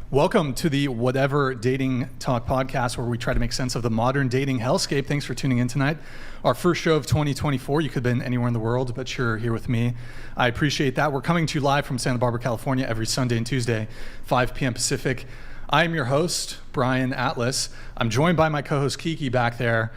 Welcome to the Whatever Dating Talk podcast, where we try to make sense of the modern dating hellscape. Thanks for tuning in tonight. Our first show of 2024. You could have been anywhere in the world, but you're here with me. I appreciate that. We're coming to you live from Santa Barbara, California, every Sunday and Tuesday, 5 p.m. Pacific. I am your host, Brian Atlas. I'm joined by my co-host, Kiki, back there.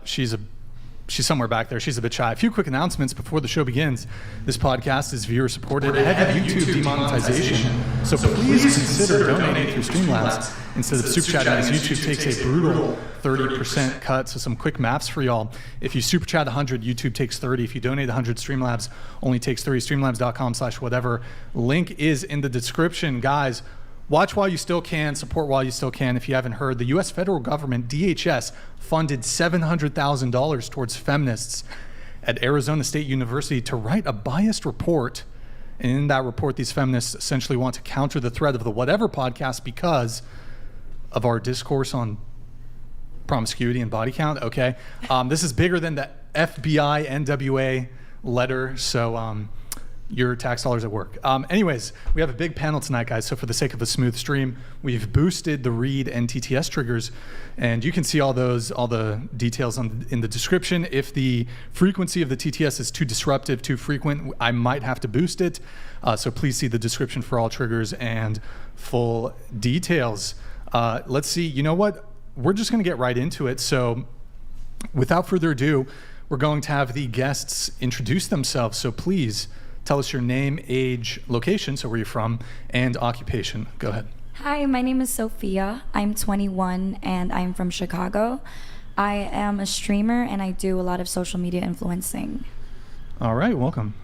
She's somewhere back there. She's a bit shy. A few quick announcements before the show begins. This podcast is viewer supported ahead of YouTube demonetization. So please consider donating through Streamlabs instead of Super Chatting, as YouTube takes a brutal 30% cut. So some quick maths for y'all. If you Super Chat 100, YouTube takes 30. If you donate 100, Streamlabs only takes 30. Streamlabs.com/whatever. Link is in the description. Guys, watch while you still can, support while you still can. If you haven't heard, the U.S. federal government, DHS, funded $700,000 towards feminists at Arizona State University to write a biased report. And in that report, these feminists essentially want to counter the threat of the Whatever podcast because of our discourse on promiscuity and body count. Okay, this is bigger than the FBI NWA letter, so your tax dollars at work. Anyways, we have a big panel tonight, guys. So for the sake of a smooth stream, we've boosted the read and TTS triggers, and you can see all the details in the description. If the frequency of the TTS is too disruptive, too frequent, I might have to boost it. So please see the description for all triggers and full details. Let's see. You know what? We're just going to get right into it. So without further ado, we're going to have the guests introduce themselves. So please tell us your name, age, location, so where you're from, and occupation. Go ahead. Hi, my name is Sophia. I'm 21 and I'm from Chicago. I am a streamer and I do a lot of social media influencing. All right, welcome.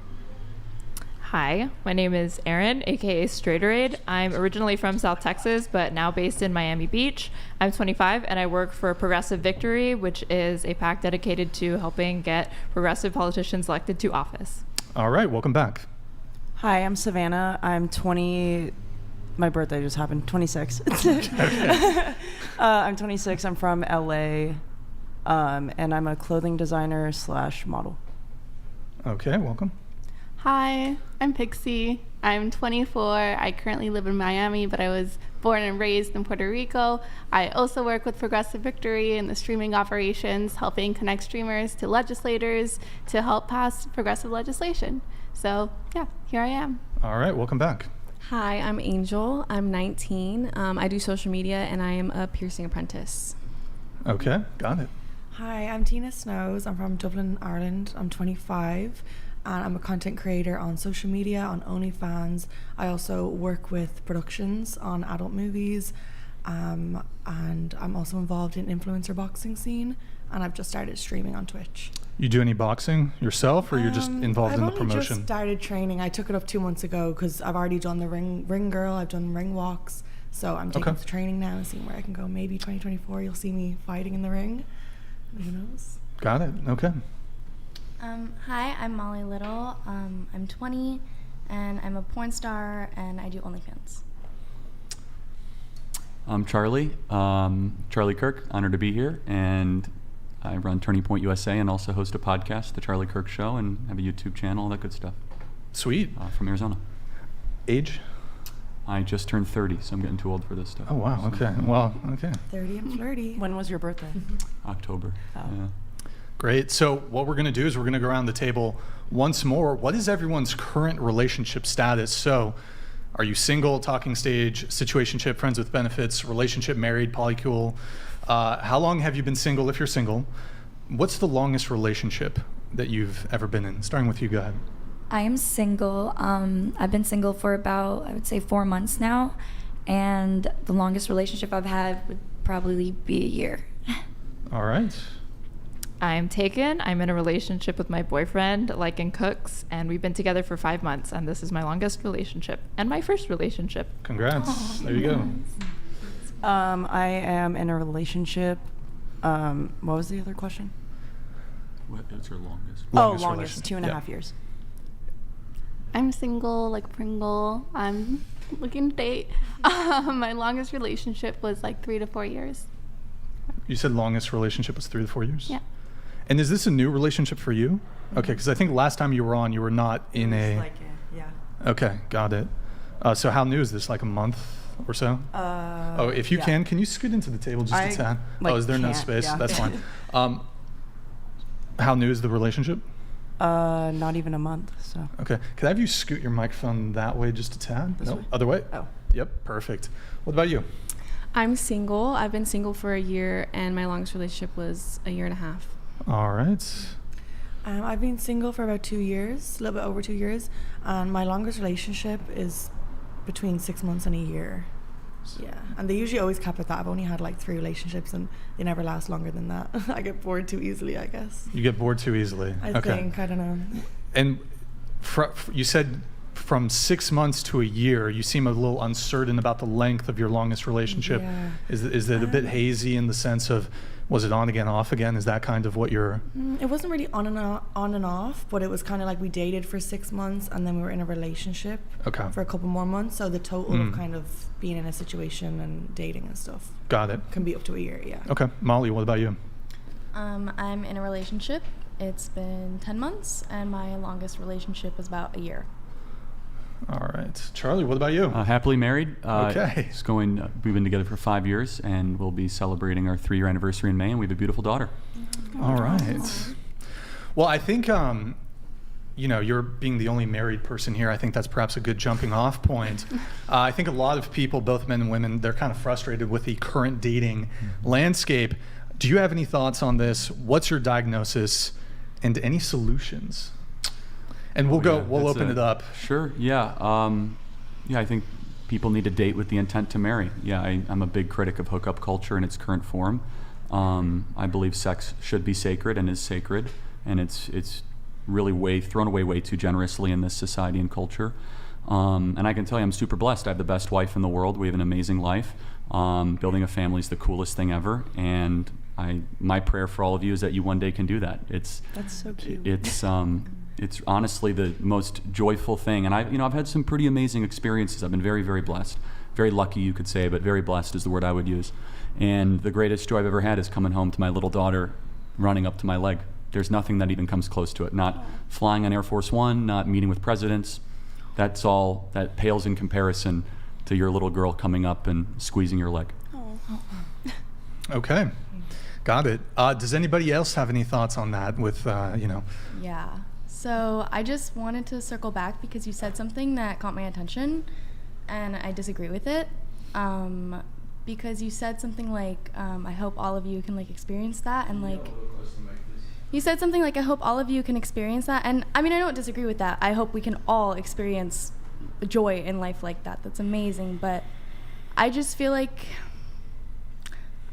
Hi, my name is Erin, aka Straighterade. I'm originally from South Texas, but now based in Miami Beach. I'm 25 and I work for Progressive Victory, which is a PAC dedicated to helping get progressive politicians elected to office. All right, welcome back. Hi, I'm Savannah. I'm 20. My birthday just happened. 26. I'm 26. I'm from LA, and I'm a clothing designer / model. Okay, welcome. Hi, I'm Pixie. I'm 24. I currently live in Miami, but I was born and raised in Puerto Rico. I also work with Progressive Victory in the streaming operations, helping connect streamers to legislators to help pass progressive legislation. So, yeah, here I am. All right, welcome back. Hi, I'm Angel. I'm 19. I do social media, and I am a piercing apprentice. Okay, got it. Hi, I'm Tina Snows. I'm from Dublin, Ireland. I'm 25. And I'm a content creator on social media, on OnlyFans. I also work with productions on adult movies, and I'm also involved in influencer boxing scene, and I've just started streaming on Twitch. You do any boxing yourself, or you're just involved in the promotion? I've only just started training. I took it up 2 months ago because I've already done the ring girl, I've done ring walks, so I'm taking up the training now and seeing where I can go. Maybe 2024 you'll see me fighting in the ring. Who knows? Got it, okay. Hi, I'm Molly Little. I'm 20 and I'm a porn star and I do OnlyFans. I'm Charlie. Charlie Kirk, honored to be here, and I run Turning Point USA and also host a podcast, The Charlie Kirk Show, and have a YouTube channel, all that good stuff. Sweet. From Arizona. Age? I just turned 30, so I'm getting too old for this stuff. Oh, wow, okay. Well, okay. 30 and flirty. When was your birthday? October. Oh. Yeah. Great. So what we're going to do is we're going to go around the table once more. What is everyone's current relationship status? So are you single, talking stage, situationship, friends with benefits, relationship, married, polycule? How long have you been single if you're single? What's the longest relationship that you've ever been in? Starting with you, go ahead. I am single. I've been single for about, I would say, 4 months now. And the longest relationship I've had would probably be a year. All right. I'm taken. I'm in a relationship with my boyfriend, liking cooks, and we've been together for 5 months, and this is my longest relationship and my first relationship. Congrats. Oh, there you go. I am in a relationship. What was the other question? What's your longest? Longest 2.5 years. I'm single, like Pringle. I'm looking to date. My longest relationship was like 3 to 4 years. You said longest relationship was 3 to 4 years? Yeah. And is this a new relationship for you? Okay, because I think last time you were on, you were not in a... Yeah. Okay, got it. So how new is this? Like a month? or so? Oh, if you yeah. can you scoot into the table just I, a tad? like, Oh, is there no can't, space? yeah. That's fine. How new is the relationship? Not even a month, so. Okay. Could I have you scoot your microphone that way just a tad? This No, way? other way? Oh. Yep, perfect. What about you? I'm single. I've been single for a year, and my longest relationship was a year and a half. All right. I've been single for about 2 years, a little bit over 2 years, and my longest relationship is between 6 months and a year. Yeah, and they usually always cap at that. I've only had like 3 relationships, and they never last longer than that. I get bored too easily, I guess. You get bored too easily. I okay. think, I don't know. And you said from 6 months to a year, you seem a little uncertain about the length of your longest relationship. Yeah. Is it a bit hazy in the sense of, was it on again, off again? Is that kind of what you're... It wasn't really on and off, but it was kind of like we dated for 6 months, and then we were in a relationship Okay. for a couple more months. So the total of kind of being in a situation and dating and stuff Got it. can be up to a year, yeah. Okay. Molly, what about you? I'm in a relationship. It's been 10 months, and my longest relationship was about a year. All right. Charlie, what about you? Happily married. Okay. We've been together for 5 years, and we'll be celebrating our 3-year anniversary in May, and we have a beautiful daughter. All right. Well, I think, you're being the only married person here. I think that's perhaps a good jumping off point. I think a lot of people, both men and women, they're kind of frustrated with the current dating landscape. Do you have any thoughts on this? What's your diagnosis and any solutions? And we'll open it up. Sure. Yeah. Yeah. I think people need to date with the intent to marry. Yeah. I'm a big critic of hookup culture in its current form. I believe sex should be sacred and is sacred, and it's really thrown away way too generously in this society and culture. And I can tell you, I'm super blessed. I have the best wife in the world. We have an amazing life. Building a family is the coolest thing ever, and my prayer for all of you is that you one day can do that. That's so cute. It's honestly the most joyful thing, and I've had some pretty amazing experiences. I've been very, very blessed, very lucky, you could say, but very blessed is the word I would use. And the greatest joy I've ever had is coming home to my little daughter running up to my leg. There's nothing that even comes close to it. Not flying on Air Force One, not meeting with presidents. That pales in comparison to your little girl coming up and squeezing your leg. Okay. Got it. Does anybody else have any thoughts on that with, Yeah. So I just wanted to circle back because you said something that caught my attention, and I disagree with it. Because you said something like, I hope all of you can experience that, and you said something like, I hope all of you can experience that, and I mean, I don't disagree with that. I hope we can all experience joy in life like that. That's amazing, but I just feel like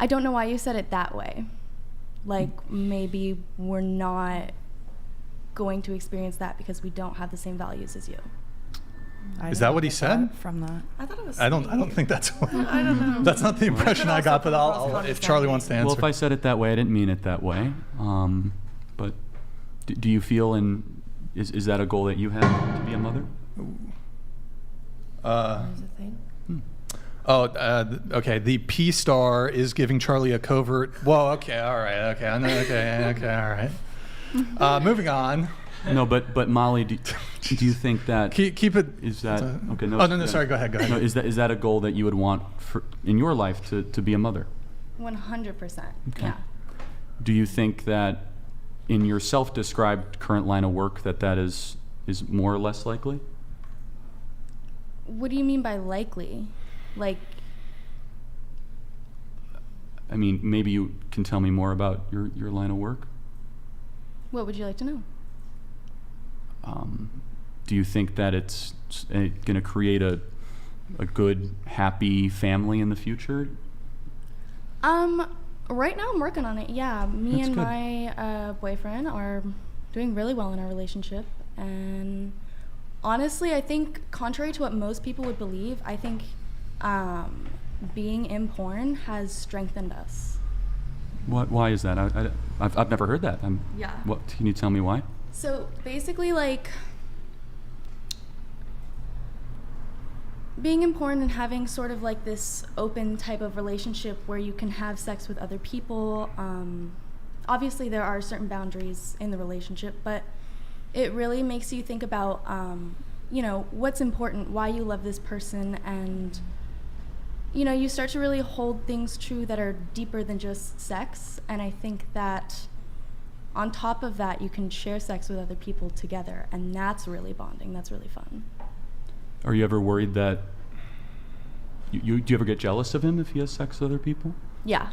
I don't know why you said it that way. Maybe we're not going to experience that because we don't have the same values as you. Is that what he said? From that. I thought it was I don't think that's what, I don't know. that's not the impression I got, but I'll if Charlie wants to answer. Well, if I said it that way, I didn't mean it that way. But do you feel is that a goal that you have to be a mother? Okay. The P star is giving Charlie a covert. Whoa. Okay. All right. Okay. I know. Okay. All right. Moving on. No, but Molly, do you think that keep it? Is that okay? No. Oh no. Sorry. Go ahead. No, is that a goal that you would want in your life to be a mother? 100%. Okay. Yeah. Do you think that in your self-described current line of work that is more or less likely? What do you mean by likely? I mean, maybe you can tell me more about your line of work. What would you like to know? Do you think that it's going to create a good, happy family in the future? Right now I'm working on it. Yeah, me That's and good. my boyfriend are doing really well in our relationship, and honestly, I think contrary to what most people would believe, I think being in porn has strengthened us. Why is that? I've never heard that. Yeah. What can you tell me why? So basically, being in porn and having sort of this open type of relationship where you can have sex with other people, obviously there are certain boundaries in the relationship, but it really makes you think about, what's important, why you love this person, and you start to really hold things true that are deeper than just sex. And I think that on top of that, you can share sex with other people together. And that's really bonding. That's really fun. Are you ever worried that do you ever get jealous of him if he has sex with other people? Yeah.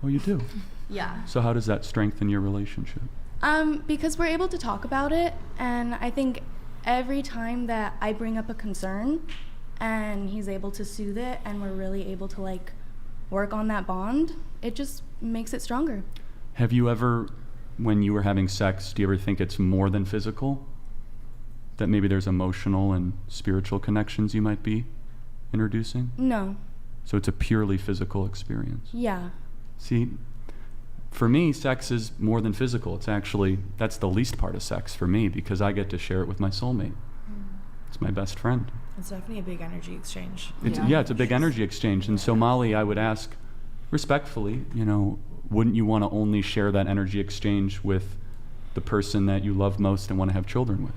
Oh, you do? Yeah. So how does that strengthen your relationship? Because we're able to talk about it. And I think every time that I bring up a concern and he's able to soothe it and we're really able to like work on that bond, it just makes it stronger. Have you ever, when you were having sex, do you ever think it's more than physical? That maybe there's emotional and spiritual connections you might be introducing? No. So it's a purely physical experience. Yeah. See, for me, sex is more than physical. It's actually, that's the least part of sex for me because I get to share it with my soulmate. It's my best friend. It's definitely a big energy exchange. It's a big energy exchange. And so, Molly, I would ask respectfully, wouldn't you want to only share that energy exchange with the person that you love most and want to have children with?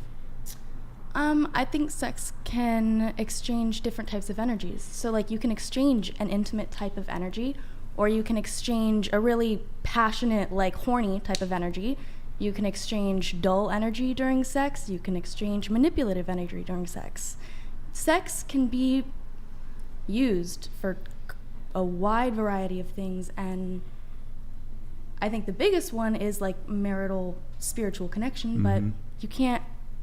I think sex can exchange different types of energies. So like you can exchange an intimate type of energy, or you can exchange a really passionate, like horny type of energy. You can exchange dull energy during sex. You can exchange manipulative energy during sex. Sex can be used for a wide variety of things, and I think the biggest one is like marital spiritual connection, but you can't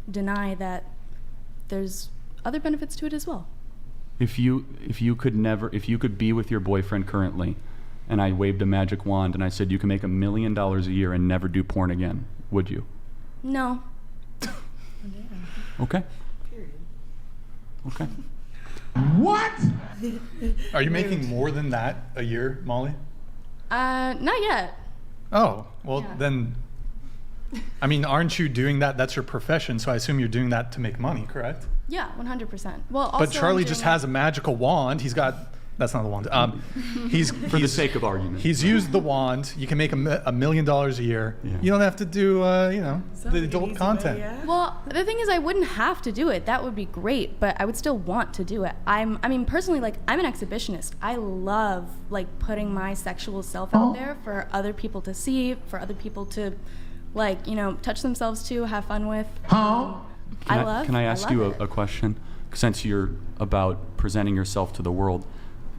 deny that there's other benefits to it as well. If you could be with your boyfriend currently, and I waved a magic wand and I said you can make $1 million a year and never do porn again, would you? No. Okay. Okay. What? Are you making more than that a year, Molly? Not yet. Oh, well Yeah. then, I mean, aren't you doing that? That's your profession, so I assume you're doing that to make money, correct? Yeah, 100%. Well, also But Charlie I'm just doing has a magical wand. That's not the wand. For the sake of argument. He's used the wand. You can make $1 million a year. Yeah. You don't have to do, the adult content. Well, the thing is, I wouldn't have to do it. That would be great, but I would still want to do it. Personally, like, I'm an exhibitionist. I love, like, putting my sexual self out there for other people to see, for other people to, like, touch themselves to, have fun with. Can I ask you a question? Since you're about presenting yourself to the world,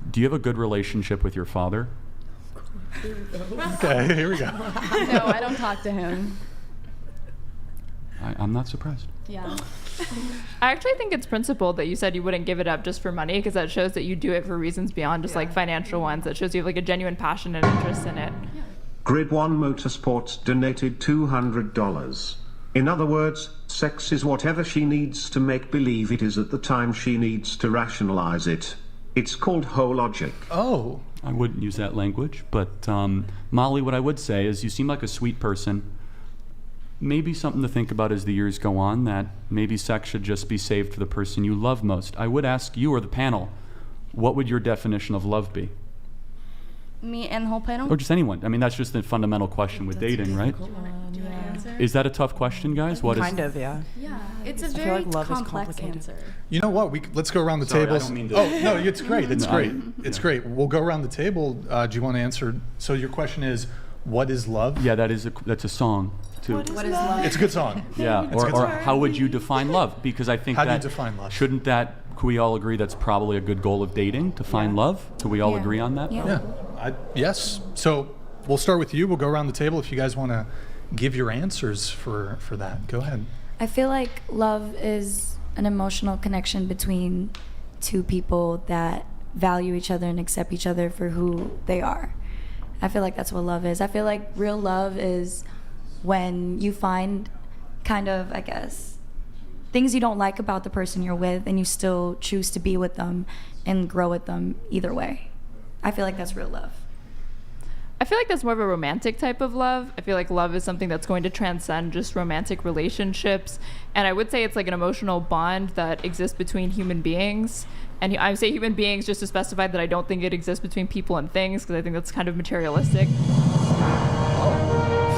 do you have a good relationship with your father? Okay, here we go. No, I don't talk to him. I'm not surprised. Yeah. I actually think it's principled that you said you wouldn't give it up just for money, because that shows that you do it for reasons beyond just like financial ones. That shows you have like a genuine passion and interest in it. Grid 1 Motorsports donated $200. In other words, sex is whatever she needs to make believe it is at the time she needs to rationalize it. It's called whole logic. Oh. I wouldn't use that language, but Molly, what I would say is you seem like a sweet person. Maybe something to think about as the years go on, that maybe sex should just be saved for the person you love most. I would ask you or the panel, what would your definition of love be? Me and the whole panel? Or just anyone. I mean, that's just a fundamental question with dating, right? Is that a tough question, guys? Kind of, yeah. Yeah, it's a I feel very like love is complex complicated. answer. You know what? Let's go around the Sorry, I tables. don't mean to- Oh no, it's great. It's No, great. I- It's yeah. great. We'll go around the table. Do you want to answer? So your question is, what is love? Yeah, that's a song too. What is love? It's a good song. Yeah, It's a good or song. how would you define love? Because I think How do you that define love? Could we all agree that's probably a good goal of dating, to find love? Do we all Yeah. agree on that? Yeah. Yeah. Yes. So we'll start with you. We'll go around the table. If you guys want to give your answers for that, go ahead. I feel like love is an emotional connection between two people that value each other and accept each other for who they are. I feel like that's what love is. I feel like real love is when you find kind of, I guess, things you don't like about the person you're with and you still choose to be with them and grow with them either way. I feel like that's real love. I feel like that's more of a romantic type of love. I feel like love is something that's going to transcend just romantic relationships. And I would say it's like an emotional bond that exists between human beings. And I say human beings just to specify that I don't think it exists between people and things, because I think that's kind of materialistic.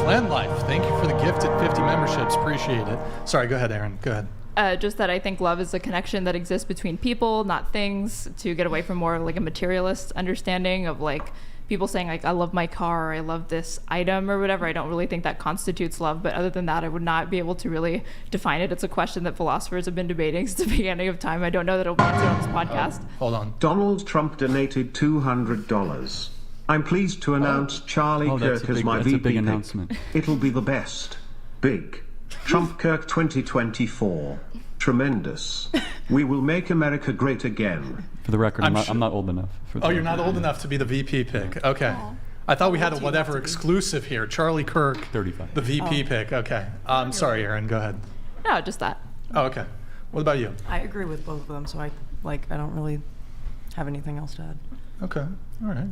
Flan Life, thank you for the gift at 50 memberships. Appreciate it. Sorry, go ahead, Aaron. Go ahead. Just that I think love is a connection that exists between people, not things, to get away from more like a materialist understanding of like people saying like I love my car, or I love this item or whatever. I don't really think that constitutes love, but other than that I would not be able to really define it. It's a question that philosophers have been debating since the beginning of time. I don't know that it'll be answered on this podcast. Hold on. Donald Trump donated $200. I'm pleased to announce Charlie Kirk as my that's a VP big pick. announcement. It'll be the best. Big. Trump Kirk 2024. Tremendous. We will make America great again. For the record, I'm not old enough. For the Oh, you're not record. old enough to be the VP pick. Okay. I thought we had a whatever exclusive here. Charlie Kirk, 35. the VP pick. Okay. Sorry, Aaron. Go ahead. No, just that. Oh, okay. What about you? I agree with both of them, so I don't really have anything else to add. Okay. All right.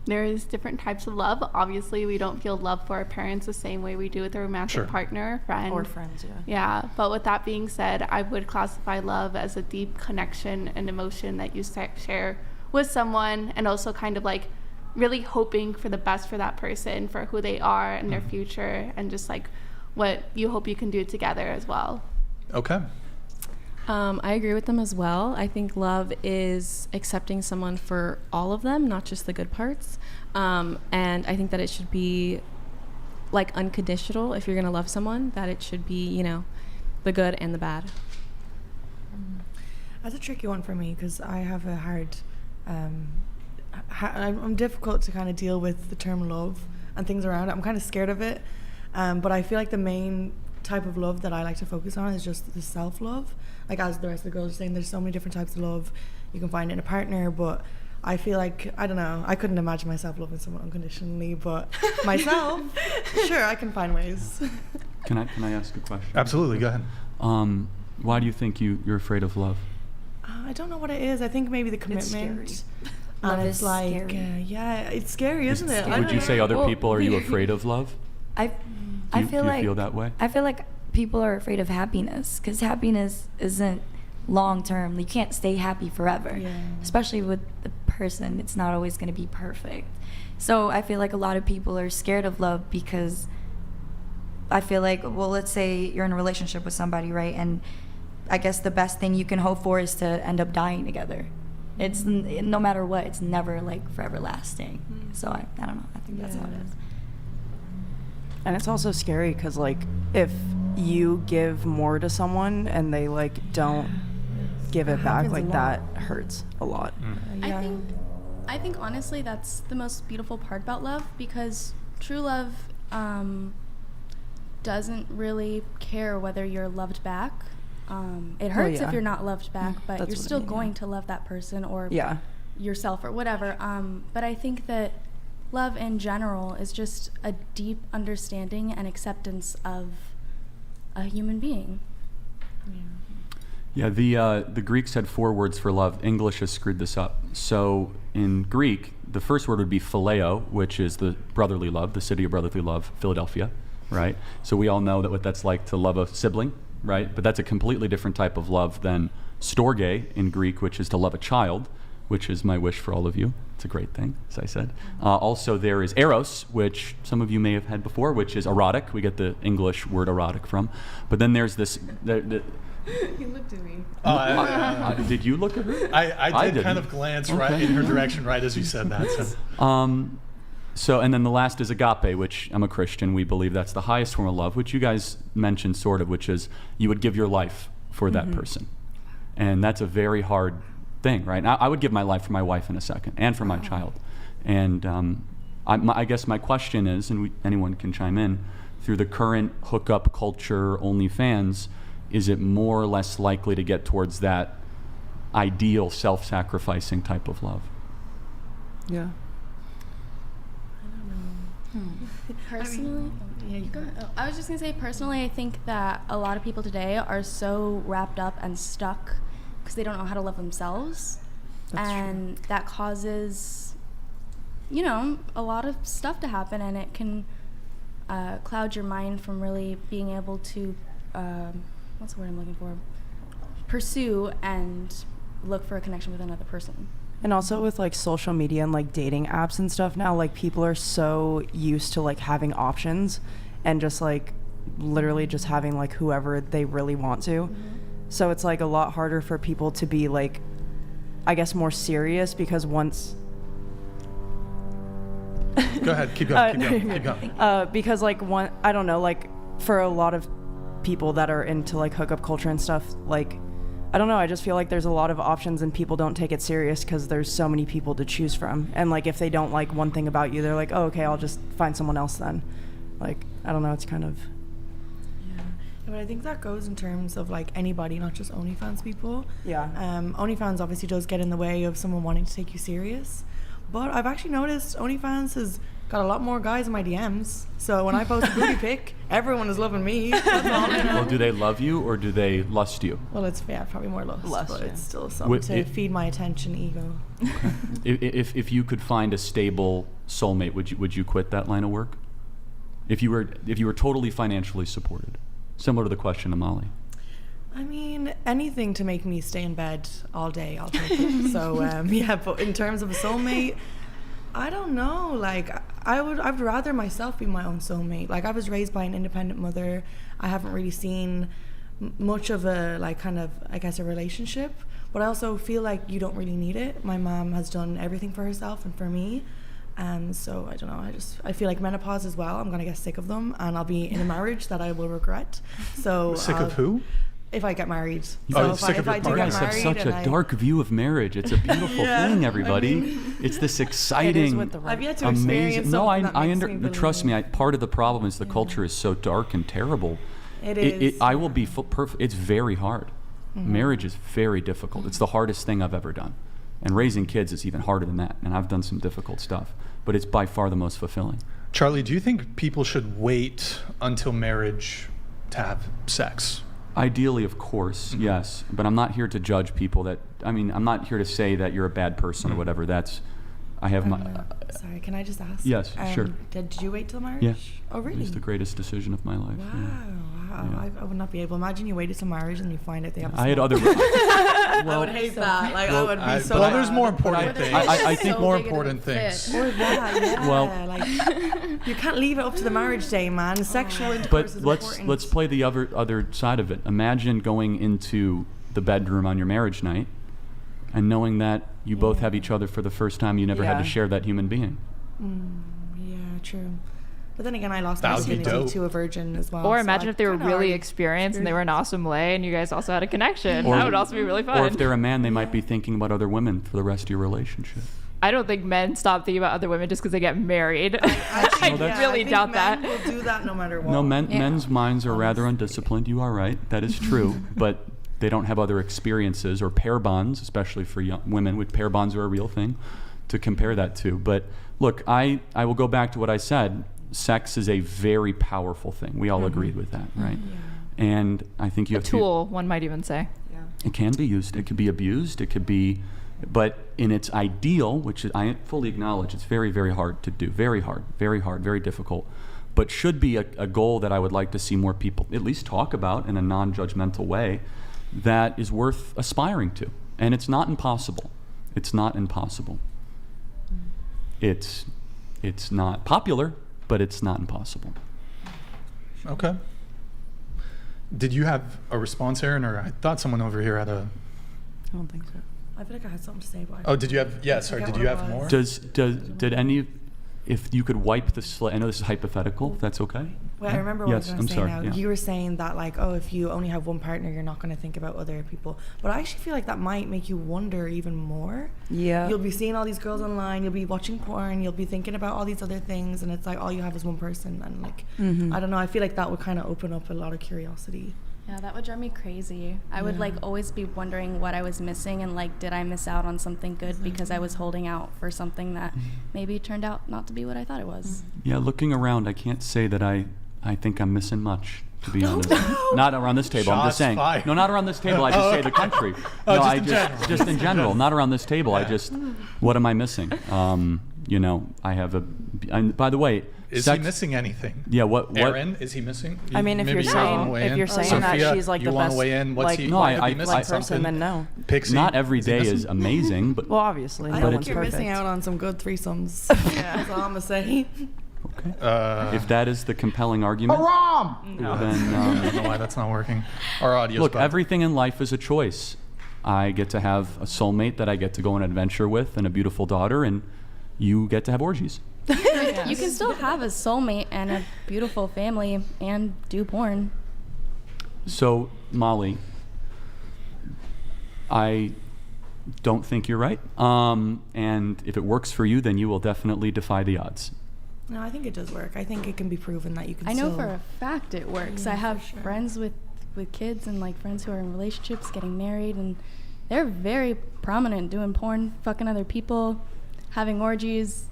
There's different types of love. Obviously, we don't feel love for our parents the same way we do with a romantic Sure. partner, friend. Or friends, yeah. Yeah, but with that being said, I would classify love as a deep connection and emotion that you share with someone, and also kind of like really hoping for the best for that person, for who they are and their future, and just like what you hope you can do together as well. Okay. I agree with them as well. I think love is accepting someone for all of them, not just the good parts. And I think that it should be like unconditional. If you're going to love someone, that it should be, you know, the good and the bad. That's a tricky one for me because I have a hard, I'm difficult to kind of deal with the term love and things around it. I'm kind of scared of it. But I feel like the main type of love that I like to focus on is just the self-love. Like as the rest of the girls are saying, there's so many different types of love you can find in a partner, but I feel like, I don't know, I couldn't imagine myself loving someone unconditionally, but myself, sure, I can find ways. Can I ask a question? Absolutely. Go ahead. Why do you think you're afraid of love? I don't know what it is. I think maybe the commitment. It's scary. And Love it's is like, scary. yeah, it's scary, isn't it? I Would don't you know. say other Well, people, are you afraid of love? I Do you feel like feel that way? I feel like people are afraid of happiness because happiness isn't long term. You can't stay happy forever, Yeah. especially with the person. It's not always going to be perfect. So I feel like a lot of people are scared of love because I feel like, well, let's say you're in a relationship with somebody, right? And I guess the best thing you can hope for is to end up dying together. It's no matter what, it's never like forever lasting. So I don't know. I think that's how it is. And it's also scary because, like, if you give more to someone and they, like, don't give it back, happens a like, lot. that hurts a lot. Yeah. I think honestly that's the most beautiful part about love, because true love doesn't really care whether you're loved back. It hurts yeah. if you're not loved back, but That's you're what I still mean, going yeah. to love that person or Yeah. yourself or whatever. But I think that love in general is just a deep understanding and acceptance of a human being. Yeah, the Greeks had 4 words for love. English has screwed this up. So in Greek, the first word would be phileo, which is the brotherly love, the city of brotherly love, Philadelphia, right? So we all know that what that's like to love a sibling, right? But that's a completely different type of love than storge in Greek, which is to love a child, which is my wish for all of you. It's a great thing, as I said. Also, there is eros, which some of you may have had before, which is erotic. We get the English word erotic from. But then there's this... You looked at me. Did you look at her? I did kind didn't. of glance Okay. right in her direction right as you said that. So. So, and then the last is agape, which I'm a Christian. We believe that's the highest form of love, which you guys mentioned sort of, which is you would give your life for that person. And that's a very hard thing, right? I would give my life for my wife in a second and for my child. And I guess my question is, and anyone can chime in, through the current hookup culture, OnlyFans, is it more or less likely to get towards that ideal self-sacrificing type of love? Yeah. Personally, I was just gonna say personally, I think that a lot of people today are so wrapped up and stuck because they don't know how to love themselves, and that causes, a lot of stuff to happen, and it can cloud your mind from really being able to, what's the word I'm looking for? Pursue and look for a connection with another person. And also with like social media and like dating apps and stuff now, like people are so used to like having options and just like literally just having like whoever they really want to. So it's like a lot harder for people to be like, I guess, more serious because once. Go ahead, keep going. Because like I don't know, like for a lot of people that are into like hookup culture and stuff, like I don't know, I just feel like there's a lot of options and people don't take it serious because there's so many people to choose from. And like if they don't like one thing about you, they're like, oh, okay, I'll just find someone else then. Like, I don't know, it's kind of... Yeah, but I think that goes in terms of like anybody, not just OnlyFans people. Yeah. OnlyFans obviously does get in the way of someone wanting to take you serious. But I've actually noticed OnlyFans has got a lot more guys in my DMs. So when I post a booty pic, everyone is loving me. That's all I know. Well, do they love you or do they lust you? Well, it's probably more lust, but yeah. it's still something to feed my attention ego. If you could find a stable soulmate, would you quit that line of work? If you were totally financially supported, similar to the question to Molly. I mean, anything to make me stay in bed all day, I'll take it. So yeah, but in terms of a soulmate, I don't know. Like I'd rather myself be my own soulmate. Like I was raised by an independent mother. I haven't really seen much of a like kind of I guess a relationship, but I also feel like you don't really need it. My mom has done everything for herself and for me. So I don't know, I feel like menopause as well, I'm gonna get sick of them and I'll be in a marriage that I will regret. So Sick of who? If I get married. Oh, So sick of if I your do You get guys have married such a dark view of marriage. It's a beautiful thing, everybody. It's this exciting, It is with the right. I've yet to experience amazing. No, something that makes me trust me. believe. Part of the problem is the culture is so dark and terrible. It is. I will be perfect. It's very hard. Marriage is very difficult. It's the hardest thing I've ever done, and raising kids is even harder than that. And I've done some difficult stuff, but it's by far the most fulfilling. Charlie, do you think people should wait until marriage to have sex? Ideally, of course, yes. But I'm not here to judge people I'm not here to say that you're a bad person or whatever. I have my... Sorry, can I just ask? Yes, sure. Did you wait till marriage? Yeah. Oh, really? It was the greatest decision of my life. Wow, yeah. wow. Yeah. I would not be able. Imagine you waited till marriage and you find out they have a I had small- other... I would hate that. Like, I would be so But there's mad. more important things. I think more important things. Or that, yeah. Well- like, you can't leave it up to the marriage day, man. Sexual intercourse But is let's important. play the other side of it. Imagine going into the bedroom on your marriage night and knowing that you both have each other for the first time. You never had to Yeah. share that human being. Yeah, true. But then again, I lost That my would be virginity dope. to a virgin as well. Or so imagine I if they were kinda really already experienced and they were an awesome way and you guys also had a connection. Or- That would also be really fun. Or if they're a man, they might be thinking about other women for the rest of your relationship. I don't think men stop thinking about other women just because they get married. I that's- really think doubt men that. will do that no matter what. No, Yeah. men's minds are rather undisciplined. You are right. That is true. But they don't have other experiences or pair bonds, especially for young women, which pair bonds are a real thing, to compare that to. But look, I will go back to what I said. Sex is a very powerful thing. We all agreed with that, right? And I think you A have tool, one might even say. It can be used. It could be abused. It could be, but in its ideal, which I fully acknowledge, it's very, very hard to do. Very hard, very difficult. But should be a goal that I would like to see more people at least talk about in a non-judgmental way that is worth aspiring to. And it's not impossible. It's not impossible. It's not popular, but it's not impossible. Okay. Did you have a response, Aaron, or I thought someone over here had a... I don't think so. I feel like I had something to say, but Oh, did you have... Yeah, sorry, forget did you what have it more? Did any, if you could wipe the slate, I know this is hypothetical, if that's okay? Wait, I remember what Yes, I was I'm going to say sorry, now. yeah. You were saying that, like, oh, if you only have one partner, you're not going to think about other people. But I actually feel like that might make you wonder even more. Yeah. You'll be seeing all these girls online, you'll be watching porn, you'll be thinking about all these other things, and it's like all you have is one person. And, like, I don't know, I feel like that would kind of open up a lot of curiosity. Yeah, that would drive me crazy. I would like always be wondering what I was missing and like did I miss out on something good because I was holding out for something that maybe turned out not to be what I thought it was. Yeah, looking around, I can't say that I think I'm missing much, to be honest. Not around this table, I'm just Shots saying. fired. No, not around this table, I just say the country. No, just I in general. just in general, not around this table, I just, what am I missing? You know, I have and by the way, Is he missing anything? Yeah, what? Aaron, is he missing? I mean, if Maybe you're you wanna saying weigh in? that Sophia, she's like you the wanna best, weigh in? What's like, he? No, why I could be missing person, something? then no. Pixie, Not every is he day is missing? amazing, but Well, obviously, I no think one's you're perfect. missing out on some good threesomes. That's all I'm going to say. Okay. If that is the compelling argument, then I don't know why that's not working. Our audio. look, everything in life is a choice. I get to have a soulmate that I get to go on an adventure with and a beautiful daughter, and you get to have orgies. You can still have a soulmate and a beautiful family and do porn. So, Molly, I don't think you're right. And if it works for you, then you will definitely defy the odds. No, I think it does work. I think it can be proven that you can I know still... for a fact it works. Yeah, I have for sure. friends with kids and like friends who are in relationships getting married, and they're very prominent doing porn, fucking other people, having orgies,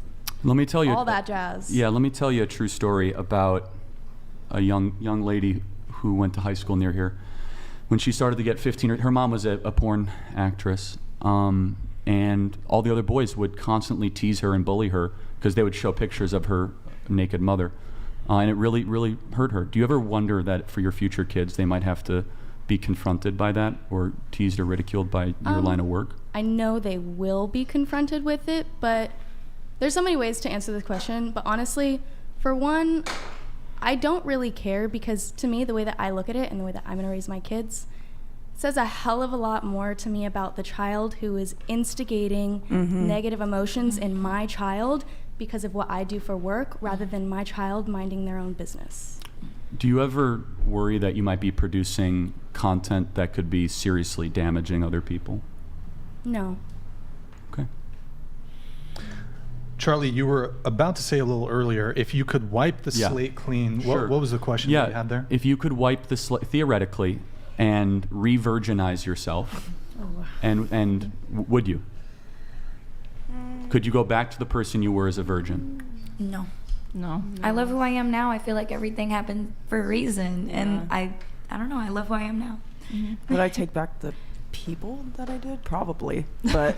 Let me tell you all that jazz. Yeah, let me tell you a true story about a young lady who went to high school near here. When she started to get 15, her mom was a porn actress, and all the other boys would constantly tease her and bully her because they would show pictures of her naked mother, and it really, really hurt her. Do you ever wonder that for your future kids, they might have to be confronted by that or teased or ridiculed by your line of work? I know they will be confronted with it, but there's so many ways to answer this question. But honestly, for one, I don't really care, because to me, the way that I look at it and the way that I'm going to raise my kids says a hell of a lot more to me about the child who is instigating negative emotions in my child because of what I do for work, rather than my child minding their own business. Do you ever worry that you might be producing content that could be seriously damaging other people? No. Okay. Charlie, you were about to say a little earlier, if you could wipe the Yeah. slate clean. Sure. What was the question that you had there? If you could wipe the slate, theoretically, and re-virginize yourself, and would you? Could you go back to the person you were as a virgin? No. No. I love who I am now. I feel like everything happened for a reason, and I don't know. I love who I am now. Would I take back the people that I did? Probably, but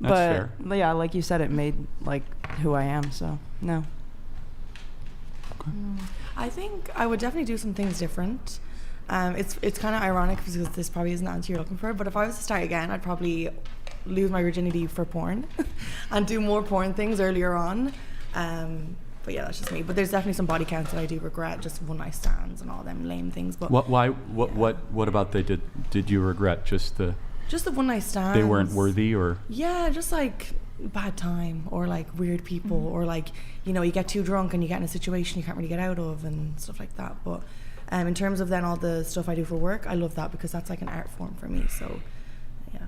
fair. yeah, like you said, it made like who I am. So no. I think I would definitely do some things different. It's kind of ironic because this probably isn't the answer you're looking for, but if I was to start again, I'd probably lose my virginity for porn and do more porn things earlier on. But yeah, that's just me. But there's definitely some body counts that I do regret, just one night stands and all them lame things. But What about they did? Did you regret just the one night stands? they weren't worthy, or? Yeah, just like bad time, or like weird people, or like, you know, you get too drunk and you get in a situation you can't really get out of and stuff like that. But in terms of then all the stuff I do for work, I love that because that's like an art form for me. So yeah.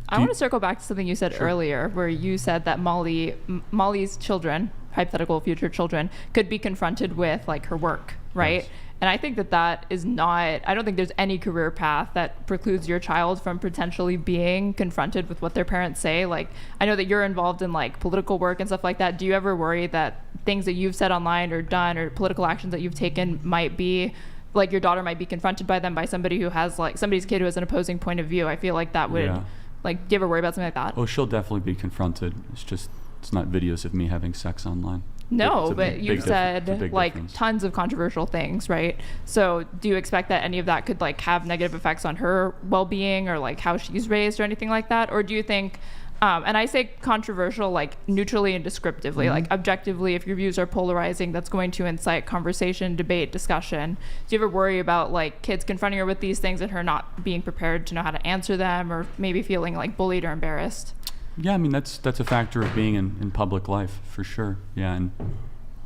I want to circle back to something you said earlier, where you said that Molly's children, hypothetical future children, could be confronted with like her work, right? Yes. And I think that is not, I don't think there's any career path that precludes your child from potentially being confronted with what their parents say. Like, I know that you're involved in like political work and stuff like that. Do you ever worry that things that you've said online or done, or political actions that you've taken, might be like your daughter might be confronted by them by somebody who has like somebody's kid who has an opposing point of view? I feel like that would, like, do you ever worry about something like that? Oh, she'll definitely be confronted. It's not videos of me having sex online. No, It's a but big you've said like difference. tons of controversial things, right? So do you expect that any of that could like have negative effects on her well-being or like how she's raised or anything like that? Or do you think, and I say controversial like neutrally and descriptively, like objectively, if your views are polarizing, that's going to incite conversation, debate, discussion. Do you ever worry about like kids confronting her with these things and her not being prepared to know how to answer them, or maybe feeling like bullied or embarrassed? Yeah, I mean that's a factor of being in public life for sure. Yeah, and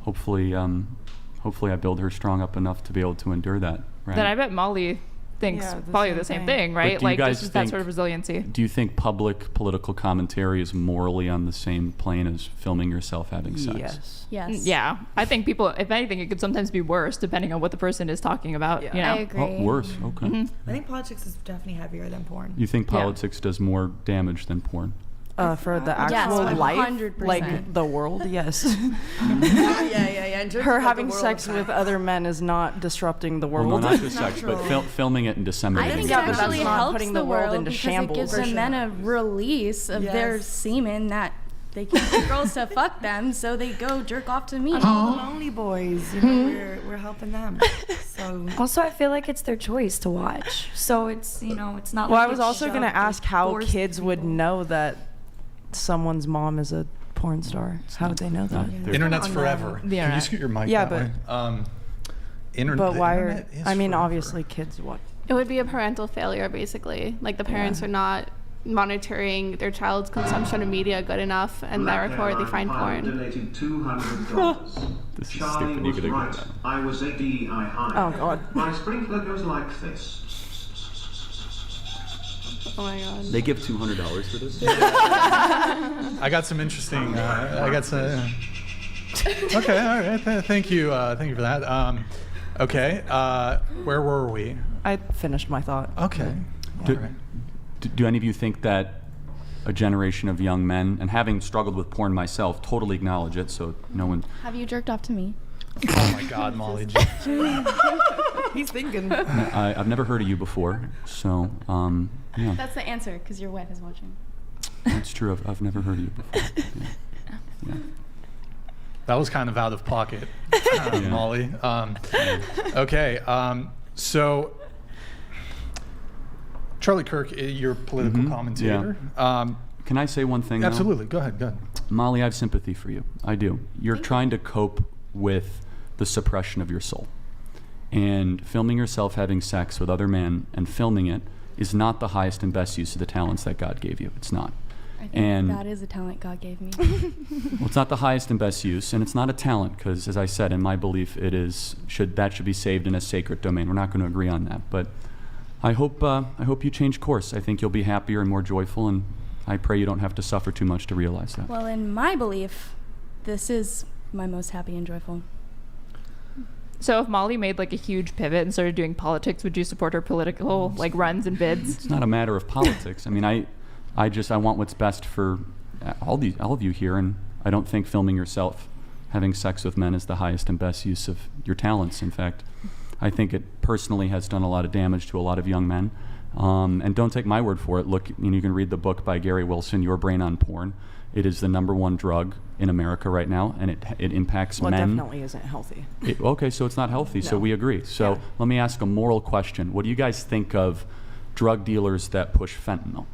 hopefully I build her strong up enough to be able to endure that. Right. Then I bet Molly thinks probably the same thing, right? do you Like guys just that think- sort of resiliency. Do you think public political commentary is morally on the same plane as filming yourself having sex? Yes. Yes. Yeah, I think people, if anything, it could sometimes be worse depending on what the person is talking about. Yeah. You know? I agree. Oh, worse. Okay. I think politics is definitely heavier than porn. You think politics does more damage than porn? For the Yes, actual life, 100%. like the world, yes. yeah. In terms of, Her like, having the world sex with effect. other men is not disrupting the Well, world. no, not just sex, but filming it and I disseminating think it. it Yeah, but that's actually not helps putting the the world world into because shambles. it gives For the men sure. a release of their Yes. semen that they can't get girls to fuck them, so they go jerk off to me. All the lonely boys, you know, we're helping them. So Also, I feel like it's their choice to watch, so it's, you know, it's not. Well, like I was it's also going shoved to or ask how forced kids would people. know that someone's mom is a porn star. How would they know that? Internet's forever. The Can you internet. scoot your mic Yeah, that way? But why are, internet is I mean, forever. obviously kids watch. It would be a parental failure, basically. Like the parents are not monitoring their child's consumption of media good enough, and therefore they find porn. Donated $200. This is Charlie stupid. You was could ignore right. that. I was a DEI high. Oh, God. My sprinkler goes like this. Oh my god. They give $200 for this? I got some interesting. I got some. Okay, all right. Thank you for that. Okay, where were we? I finished my thought. Okay. Do, All right. do any of you think that a generation of young men, and having struggled with porn myself, totally acknowledge it, so no one... Have you jerked off to me? Oh my God, Molly. He's thinking. I've never heard of you before, so yeah, That's the answer, because your wife is watching. that's true. I've never heard of you before. Yeah. That was kind of out of pocket, Molly. Okay, so Charlie Kirk, you're a political commentator. Can I say one thing? Absolutely. Go ahead. Molly, I have sympathy for you. I do. You're trying to cope with the suppression of your soul. And filming yourself having sex with other men and filming it is not the highest and best use of the talents that God gave you. It's not. I think And that is a talent God gave me. well, it's not the highest and best use, and it's not a talent because, as I said, in my belief, it is should be saved in a sacred domain. We're not going to agree on that, but I hope you change course. I think you'll be happier and more joyful, and I pray you don't have to suffer too much to realize that. Well, in my belief, this is my most happy and joyful. So if Molly made like a huge pivot and started doing politics, would you support her political like runs and bids? It's not a matter of politics. I mean, I want what's best for all of you here, and I don't think filming yourself having sex with men is the highest and best use of your talents. In fact, I think it personally has done a lot of damage to a lot of young men. And don't take my word for it. Look, you can read the book by Gary Wilson, Your Brain on Porn. It is the #1 drug in America right now, and it impacts Well, it men. definitely isn't healthy. Okay, so it's not healthy, so No. we agree. So let me ask a moral question. What do you guys think of drug dealers that push fentanyl?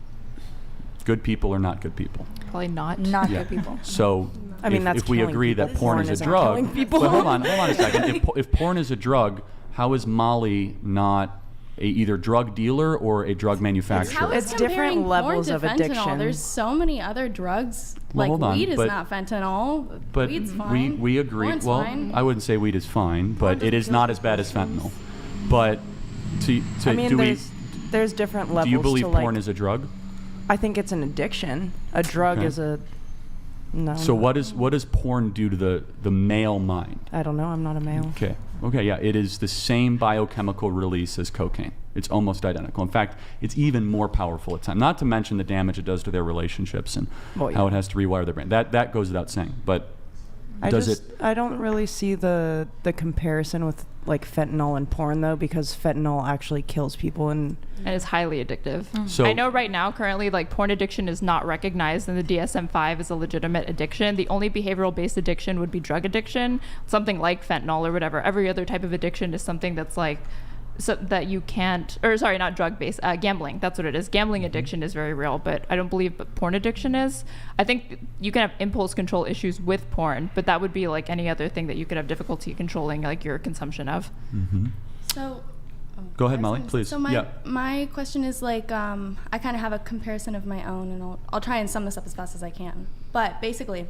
Good people or not good people? Probably not. Not Yeah. good people. So I mean, that's if we killing agree people. that porn is a Isn't drug, killing people. but hold on a second. If porn is a drug, how is Molly not either drug dealer or a drug manufacturer? How is It's different comparing levels porn to of fentanyl? addiction. There's so many other drugs. Well, Like hold on, weed is but- not fentanyl. But Weed's fine. we agree. Porn's Well, fine. I wouldn't say weed is fine, but Porn it is doesn't not kill as bad as fentanyl. But I mean, do we? there's different levels. Do you believe to, like, porn is a drug? I think it's an addiction. A drug Okay. is a. No. So what does porn do to the male mind? I don't know. I'm not a male. Okay, yeah, it is the same biochemical release as cocaine. It's almost identical. In fact, it's even more powerful at times. Not to mention the damage it does to their relationships and Well, yeah. how it has to rewire their brain. That goes without saying. But I does I don't really see the comparison with like fentanyl and porn though, because fentanyl actually kills people and And it's highly addictive. So- I know right now, currently, like porn addiction is not recognized in the DSM-5 as a legitimate addiction. The only behavioral-based addiction would be drug addiction, something like fentanyl or whatever. Every other type of addiction is something that's like, so that you can't, or sorry, not drug-based, gambling. That's what it is. Gambling addiction is very real, but I don't believe porn addiction is. I think you can have impulse control issues with porn, but that would be like any other thing that you could have difficulty controlling, like your consumption of. So. Go ahead, I was Molly, gonna- please. So Yeah. my question is like I kind of have a comparison of my own, and I'll try and sum this up as fast as I can. But basically,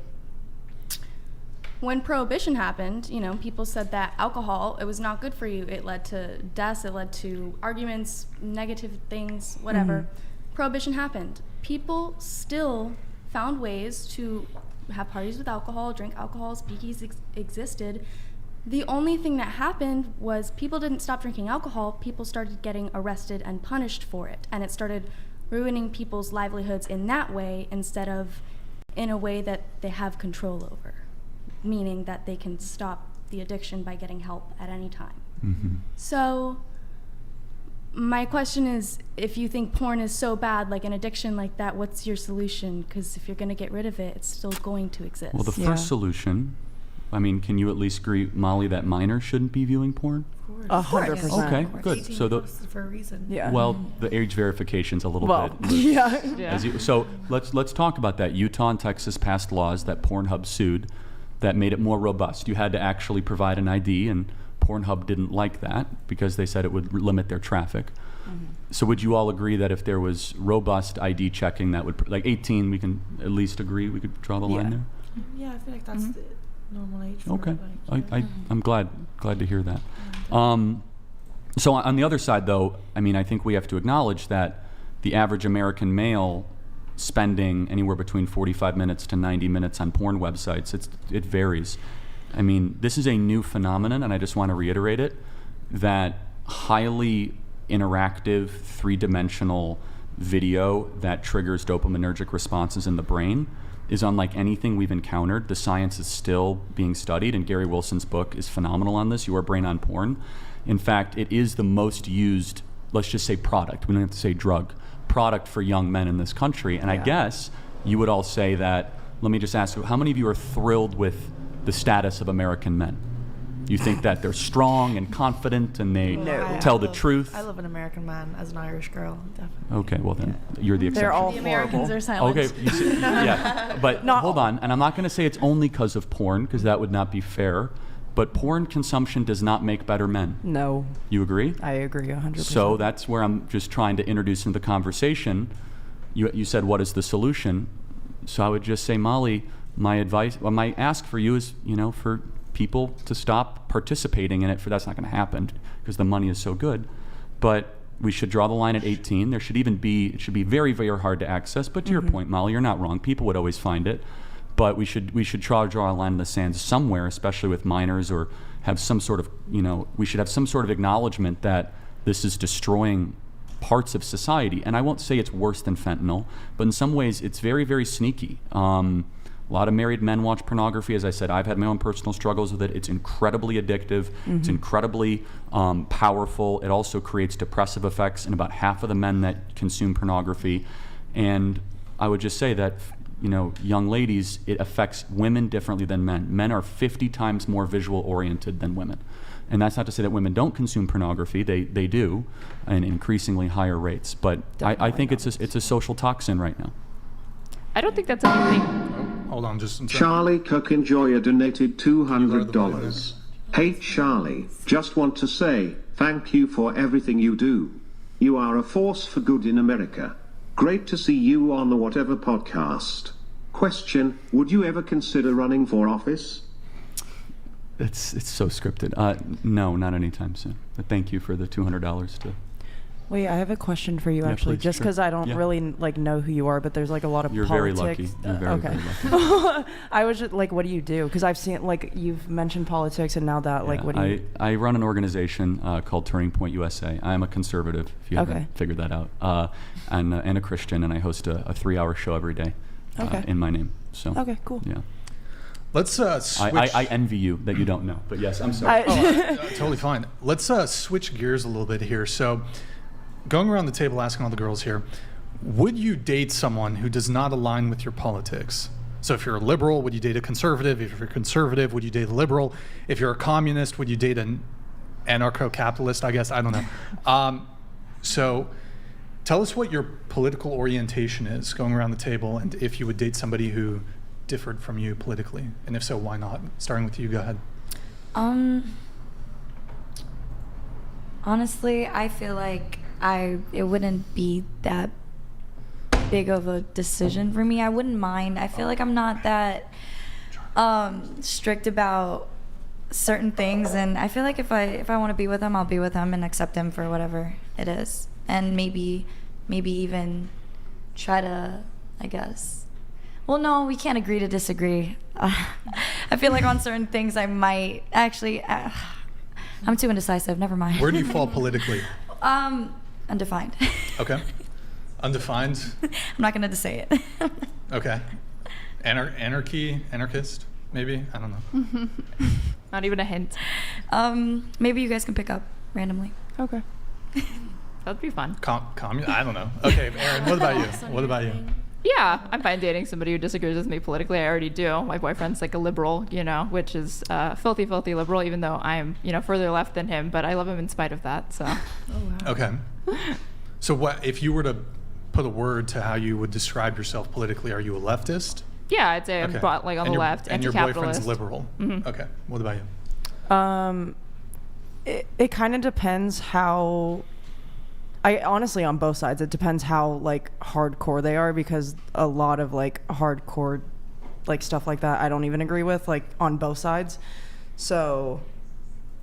when Prohibition happened, you know, people said that alcohol, it was not good for you. It led to deaths. It led to arguments, negative things, whatever. Prohibition happened. People still found ways to have parties with alcohol, drink alcohol. Speakeasies existed. The only thing that happened was people didn't stop drinking alcohol. People started getting arrested and punished for it. And it started ruining people's livelihoods in that way instead of in a way that they have control over, meaning that they can stop the addiction by getting help at any time. So my question is, if you think porn is so bad, like an addiction like that, what's your solution? Because if you're going to get rid of it, it's still going to exist. Well, the first solution I mean, can you at least agree, Molly, that minors shouldn't be viewing porn? 100%. Okay, good. 18 So plus for a reason. Yeah. well, the age verification's a little Well, bit. yeah. So let's talk about that. Utah and Texas passed laws that Pornhub sued that made it more robust. You had to actually provide an ID, and Pornhub didn't like that because they said it would limit their traffic. So would you all agree that if there was robust ID checking, that would, like 18, we can at least agree we could draw the line there? Yeah, I feel like that's the normal age. For Okay, like, I'm glad to hear that. So on the other side, though, I mean, I think we have to acknowledge that the average American male spending anywhere between 45 minutes to 90 minutes on porn websites, it varies. I mean, this is a new phenomenon, and I just want to reiterate it, that highly interactive, three-dimensional video that triggers dopaminergic responses in the brain is unlike anything we've encountered. The science is still being studied, and Gary Wilson's book is phenomenal on this, Your Brain on Porn. In fact, it is the most used, let's just say product, we don't have to say drug, product for young men in this country. And I guess you would all say that, let me just ask you, how many of you are thrilled with the status of American men? You think that they're strong and confident and they tell the truth? I love an American man as an Irish girl, definitely. Okay, well then, you're the exception. They're all The Americans horrible. are silent. Okay, you see, yeah, but hold on, and I'm not going to say it's only because of porn, because that would not be fair, but porn consumption does not make better men. No, You agree? I agree 100%. So that's where I'm just trying to introduce into the conversation. You said, what is the solution? So I would just say, Molly, my advice, well, my ask for you is, for people to stop participating in it. That's not going to happen because the money is so good. But we should draw the line at 18. It should be very, very hard to access. But to your point, Molly, you're not wrong. People would always find it. But we should draw a line in the sand somewhere, especially with minors, or have some sort of, we should have some sort of acknowledgement that this is destroying parts of society. And I won't say it's worse than fentanyl, but in some ways it's very, very sneaky. A lot of married men watch pornography. As I said, I've had my own personal struggles with it. It's incredibly addictive. It's incredibly powerful. It also creates depressive effects in about half of the men that consume pornography. And I would just say that, young ladies, it affects women differently than men. Men are 50 times more visual oriented than women. And that's not to say that women don't consume pornography. They do, in increasingly higher rates. But I think it's a social toxin right now. I don't think that's anything. Hold on, just a second. Charlie Cook Enjoyer donated $200. Hey Charlie, just want to say, thank you for everything you do. You are a force for good in America. Great to see you on the Whatever podcast. Question, would you ever consider running for office? It's so scripted. No, not anytime soon. But thank you for the $200 to... Wait, I have a question for you, Yeah, actually, please, just sure. because I don't Yeah. really know who you are, but there's like a lot of You're very politics. lucky. You're very, okay. very lucky. I was just like, what do you do? Because I've seen, you've mentioned politics, and now that, what do you... I run an organization called Turning Point USA. I am a conservative, if you haven't figured that out, and a Christian, and I host a 3-hour show every day in my name. So Okay, cool. Yeah. Let's switch. I envy you that you don't know, but yes, I'm sorry. Totally fine. Let's switch gears a little bit here. So, going around the table asking all the girls here, would you date someone who does not align with your politics? So if you're a liberal, would you date a conservative? If you're conservative, would you date a liberal? If you're a communist, would you date an anarcho-capitalist? I guess, I don't know. So tell us what your political orientation is going around the table, and if you would date somebody who differed from you politically, and if so, why not? Starting with you, go ahead. Honestly, I feel like it wouldn't be that big of a decision for me. I wouldn't mind. I feel like I'm not that strict about certain things, and I feel like if I want to be with him, I'll be with him and accept him for whatever it is, and maybe even try to, I guess. Well, no, we can't agree to disagree. I feel like on certain things I might actually. I'm too indecisive. Never mind. Where do you fall politically? Undefined. Okay. Undefined? I'm not going to say it. Okay. Anarchist, maybe? I don't know. Not even a hint. Maybe you guys can pick up randomly. Okay. That'd be fun. I don't know. Okay, Aaron, what about you? What about you? Yeah, I'm fine dating somebody who disagrees with me politically. I already do. My boyfriend's like a liberal, which is filthy liberal, even though I'm, further left than him. But I love him in spite of that. So. Oh, wow. Okay. So what if you were to put a word to how you would describe yourself politically? Are you a leftist? Yeah, I'd say I'm like on the left, and your anti-capitalist. boyfriend's liberal. Mm-hmm. Okay. What about you? It kind of depends how. I honestly, on both sides, it depends how like hardcore they are, because a lot of like hardcore like stuff like that I don't even agree with, like on both sides. So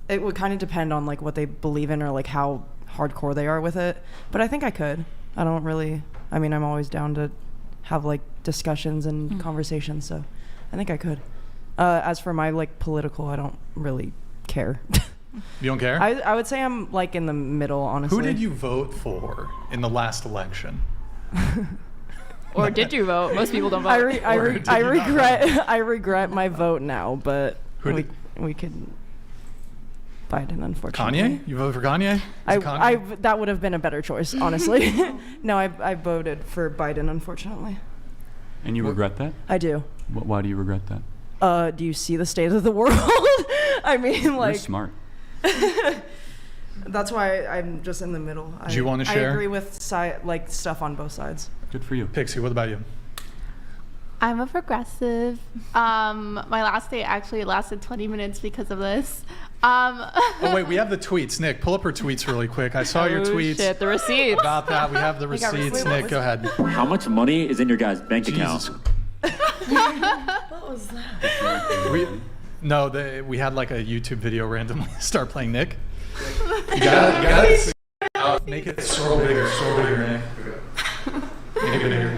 it would kind of depend on like what they believe in or like how hardcore they are with it. But I think I could. I'm always down to have like discussions and conversations, so I think I could. As for my like political, I don't really care. You don't care? I would say I'm like in the middle, honestly. Who did you vote for in the last election? Or did you vote? Most people don't vote. I regret my vote now, but we could Biden, unfortunately. Kanye? You voted for Kanye? That would have been a better choice, honestly. No, I voted for Biden, unfortunately. And you regret that? I do. Why do you regret that? Do you see the state of the world? I mean, like. You're smart. That's why I'm just in the middle. Do you want to share? I agree with stuff on both sides. Good for you. Pixie, what about you? I'm a progressive. My last date actually lasted 20 minutes because of this. Oh, wait, we have the tweets. Nick, pull up her tweets really quick. I saw your tweets. Shit, the receipts. About that. We have the receipts. Nick, go ahead. How much money is in your guys' bank account? What was that? We had like a YouTube video randomly start playing Nick. You got it? Make it scroll bigger, Nick. Make it bigger.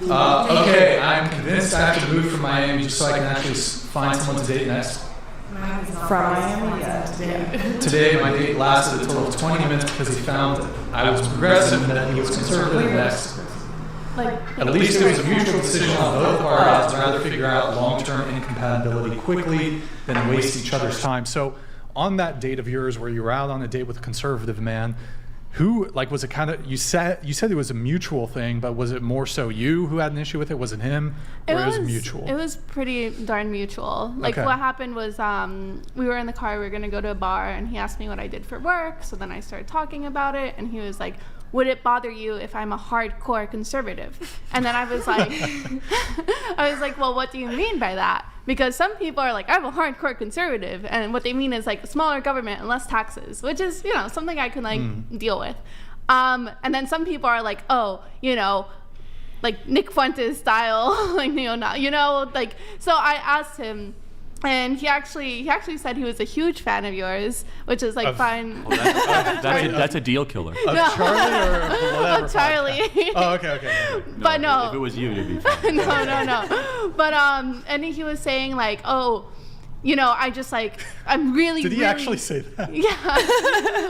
Okay, I'm convinced I have to move from Miami just so I can actually find someone to date next. From Miami? Yeah, Today, my date lasted a total of 20 minutes because he found I was progressive and that he was conservative next. At least it was a mutual decision on both of our parts to rather figure out long-term incompatibility quickly than waste each other's time. So on that date of yours where you were out on a date with a conservative man, who, like, was it kind of, you said it was a mutual thing, but was it more so you who had an issue with it? Was it him? Or it was mutual? It was pretty darn mutual. Like, what happened was we were in the car, we were going to go to a bar, and he asked me what I did for work. So then I started talking about it, and he was like, would it bother you if I'm a hardcore conservative? And then I was like, well, what do you mean by that? Because some people are like, I'm a hardcore conservative, and what they mean is like smaller government and less taxes, which is, something I can like deal with. And then some people are like, oh, like Nick Fuentes style, like like. So I asked him. And he actually said he was a huge fan of yours, which is like fine. Oh, that's a deal killer. Of Charlie or whatever? Of Charlie. Oh, okay. But no. If it was you, it'd be fine. No. But and he was saying like, oh, I just like, I'm really. Did he actually say that? Yeah.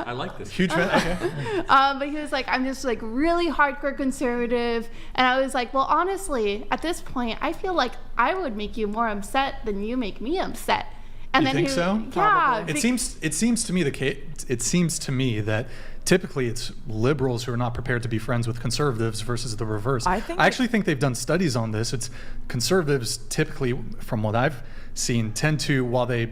I like this. Huge fan. Okay. But he was like, I'm just like really hardcore conservative, and I was like, well, honestly, at this point, I feel like I would make you more upset than you make me upset. And you think so? Yeah. It seems to me that typically it's liberals who are not prepared to be friends with conservatives versus the reverse. I actually think they've done studies on this. It's conservatives typically, from what I've seen, tend to, while they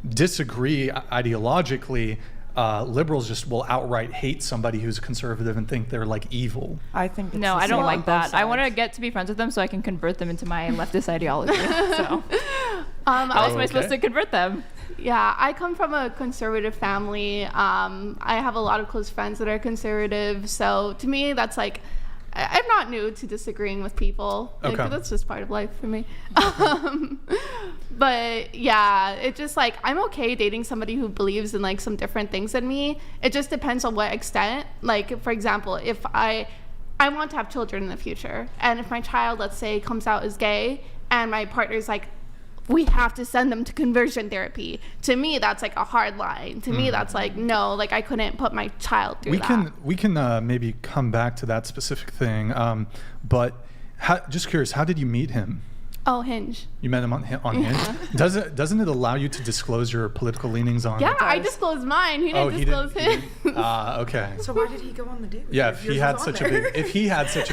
disagree ideologically, liberals just will outright hate somebody who's a conservative and think they're like evil. I think no, I don't like that. I want to get to be friends with them so I can convert them into my leftist ideology. So how else am I supposed to convert them? Yeah, I come from a conservative family. I have a lot of close friends that are conservative. So to me, that's like, I'm not new to disagreeing with people. Like, that's just part of life for me. But yeah, it just like, I'm okay dating somebody who believes in like some different things than me. It just depends on what extent. Like, for example, if I want to have children in the future, and if my child, let's say, comes out as gay, and my partner's like, we have to send them to conversion therapy. To me, that's like a hard line. To me, that's like, no, like I couldn't put my child through that. We can maybe come back to that specific thing. But just curious, how did you meet him? Oh, Hinge. You met him on Hinge? Doesn't it allow you to disclose your political leanings on? Yeah, I disclosed mine. He didn't disclose his. Okay. So why did he go on the date? Yeah, if he had such a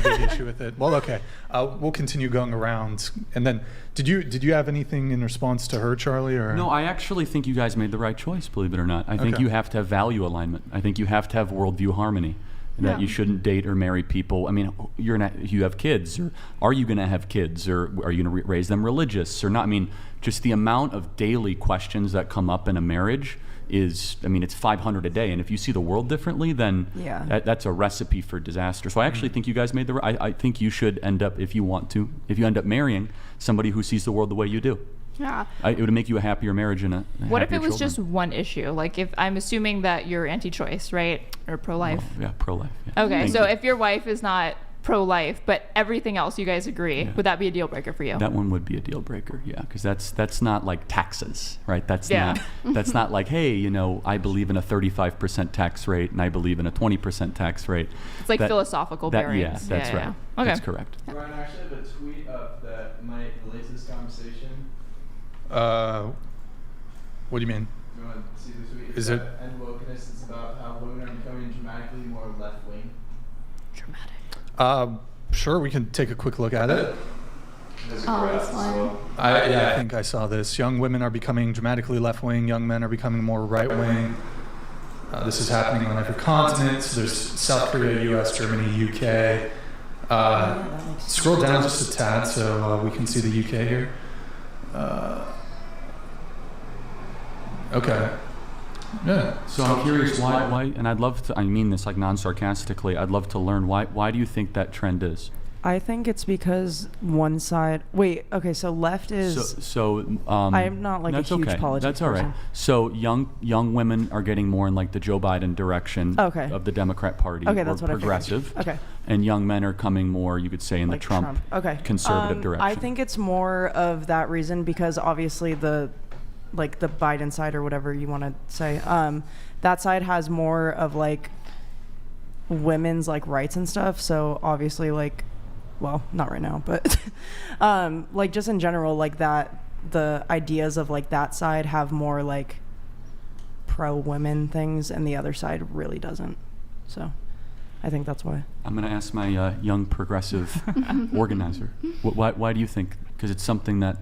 big issue with it. Well, okay. We'll continue going around. And then, did you have anything in response to her, Charlie? Or No, I actually think you guys made the right choice, believe it or not. I think you have to have value alignment. I think you have to have worldview harmony. That you shouldn't date or marry people. I mean, you have kids, or are you going to have kids, or are you going to raise them religious or not? I mean, just the amount of daily questions that come up in a marriage is, I mean, it's 500 a day. And if you see the world differently, then that's a recipe for disaster. So I actually think you guys made the right. I think you should end up, if you end up marrying somebody who sees the world the way you do. Yeah. It would make you a happier marriage and a What if it happier was just one issue? Like, if I'm assuming that you're anti-choice, right? Or pro-life? Well, yeah, pro-life. Yeah. Okay, Thank so you. if your wife is not pro-life, but everything else you guys agree, would that be a deal breaker for you? That one would be a deal breaker, yeah, because that's not like taxes, right? That's not like, hey, you know, I believe in a 35% tax rate and I believe in a 20% tax rate. It's like philosophical Yeah, variance. that's right. Okay. That's correct. Ryan, I actually have a tweet up that might relate to this conversation. What do you mean? You want to see the tweet? Is it? And wokeness. It's about how women are becoming dramatically more left wing. Dramatic. Sure, we can take a quick look at it. There's a Oh, graph this as one. well. I think I saw this. Young women are becoming dramatically left-wing. Young men are becoming more right-wing. This is happening on every continent. So there's South Korea, U.S., Germany, UK. Scroll down just a tad so we can see the UK here. Okay. Yeah. So I'm curious why, and I'd love to, I mean this like non-sarcastically, I'd love to learn why do you think that trend is? I think it's because one side. Wait. Okay. So left is. I'm not like that's a huge okay. politics That's all right. person. So young women are getting more in like the Joe Biden direction of the Democrat Party, Okay, that's or what I figured. progressive. Okay. And young men are coming more, you could say, in Like the Trump, Okay. conservative direction. I think it's more of that reason because obviously the Biden side or whatever you want to say, that side has more of like women's like rights and stuff. So obviously like, well, not right now, but like just in general, like that, the ideas of like that side have more like pro women things and the other side really doesn't. So I think that's why. I'm going to ask my young progressive organizer. Why do you think? Because it's something that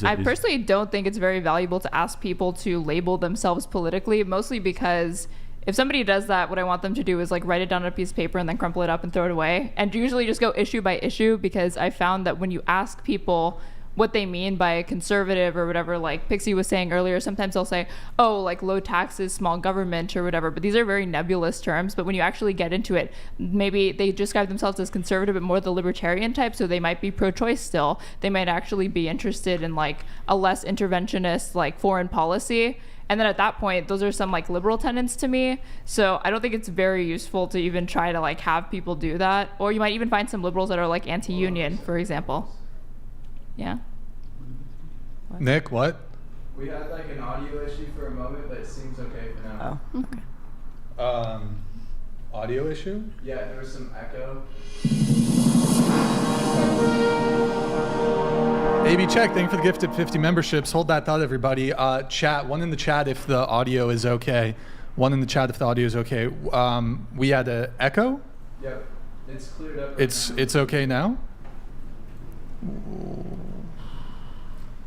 I personally don't think it's very valuable to ask people to label themselves politically, mostly because if somebody does that, what I want them to do is like write it down on a piece of paper and then crumple it up and throw it away, and usually just go issue by issue, because I found that when you ask people what they mean by conservative or whatever, like Pixie was saying earlier, sometimes they'll say, oh, like low taxes, small government or whatever, but these are very nebulous terms. But when you actually get into it, maybe they describe themselves as conservative but more the libertarian type, so they might be pro-choice still. They might actually be interested in like a less interventionist like foreign policy. And then at that point, those are some like liberal tenets to me. So I don't think it's very useful to even try to like have people do that. Or you might even find some liberals that are like anti-union, for example. Yeah. Nick, what? We had like an audio issue for a moment, but it seems okay for now. Oh, okay. Audio issue? Yeah, there was some echo. AB Check, thank you for the gifted 50 memberships. Hold that thought, everybody. Chat, one in the chat if the audio is okay. One in the chat if the audio is okay. We had an echo? Yep, it's cleared up. It's okay now?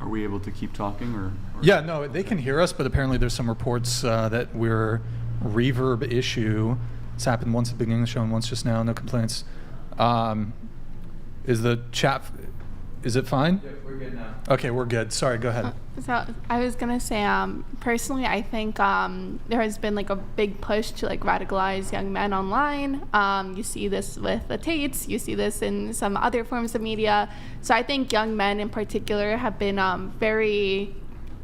Are we able to keep talking or? Yeah, no, they can hear us, but apparently there's some reports that we're reverb issue. It's happened once at the beginning of the show and once just now. No complaints. Is the chat? Is it fine? Yep, we're good now. Okay, we're good. Sorry, go ahead. So I was gonna say, personally, I think there has been like a big push to like radicalize young men online. You see this with the Tates. You see this in some other forms of media. So I think young men in particular have been very,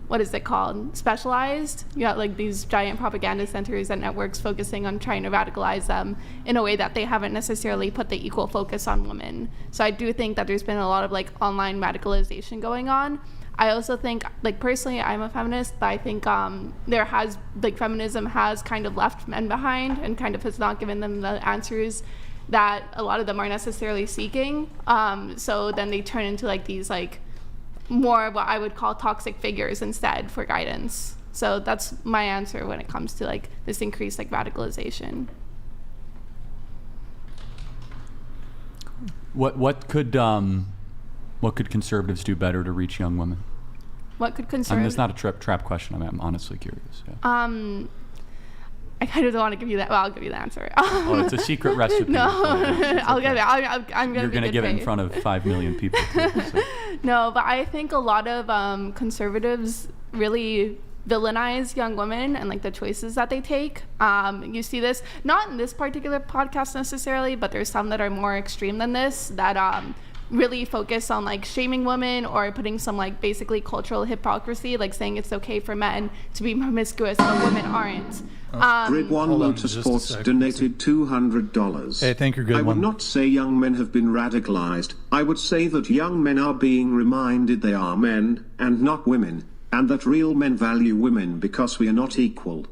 what is it called? Specialized. You got like these giant propaganda centers and networks focusing on trying to radicalize them in a way that they haven't necessarily put the equal focus on women. So I do think that there's been a lot of like online radicalization going on. I also think, like personally, I'm a feminist, but I think there has, like feminism has kind of left men behind and kind of has not given them the answers that a lot of them are necessarily seeking. So then they turn into like these like more what I would call toxic figures instead for guidance. So that's my answer when it comes to like this increased like radicalization. What could conservatives do better to reach young women? What could I mean, conservatives? it's not a trap question. I'm honestly curious. Yeah. I kind of don't want to give you that. Well, I'll give you the answer. Oh, it's a secret recipe. No, It's I'll okay. give it. I'm You're going to give it in front of 5 million people. Too, so. No, but I think a lot of conservatives really villainize young women and like the choices that they take. You see this not in this particular podcast necessarily, but there's some that are more extreme than this that really focus on like shaming women or putting some like basically cultural hypocrisy, like saying it's okay for men to be promiscuous but women aren't. Grid One hold on just a Motorsports sec. donated $200. Hey, thank you, Grid I would One. not say young men have been radicalized. I would say that young men are being reminded they are men and not women, and that real men value women because we are not equal.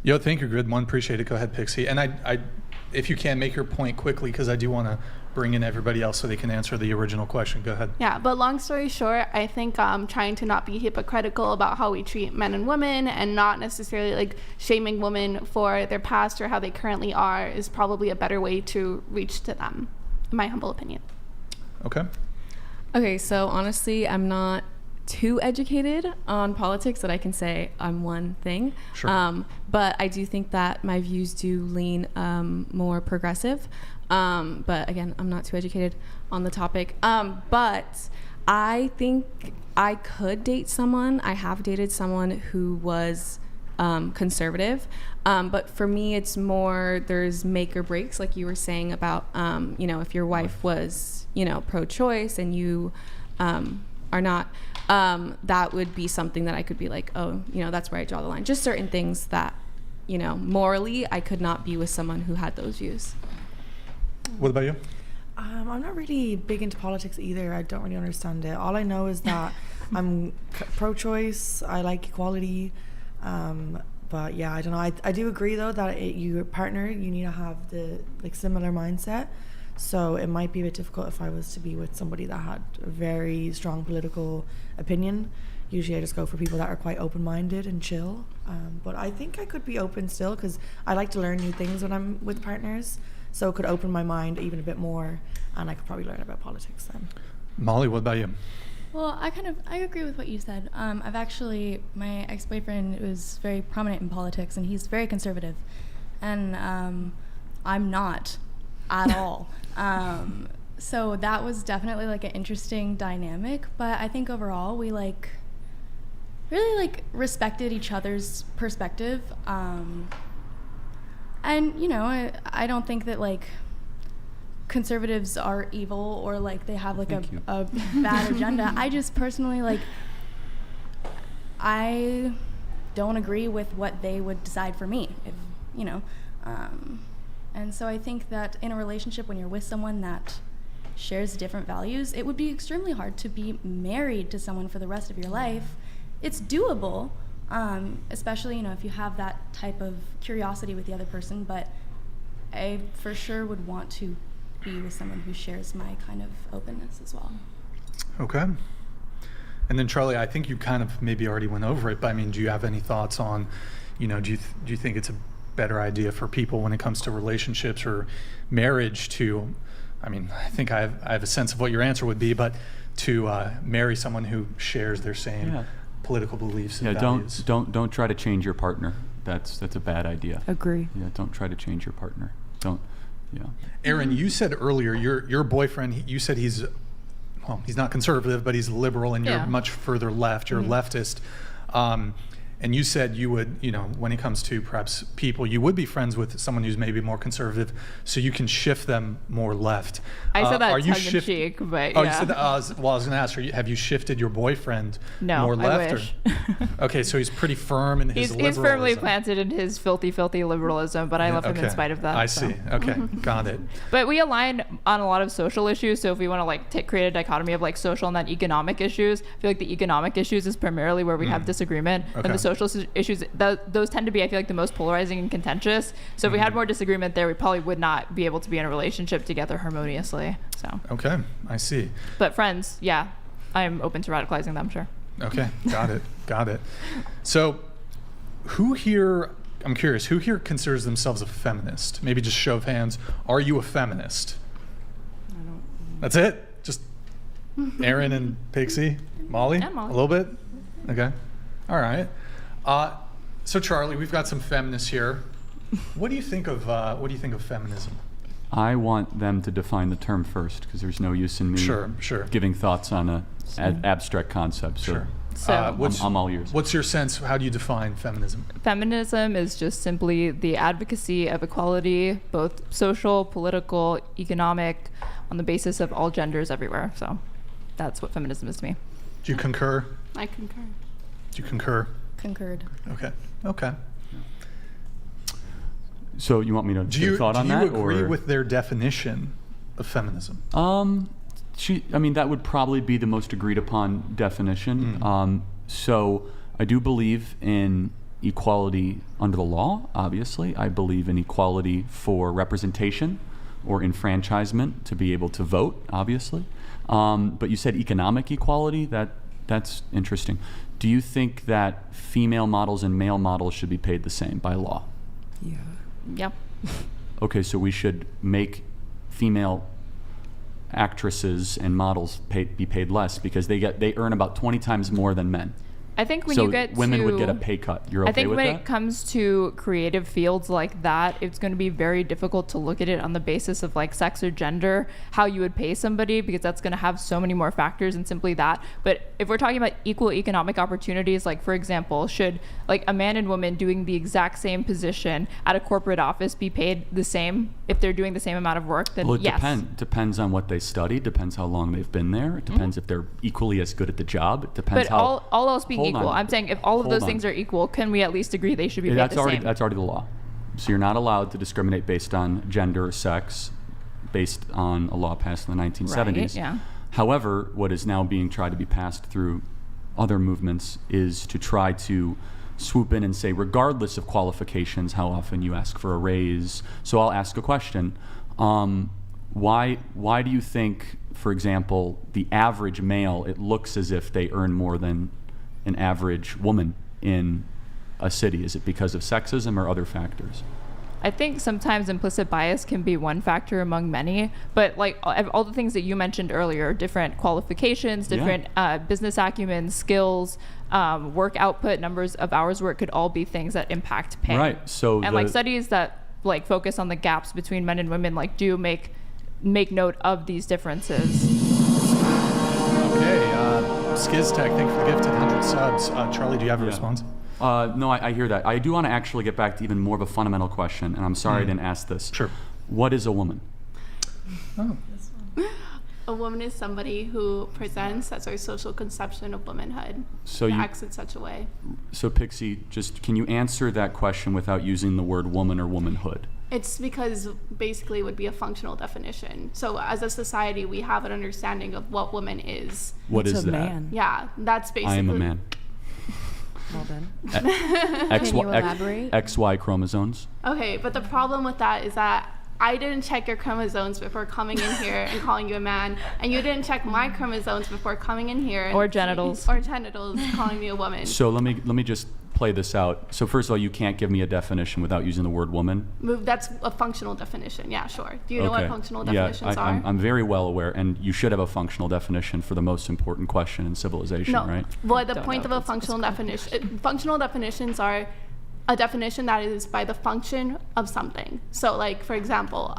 Yo, thank you, Grid One. Appreciate it. Go ahead, Pixie. And I if you can, make your point quickly, because I do want to bring in everybody else so they can answer the original question. Go ahead. Yeah, but long story short, I think trying to not be hypocritical about how we treat men and women and not necessarily like shaming women for their past or how they currently are is probably a better way to reach to them, in my humble opinion. Okay. Okay, so honestly, I'm not too educated on politics that I can say I'm one thing. Sure. But I do think that my views do lean more progressive. But again, I'm not too educated on the topic. But I think I could date someone. I have dated someone who was conservative. But for me, it's more there's make or breaks, like you were saying about, if your wife was, pro-choice and you are not, that would be something that I could be like, oh, that's where I draw the line. Just certain things that, morally, I could not be with someone who had those views. What about you? I'm not really big into politics either. I don't really understand it. All I know is that I'm pro-choice. I like equality. But yeah, I don't know. I do agree though that your partner, you need to have the similar mindset. So it might be a bit difficult if I was to be with somebody that had a very strong political opinion. Usually I just go for people that are quite open-minded and chill. But I think I could be open still because I like to learn new things when I'm with partners. So it could open my mind even a bit more, and I could probably learn about politics then. Molly, what about you? Well, I agree with what you said. My ex-boyfriend was very prominent in politics, and he's very conservative, and I'm not at all. So that was definitely like an interesting dynamic. But I think overall we really respected each other's perspective. And I don't think that conservatives are evil or they have a bad agenda. I just personally I don't agree with what they would decide for me, if and so I think that in a relationship when you're with someone that shares different values, it would be extremely hard to be married to someone for the rest of your life. It's doable, especially if you have that type of curiosity with the other person, but I for sure would want to be with someone who shares my kind of openness as well. Okay. And then Charlie, I think you kind of maybe already went over it, but I mean, do you have any thoughts on, do you think it's a better idea for people when it comes to relationships or marriage to, I think I have a sense of what your answer would be, but to marry someone who shares their same political beliefs and values? Don't try to change your partner. That's a bad idea. Agree. Yeah, don't try to change your partner. Aaron, you said earlier your boyfriend, you said he's not conservative, but he's liberal, and you're much further left. You're leftist. And you said you would, when it comes to perhaps people, you would be friends with someone who's maybe more conservative, so you can shift them more left. I said that tongue-in-cheek, but you said that. I was going to ask, have you shifted your boyfriend more left? I wish. Okay, so he's pretty firm in his liberalism. He's firmly planted in his filthy liberalism, but I love him in spite of that. I see. Okay, got it. But we align on a lot of social issues, so if we want to create a dichotomy of social and then economic issues, I feel like the economic issues is primarily where we have disagreement, and the social issues, those tend to be, I feel like, the most polarizing and contentious. So if we had more disagreement there, we probably would not be able to be in a relationship together harmoniously. So okay, I see. But friends, yeah. I'm open to radicalizing them, sure. Okay, got it. So I'm curious, who here considers themselves a feminist? Maybe just show of hands. Are you a feminist? I don't. That's it? Just Aaron and Pixie? Molly? And Molly. A little bit? Okay. All right. So Charlie, we've got some feminists here. What do you think of feminism? I want them to define the term first, because there's no use in me Sure. giving thoughts on a abstract concept. So Sure. So I'm all ears. What's your sense? How do you define feminism? feminism is just simply the advocacy of equality, both social, political, economic, on the basis of all genders everywhere. So that's what feminism is to me. Do you concur? I concur. Do you concur? Concurred. Okay. So you want me to Do give you, a thought on do you that? agree or? with their definition of feminism? That would probably be the most agreed upon definition. So I do believe in equality under the law, obviously. I believe in equality for representation or enfranchisement to be able to vote, obviously. But you said economic equality, that's interesting. Do you think that female models and male models should be paid the same by law? Yeah. Yep. Okay, so we should make female actresses and models be paid less because they earn about 20 times more than men. I think when so you get women would get a pay cut. You're okay I think with when that? it comes to creative fields like that, it's going to be very difficult to look at it on the basis of like sex or gender, how you would pay somebody, because that's going to have so many more factors than simply that. But if we're talking about equal economic opportunities, like for example, should like a man and woman doing the exact same position at a corporate office be paid the same if they're doing the same amount of work? Then Well, it yes. depends on what they studied, depends how long they've been there, it depends if they're equally as good at the job, it depends But how... all else being Hold equal, on. I'm saying if all of Hold those on. things are equal, can we at least agree they should be paid the same? That's already the law. So you're not allowed to discriminate based on gender or sex based on a law passed in the 1970s. Right, yeah. However, what is now being tried to be passed through other movements is to try to swoop in and say, regardless of qualifications, how often you ask for a raise. So I'll ask a question. Why do you think, for example, the average male, it looks as if they earn more than an average woman in a city? Is it because of sexism or other factors? I think sometimes implicit bias can be one factor among many, but like all the things that you mentioned earlier, different qualifications, different business acumen, skills, work output, numbers of hours work could all be things that impact pay. Right. So and like studies that like focus on the gaps between men and women like do make note of these differences. Okay, SkizTech, thank you for the gift of 100 subs. Charlie, do you have a response? No, I hear that. I do want to actually get back to even more of a fundamental question, and I'm sorry I didn't ask this. Sure. What is a woman? Oh. A woman is somebody who presents as our social conception of womanhood. So you acts in such a way. So Pixie, just can you answer that question without using the word woman or womanhood? It's because basically it would be a functional definition. So as a society, we have an understanding of what woman is. What It's is a that? man. Yeah, that's basically. I am a man. Well done. Can you elaborate? XY chromosomes. Okay, but the problem with that is that I didn't check your chromosomes before coming in here and calling you a man, and you didn't check my chromosomes before coming in here. Or genitals. Or genitals, calling me a woman. So let me just play this out. So first of all, you can't give me a definition without using the word woman. That's a functional definition. Yeah, sure. Do you know what functional definitions are? I'm very well aware, and you should have a functional definition for the most important question in civilization, No. right? Well, the point of a functional definition, functional definitions are a definition that is by the function of something. So, like for example,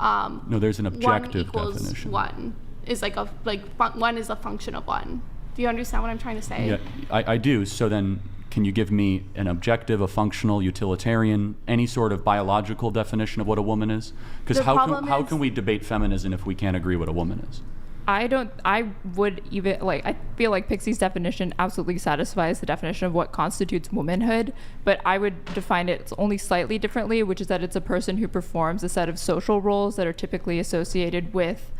No, there's an objective 1 equals definition. 1 is one is a function of 1. Do you understand what I'm trying to say? Yeah, I do. So then, can you give me an objective, a functional, utilitarian, any sort of biological definition of what a woman is? Because how can we debate feminism if we can't agree what a woman is? I would even I feel like Pixie's definition absolutely satisfies the definition of what constitutes womanhood, but I would define it only slightly differently, which is that it's a person who performs a set of social roles that are typically associated with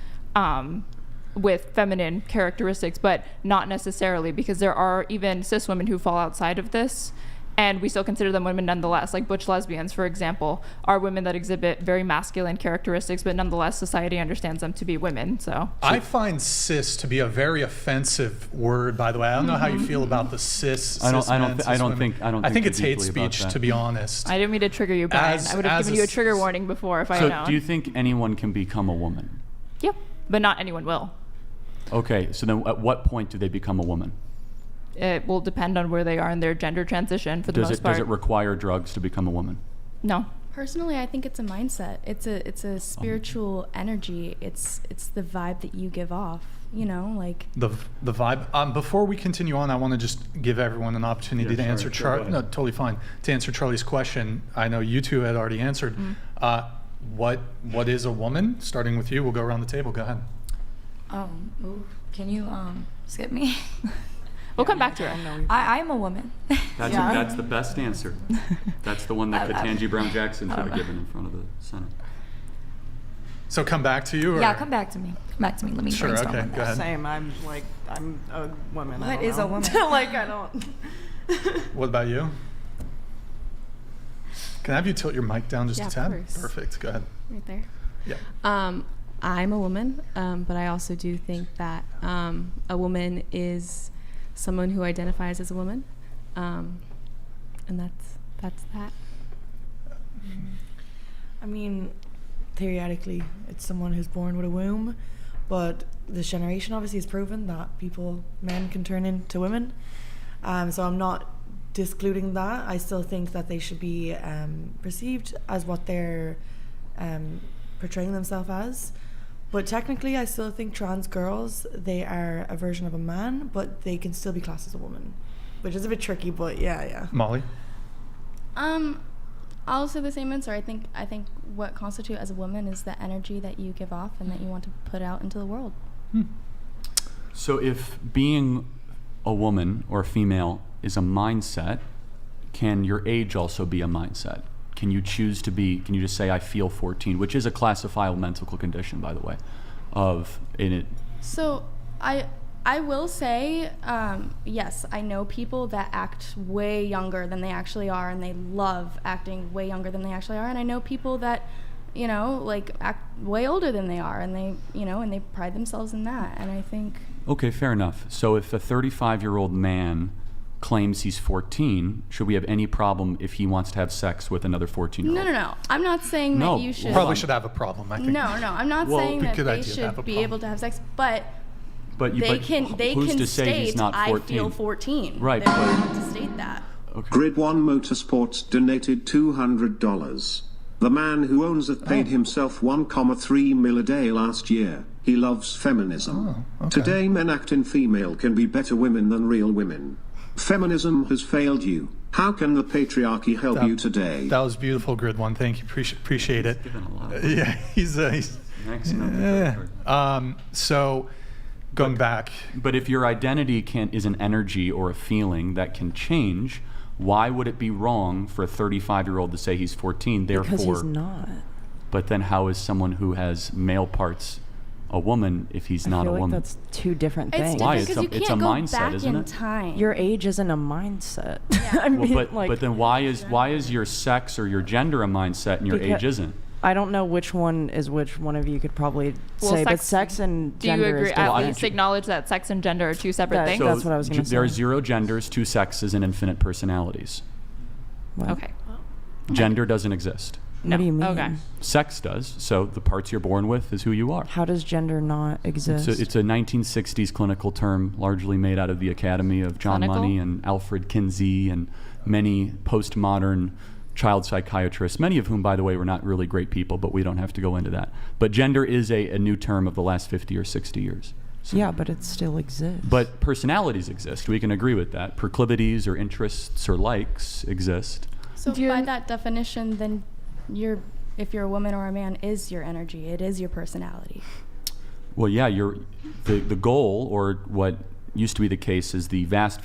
feminine characteristics, but not necessarily, because there are even cis women who fall outside of this. and we still consider them women nonetheless. Like butch lesbians, for example, are women that exhibit very masculine characteristics, but nonetheless society understands them to be women. So I find cis to be a very offensive word, by the way. I don't know how you feel about the cis. I think it's hate speech, to be honest. I didn't mean to trigger you, Brian. I would have given you a trigger warning before if I had known. So do you think anyone can become a woman? Yep, but not anyone will. Okay, so then at what point do they become a woman? It will depend on where they are in their gender transition for the most part. Does it require drugs to become a woman? No. Personally, I think it's a mindset. It's a spiritual energy. It's the vibe that you give off. You know, like the vibe. Before we continue on, I want to just give everyone an opportunity to answer totally fine. To answer Charlie's question. I know you two had already answered. What is a woman? Starting with you, we'll go around the table. Go ahead. Can you skip me? We'll come back to her. I'm a woman. That's the best answer. That's the one that Ketanji Brown Jackson should have given in front of the Senate. So come back to you? Or? Yeah, come back to me. Come back to me. Let me brainstorm on that. Go ahead. Same. I'm a woman. What is a woman? I don't. What about you? Can I have you tilt your mic down just a tad? Of course. Perfect. Go ahead. Right there. Yeah. I'm a woman, but I also do think that a woman is someone who identifies as a woman, and that's that. I mean, theoretically, it's someone who's born with a womb, but this generation obviously has proven that men can turn into women. So I'm not discluding that. I still think that they should be perceived as what they're portraying themselves as. But technically, I still think trans girls, they are a version of a man, but they can still be classed as a woman, which is a bit tricky, but yeah. Molly? I'll say the same answer. I think what constitutes as a woman is the energy that you give off and that you want to put out into the world. So if being a woman or a female is a mindset, can your age also be a mindset? Can you choose to be, can you just say, I feel 14, which is a classifiable mental condition, by the way, So I will say, yes, I know people that act way younger than they actually are, and they love acting way younger than they actually are. And I know people that, act way older than they are, and they pride themselves in that. And I think... Okay, fair enough. So if a 35-year-old man claims he's 14, should we have any problem if he wants to have sex with another 14-year-old? No. I'm not saying that you should... Probably should have a problem, I think. No, I'm not saying that they should be able to have sex, but they can state, I feel 14. Right. They don't have to state that. Okay. Grid 1 Motorsports donated $200. The man who owns it paid himself 1.3 mil a day last year. He loves feminism. Today men acting female can be better women than real women. Feminism has failed you. How can the patriarchy help you today? That was beautiful, Grid 1. Thank you. Appreciate it. Yeah, he's so going back. But if your identity is an energy or a feeling that can change, why would it be wrong for a 35-year-old to say he's 14? Therefore, because he's not. But then how is someone who has male parts a woman if he's not a woman? That's two different things. Why? It's a mindset, isn't it? Time. Your age isn't a mindset. Yeah. I mean, but then why is your sex or your gender a mindset and your age isn't? I don't know which one is which. One of you could probably say, but sex and gender. Do you agree? Is At least acknowledge that sex and gender are two separate things. So that's what I was going to say. There are 0 genders, 2 sexes, and infinite personalities. What? Okay. Gender doesn't exist. What do you mean? Okay. Sex does. So the parts you're born with is who you are. How does gender not exist? It's a 1960s clinical term, largely made out of the Academy of John Money and Alfred Kinsey and many postmodern child psychiatrists, many of whom, by the way, were not really great people, but we don't have to go into that. But gender is a new term of the last 50 or 60 years. So, yeah, but it still exists. But personalities exist. We can agree with that. Proclivities or interests or likes exist. So by that definition, then if you're a woman or a man, is your energy. It is your personality. Well, yeah, the goal, or what used to be the case, is the vast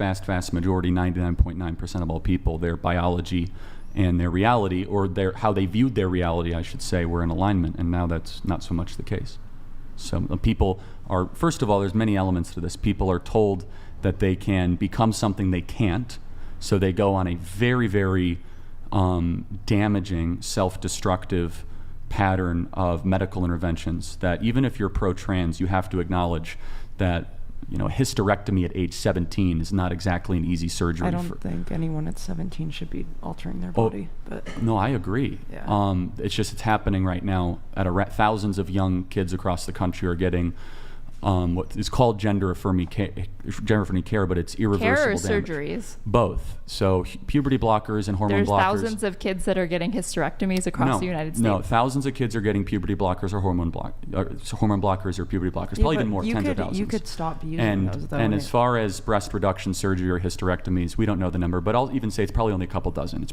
majority, 99.9% of all people, their biology and their reality, or how they viewed their reality, I should say, were in alignment, and now that's not so much the case. So people are, first of all, there's many elements to this. People are told that they can become something they can't, So they go on a very, very damaging, self-destructive pattern of medical interventions that even if you're pro-trans, you have to acknowledge that a hysterectomy at age 17 is not exactly an easy surgery. I don't think anyone at 17 should be altering their body. But no, I agree. Yeah. It's happening right now at thousands of young kids across the country are getting what is called gender-affirming care, but it's irreversible Care or damage. surgeries? Both. So puberty blockers and hormone There's blockers. thousands of kids that are getting hysterectomies across the United States. No, thousands of kids are getting puberty blockers or hormone blockers or puberty blockers. Probably even more, tens of thousands. You could stop using those, though. And as far as breast reduction surgery or hysterectomies, we don't know the number, but I'll even say it's probably only a couple dozen.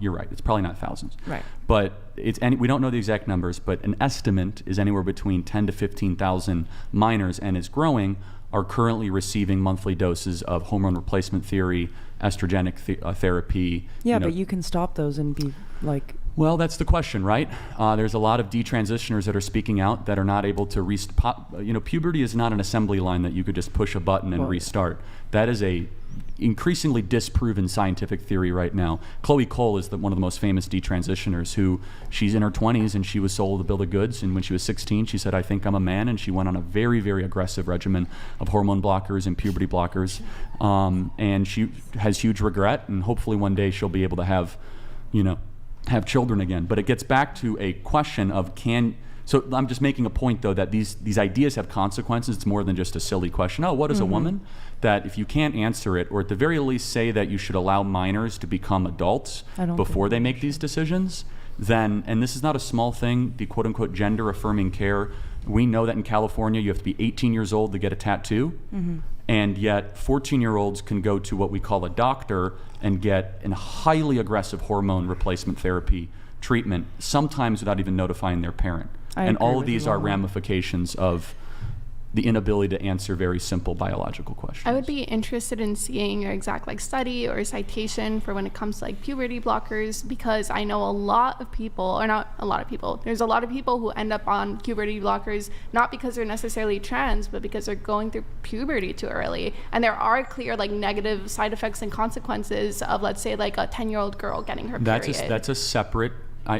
You're right, it's probably not thousands. Right. But we don't know the exact numbers, but an estimate is anywhere between 10 to 15,000 minors, and is growing, are currently receiving monthly doses of hormone replacement therapy, estrogenic therapy. Yeah, but you can stop those and be like... Well, that's the question, right? There's a lot of detransitioners that are speaking out that are not able to puberty is not an assembly line that you could just push a button and restart. That is a increasingly disproven scientific theory right now. Chloe Cole is one of the most famous detransitioners who, she's in her 20s and she was sold a bill of goods, and when she was 16 she said, I think I'm a man, and she went on a very, very aggressive regimen of hormone blockers and puberty blockers, and she has huge regret, and hopefully one day she'll be able to have children again. But it gets back to a question of so I'm just making a point, though, that these ideas have consequences. It's more than just a silly question. Oh, what is a woman? That if you can't answer it, or at the very least say that you should allow minors to become adults before they make these decisions, then, and this is not a small thing, the quote-unquote gender-affirming care, we know that in California you have to be 18 years old to get a tattoo, and yet 14-year-olds can go to what we call a doctor and get a highly aggressive hormone replacement therapy treatment, sometimes without even notifying their parent. And all of these are ramifications of the inability to answer very simple biological questions. I would be interested in seeing your exact study or citation for when it comes to puberty blockers, because I know a lot of people, or not a lot of people, there's a lot of people who end up on puberty blockers not because they're necessarily trans, but because they're going through puberty too early. And there are clear negative side effects and consequences of, let's say, a 10-year-old girl getting her period. That's a separate...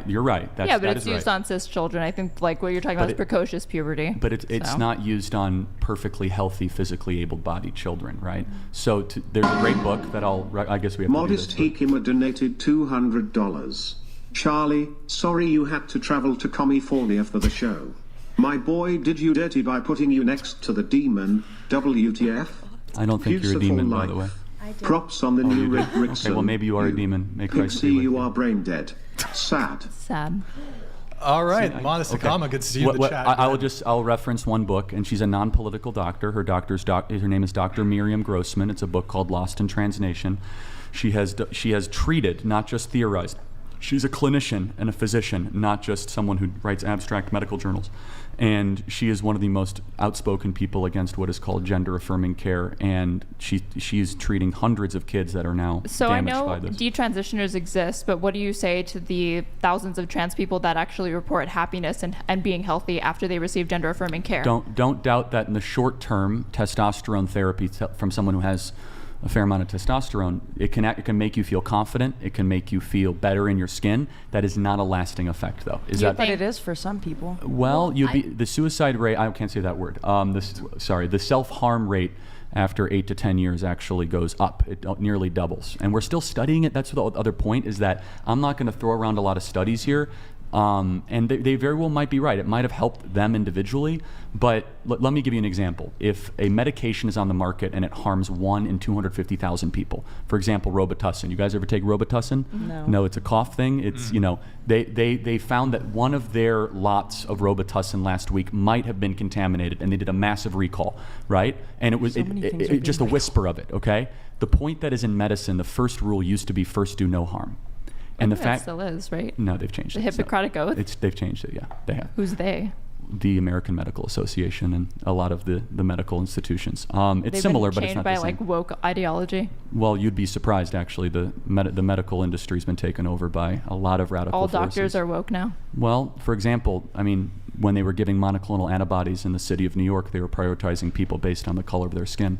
you're right. But it's used on cis children. I think what you're talking about is precocious puberty. But it's not used on perfectly healthy, physically able-bodied children, right? So there's a great book that I guess we have Modest Hikima donated $200. Charlie, sorry you had to travel to California for the show. My boy did you dirty by putting you next to the demon, WTF? I don't think you're a demon, by the way. Props on the new Rick Brixan. Okay, well, maybe you are a demon. May Christ be Pixie, with you are brain dead. Sad. All right, Modest Hikama, good to see you in the chat. I'll reference one book, and she's a non-political doctor. Her name is Dr. Miriam Grossman. It's a book called Lost in Transnation. She has treated, not just theorized. She's a clinician and a physician, not just someone who writes abstract medical journals. And she is one of the most outspoken people against what is called gender-affirming care, and she's treating hundreds of kids that are now damaged by this. Detransitioners exist, but what do you say to the thousands of trans people that actually report happiness and being healthy after they receive gender-affirming care? Don't doubt that in the short term, testosterone therapy from someone who has a fair amount of testosterone, it can make you feel confident. It can make you feel better in your skin. That is not a lasting effect, though. But it is for some people. Well, the suicide rate. I can't say that word. The self-harm rate after 8 to 10 years actually goes up. It nearly doubles, and we're still studying it. That's the other point, is that I'm not going to throw around a lot of studies here. And they very well might be right. It might have helped them individually, but let me give you an example. If a medication is on the market and it harms 1 in 250,000 people, for example, Robitussin. You guys ever take Robitussin? No. No, it's a cough thing. It's they found that one of their lots of Robitussin last week might have been contaminated, and they did a massive recall, right? And it was just a whisper of it. Okay. The point that is in medicine, the first rule used to be first do no harm. And the fact still is, right? No, they've changed it. The Hippocratic Oath? They've changed it, yeah. They have. Who's they? The American Medical Association and a lot of the medical institutions. It's similar, but it's not the same. They've been changed by woke ideology? Well, you'd be surprised, actually. The medical industry's been taken over by a lot of radical forces. All doctors are woke now? Well, for example, when they were giving monoclonal antibodies in the city of New York, they were prioritizing people based on the color of their skin.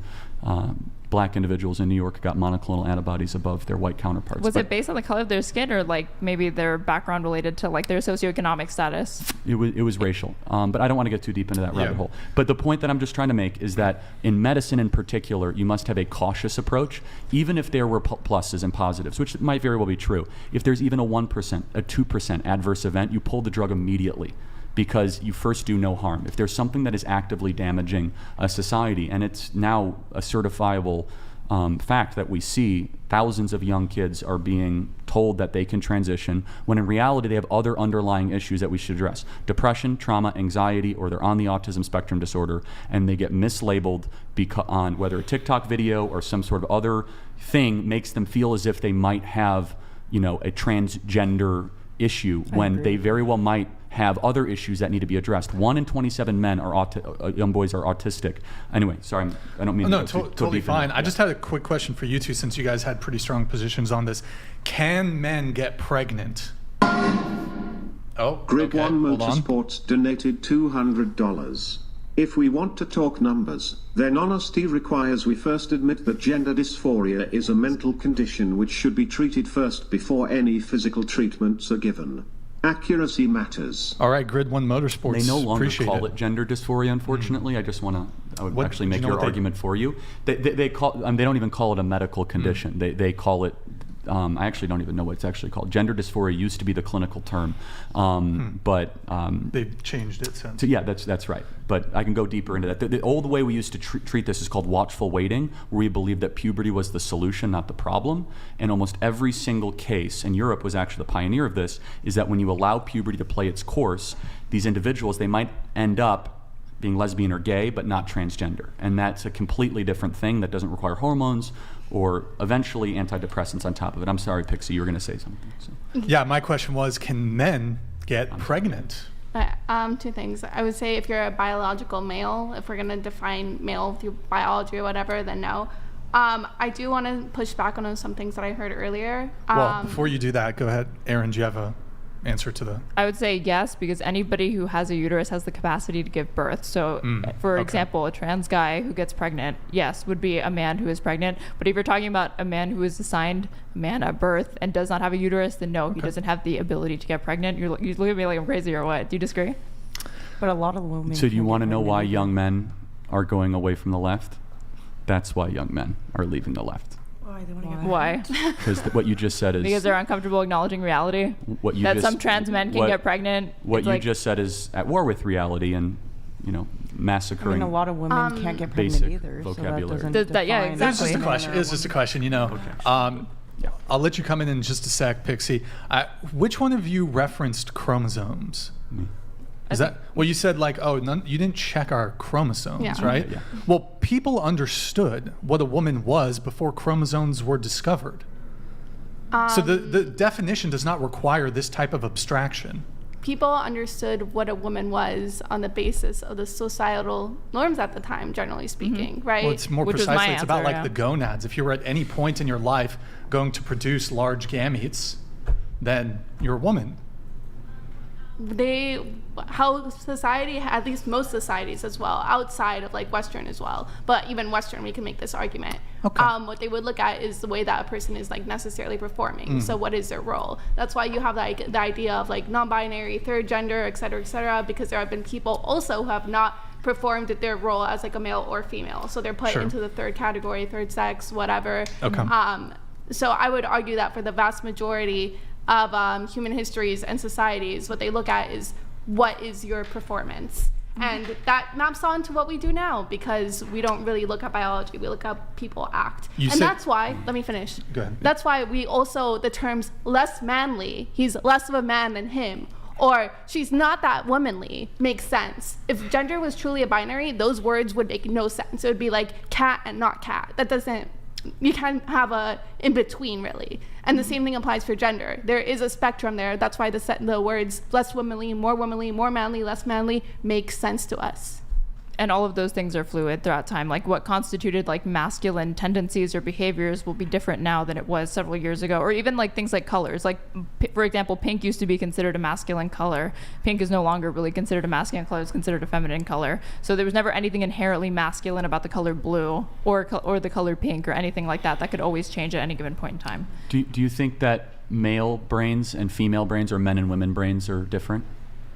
Black individuals in New York got monoclonal antibodies above their white counterparts. Was it based on the color of their skin, or like maybe their background related to like their socioeconomic status? It was racial, but I don't want to get too deep into that rabbit hole. But the point that I'm just trying to make is that in medicine in particular, you must have a cautious approach, even if there were pluses and positives, which might very well be true. If there's even a 1%, a 2% adverse event, you pull the drug immediately, because you first do no harm. If there's something that is actively damaging a society, and it's now a certifiable fact that we see thousands of young kids are being told that they can transition, when in reality they have other underlying issues that we should address. Depression, trauma, anxiety, or they're on the autism spectrum disorder, and they get mislabeled on whether a TikTok video or some sort of other thing makes them feel as if they might have, a transgender issue, when they very well might have other issues that need to be addressed. 1 in 27 men young boys are autistic. Anyway, sorry, I don't mean to go totally fine. I just had a quick question for you two, since you guys had pretty strong positions on this. Can men get pregnant? Grid 1 Motorsports donated $200. If we want to talk numbers, then honesty requires we first admit that gender dysphoria is a mental condition which should be treated first before any physical treatments are given. Accuracy matters. All right, Grid 1 Motorsports. They no longer call it gender dysphoria, unfortunately. I would actually make your argument for you. They don't even call it a medical condition. They call it, I actually don't even know what it's actually called. Gender dysphoria used to be the clinical term, but they've changed it since. So yeah, that's right. But I can go deeper into that. The old way we used to treat this is called watchful waiting, where we believed that puberty was the solution, not the problem. And almost every single case, and Europe was actually the pioneer of this, is that when you allow puberty to play its course, these individuals, they might end up being lesbian or gay, but not transgender. And that's a completely different thing that doesn't require hormones or eventually antidepressants on top of it. I'm sorry, Pixie, you were going to say something. So. Yeah, my question was, can men get pregnant? Two things. I would say if you're a biological male, if we're going to define male through biology or whatever, then no. I do want to push back on some things that I heard earlier. Well, before you do that, go ahead. Aaron, do you have a answer to the... I would say yes, because anybody who has a uterus has the capacity to give birth. So, for example, a trans guy who gets pregnant, yes, would be a man who is pregnant. But if you're talking about a man who is assigned a man at birth and does not have a uterus, then no, he doesn't have the ability to get pregnant. You look at me like I'm crazy or what? Do you disagree? But a lot of women... So do you want to know why young men are going away from the left? That's why young men are leaving the left. Why? Because what you just said is... Because they're uncomfortable acknowledging reality? Some trans men can get pregnant? What you just said is at war with reality and, massacring... a lot of women can't get pregnant either. Vocabulary. So that doesn't It's just a question. It's just a question, I'll let you come in just a sec, Pixie. Which one of you referenced chromosomes? Me. Is that you said? You didn't check our chromosomes, right? Yeah. Well, people understood what a woman was before chromosomes were discovered. So the definition does not require this type of abstraction. People understood what a woman was on the basis of the societal norms at the time, generally speaking, right? Well, it's more precisely, it's about the gonads. If you were at any point in your life going to produce large gametes, then you're a woman. How society, at least most societies as well, outside of Western as well, but even Western, we can make this argument. What they would look at is the way that a person is necessarily performing. So what is their role? That's why you have the idea of non-binary, third gender, et cetera, because there have been people also who have not performed their role as a male or female. So they're put into the third category, third sex, whatever. So I would argue that for the vast majority of human histories and societies, what they look at is what is your performance. And that maps on to what we do now, because we don't really look at biology, we look at people act. That's why, let me finish. Go ahead. That's why we also, the terms less manly, he's less of a man than him, or she's not that womanly, makes sense. If gender was truly a binary, those words would make no sense. It would be like cat and not cat. That doesn't, you can't have a in between, really. And the same thing applies for gender. There is a spectrum there. That's why the words less womanly, more manly, less manly makes sense to us. and all of those things are fluid throughout time. Like what constituted like masculine tendencies or behaviors will be different now than it was several years ago. Or even like things like colors. Like for example, pink used to be considered a masculine color. Pink is no longer really considered a masculine color. It's considered a feminine color. So there was never anything inherently masculine about the color blue or the color pink or anything like that. That could always change at any given point in time. Do you think that male brains and female brains, or men and women brains, are different,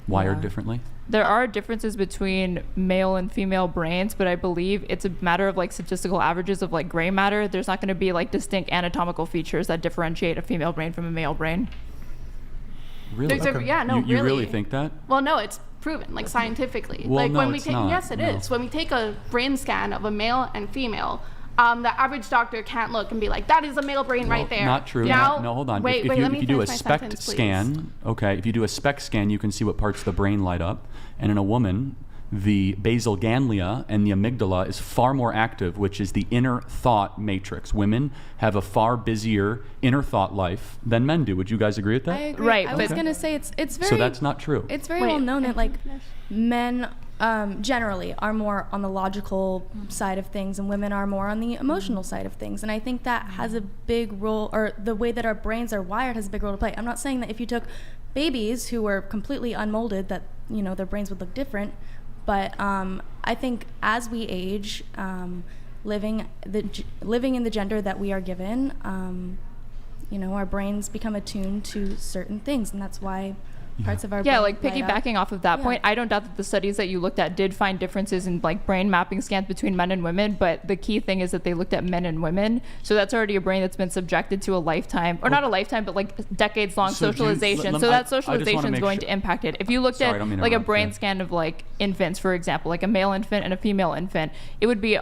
wired differently? There are differences between male and female brains, but I believe it's a matter of like statistical averages of like gray matter. There's not going to be like distinct anatomical features that differentiate a female brain from a male brain. Really? You really think that? Well, no, it's proven, like scientifically. Well, like no, when we it's take, not. yes, it No. is. When we take a brain scan of a male and female, the average doctor can't look and be like, that is a male brain right there. Not true. Now, No, hold on. Wait, if let me you do a finish my SPECT sentence, please. scan, okay, if you do a SPECT scan, you can see what parts of the brain light up. And in a woman, the basal ganglia and the amygdala is far more active, which is the inner thought matrix. Women have a far busier inner thought life than men do. Would you guys agree with that? I agree. Right, I was but- gonna say it's very. So that's not true. It's very Wait, well known I that like can finish. men generally are more on the logical side of things and women are more on the emotional side of things, and I think that has a big role, or the way that our brains are wired has a big role to play. I'm not saying that if you took babies who were completely unmolded that their brains would look different, but I think as we age, living in the gender that we are given, our brains become attuned to certain things, and that's why parts of our brain Like light up. piggybacking off of that Yeah. point, I don't doubt that the studies that you looked at did find differences in like brain mapping scans between men and women, but the key thing is that they looked at men and women. So that's already a brain that's been subjected to a lifetime, or not a lifetime, but like decades long So do you- socialization. let- so I that just wanna socialization is make going sure- to impact it. If you looked Sorry, I don't mean at to like a interrupt, brain yeah. scan of like infants, for example, like a male infant and a female infant, it would be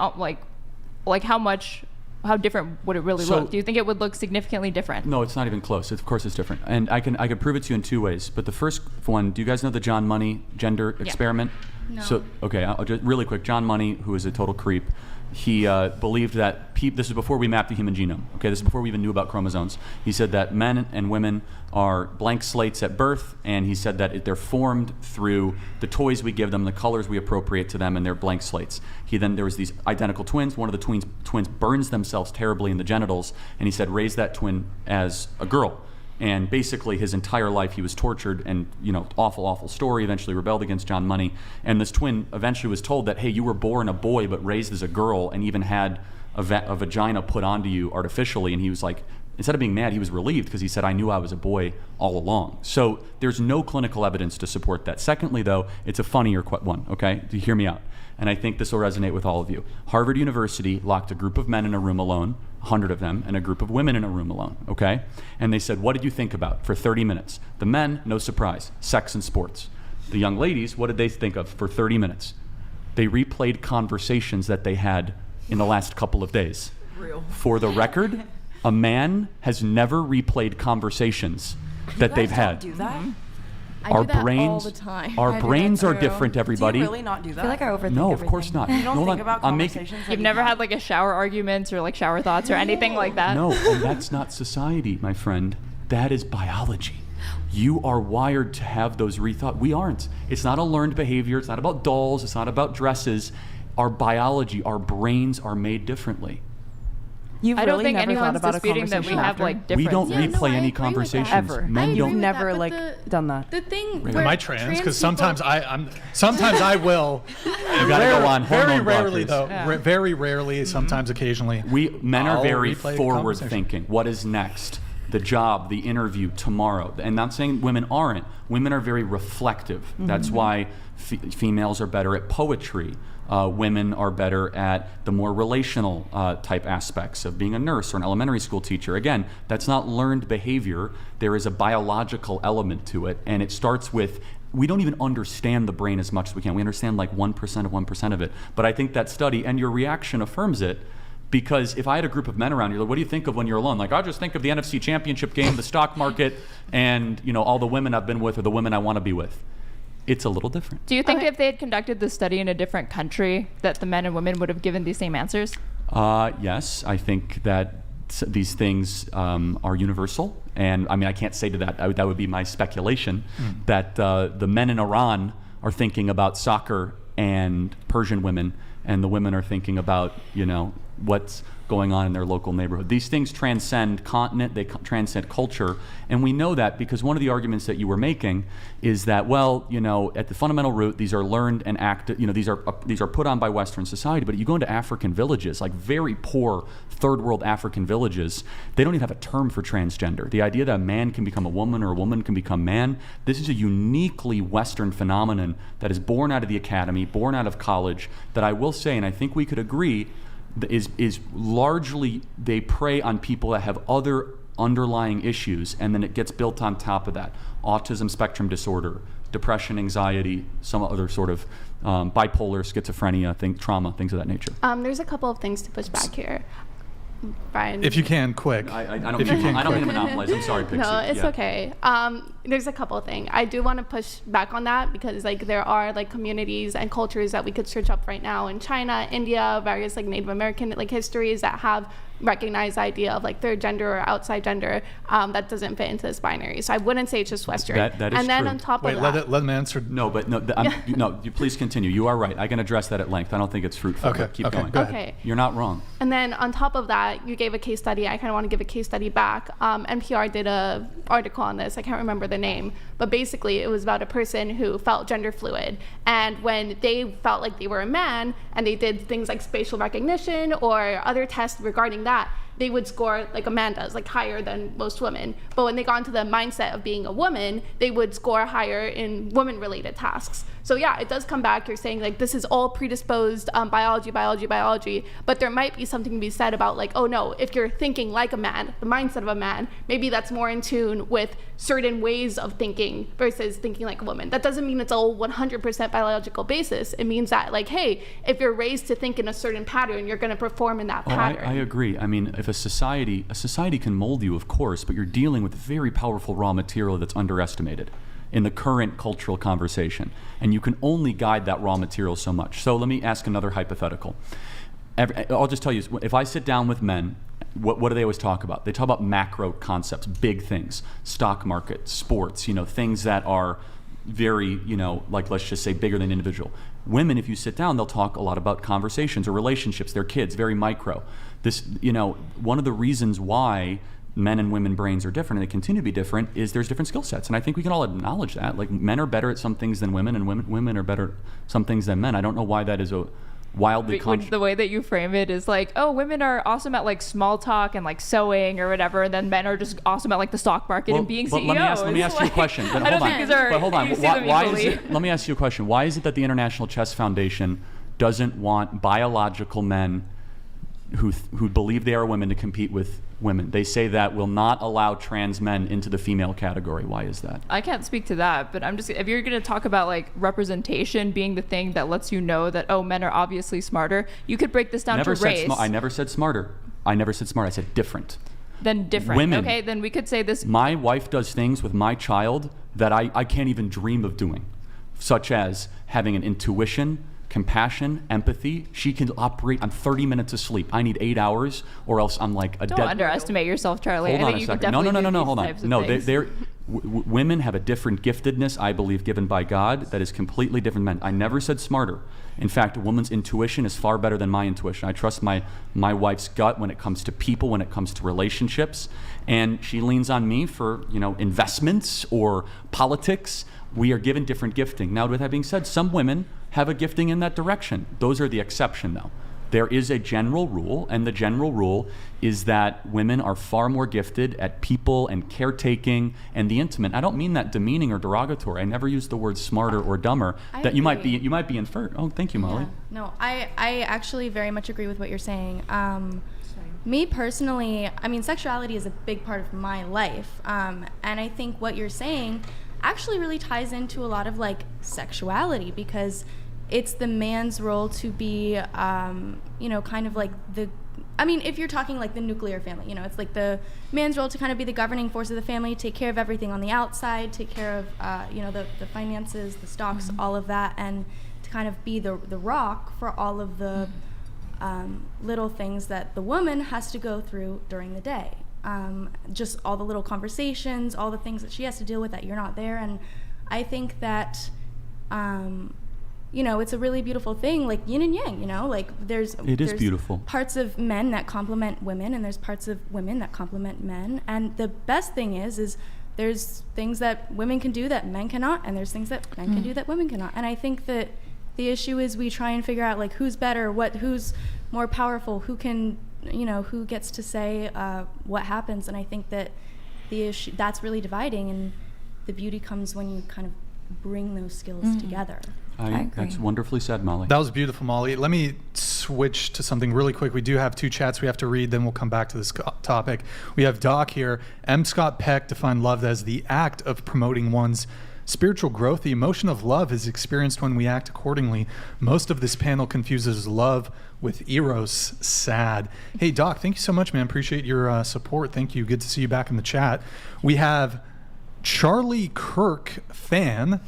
like how different would it really So- look? Do you think it would look significantly different? No, it's not even close. Of course it's different. And I can prove it to you in two ways. But the first one, do you guys know the John Money gender experiment? No. So, okay, I'll just really quick. John Money, who is a total creep, he believed that this is before we mapped the human genome. Okay, this is before we even knew about chromosomes. He said that men and women are blank slates at birth, and he said that they're formed through the toys we give them, the colors we appropriate to them, and they're blank slates. There was these identical twins. One of the twins burns themselves terribly in the genitals, and he said, raise that twin as a girl. And basically his entire life he was tortured, and awful story. Eventually rebelled against John Money, and this twin eventually was told that, hey, you were born a boy but raised as a girl, and even had a vagina put onto you artificially. And he was like, instead of being mad, he was relieved, because he said, I knew I was a boy all along. So there's no clinical evidence to support that. Secondly, though, it's a funnier one, okay? Do you hear me out? And I think this will resonate with all of you. Harvard University locked a group of men in a room alone, 100 of them, and a group of women in a room alone, okay? And they said, what did you think about for 30 minutes? The men, no surprise, sex and sports. The young ladies, what did they think of for 30 minutes? They replayed conversations that they had in the last couple of days. Real. For the record, a man has never replayed conversations that they've had. Do that? I Our do that brains, all the time. our I do that brains are too. different, everybody. Do you really not do that? I feel like I overthink No, of everything. course not. You don't Hold think on. about I'm making- conversations. You've never had like a shower arguments or like shower thoughts or anything like that? No, and that's not society, my friend. That is biology. You are wired to have those rethought. We aren't. It's not a learned behavior. It's not about dolls. It's not about dresses. Our biology, our brains are made differently. You've I don't really think never anyone's thought about a disputing that we conversation have after? like different. We don't Yeah, no, replay I any agree with that. conversations. Ever. Men I don't. agree with never that, but like done that. The thing. Really? where Am I trans? trans Because people- sometimes I will. You gotta go on Very hormone rarely blockers. though. Yeah. Very rarely. Sometimes occasionally. Men are I'll very replay forward conversation. thinking. What is next? The job, the interview, tomorrow. And not saying women aren't. Women are very reflective. That's why females are better at poetry. Women are better at the more relational type aspects of being a nurse or an elementary school teacher. Again, that's not learned behavior. There is a biological element to it, and it starts with, we don't even understand the brain as much as we can. We understand like 1% of 1% of it. But I think that study and your reaction affirms it. Because if I had a group of men around you, like, what do you think of when you're alone? Like, I'll just think of the NFC Championship game, the stock market, and all the women I've been with or the women I want to be with. It's a little different. Do you think if they had conducted the study in a different country, that the men and women would have given these same answers? Yes, I think that these things are universal. And I mean, I can't say to that. That would be my speculation, that the men in Iran are thinking about soccer and Persian women, and the women are thinking about, what's going on in their local neighborhood. These things transcend continent, they transcend culture, and we know that because one of the arguments that you were making is that, at the fundamental root, these are learned and acted, these are put on by Western society, but you go into African villages, like very poor third world African villages, they don't even have a term for transgender. The idea that a man can become a woman or a woman can become man, this is a uniquely Western phenomenon that is born out of the academy, born out of college, that I will say, and I think we could agree, is largely they prey on people that have other underlying issues, and then it gets built on top of that. Autism spectrum disorder, depression, anxiety, some other sort of bipolar, schizophrenia, trauma, things of that nature. There's a couple of things to push back here. Brian. If you can, quick. I don't mean to monopolize. I'm sorry, Pixie. No, it's okay. There's a couple of things. I do want to push back on that because there are communities and cultures that we could search up right now in China, India, various Native American histories that have recognized the idea of third gender or outside gender that doesn't fit into this binary. So I wouldn't say it's just Western. That is and then true. on top Wait, of that, let him answer. No, but you please continue. You are right. I can address that at length. I don't think it's fruitful. Okay. Keep going. Go ahead. Okay. You're not wrong. And then on top of that, you gave a case study. I kind of want to give a case study back. NPR did an article on this. I can't remember the name, but basically it was about a person who felt gender fluid. And when they felt like they were a man and they did things like facial recognition or other tests regarding that, they would score like a man does, higher than most women. But when they got into the mindset of being a woman, they would score higher in women-related tasks. So yeah, it does come back. You're saying this is all predisposed biology, but there might be something to be said about oh no, if you're thinking like a man, the mindset of a man, maybe that's more in tune with certain ways of thinking versus thinking like a woman. That doesn't mean it's all 100% biological basis. It means that hey, if you're raised to think in a certain pattern, you're going to perform in that pattern. I agree. I mean, if a society can mold you, of course, but you're dealing with very powerful raw material that's underestimated in the current cultural conversation, and you can only guide that raw material so much. So let me ask another hypothetical. I'll just tell you, if I sit down with men, what do they always talk about? They talk about macro concepts, big things, stock market, sports, things that are very, let's just say bigger than individual. Women, if you sit down, they'll talk a lot about conversations or relationships, their kids, very micro. This, one of the reasons why men and women brains are different, and they continue to be different, is there's different skill sets. And I think we can all acknowledge that. Men are better at some things than women, and women are better at some things than men. I don't know why that is a wildly the way that you frame it is women are awesome at small talk and sewing or whatever, and then men are just awesome at the stock market and being CEOs. Let me ask you a question. But hold on. Let me ask you a question. Why is it that the International Chess Foundation doesn't want biological men who believe they are women to compete with women? They say that will not allow trans men into the female category. Why is that? I can't speak to that, but I'm just, if you're going to talk about representation being the thing that lets you know that, oh, men are obviously smarter, you could break this down to race. I never said smarter. I said different. Then different. Women. Okay, then we could say this. My wife does things with my child that I can't even dream of doing, such as having an intuition, compassion, empathy. She can operate on 30 minutes of sleep. I need 8 hours, or else I'm like a Don't underestimate yourself, Charlie. Hold I on think a you second. can definitely No, hold on. No, women have a different giftedness, I believe, given by God, that is completely different than men. I never said smarter. In fact, a woman's intuition is far better than my intuition. I trust my wife's gut when it comes to people, when it comes to relationships, and she leans on me for investments or politics. We are given different gifting. Now, with that being said, some women have a gifting in that direction. Those are the exception, though. There is a general rule, and the general rule is that women are far more gifted at people and caretaking and the intimate. I don't mean that demeaning or derogatory. I never use the word smarter or dumber. You might be inferred. Oh, thank you, Molly. Yeah. No, I actually very much agree with what you're saying. Me personally, sexuality is a big part of my life, and I think what you're saying actually really ties into a lot of sexuality, because it's the man's role to be kind of if you're talking the nuclear family, it's the man's role to kind of be the governing force of the family, take care of everything on the outside, take care of the finances, the stocks, all of that, and to kind of be the rock for all of the little things that the woman has to go through during the day. Just all the little conversations, all the things that she has to deal with that you're not there. And I think that you know, it's a really beautiful thing, like yin and yang, you know, like there's beautiful. Parts of men that complement women, and there's parts of women that complement men. And the best thing is there's things that women can do that men cannot, and there's things that men can do that women cannot. And I think that the issue is we try and figure out like who's better, who's more powerful, who can, you know, who gets to say what happens. And I think that the issue that's really dividing, and the beauty comes when you kind of bring those skills together. I agree. That's wonderfully said, Molly. That was beautiful, Molly. Let me switch to something really quick. We do have 2 chats we have to read, then we'll come back to this topic. We have Doc here. M. Scott Peck defined love as the act of promoting one's spiritual growth. The emotion of love is experienced when we act accordingly. Most of this panel confuses love with eros. Sad. Hey, Doc, thank you so much, man. Appreciate your support. Thank you. Good to see you back in the chat. We have Charlie Kirk fan.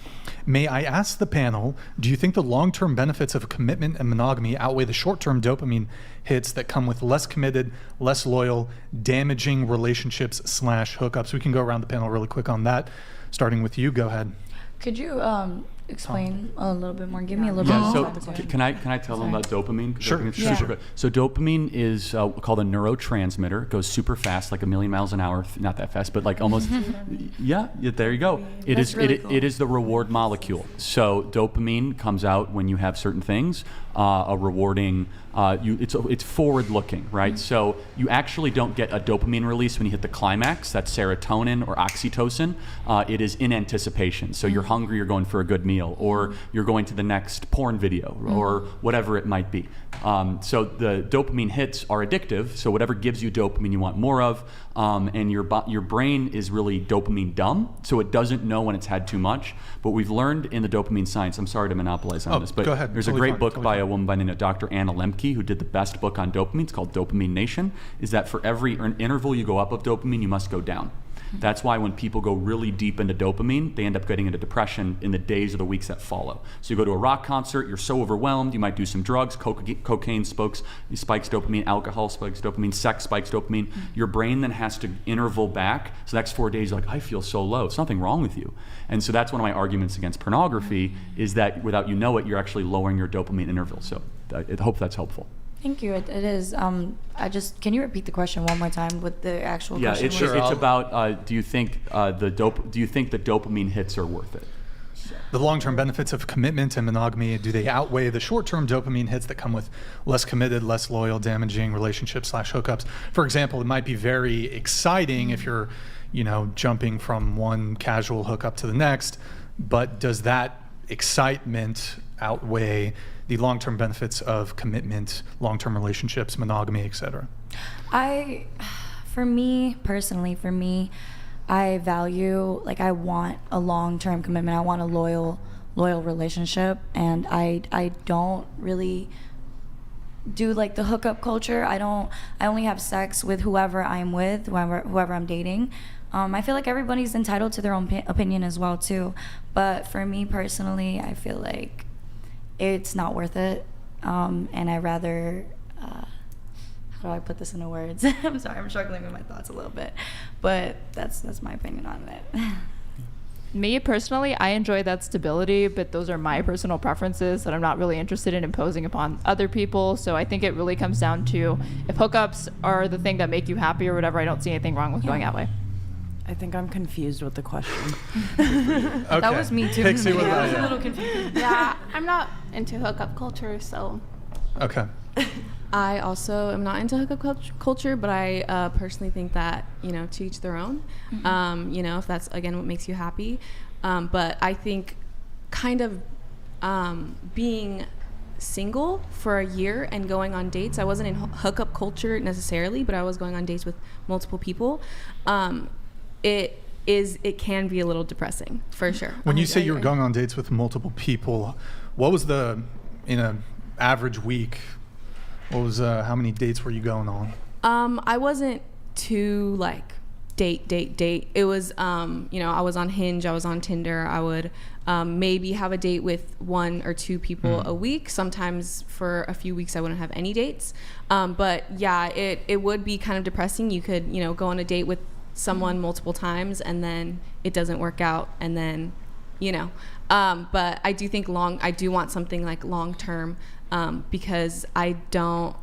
May I ask the panel, do you think the long-term benefits of commitment and monogamy outweigh the short-term dopamine hits that come with less committed, less loyal, damaging relationships / hookups? We can go around the panel really quick on that. Starting with you, go ahead. Could you explain a little bit more? Give me a little bit So more. can I tell them about dopamine? Sure. Dopamine's Yeah. super good. So dopamine is called a neurotransmitter. It goes super fast, like 1,000,000 miles an hour. Not that fast, but like almost. Yeah, there you go. That's really cool. It is the reward molecule. So dopamine comes out when you have certain things. A rewarding. It's forward looking, right? So you actually don't get a dopamine release when you hit the climax. That's serotonin or oxytocin. It is in anticipation. So you're hungry, you're going for a good meal, or you're going to the next porn video, or whatever it might be. So the dopamine hits are addictive. So whatever gives you dopamine, you want more of. And your brain is really dopamine dumb, so it doesn't know when it's had too much. But we've learned in the dopamine science. I'm sorry to monopolize on this, but go ahead. there's Totally a great fine. book Totally by fine. a woman by the name of Dr. Anna Lemke, who did the best book on dopamine. It's called Dopamine Nation. Is that for every interval you go up of dopamine, you must go down. That's why when people go really deep into dopamine, they end up getting into depression in the days or the weeks that follow. So you go to a rock concert, you're so overwhelmed, you might do some drugs, cocaine spikes dopamine, alcohol spikes dopamine, sex spikes dopamine. Your brain then has to interval back. So the next 4 days, you're like, I feel so low. It's nothing wrong with you. And so that's one of my arguments against pornography, is that without you know it, you're actually lowering your dopamine interval. So I hope that's helpful. Thank you. It is. Can you repeat the question one more time with the actual Yeah, question? it's about do you think the dopamine hits are worth it? The long-term benefits of commitment and monogamy, do they outweigh the short-term dopamine hits that come with less committed, less loyal, damaging relationships / hookups? For example, it might be very exciting if you're, jumping from one casual hookup to the next, but does that excitement outweigh the long-term benefits of commitment, long-term relationships, monogamy, etc.? For me personally, I value, I want a long-term commitment. I want a loyal relationship, and I don't really do the hookup culture. I only have sex with whoever I'm with, whoever I'm dating. I feel like everybody's entitled to their own opinion as well too, but for me personally, I feel like it's not worth it, and I rather how do I put this into words? I'm sorry, I'm struggling with my thoughts a little bit, but that's my opinion on it. Me personally, I enjoy that stability, but those are my personal preferences that I'm not really interested in imposing upon other people. So I think it really comes down to if hookups are the thing that make you happy or whatever, I don't see anything wrong with going that way. I think I'm confused with the question. Okay. That was me too. Pixie, what I about was you? a little confused. Yeah, I'm not into hookup culture, so. Okay. I also am not into hookup culture, but I personally think that, to each their own, if that's, again, what makes you happy. But I think kind of being single for a year and going on dates, I wasn't in hookup culture necessarily, but I was going on dates with multiple people. It can be a little depressing, for sure. When you say you were going on dates with multiple people, what was in an average week, what was how many dates were you going on? I wasn't too date. It was I was on Hinge, I was on Tinder. I would maybe have a date with 1 or 2 people a week. Sometimes for a few weeks I wouldn't have any dates. But yeah, it would be kind of depressing. You could go on a date with someone multiple times and then it doesn't work out, and then you know. But I do think I do want something like long term, because I don't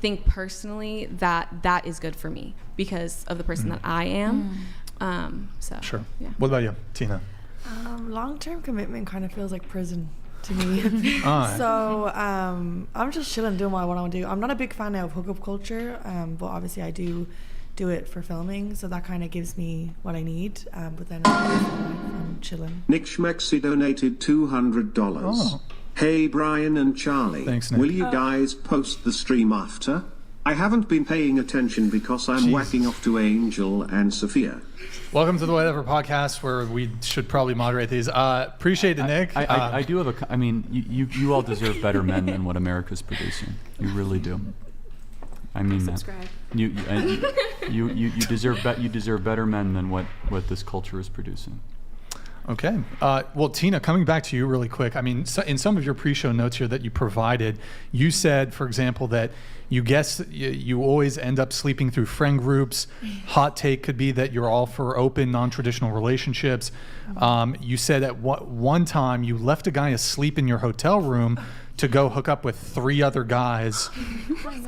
think personally that is good for me because of the person that I am. So Sure. Yeah. What about you, Tina? Long-term commitment kind of feels like prison to me. Alright. So I'm just chilling, doing what I want to do. I'm not a big fan of hookup culture, but obviously I do it for filming, so that kind of gives me what I need. But then I'm chilling. Nick Schmexy donated $200. Oh. Hey Brian and Charlie, Thanks, Nick. will you guys post the stream after? I haven't been paying attention because I'm whacking off to Angel and Sophia. Welcome to the Whatever podcast, where we should probably moderate these. Appreciate it, Nick. I do have I mean, you all deserve better men than what America's producing. You really do. I mean Subscribe. that. You deserve better men than what this culture is producing. Okay. Well, Tina, coming back to you really quick. I mean, in some of your pre-show notes here that you provided, you said, for example, that you guess you always end up sleeping through friend groups. Hot take could be that you're all for open, non-traditional relationships. You said at one time you left a guy asleep in your hotel room to go hook up with 3 other guys.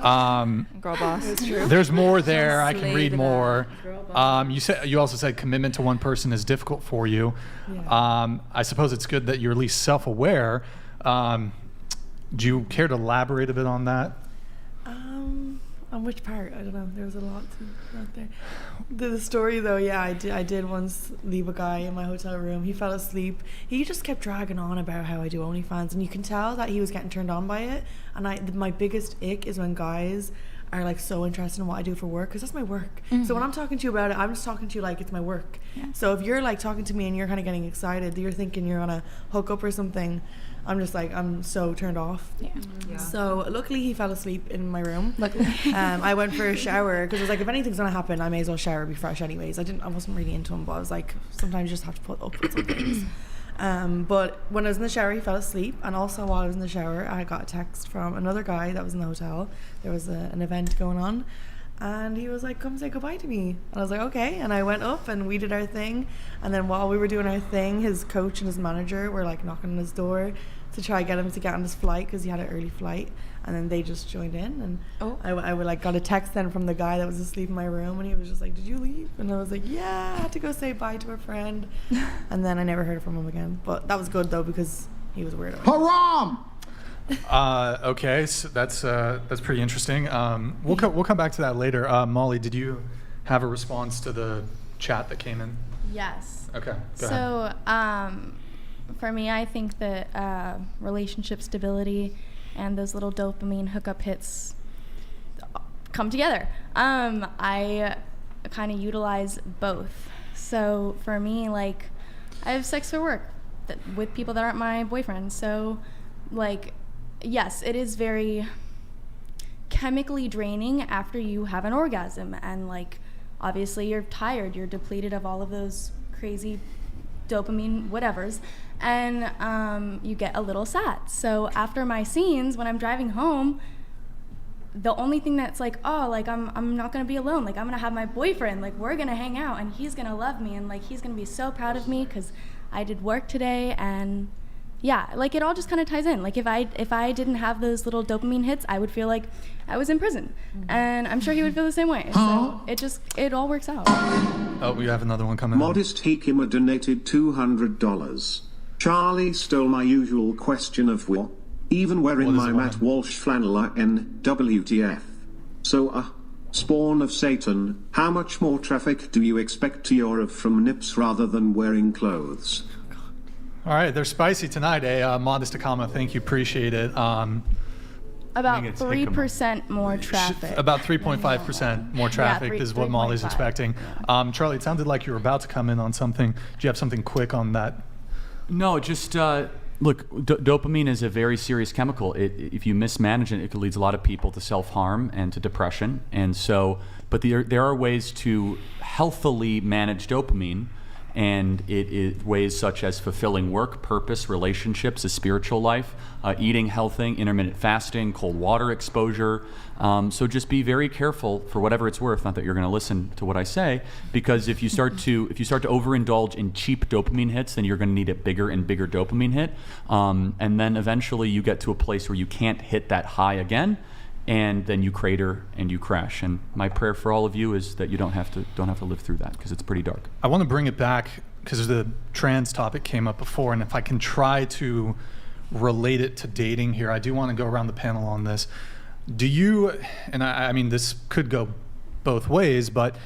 Girl boss. There's more there. I can read more. You also said commitment to one person is difficult for you. Yeah. I suppose it's good that you're at least self-aware. Do you care to elaborate a bit on that? On which part? I don't know. There was a lot out there. The story though, yeah, I did once leave a guy in my hotel room. He fell asleep. He just kept dragging on about how I do OnlyFans, and you can tell that he was getting turned on by it. And my biggest ick is when guys are like so interested in what I do for work, because that's my work. So when I'm talking to you about it, I'm just talking to you like it's my work. So if you're like talking to me and you're kind of getting excited, you're thinking you're gonna hook up or something, I'm just like, I'm so turned off. Yeah. So luckily he fell asleep in my room. Luckily. I went for a shower because I was like, if anything's gonna happen, I may as well shower, be fresh anyways. I wasn't really into him, but I was like, sometimes you just have to put up with some things. But when I was in the shower, he fell asleep, and also while I was in the shower, I got a text from another guy that was in the hotel. There was an event going on, and he was like, come say goodbye to me. And I was like, okay. And I went up and we did our thing, and then while we were doing our thing, his coach and his manager were like knocking on his door to try get him to get on his flight because he had an early flight, and then they just joined in, and I like got a text then from the guy that was asleep in my room, and he was just like, did you leave? And I was like, yeah, I had to go say bye to a friend. And then I never heard from him again, but that was good though because he was a weirdo. Haram! Okay, so that's pretty interesting. We'll come back to that later. Molly, did you have a response to the chat that came in? Yes. Okay, go ahead. So, for me, I think that relationship stability and those little dopamine hookup hits come together. I kind of utilize both. So for me, like, I have sex for work with people that aren't my boyfriend. So, like, yes, it is very chemically draining after you have an orgasm. And, like, obviously you're tired. You're depleted of all of those crazy dopamine whatevers, and you get a little sad. So after my scenes, when I'm driving home, the only thing that's like, oh, like I'm not gonna be alone, like I'm gonna have my boyfriend, like we're gonna hang out and he's gonna love me, and like he's gonna be so proud of me because I did work today. And yeah, like it all just kind of ties in. Like if I didn't have those little dopamine hits, I would feel like I was in prison, and I'm sure he would feel the same way. So it all works out. Oh, we have another one coming. Modest Hikima donated $200. Charlie stole my usual question of what? Even wearing my Matt Walsh flannel NWTF. So, spawn of Satan, how much more traffic do you expect to Europe from nips rather than wearing clothes? All right, they're spicy tonight, Modest Hikima. Thank you, appreciate it. About 3% more traffic. About 3.5% more traffic is what Molly's expecting. Yeah. Charlie, it sounded like you were about to come in on something. Do you have something quick on that? No, just look, dopamine is a very serious chemical. If you mismanage it, it could lead a lot of people to self-harm and to depression. And so, but there are ways to healthily manage dopamine. and it is ways such as fulfilling work, purpose, relationships, a spiritual life, eating healthy, intermittent fasting, cold water exposure. So just be very careful for whatever it's worth. Not that you're going to listen to what I say, because if you start to overindulge in cheap dopamine hits, then you're going to need a bigger and bigger dopamine hit, and then eventually you get to a place where you can't hit that high again, and then you crater and you crash. And my prayer for all of you is that you don't have to live through that, because it's pretty dark. I want to bring it back because the trans topic came up before, and if I can try to relate it to dating here, I do want to go around the panel on this. Do you, and I mean this could go both ways, but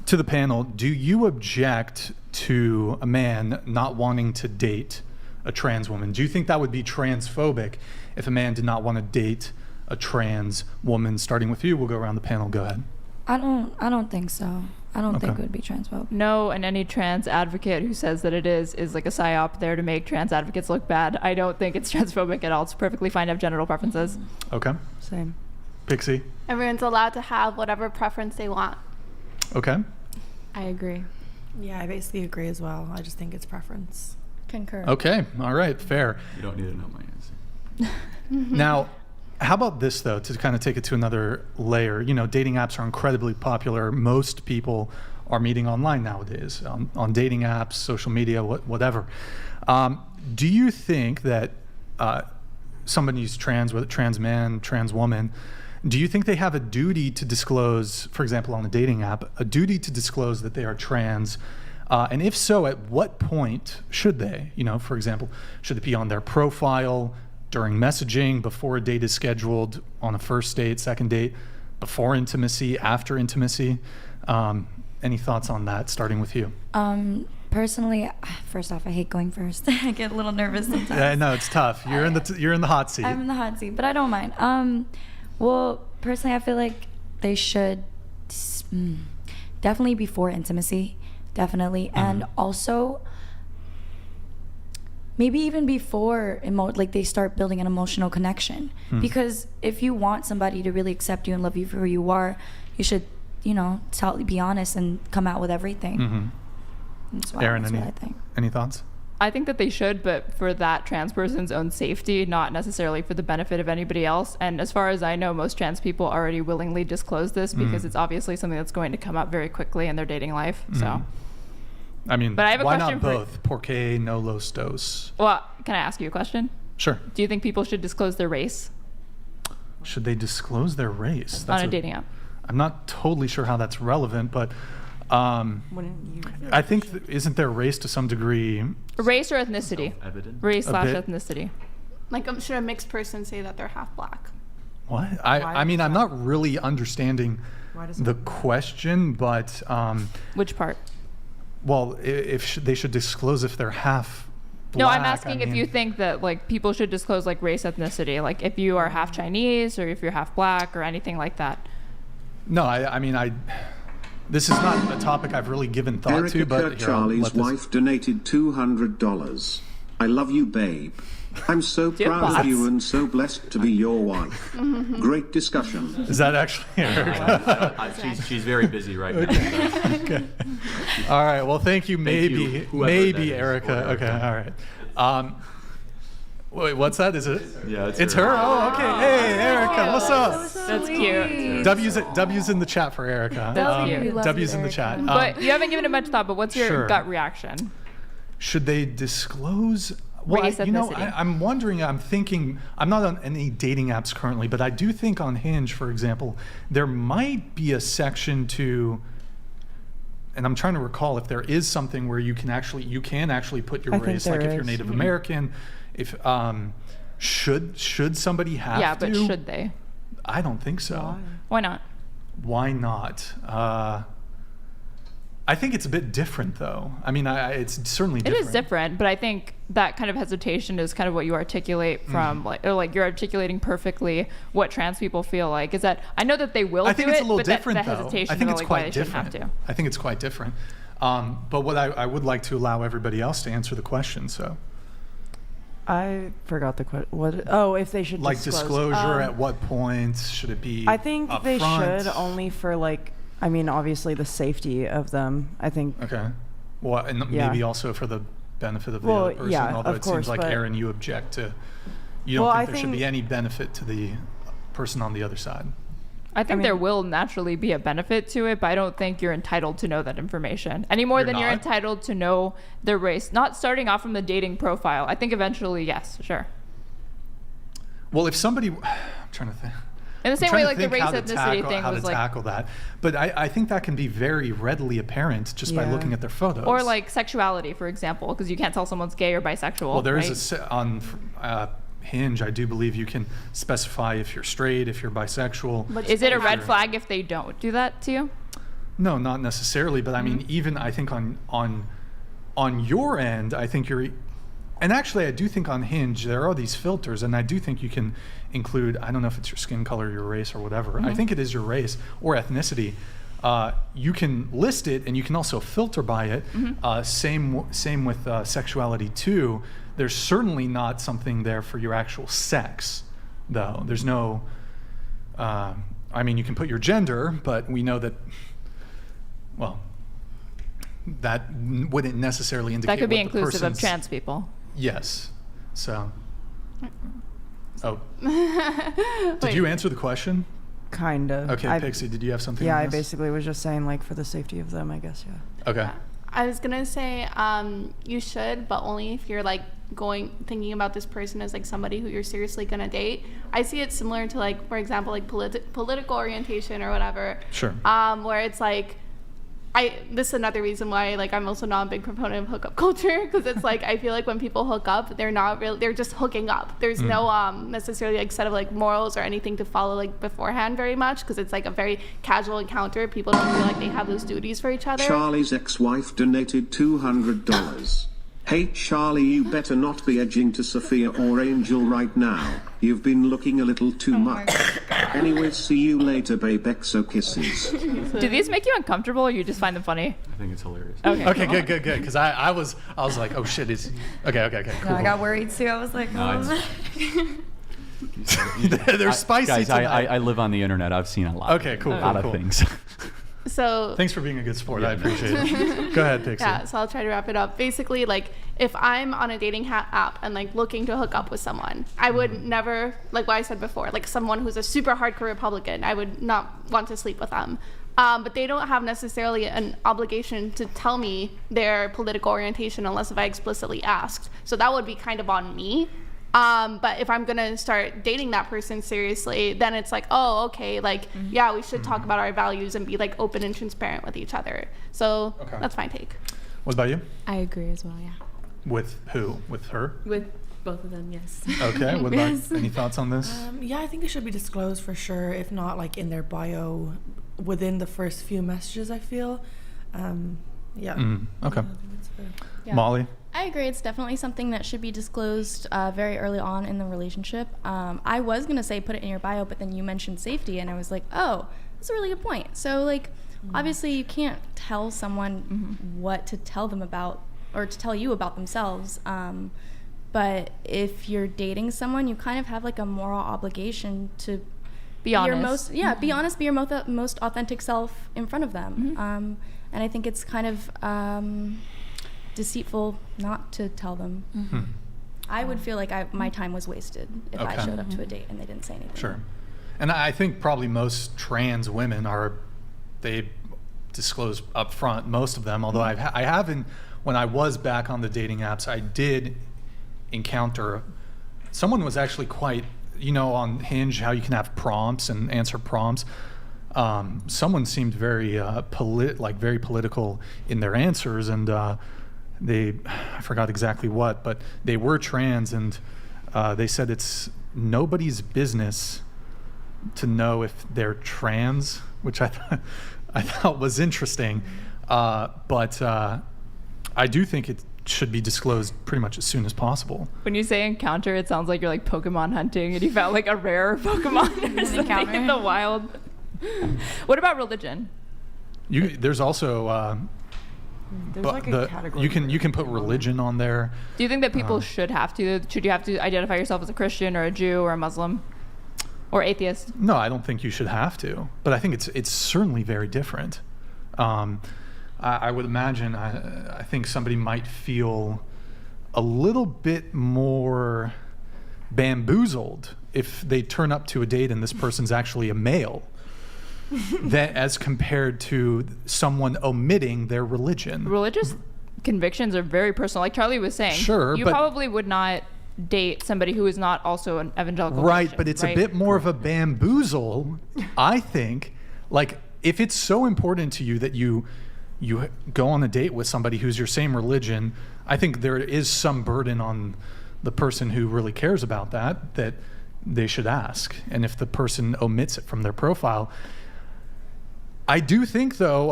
to the panel, do you object to a man not wanting to date a trans woman? Do you think that would be transphobic if a man did not want to date a trans woman? Starting with you, we'll go around the panel. Go ahead. I don't think so. I don't think it would be transphobic. No, and any trans advocate who says that it is like a psyop there to make trans advocates look bad. I don't think it's transphobic at all. It's perfectly fine to have genital preferences. Okay. Same. Pixie? Everyone's allowed to have whatever preference they want. Okay. I agree. Yeah, I basically agree as well. I just think it's preference. Concur. Okay. All right. Fair. You don't need to know my answer. Now, how about this, though, to kind of take it to another layer? You know, dating apps are incredibly popular. Most people are meeting online nowadays, on dating apps, social media, whatever. Do you think that somebody who's trans, whether trans man, trans woman, do you think they have a duty to disclose, for example, on a dating app, a duty to disclose that they are trans? And if so, at what point should they? You know, for example, should it be on their profile, during messaging, before a date is scheduled, on a first date, second date, before intimacy, after intimacy? Any thoughts on that, starting with you? Personally, first off, I hate going first. I get a little nervous sometimes. Yeah, no, it's tough. You're in the hot seat. I'm in the hot seat, but I don't mind. Well, personally, I feel like they should definitely before intimacy, definitely, and also maybe even before like they start building an emotional connection. Because if you want somebody to really accept you and love you for who you are, you should, you know, be honest and come out with everything. That's what I think. Any thoughts? I think that they should, but for that trans person's own safety, not necessarily for the benefit of anybody else. And as far as I know, most trans people already willingly disclose this because it's obviously something that's going to come up very quickly in their dating life. So, I mean, but I have a why question not both? Porque no los dos. Well, can I ask you a question? Sure. Do you think people should disclose their race Should they disclose their race? on a dating app? I'm not totally sure how that's relevant, but Wouldn't you? I think isn't their race to some degree Race or ethnicity? Evident. Race / bit. ethnicity. Like, should a mixed person say that they're half black? what? I mean, I'm not really understanding does the that- question, but Which part? well, if they should disclose if they're half black. No, I'm asking I if mean, you think that like people should disclose like race, ethnicity, like if you are half Chinese or if you're half black or anything like that. No, I mean, this is not a topic I've really given thought Erica to, but Kirk here, I'll Charlie's let this- wife donated $200. I love you, babe. I'm so Dear proud boss. of you and so blessed to be your wife. Great discussion. Is that actually Erica? She's very busy right now. Okay. All right. Well, thank you. you, Maybe, whoever that maybe is, Erica. or Okay. Erica. All right. Wait, what's that? Is it? Yeah, It's her. Oh, okay. Hey, Erica. What's up? That's cute. W's in the chat for Erica. That's cute. We love W's you, in the chat. Erica. But you haven't given it much thought, but what's your Sure. gut reaction? Should they disclose? Well, Race, ethnicity. I'm wondering, I'm thinking, I'm not on any dating apps currently, but I do think on Hinge, for example, there might be a section to, and I'm trying to recall if there is something where you can actually put your I think race, like there if you're is. Native American, if, should somebody have Yeah, to? but should they? I don't think so. Why not? Why not? I think it's a bit different, though. I mean, it's certainly It different. is different, but I think that kind of hesitation is kind of what you articulate from, like you're articulating perfectly what trans people feel like. Is that I know that they will I think do it's it, a little but different, that though. hesitation I think of, it's like, why quite they shouldn't different. have to. I think it's quite different. But what I would like to allow everybody else to answer the question. So, I forgot the question. What? Oh, if they should like disclose. disclosure at what point should it be? I think up they front? should only for like. I mean, obviously the safety of them. I think. Okay. Well, and Yeah. maybe also for the benefit of the Well, other person, yeah, although of it course, seems like, but- Aaron, you object to, you don't Well, think I there should be think- any benefit to the person on the other side. I think mean- there will naturally be a benefit to it, but I don't think you're entitled to know that information any more You're than you're not? entitled to know their race. Not starting off from the dating profile. I think eventually, yes, sure. Well, if somebody, I'm trying to think. In the same I'm way, trying like to the think race how to ethnicity tackle, thing how was to like, tackle that. But I think that can be very readily apparent just by Yeah. looking at their photos. or like sexuality, for example, because you can't tell someone's gay or bisexual. well, there right? is on Hinge, I do believe you can specify if you're straight, if you're bisexual. Is it a red flag if they don't do that to you? No, not necessarily, but I mean, even I think on your end, I think you're, and actually, I do think on Hinge there are these filters, and I do think you can include. I don't know if it's your skin color, your race, or whatever. I think it is your race or ethnicity. You can list it, and you can also filter by it. Same with sexuality too. There's certainly not something there for your actual sex, though. There's no. I mean, you can put your gender, but we know that. Well, that wouldn't necessarily indicate That could be what the inclusive of person's- trans people. Yes. So. Oh. Did Wait. you answer the question? Kind of. Okay, Pixie, did you have something? Yeah, on I this? basically was just saying, like, for the safety of them, I guess, yeah. Okay. I was gonna say you should, but only if you're like thinking about this person as like somebody who you're seriously gonna date. I see it similar to like, for example, like political orientation or whatever. Sure. Where it's like, this is another reason why like I'm also not a big proponent of hookup culture, because it's like I feel like when people hook up, they're not really, they're just hooking up. There's no necessarily like set of like morals or anything to follow like beforehand very much, because it's like a very casual encounter. People don't feel like they have those duties for each other. Charlie's ex-wife donated $200. Hey Charlie, you better not be edging to Sophia or Angel right now. You've been looking a little too much. Anyway, see you later, babe. Exo kisses. Do these make you uncomfortable, or you just find them funny? I think it's hilarious. Okay. Okay, good. Because I was like, oh shit, it's okay. Cool. No, I got worried too. I was like, No, They're spicy Guys, tonight. I live on the internet. I've seen a lot. Okay, cool. A lot of cool. things. So Thanks for being a good sport. I Yeah, no. appreciate it. Go ahead, Pixie. yeah, so I'll try to wrap it up. Basically, like, if I'm on a dating app and like looking to hook up with someone, I would never, like what I said before, like someone who's a super hardcore Republican, I would not want to sleep with them. But they don't have necessarily an obligation to tell me their political orientation unless if I explicitly asked. So that would be kind of on me. But if I'm gonna start dating that person seriously, then it's like, oh, okay, like, yeah, we should talk about our values and be like open and transparent with each other. So that's my take. What about you? I agree as well, yeah. With who? With her? With both of them, yes. Okay. What about any thoughts on this? Yeah, I think it should be disclosed for sure, if not like in their bio within the first few messages, I feel. Yeah. Okay. I think it's fair. Yeah. Molly? I agree. It's definitely something that should be disclosed very early on in the relationship. I was going to say put it in your bio, but then you mentioned safety, and I was like, oh, that's a really good point. So, like, obviously you can't tell someone what to tell them about or to tell you about themselves. But if you're dating someone, you kind of have, like, a moral obligation to Be honest. be honest, be your most authentic self in front of them. And I think it's kind of deceitful not to tell them. I would feel like my time was wasted if I Okay. showed up to a date and they didn't say anything. Sure. And I think probably most trans women they disclose up front, most of them, although I haven't, when I was back on the dating apps, I did encounter, someone was actually quite, on Hinge, how you can have prompts and answer prompts. Someone seemed very very political in their answers, and I forgot exactly what, but they were trans, and they said it's nobody's business to know if they're trans, which I thought was interesting. But I do think it should be disclosed pretty much as soon as possible. When you say encounter, it sounds like you're like Pokemon hunting and you found like a rare Pokemon or something in the wild. What about religion? There's also There's like a category. you can put religion on there. Do you think that people should you have to identify yourself as a Christian or a Jew or a Muslim or atheist? No, I don't think you should have to, but I think it's certainly very different. I would imagine, I think somebody might feel a little bit more bamboozled if they turn up to a date and this person's actually a male, that as compared to someone omitting their religion. Religious convictions are very personal. Like Charlie was saying, Sure, you but- probably would not date somebody who is not also an evangelical Right, Christian, but it's right? a bit more of a bamboozle, I think. Like, if it's so important to you that you go on a date with somebody who's your same religion, I think there is some burden on the person who really cares about that they should ask. And if the person omits it from their profile, I do think, though,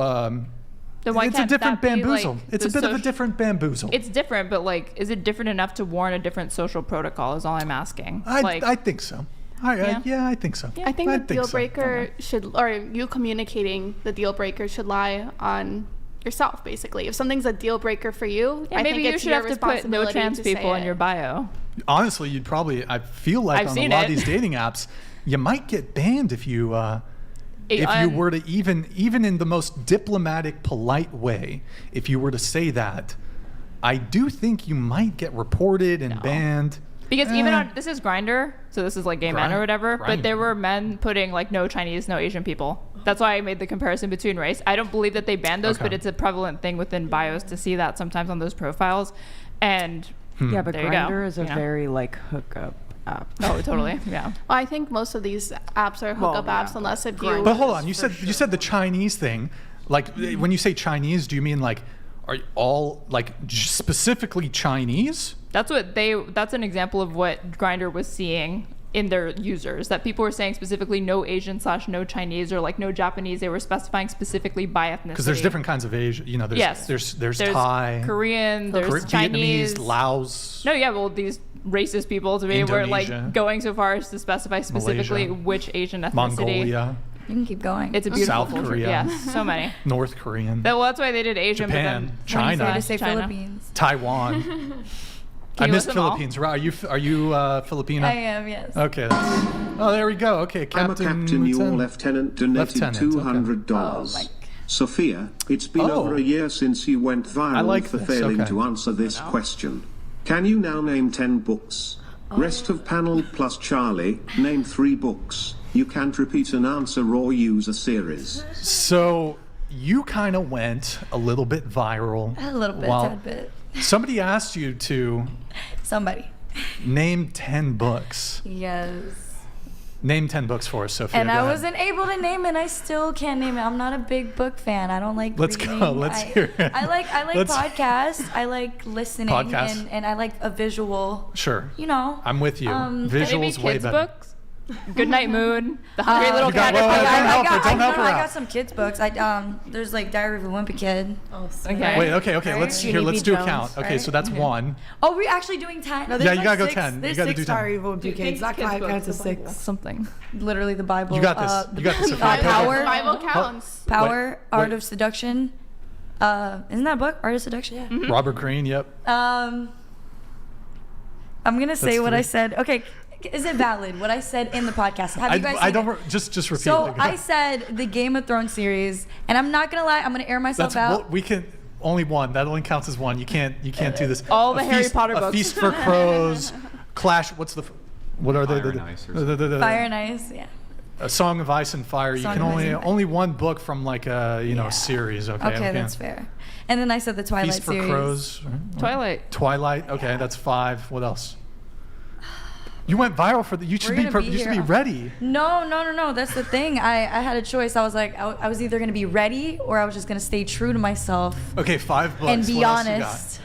Then why it's a can't different that be, bamboozle. like, It's a the bit of a different bamboozle. It's different, but like, is it different enough to warrant a different social protocol? Is all I'm asking. I think so. Yeah. I think so. I think the think deal so. breaker should, or you communicating the deal breaker should lie on yourself, basically. If something's a deal breaker for you, Yeah, I maybe think you it's should your have to put no responsibility trans to say people in it. your bio. Honestly, you'd probably, I feel like I've on a seen lot it. of these dating apps, you might get banned if you were to even in the most diplomatic, polite way, if you were to say that, I do think you might get reported and banned. Because even on, this is Grindr, so this is like gay men or whatever, but there Grindr. were men putting like no Chinese, no Asian people. That's why I made the comparison between race. I don't believe that they banned those, but Okay. it's a prevalent thing within bios to see that sometimes on those profiles. And Yeah, but there you go, Grindr is a you know. very like hookup app. Oh, totally. Yeah. Well, I think most of these apps are hookup apps, unless if you. But hold on, you said the Chinese thing. Like, when you say Chinese, do you mean like, are you all like specifically Chinese? That's an example of what Grindr was seeing in their users, that people were saying specifically no Asian / no Chinese or like no Japanese. They were specifying specifically by ethnicity. Because there's different kinds of Asian. You know, there's Thai, Korean, there's Chinese, Vietnamese, Laos. No, yeah, well, these racist people to me were Indonesia. like going so far as to specify specifically Malaysia. which Asian ethnicity. Mongolia, You can keep going. It's a beautiful South culture. Korea. Yeah, so many. North Korean, That's why they did Asian, Japan, but then China. Fair to say China. Philippines. Taiwan. I you missed list them all? Philippines. Are you Filipino? I am, yes. Okay. Oh, there we go. Okay, I'm a captain, you Lieutenant. lieutenant donated Lieutenant, $200. Sophia, it's been Oh. over a year since you went viral I like for this, failing okay. to answer this question. Can you now name 10 books? Rest of panel plus Charlie, name 3 books. You can't repeat an answer or use a series. So you kind of went a little bit viral. A little bit, while tad bit. Somebody asked you to Somebody. name 10 books. Yes. Name 10 books for us, Sophia. And go I ahead. wasn't able to name it. I still can't name it. I'm not a big book fan. I don't like Let's go. reading. Let's hear it. I like Let's- podcasts. I like listening. Podcasts. And I like a visual. Sure. You know. I'm with you. Maybe Visuals way kids' better. books? Goodnight Moon, The Hungry Little You got- Caterpillar. whoa, don't help her, don't help her I out. got some kids books. There's like Diary of a Wimpy Kid. Oh, Okay. Wait, okay. Right? Let's Jeannie let's B. do a Jones, count. Okay, right? so that's one. Oh, we're actually doing 10. No, Yeah, there's you gotta go six, 10. You There's gotta 6 do 10. Diary of a Wimpy Kids. That kids' books, counts as the 6. Something. Literally the Bible. You got this. You got this. Sophia. Power. Bible counts. Power, Wait. Art of Seduction. Isn't that a book? Art of Seduction? Yeah. Robert Greene. Yep. I'm gonna say That's what 3. I said. Okay, is it valid what I said in the podcast? Have you guys? I seen don't. it? Just repeat. So it. I said the Game of Thrones series, and I'm not gonna lie. I'm gonna air myself That's out. well, we can only one. That only counts as one. You can't do this. All the A Harry feast, Potter a books. Feast for Crows, Clash. What are they? Fire and Ice or something. Fire and Ice. Yeah. A Song of Ice and Fire. Song You can of Ice only and Fire. only one book from like a Yeah. series. Okay. Okay, that's fair. And then I said the Twilight Feast for series. Crows. right? Twilight. Twilight. Okay, that's 5. What else? You went viral for the. You should We're be. gonna be You should be here. ready. No. That's the thing. I had a choice. I was like, I was either gonna be ready or I was just gonna stay true to myself Okay, 5 books. and be what else honest. You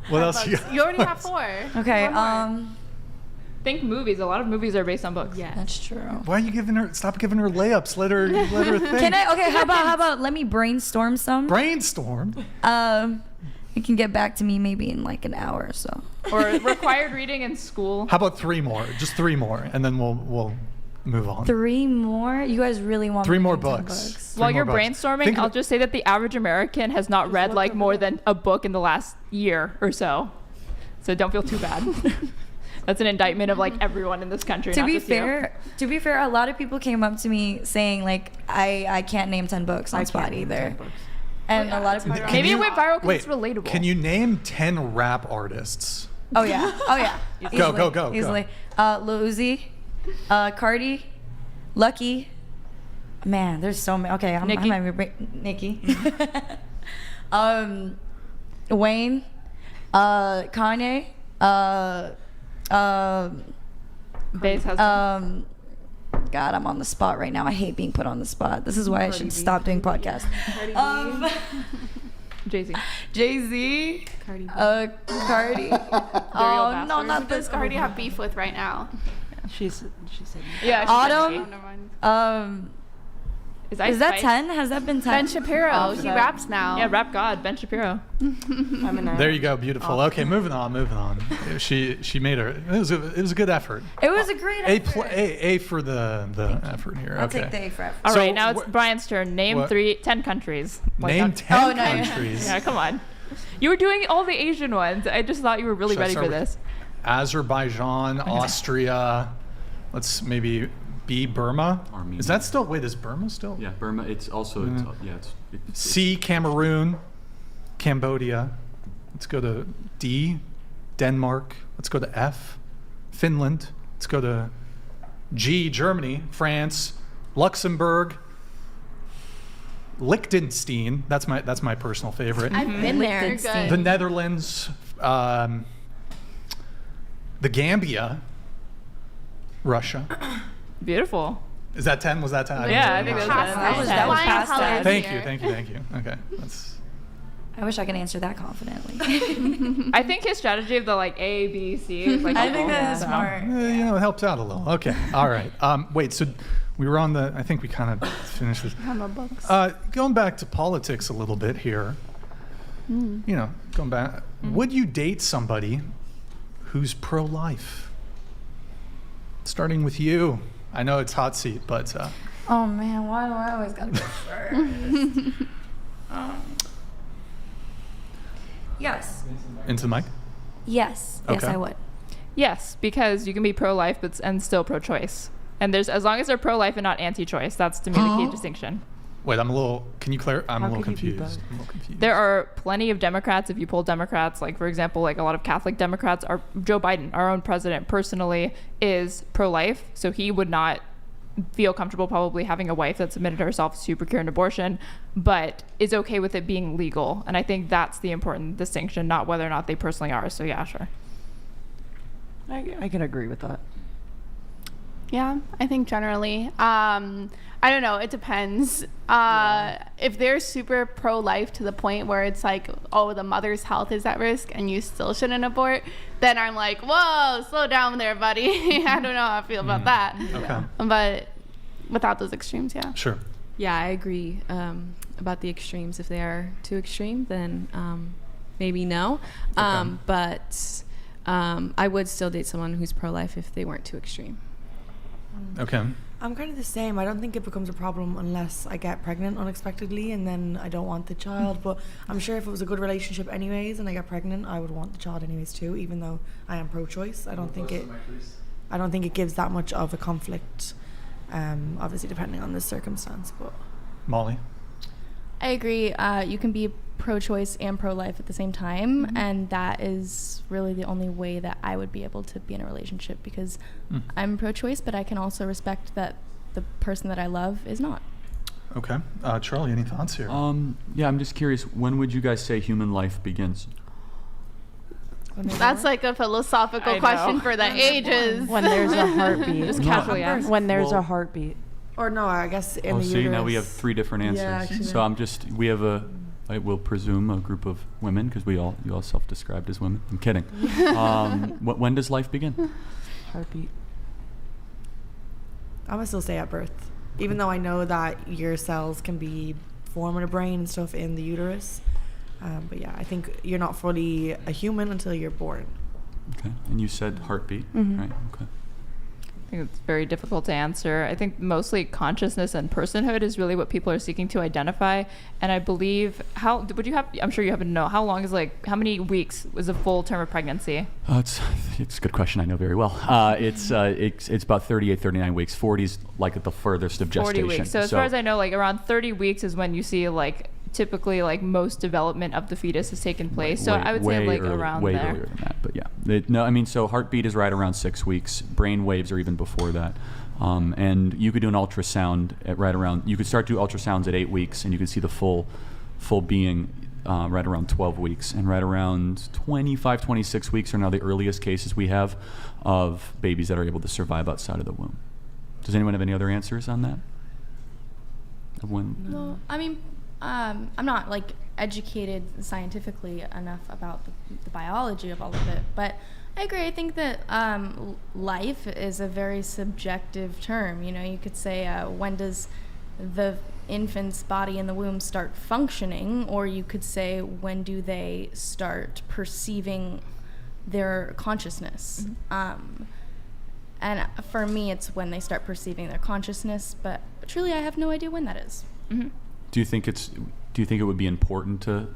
got? What else you got? You already have 4. Okay. One more. Think movies. A lot of movies are based on books. Yeah. That's true. Why are you giving her? Stop giving her layups. Let her think. Can I? Okay. How about let me brainstorm some. Brainstorm. You can get back to me maybe in like an hour or so. Or required reading in school. How about 3 more? Just 3 more, and then we'll move on. 3 more? You guys really want 3 me to more name 10 books. While 3 you're more books. brainstorming, Think I'll of- just say that the average American has not read like more than a book in the last year or so. So don't feel too bad. That's an indictment of like everyone in this country. To not be just you. fair, a lot of people came up to me saying like I can't name 10 books on Spot either. And a lot of people. Maybe it went viral because Wait, it's relatable. can you name 10 rap artists? Oh yeah. Oh yeah. Go. Easily. Lil Uzi, Cardi, Lucky. Man, there's so many. Okay, Nicki. Nicki. Wayne, Kanye, Bae's husband. God, I'm on the spot right now. I hate being put on the spot. This is why I should stop doing podcasts. Jay-Z. Jay-Z, Cardi B. Cardi. Oh no, not Who this. does Cardi have beef with right now? She said. Yeah. Autumn. Is Ice that Spice. 10? Has that been 10? Ben Shapiro, he raps now. Yeah, rap god Ben Shapiro. There you go, beautiful. Okay, moving on. She made her. It was a good effort. It was a great effort. A for the effort here. I'll Okay. take the A for effort. All So right, now it's Brian's turn. Name what? 10 countries. Name 10 Oh, no, yeah. countries. Yeah, come on. You were doing all the Asian ones. I just thought you were really Should I ready start for with this. Azerbaijan, Austria. Let's maybe B, Burma. Armenia. Is that still? Wait, is Burma still? Yeah, Burma. It's also it's C, Cameroon, Cambodia. Let's go to D, Denmark. Let's go to F, Finland. Let's go to G, Germany, France, Luxembourg, Liechtenstein. That's my personal favorite. I've been there. Liechtenstein. The Netherlands, the Gambia, Russia. Beautiful. Is that 10? Was that 10? Yeah, I think that was that was Flying past colors that. Thank here. you. Okay, that's. I wish I could answer that confidently. I think his strategy of the like A, B, C is like I think helpful. that is smart. It helps out a little. Okay, all right. Wait, so we were on the. I think we kind of finished this. I'm a books. Going back to politics a little bit here. Going back. Would you date somebody who's pro-life? Starting with you. I know it's hot seat, but. Oh man, why do I always gotta go first? Yes. Into the mic. Yes, Okay. I would. Yes, because you can be pro-life and still pro-choice. And there's as long as they're pro-life and not anti-choice, that's to me the key distinction. Wait, I'm a little. Can you clarify? I'm a little could you be confused. both? I'm a little confused. There are plenty of Democrats. If you poll Democrats, like for example, like a lot of Catholic Democrats, are Joe Biden, our own president, personally is pro-life, so he would not feel comfortable probably having a wife that submitted herself to procure an abortion, but is okay with it being legal. And I think that's the important distinction, not whether or not they personally are. So yeah, sure. I can agree with that. Yeah, I think generally. I don't know. It depends. If they're super pro-life to the point where it's like, oh, the mother's health is at risk and you still shouldn't abort, then I'm like, whoa, slow down there, buddy. I don't know how I feel about that. Okay. But without those extremes, yeah. Sure. Yeah, I agree about the extremes. If they are too extreme, then maybe no. But I would still date someone who's pro-life if they weren't too extreme. Okay. I'm kind of the same. I don't think it becomes a problem unless I get pregnant unexpectedly and then I don't want the child. But I'm sure if it was a good relationship anyways and I get pregnant, I would want the child anyways too, even though I am pro-choice. I don't think it gives that much of a conflict, obviously depending on the circumstance. But Molly. I agree. You can be pro-choice and pro-life at the same time, and that is really the only way that I would be able to be in a relationship, because I'm pro-choice, but I can also respect that the person that I love is not. Okay. Charlie, any thoughts here? Yeah, I'm just curious. When would you guys say human life begins? That's like a philosophical question for the ages. When there's a heartbeat. Just casually asked. When there's a heartbeat. or no, I guess in the see, uterus. now we have 3 different answers. Yeah, actually, so we have I will presume a group of women, because you all self-described as women. I'm kidding. When does life begin? Heartbeat. I'm gonna still say at birth, even though I know that your cells can be forming a brain and stuff in the uterus. But yeah, I think you're not fully a human until you're born. Okay. And you said heartbeat, right? Okay. I think it's very difficult to answer. I think mostly consciousness and personhood is really what people are seeking to identify. And I believe, I'm sure you happen to know, how long is how many weeks was a full term of pregnancy? It's a good question. I know very well. It's about 38, 39 weeks. 40 is like at the furthest of gestation. 40 weeks. So as far as I know, around 30 weeks is when you see typically like most development of the fetus has taken place. So Way- I would say way like early- around way there. earlier than that, but yeah. No, I mean, so heartbeat is right around 6 weeks. Brain waves are even before that. And you could do an ultrasound at right around, you could start to do ultrasounds at 8 weeks, and you can see the full being right around 12 weeks. And right around 25, 26 weeks are now the earliest cases we have of babies that are able to survive outside of the womb. Does anyone have any other answers on that? Of when? Well, I mean, I'm not like educated scientifically enough about the biology of all of it, but I agree. I think that life is a very subjective term. You know, you could say when does the infant's body in the womb start functioning, or you could say when do they start perceiving their consciousness. And for me, it's when they start perceiving their consciousness, but truly I have no idea when that is. Do you think it would be important to,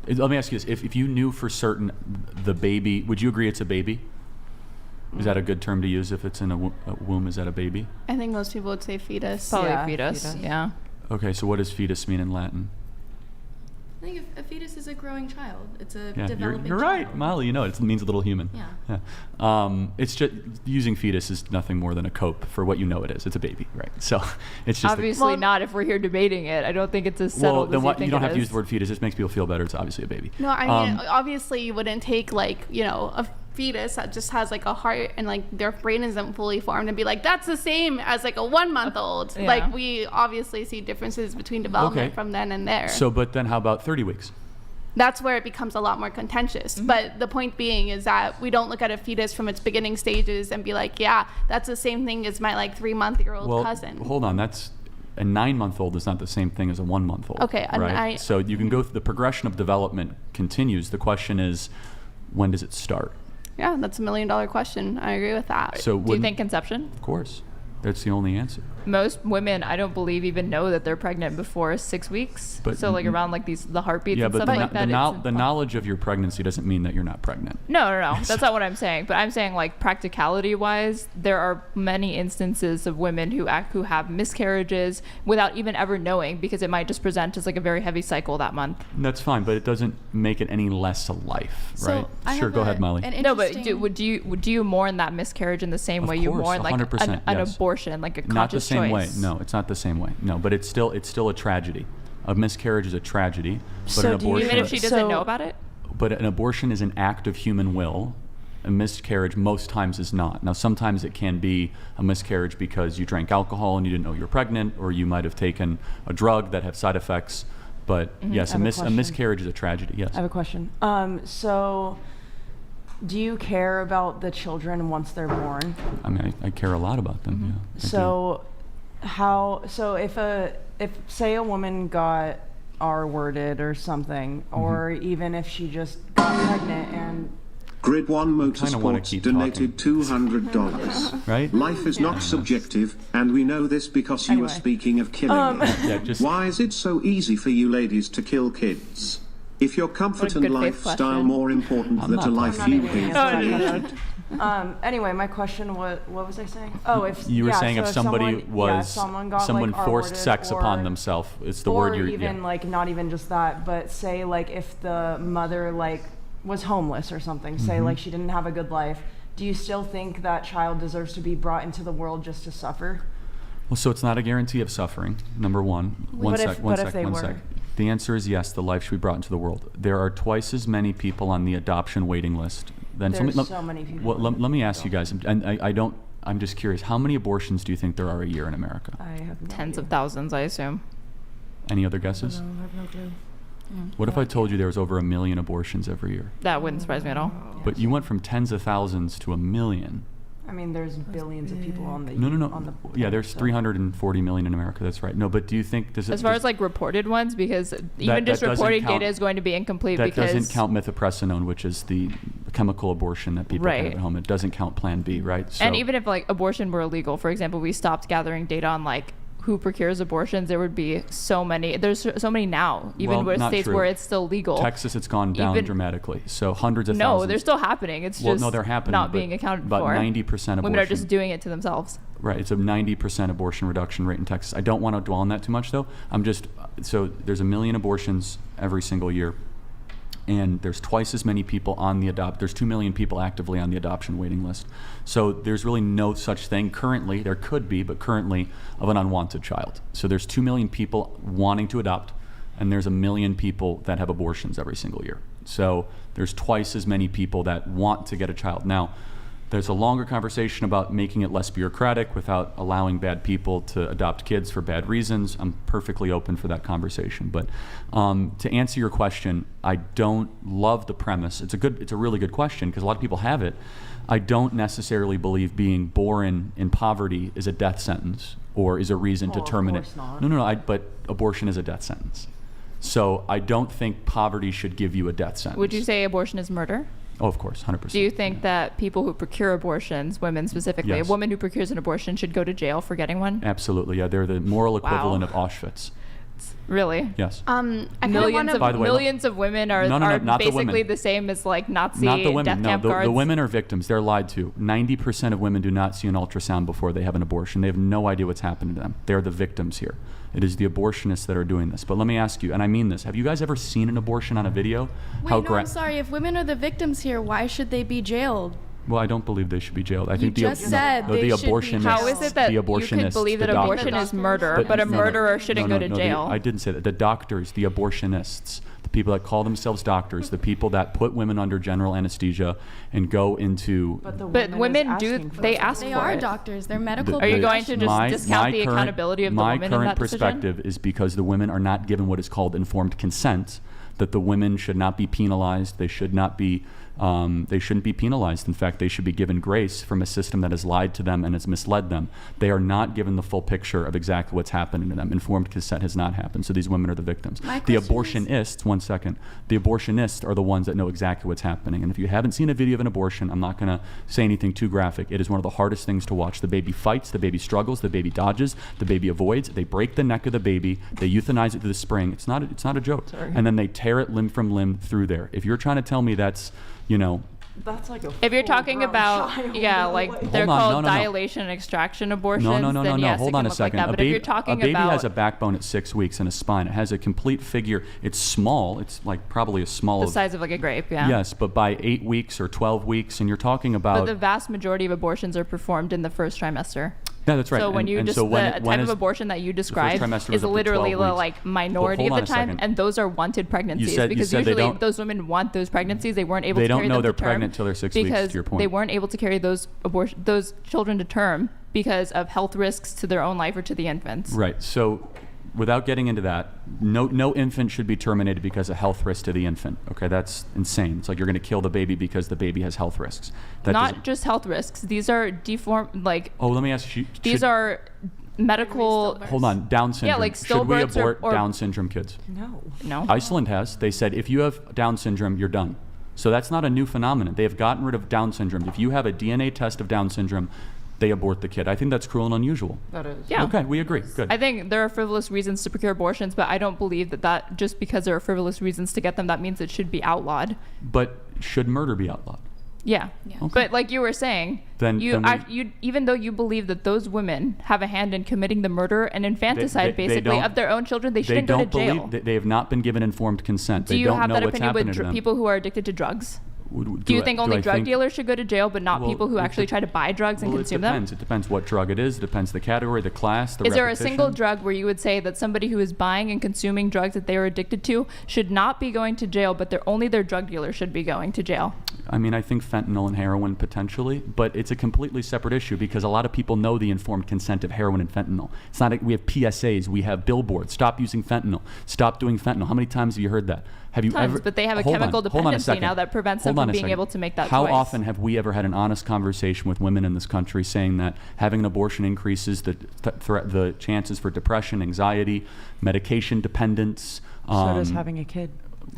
let me ask you this, if you knew for certain the baby, would you agree it's a baby? Is that a good term to use if it's in a womb? Is that a baby? I think most people would say fetus. Probably fetus, yeah. Okay, so what does fetus mean in Latin? I think a fetus is a growing child. It's a Yeah, developing you're right, child. Molly. You know, it means a little human. Yeah. It's just using fetus is nothing more than a cope for what you know it is. It's a baby, right? So it's just Obviously not if we're here debating it. I don't think it's as settled then as what, you you think don't it have to use is. the word fetus. It just makes people feel better. It's obviously a baby. No, I mean, obviously you wouldn't take like, you know, a fetus that just has like a heart and like their brain isn't fully formed and be like, that's the same as like a 1 month old. Yeah. Like we obviously see differences between development Okay. from then and there. So, but then how about 30 weeks? That's where it becomes a lot more contentious. But the point being is that we don't look at a fetus from its beginning stages and be like, yeah, that's the same thing as my like 3-month-old Well, cousin. hold on. That's a 9-month-old is not the same thing as a 1-month-old. Okay, and right? So you can go through the progression of development continues. The question is, when does it start? Yeah, that's $1 million question. I agree with that. So Do you think conception? Of course, that's the only answer. Most women, I don't believe, even know that they're pregnant before 6 weeks. But So like around like the heartbeats Yeah, and but stuff like that. the knowledge of your pregnancy doesn't mean that you're not pregnant. No. That's not what I'm saying. But I'm saying like practicality wise, there are many instances of women who have miscarriages without even ever knowing, because it might just present as like a very heavy cycle that month. That's fine, but it doesn't make it any less a life, So right? I Sure, have go ahead, Molly. an No, but interesting- would you mourn that miscarriage in the same Of way you course, mourn like 100%, an yes. abortion, like a conscious Not the same way. choice? No, it's not the same way. No, but it's still a tragedy. A miscarriage is a tragedy, but So an do you- abortion. Even if she doesn't know about it? But an abortion is an act of human will. A miscarriage most times is not. Now, sometimes it can be a miscarriage because you drank alcohol and you didn't know you were pregnant, or you might have taken a drug that have side effects. But yes, I have a question. miscarriage is a tragedy. Yes. I have a question. So, do you care about the children once they're born? I mean, I care a lot about them. Yeah. I do. So, if say a woman got R-worded or something, or even if she just got pregnant and Grid 1 kinda wanna Motorsports keep donated $200. Right? Life is not subjective, and we know this because you Anyway. were speaking of killing. Yeah, just Why is it so easy for you ladies to kill kids? If your comfort and good faith lifestyle question. more important I'm than not a life talking you about hate that. created? Anyway, my question was, what was I saying? Oh, if you were saying so if somebody someone, someone got someone like, forced R-worded sex upon or- themselves, it's the or word you're. even Yeah. like not even just that, but say like if the mother like was homeless or something, say Mm-hmm. like she didn't have a good life, do you still think that child deserves to be brought into the world just to suffer? Well, so it's not a guarantee of suffering. Number one. One But sec. if- One but if sec. they One were? sec. The answer is yes. The life should be brought into the world. There are twice as many people on the adoption waiting list than. There's so many people. Well, let me ask you guys, and I don't. I'm just curious. How many abortions do you think there are a year in America? I have no Tens idea. of thousands, I assume. Any other guesses? No, I have no clue. What if I told you there was over 1 million abortions every year? That wouldn't surprise me at all. But you went from tens of thousands to 1 million. I mean, there's billions of people on the No. On the Yeah, there's so- 340 million in America. That's right. No, but do you think does it? As far does- as like reported ones, because even just that doesn't reported count- data is going to be incomplete that because doesn't count mifepristone, which is the chemical abortion that people Right. have at home. It doesn't count Plan B, right? So, and even if like abortion were illegal, for example, we stopped gathering data on like who procures abortions, there would be so many. There's so many now, even Well, with not states true. where it's still legal. Texas, it's gone down Even- dramatically. So hundreds of No, thousands. they're still happening. It's Well, just no, they're happening. not but being accounted about for. 90% abortion. Women are just doing it to themselves. Right, it's a 90% abortion reduction rate in Texas. I don't want to dwell on that too much, though. So there's 1 million abortions every single year, and there's twice as many people on the there's 2 million people actively on the adoption waiting list. So there's really no such thing currently, there could be, but currently, of an unwanted child. So there's 2 million people wanting to adopt, and there's 1 million people that have abortions every single year. So there's twice as many people that want to get a child. Now, there's a longer conversation about making it less bureaucratic without allowing bad people to adopt kids for bad reasons. I'm perfectly open for that conversation. But to answer your question, I don't love the premise. It's a really good question because a lot of people have it. I don't necessarily believe being born in poverty is a death sentence or is a reason to terminate. Of course not. No, but abortion is a death sentence. So I don't think poverty should give you a death sentence. Would you say abortion is murder? Oh, of course, 100%. Do you think that people who procure abortions, women specifically, Yes. a woman who procures an abortion should go to jail for getting one? Absolutely, yeah. They're the moral equivalent Wow. of Auschwitz. Really? Yes. I kind of want By the way, millions of women are, No, are not the basically women. the same as like Nazi Not the women. death No, camp guards. the women are victims. They're lied to. 90% of women do not see an ultrasound before they have an abortion. They have no idea what's happening to them. They're the victims here. It is the abortionists that are doing this. But let me ask you, and I mean this, have you guys ever seen an abortion on a video? Wait, no, I'm sorry. If women are the victims here, why should they be jailed? Well, I don't believe they should be jailed. I You think just said the they should be abortionists. jailed. How is it that the you abortionists, could believe the that abortion doctors- is murder, but a no, murderer shouldn't go to jail? I didn't say that. The doctors, the abortionists, the people that call themselves doctors, the people that put women under general anesthesia and go into. But women do, they ask They for are it. doctors. They're medical. Are you going to just my discount the current- accountability of the my woman in current that decision? perspective is because the women are not given what is called informed consent, that the women should not be penalized. They should not be. They shouldn't be penalized. In fact, they should be given grace from a system that has lied to them and has misled them. They are not given the full picture of exactly what's happening to them. Informed consent has not happened, so these women are the victims. The abortionists, one second, the abortionists are the ones that know exactly what's happening. And if you haven't seen a video of an abortion, I'm not going to say anything too graphic. It is one of the hardest things to watch. The baby fights, the baby struggles, the baby dodges, the baby avoids. They break the neck of the baby. They euthanize it to the spring. It's not a joke. Sorry. And then they tear it limb from limb through there. If you're trying to tell me that's, That's like a If you're talking about, they're called no. dilation and extraction abortions, No. then yes, Hold it on can a look second. like that. But if you're talking a baby about, has a backbone at 6 weeks and a spine. It has a complete figure. It's small. It's like probably as small the as size of like a grape, yeah. Yes, but by 8 weeks or 12 weeks, and you're talking about. But the vast majority of abortions are performed in the first trimester. Yeah, that's right. So when you so the when type of is- abortion that you described trimester is is up to literally 12 the weeks. like minority Hold of on the a time, second. and those are wanted pregnancies you because said they usually don't- those women want those pregnancies. They weren't able They to don't carry know them they're to term pregnant till they're 6 weeks, because to your point. they weren't able to carry those children to term because of health risks to their own life or to the infants. Right. So, without getting into that, no infant should be terminated because of health risk to the infant. Okay, that's insane. It's like you're going to kill the baby because the baby has health risks. That Not doesn't- just health risks. These are Oh, let me ask you. these are medical. Hold on, Down syndrome. like Should we stillbirths abort or Down syndrome kids? No. Iceland has. They said if you have Down syndrome, you're done. So that's not a new phenomenon. They have gotten rid of Down syndrome. If you have a DNA test of Down syndrome, they abort the kid. I think that's cruel and unusual. That is. Yeah. Okay, we agree. Good. I think there are frivolous reasons to procure abortions, but I don't believe that just because there are frivolous reasons to get them, that means it should be outlawed. But should murder be outlawed? Yeah. Okay. But like you were saying, Then you even though you believe that those women have a hand in committing the murder and infanticide they basically don't- of their own children, they They shouldn't go to don't jail. believe that they have not been given informed consent. Do They you don't have know that what's opinion happening with to them. people who are addicted to drugs? Do Do you think only drug dealers should go to jail, but not Well, people who it actually de- try to buy drugs and Well, consume it depends. them? It depends what drug it is. It depends the category, the class, the Is there a repetition. single drug where you would say that somebody who is buying and consuming drugs that they are addicted to should not be going to jail, but only their drug dealer should be going to jail? I mean, I think fentanyl and heroin potentially, but it's a completely separate issue because a lot of people know the informed consent of heroin and fentanyl. It's not. We have PSAs, we have billboards. Stop using fentanyl. Stop doing fentanyl. How many times have you heard that? Have you Tons, ever? but they have a Hold on, chemical hold on a dependency second. now that prevents them Hold on from a being second. able to make that How choice. often have we ever had an honest conversation with women in this country saying that having an abortion increases the chances for depression, anxiety, medication dependence? So does having a kid.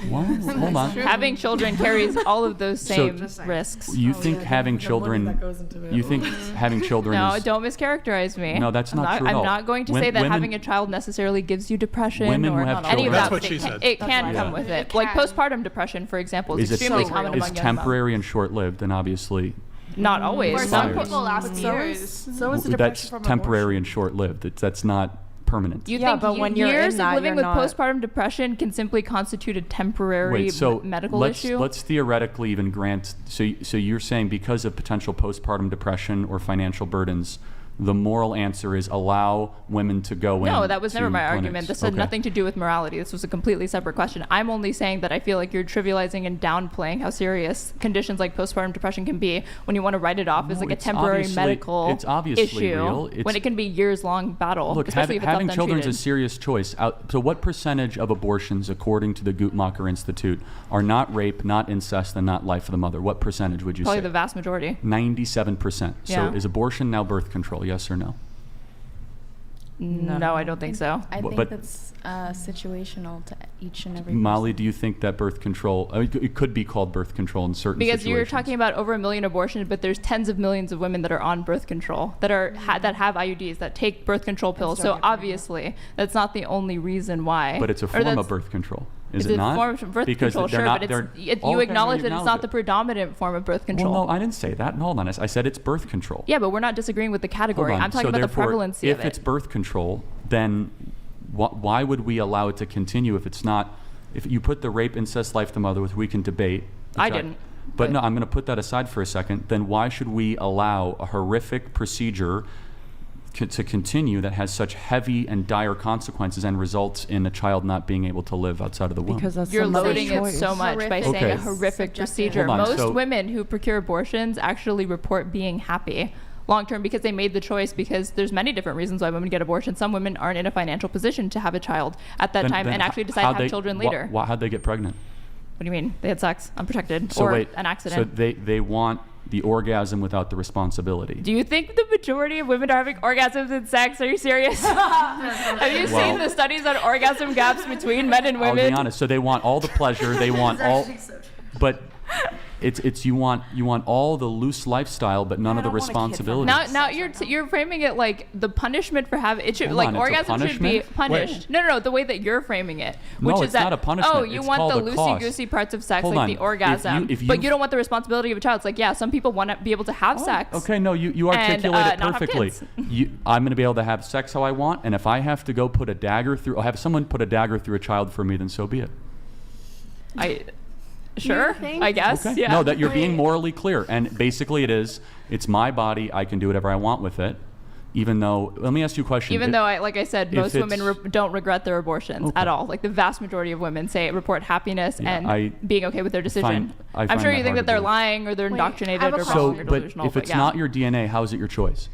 Well, hold on. Having children carries all of those So- same risks. You think having children? that goes into it. You think having children No, is? don't mischaracterize me. No, that's not true at I'm all. not going to When- say that women- having a child necessarily gives you depression Women who or have any children- of that. That's what but she it said. It can Yeah. come with it. It Like can. postpartum depression, for example, is Is extremely it common is among young men. temporary and short-lived, and obviously Not always. For Some some people people last years. So is the depression That's from temporary and short-lived. That's not permanent. You Yeah, think but when you're years in that, of living you're with not- postpartum depression can simply constitute a temporary medical issue? Let's theoretically even grant. So you're saying because of potential postpartum depression or financial burdens, the moral answer is allow women to go in. No, that was never to my clinics. argument. This had Okay. nothing to do with morality. This was a completely separate question. I'm only saying that I feel like you're trivializing and downplaying how serious conditions like postpartum depression can be when you want to write it off as No, like a it's temporary obviously- medical it's obviously issue real. when It's- it can be years-long battle, Look, especially if it's having left children is a untreated. serious choice. So what percentage of abortions, according to the Guttmacher Institute, are not rape, not incest, and not life of the mother? What percentage would you Probably say? the vast majority. 97%. Yeah. So is abortion now birth control, yes or no? No, I don't think so. I think But- that's situational to each and every Molly, person. do you think that birth control, it could be called birth control in certain Because situations? you're talking about over 1 million abortions, but there's tens of millions of women that are on birth control, that are that have IUDs, that take birth control pills. So obviously, that's not the only reason why. But it's a Or form that's- of birth control. Is It's it not? a form of birth Because control, they're sure, not, but they're- you acknowledge that it's acknowledge not it. the predominant form of birth control. Well, no, I didn't say that. Hold on. I said it's birth control. Yeah, but we're not disagreeing with the category. Hold on. I'm talking So about the therefore, prevalency if of it. it's birth control, then why would we allow it to continue if it's not? If you put the rape, incest, life of the mother, which we can debate. I which didn't. But no, I'm going to put that aside for a second. Then why should we allow a horrific procedure to continue that has such heavy and dire consequences and results in a child not being able to live outside of the womb? Because that's You're somebody's loading it choice. so much by Horrific. saying a Okay. horrific Subjective. procedure. Hold on, Most so- women who procure abortions actually report being happy long term because they made the choice, because there's many different reasons why women get abortions. Some women aren't in a financial position to have a child at that time and actually decide to have children later. How'd they get pregnant? What do you mean? They had sex unprotected So or wait, an accident. So they want the orgasm without the responsibility. Do you think the majority of women are having orgasms in sex? Are you serious? Have you seen the studies on orgasm gaps between men and women? I'll be honest. So they want all the pleasure. They want all, but it's you want all the loose lifestyle, but none of the don't want a kid from responsibility. Now you're framing it like the punishment for having it should Hold like on, it's a orgasm should be punishment? punished. No, the way that you're framing it, which No, is it's that not a punishment. oh, you It's want the called a cost. loosey-goosey parts of sex, Hold like on. the orgasm, If but you- you don't want the responsibility of a child. It's like, yeah, some people want to be able to have sex. Okay, no, you and, articulate it not have perfectly. kids. I'm going to be able to have sex how I want, and if I have to go put a dagger through, or have someone put a dagger through a child for me, then so be it. Sure, think? I guess. Okay. Yeah. No, that you're being morally clear, and basically it's my body. I can do whatever I want with it, even though. Let me ask you a question. Even though, like I said, if most women it's- don't regret their abortions Okay. at all. Like the vast majority of women report happiness Yeah, and being okay with their decision. I I'm find sure that you think hard that to they're believe. lying or they're Wait, indoctrinated I have a or question. wrong So, or but delusional. if it's yeah. not your DNA, how is it your choice?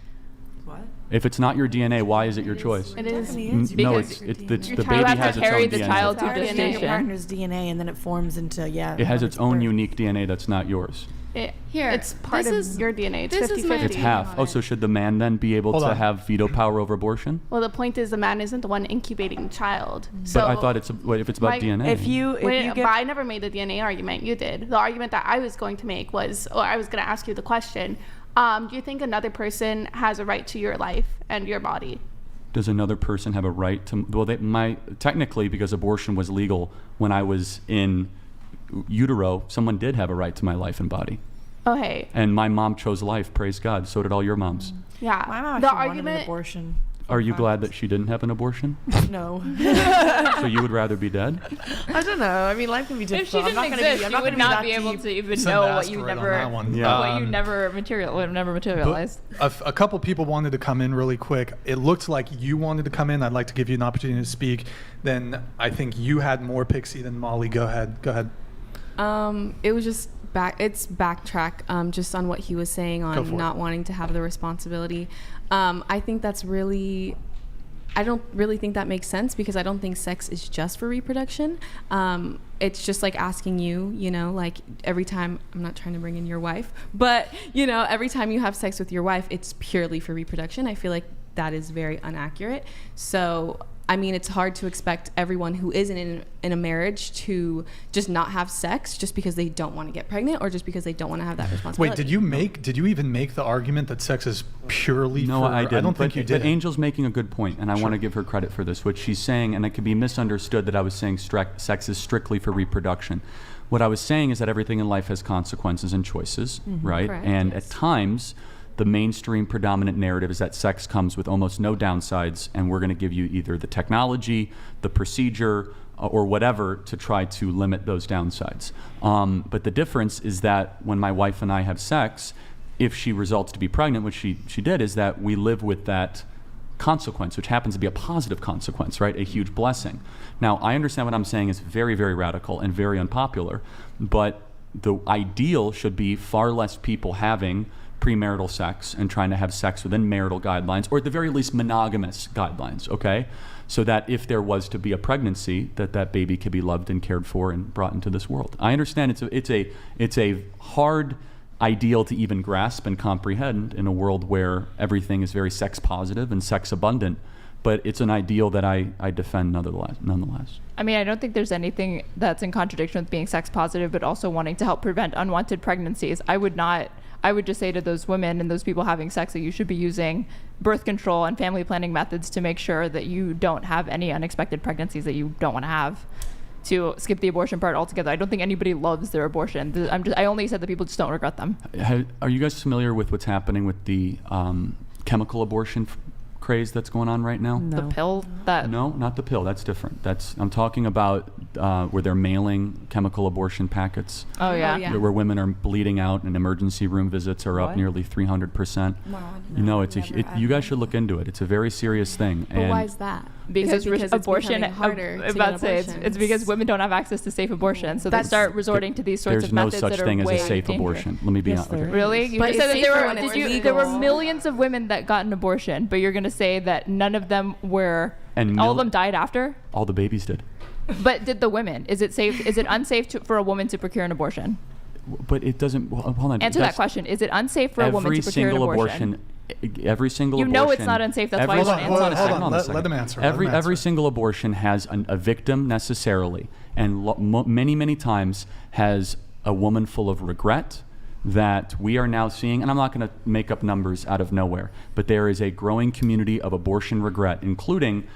What? If it's not your DNA, why is it your choice? It is. No, Because it's Your the child baby has to has its carry own the DNA. child It's to already in gestation. your partner's DNA, and then it forms into It has its own unique DNA that's not yours. Here, It's part this of is- your DNA. It's this is 50-50. my It's half. Oh, so should the man then be able Hold to on. have veto power over abortion? Well, the point is the man isn't the one incubating the child. So But I thought if it's about my- DNA. If you but get I never made the DNA argument. You did. The argument that I was going to make was, or I was going to ask you the question, do you think another person has a right to your life and your body? Does another person have a right to? Well, technically, because abortion was legal when I was in utero, someone did have a right to my life and body. Okay. And my mom chose life. Praise God. So did all your moms. Yeah. My mom the actually wanted an argument. abortion. Are you glad that she didn't have an abortion? No. So you would rather be dead? I don't know. I mean, life can be If difficult. she I'm not didn't gonna exist, be, I'm you not would gonna not be be that able deep. to even Send know an what you asteroid on never, that one. Yeah. what you never materialized. A couple people wanted to come in really quick. It looked like you wanted to come in. I'd like to give you an opportunity to speak. Then I think you had more Pixie than Molly. Go ahead. It was just backtrack just on what he was saying Go for on it. not wanting to have the responsibility. I think that's really, I don't really think that makes sense because I don't think sex is just for reproduction. It's just like asking you, like every time, I'm not trying to bring in your wife, but every time you have sex with your wife, it's purely for reproduction. I feel like that is very inaccurate. So I mean, it's hard to expect everyone who isn't in a marriage to just not have sex just because they don't want to get pregnant or just because they don't want to have that responsibility. Wait, did you even make the argument that sex is purely No, for... I didn't. I don't think you did. But Angel's making a good point, and I want to give her credit for this, which she's saying, and it could be misunderstood that I was saying sex is strictly for reproduction. What I was saying is that everything in life has consequences and choices, right? Correct, And yes. at times, the mainstream predominant narrative is that sex comes with almost no downsides, and we're going to give you either the technology, the procedure, or whatever to try to limit those downsides. But the difference is that when my wife and I have sex, if she results to be pregnant, which she did, is that we live with that consequence, which happens to be a positive consequence, right? A huge blessing. Now, I understand what I'm saying is very, very radical and very unpopular, but the ideal should be far less people having premarital sex and trying to have sex within marital guidelines, or at the very least monogamous guidelines, okay? So that if there was to be a pregnancy, that baby could be loved and cared for and brought into this world. I understand it's a hard ideal to even grasp and comprehend in a world where everything is very sex positive and sex abundant, but it's an ideal that I defend nonetheless. I mean, I don't think there's anything that's in contradiction with being sex positive, but also wanting to help prevent unwanted pregnancies. I would just say to those women and those people having sex that you should be using birth control and family planning methods to make sure that you don't have any unexpected pregnancies that you don't want to have, to skip the abortion part altogether. I don't think anybody loves their abortion. I only said that people just don't regret them. Are you guys familiar with what's happening with the chemical abortion craze that's going on right now? The pill that... No, not the pill. That's different. I'm talking about where they're mailing chemical abortion packets. Oh, yeah. Where women are bleeding out and emergency room visits are up nearly 300%. You guys should look into it. It's a very serious thing. But why is that? Because it's abortion, becoming harder to about to get say, abortions? it's because women don't have access to safe abortion, so they start resorting to these sorts of methods that are There's no such thing as a safe dangerous. abortion. Let me be honest. Really? You But just said it's that safer when it's there were legal. millions of women that got an abortion, but you're going to say that none of them were, all of them died after? All the babies did. But did the women? Is it safe? Is it unsafe for a woman to procure an abortion? But it doesn't. Well, hold on. Answer that question. Is it unsafe for a woman to procure an abortion? Every single You abortion. know it's not unsafe. That's why you want to answer that. Hold on. Let them answer. Every single abortion has a victim necessarily, and many times has a woman full of regret that we are now seeing. And I'm not going to make up numbers out of nowhere, but there is a growing community of abortion regret, including,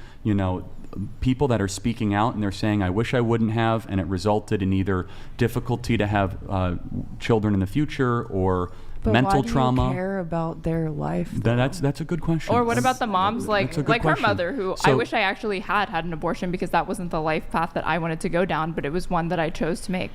people that are speaking out and they're saying, I wish I wouldn't have, and it resulted in either difficulty to have children in the future or mental trauma. Why do you care about their life? That's a good question. Or what about the moms like her mother, who I So- wish I actually had an abortion because that wasn't the life path that I wanted to go down, but it was one that I chose to make.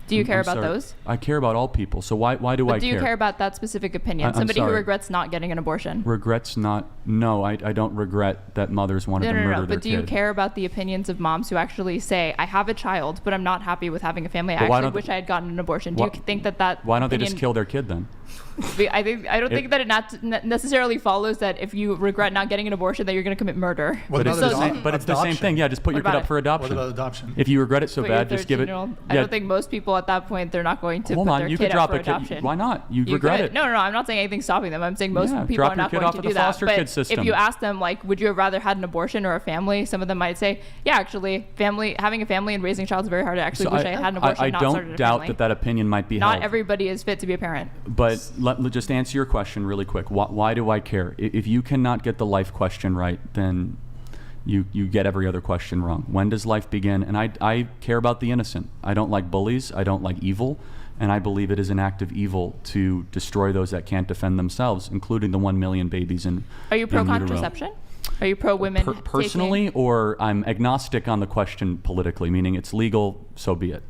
Do you care about sorry. those? I care about all people. So why do I care? But do you care about that specific opinion? I'm Somebody who sorry. regrets not getting an abortion. Regrets not. No, I don't regret that mothers wanted to murder their But do kid. you care about the opinions of moms who actually say, I have a child, but I'm not happy with having a family. I But why actually don't wish I had gotten an abortion. Do Why- you think that Why don't they just opinion- kill their kid then? I don't think that it necessarily follows that if you regret not getting an abortion that you're going to commit murder. What But it's, about the same, but it's the same thing. Yeah, just put What your kid about up for it? adoption. What about adoption? If you regret it so But your bad, just give it. 13-year-old I don't think most people at that point, they're not going to Hold put on, their you kid could drop up for a kid. adoption. Why not? You regret could. it. No, I'm not saying anything's stopping them. I'm saying most Yeah, people drop are your not kid going off to at do the that. foster But kid system. if you ask them, like, would you have rather had an abortion or a family? Some of them might say, yeah, actually, having a family and raising a child is very hard. I actually wish I had an abortion. I not don't started a doubt family. that opinion might be Not held. everybody is fit to be a parent. But let just answer your question really quick. Why do I care? If you cannot get the life question right, then you get every other question wrong. When does life begin? And I care about the innocent. I don't like bullies. I don't like evil. And I believe it is an act of evil to destroy those that can't defend themselves, including the 1 million babies in Are you pro in utero. contraception? Are you pro women Personally, or I'm agnostic on the question politically, meaning it's legal, so be it.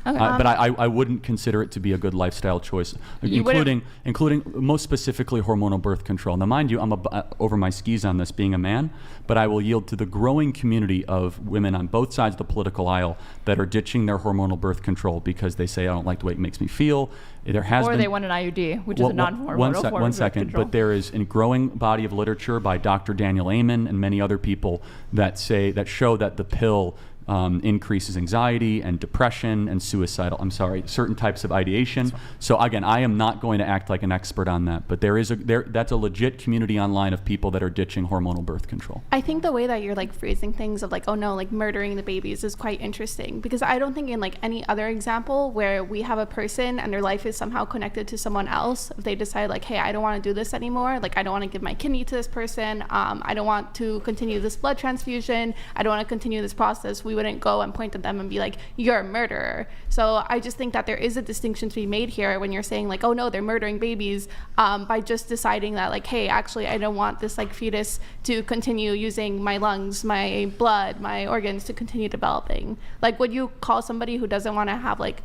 Okay. But I wouldn't consider it to be a good lifestyle choice, including most specifically hormonal birth control. Now, mind you, I'm over my skis on this being a man, but I will yield to the growing community of women on both sides of the political aisle that are ditching their hormonal birth control because they say, I don't like the way it makes me feel. There has or been, they want an IUD, which is a non-hormonal form one of second, birth control. but there is a growing body of literature by Dr. Daniel Amen and many other people that show that the pill increases anxiety and depression and certain types of ideation. So again, I am not going to act like an expert on that, but that's a legit community online of people that are ditching hormonal birth control. I think the way that you're like phrasing things of like, oh no, like murdering the babies is quite interesting, because I don't think in like any other example where we have a person and their life is somehow connected to someone else, if they decide like, hey, I don't want to do this anymore, like I don't want to give my kidney to this person, I don't want to continue this blood transfusion, I don't want to continue this process, we we wouldn't go and point at them and be like, you're a murderer. So I just think that there is a distinction to be made here when you're saying like, oh no, they're murdering babies, by just deciding that like, hey, actually I don't want this like fetus to continue using my lungs, my blood, my organs to continue developing. Like, would you call somebody who doesn't want to have like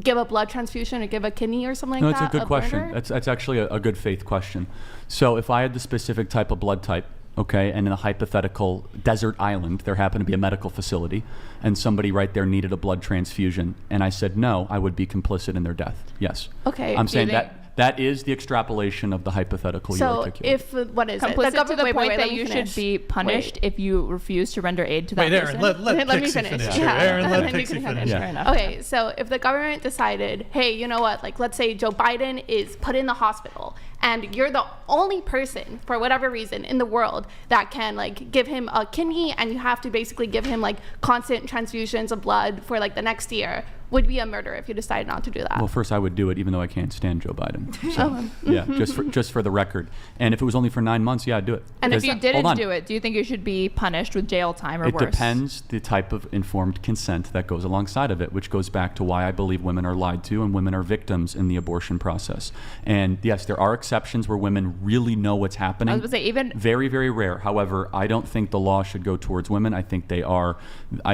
give a blood transfusion or give a kidney or something like that? No, it's a good question. Murder? That's actually a good faith question. So if I had the specific type of blood type, okay, and in a hypothetical desert island, there happened to be a medical facility, and somebody right there needed a blood transfusion, and I said no, I would be complicit in their death. Yes. Okay. I'm saying that is the extrapolation of the hypothetical you So articulated. if, what is Complicit it? to the point that let me you finish. should be punished if you refuse to render aid to that Wait, Aaron, person. let Let me Pixie finish. finish. Yeah. Aaron, And let then you Pixie can finish. finish. Yeah. Fair enough. Okay, so if the government decided, hey, you know what, like let's say Joe Biden is put in the hospital and you're the only person for whatever reason in the world that can like give him a kidney, and you have to basically give him like constant transfusions of blood for like the next year, would be a murder if you decide not to do that. Well, first I would do it, even though I can't stand Joe Biden. So, yeah, just for the record. And if it was only for 9 months, yeah, I'd do it. And if Because- you didn't hold on. do it, do you think you should be punished with jail time or It worse? depends the type of informed consent that goes alongside of it, which goes back to why I believe women are lied to and women are victims in the abortion process. And yes, there are exceptions where women really know what's happening. I was going to say, even Very, very rare. However, I don't think the law should go towards women. I think they are,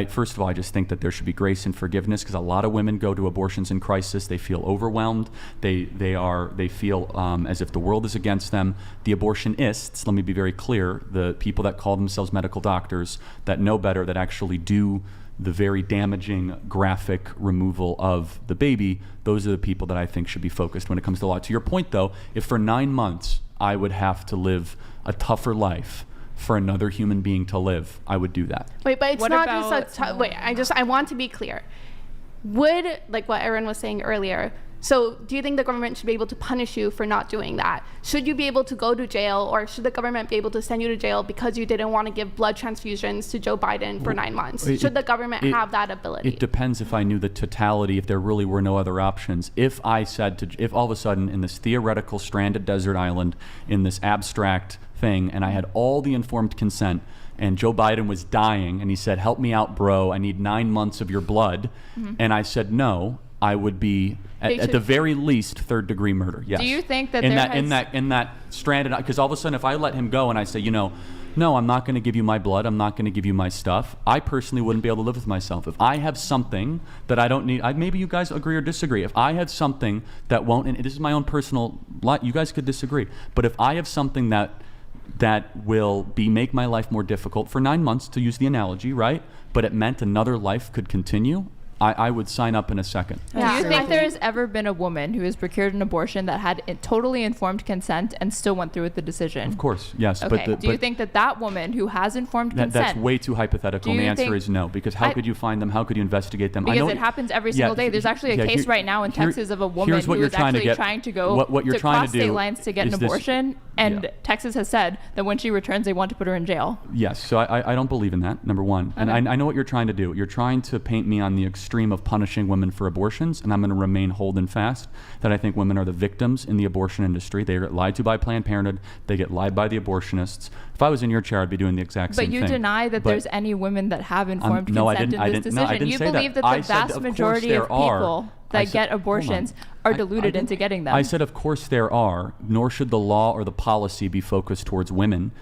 first of all, I just think that there should be grace and forgiveness, because a lot of women go to abortions in crisis. They feel overwhelmed. They feel as if the world is against them. The abortionists, let me be very clear, the people that call themselves medical doctors that know better, that actually do the very damaging, graphic removal of the baby, those are the people that I think should be focused when it comes to law. To your point, though, if for 9 months I would have to live a tougher life for another human being to live, I would do that. Wait, but it's What not about- just a wait, I want to be clear. Would, like what Erin was saying earlier, so do you think the government should be able to punish you for not doing that? Should you be able to go to jail, or should the government be able to send you to jail because you didn't want to give blood transfusions to Joe Biden for 9 months? Should the government have that ability? It depends if I knew the totality, if there really were no other options. If I said if all of a sudden in this theoretical stranded desert island, in this abstract thing, and I had all the informed consent, and Joe Biden was dying, and he said, help me out, bro, I need 9 months of your blood, and I said no, I would be at the very least third-degree murder. Yes. Do you think that in that stranded, because all of a sudden if I let him go and I say, no, I'm not going to give you my blood, I'm not going to give you my stuff, I personally wouldn't be able to live with myself. If I have something that I don't need, maybe you guys agree or disagree. If I have something that won't, and this is my own personal, you guys could disagree, but if I have something that will make my life more difficult for 9 months, to use the analogy, right? But it meant another life could continue, I would sign up in a second. Do you think there has ever been a woman who has procured an abortion that had totally informed consent and still went through with the decision? Of course, yes. Okay. Do you think that woman who has informed consent... That's way too hypothetical, and the answer is no. Because how could you find them? How could you investigate them? Because it happens every single day. There's actually a case right now in Texas of a woman who is actually trying to go to cross state lines to get an abortion, and Texas has said that when she returns, they want to put her in jail. Yes, so I don't believe in that, number one. And I know what you're trying to do. You're trying to paint me on the extreme of punishing women for abortions, and I'm going to remain hold and fast that I think women are the victims in the abortion industry. They get lied to by Planned Parenthood. They get lied by the abortionists. If I was in your chair, I'd be doing the exact same thing. But you deny that there's any women that have informed consent in this decision. No, I didn't you say believe that I the said, vast majority of people that get abortions are deluded into getting them. I said, of course there are, nor should the law or the policy be focused towards women.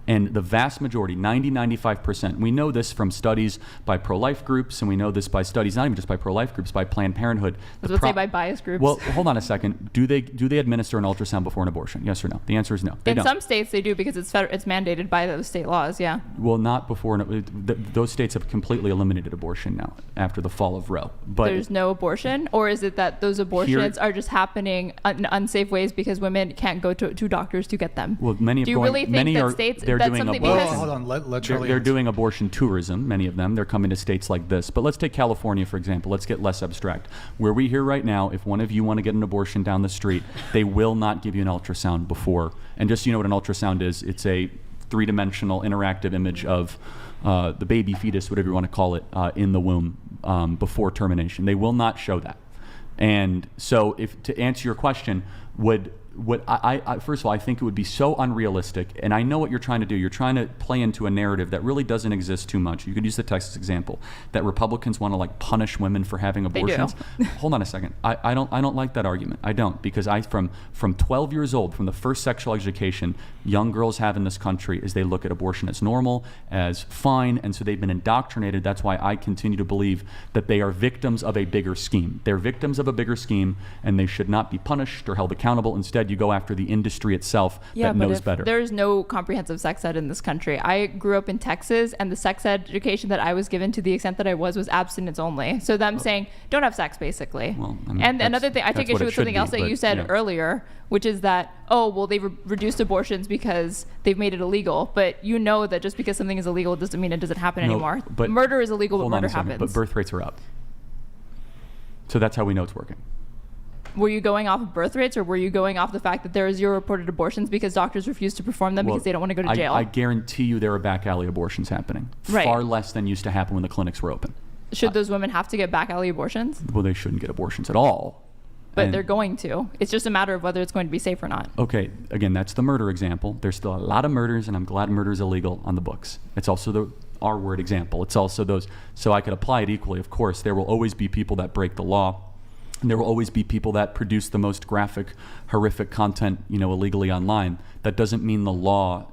And the vast majority, 95%, we know this from studies by pro-life groups, and we know this by studies not even just by pro-life groups, by Planned Parenthood. Let's say by bias groups. Well, hold on a second. Do they administer an ultrasound before an abortion? Yes or no? The answer is no. In some states they do, because it's mandated by those state laws, yeah. Well, not before. Those states have completely eliminated abortion now after the fall of Roe. But there's no abortion? Or is it that those abortions are just happening in unsafe ways because women can't go to doctors to get them? Well, many do you really think that states... They're doing abortion. Hold on, let Charlie they're doing abortion tourism, many of them. They're coming to states like this. But let's take California, for example. Let's get less abstract. Where we hear right now, if one of you want to get an abortion down the street, they will not give you an ultrasound before. And just so you know what an ultrasound is, it's a three-dimensional interactive image of the baby fetus, whatever you want to call it, in the womb before termination. They will not show that. And so to answer your question, would what I first of all, I think it would be so unrealistic, and I know what you're trying to do. You're trying to play into a narrative that really doesn't exist too much. You could use the Texas example that Republicans want to like punish women for having abortions. They do. Hold on a second. I don't like that argument. I don't, because from 12 years old, from the first sexual education young girls have in this country, is they look at abortion as normal, as fine, and so they've been indoctrinated. That's why I continue to believe that they are victims of a bigger scheme. They're victims of a bigger scheme, and they should not be punished or held accountable. Instead, you go after the industry itself that knows better. There's no comprehensive sex ed in this country. I grew up in Texas, and the sex education that I was given, to the extent that I was abstinence only. So them saying, don't have sex, basically. Well, I mean, and another thing, I take issue with something else that you said yeah. earlier, which is that, they've reduced abortions because they've made it illegal. But you know that just because something is illegal doesn't mean it doesn't happen anymore. But murder is illegal, but hold on murder a second, happens. But birth rates are up. So that's how we know it's working. Were you going off of birth rates, or were you going off the fact that there are 0 reported abortions because doctors refuse to perform them because they don't want to go to jail? I guarantee you there are back alley abortions happening. Right. Far less than used to happen when the clinics were open. Should those women have to get back alley abortions? Well, they shouldn't get abortions at all. But they're going to. It's just a matter of whether it's going to be safe or not. Okay, again, that's the murder example. There's still a lot of murders, and I'm glad murder is illegal on the books. It's also the R-word example. It's also those. So I could apply it equally. Of course, there will always be people that break the law. And there will always be people that produce the most graphic, horrific content, illegally online. That doesn't mean the law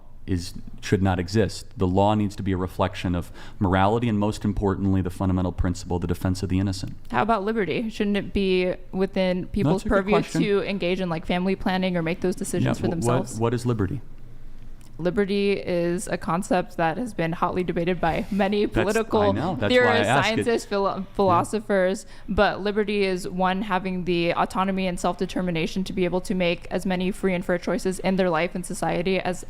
should not exist. The law needs to be a reflection of morality, and most importantly, the fundamental principle, the defense of the innocent. How about liberty? Shouldn't it be within people's purview to engage in like family planning or make those decisions for themselves? What is liberty? Liberty is a concept that has been hotly debated by many political theorists, scientists, philosophers. Yeah. But liberty is one having the autonomy and self-determination to be able to make as many free and fair choices in their life and society as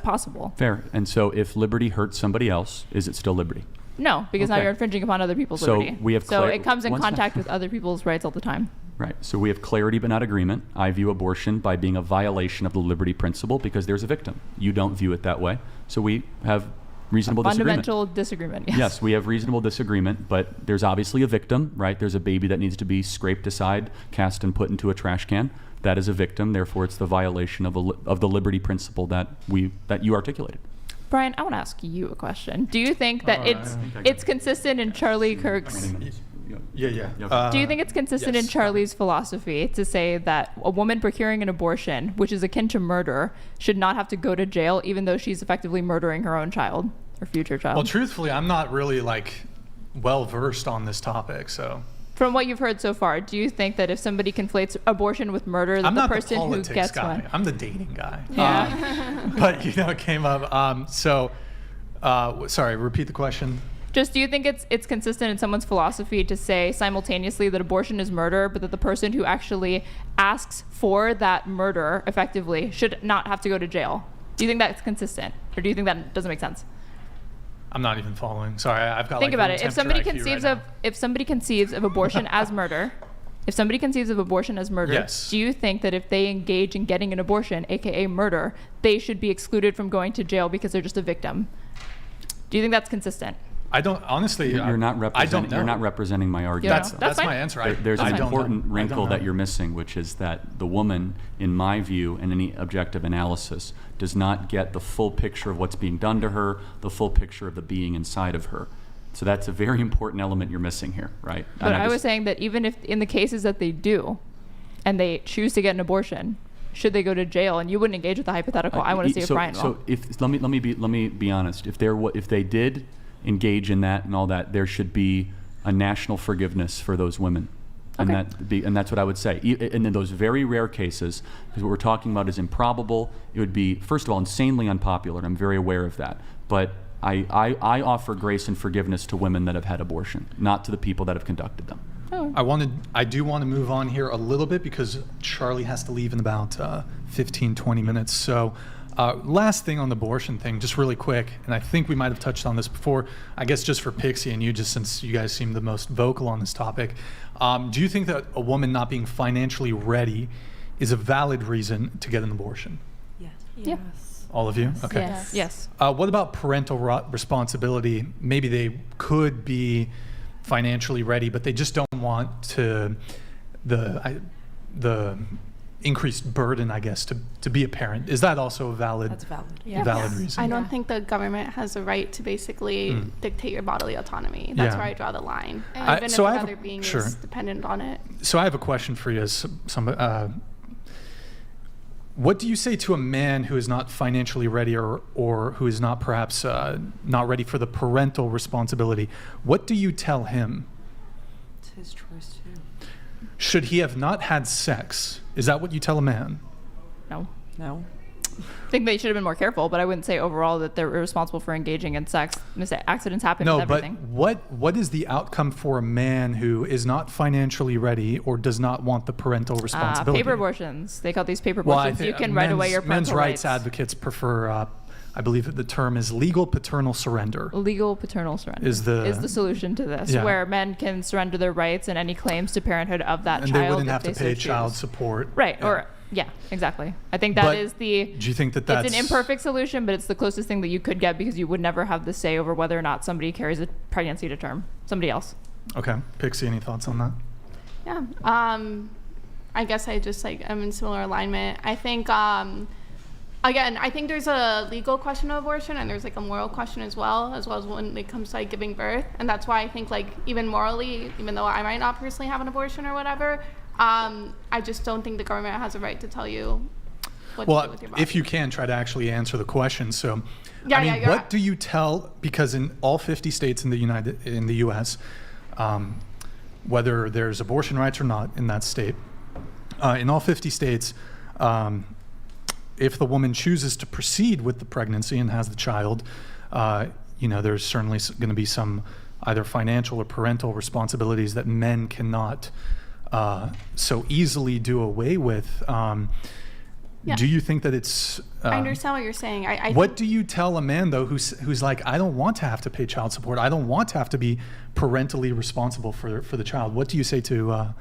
possible. Fair. And so if liberty hurts somebody else, is it still liberty? No, because now you're infringing upon other people's liberty. So it comes in contact with other people's rights all the time. Right. So we have clarity but not agreement. I view abortion by being a violation of the liberty principle because there's a victim. You don't view it that way. So we have reasonable fundamental disagreement. Yes, we have reasonable disagreement, but there's obviously a victim, right? There's a baby that needs to be scraped aside, cast and put into a trash can. That is a victim. Therefore, it's the violation of the liberty principle that you articulated. Brian, I want to ask you a question. Do you think that it's consistent in Charlie Kirk's... Yeah. Do you think it's consistent in Charlie's philosophy to say that a woman procuring an abortion, which is akin to murder, should not have to go to jail even though she's effectively murdering her own child or future child? Well, truthfully, I'm not really well versed on this topic, so... From what you've heard so far, do you think that if somebody conflates abortion with murder, that the person who gets guy. one... I'm the dating guy. Yeah. But, it came up. Sorry, repeat the question. Just do you think it's consistent in someone's philosophy to say simultaneously that abortion is murder, but that the person who actually asks for that murder effectively should not have to go to jail? Do you think that's consistent? Or do you think that doesn't make sense? I'm not even following. Sorry, I've got Think about it. If somebody conceives of abortion as murder, yes. Do you think that if they engage in getting an abortion, aka murder, they should be excluded from going to jail because they're just a victim? Do you think that's consistent? I don't, honestly. You're not representing. You're not representing my argument. That's my answer. There's an important wrinkle that you're missing, which is that the woman, in my view, in any objective analysis, does not get the full picture of what's being done to her, the full picture of the being inside of her. So that's a very important element you're missing here, right? But I was saying that even if in the cases that they do, and they choose to get an abortion, should they go to jail? And you wouldn't engage with the hypothetical. I want to see if Brian will. So let me be honest. If they did engage in that and all that, there should be a national forgiveness for those women. And that's what I would say. And in those very rare cases, because what we're talking about is improbable, it would be, first of all, insanely unpopular, and I'm very aware of that. But I offer grace and forgiveness to women that have had abortion, not to the people that have conducted them. Oh. I do want to move on here a little bit because Charlie has to leave in about 15, 20 minutes. So last thing on the abortion thing, just really quick, and I think we might have touched on this before, I guess just for Pixie and you, just since you guys seem the most vocal on this topic, do you think that a woman not being financially ready is a valid reason to get an abortion? Yes. Yeah. All of you? Okay. Yes. What about parental responsibility? Maybe they could be financially ready, but they just don't want to the increased burden, I guess, to be a parent. Is that also a valid? That's valid. Valid reason. I don't think the government has a right to basically dictate your bodily autonomy. That's Yeah. where I draw the line. I- Even so if I have a- another being sure. is dependent on it. So I have a question for you. What do you say to a man who is not financially ready or who is not perhaps not ready for the parental responsibility? What do you tell him? It's his choice too. Should he have not had sex? Is that what you tell a man? No. No. I think they should have been more careful, but I wouldn't say overall that they're irresponsible for engaging in sex. Accidents happen No, with but everything. what is the outcome for a man who is not financially ready or does not want the parental responsibility? Paper abortions. They call these paper Well, I abortions. think You can write away your men's parental rights advocates prefer, I believe that the term is legal paternal surrender. Legal paternal surrender Is the solution to this, Yeah. where men can surrender their rights and any claims to parenthood of that and child. they wouldn't if have to they so pay choose. child support. Right. Yeah. Yeah, exactly. I think that But is the. Do you think that that's It's an imperfect solution, but it's the closest thing that you could get because you would never have the say over whether or not somebody carries a pregnancy to term. Somebody else. Okay, Pixie, any thoughts on that? Yeah. I guess I just I'm in similar alignment. I think again, I think there's a legal question of abortion and there's a moral question as well as when it comes to giving birth. And that's why I think even morally, even though I might not personally have an abortion or whatever, I just don't think the government has a right to tell you what to do with your body. If you can, try to actually answer the question. So, Yeah, what do you tell? Because in all 50 states in the U.S., whether there's abortion rights or not in that state, in all 50 states, if the woman chooses to proceed with the pregnancy and has the child, there's certainly going to be some either financial or parental responsibilities that men cannot so easily do away with. Do you think that it's? I understand what you're saying. What do you tell a man though who's like, I don't want to have to pay child support. I don't want to have to be parentally responsible for the child. What do you say to a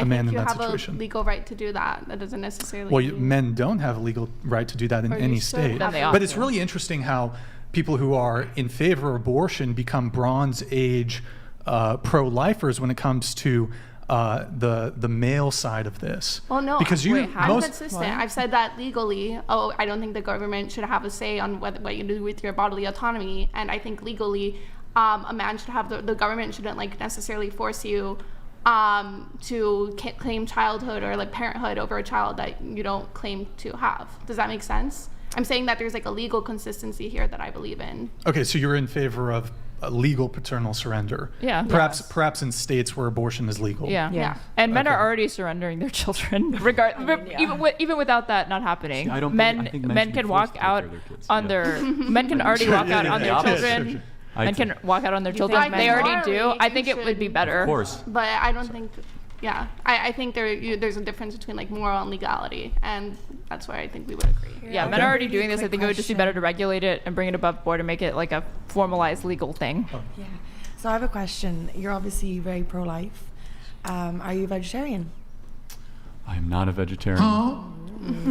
man in that situation? I think you have a legal right to do that. That doesn't necessarily. Well, mean men don't have a legal right to do that in any state. But it's really interesting how people who are in favor of abortion become Bronze Age pro-lifers when it comes to the male side of this. Well, no, because I'm consistent. I've said that legally. I don't think the government should have a say on what you do with your bodily autonomy. And I think legally, a man should have the government shouldn't necessarily force you to claim childhood or parenthood over a child that you don't claim to have. Does that make sense? I'm saying that there's a legal consistency here that I believe in. Okay, so you're in favor of legal paternal surrender. Yeah. Perhaps in states where abortion is legal. Yeah. And men are already surrendering their children, even without that not happening. See, I don't men think men men should can be walk forced to out take care of their kids. on their men can already walk out on their children. Men can walk out on their children. They already do. I think it would be better. Of course. But I don't think. Yeah, I think there's a difference between moral and legality, and that's where I think we would agree. Yeah, men are already doing this. I think it would just be better to regulate it and bring it above board and make it a formalized legal thing. Yeah. So I have a question. You're obviously very pro-life. Are you a vegetarian? I am not a vegetarian.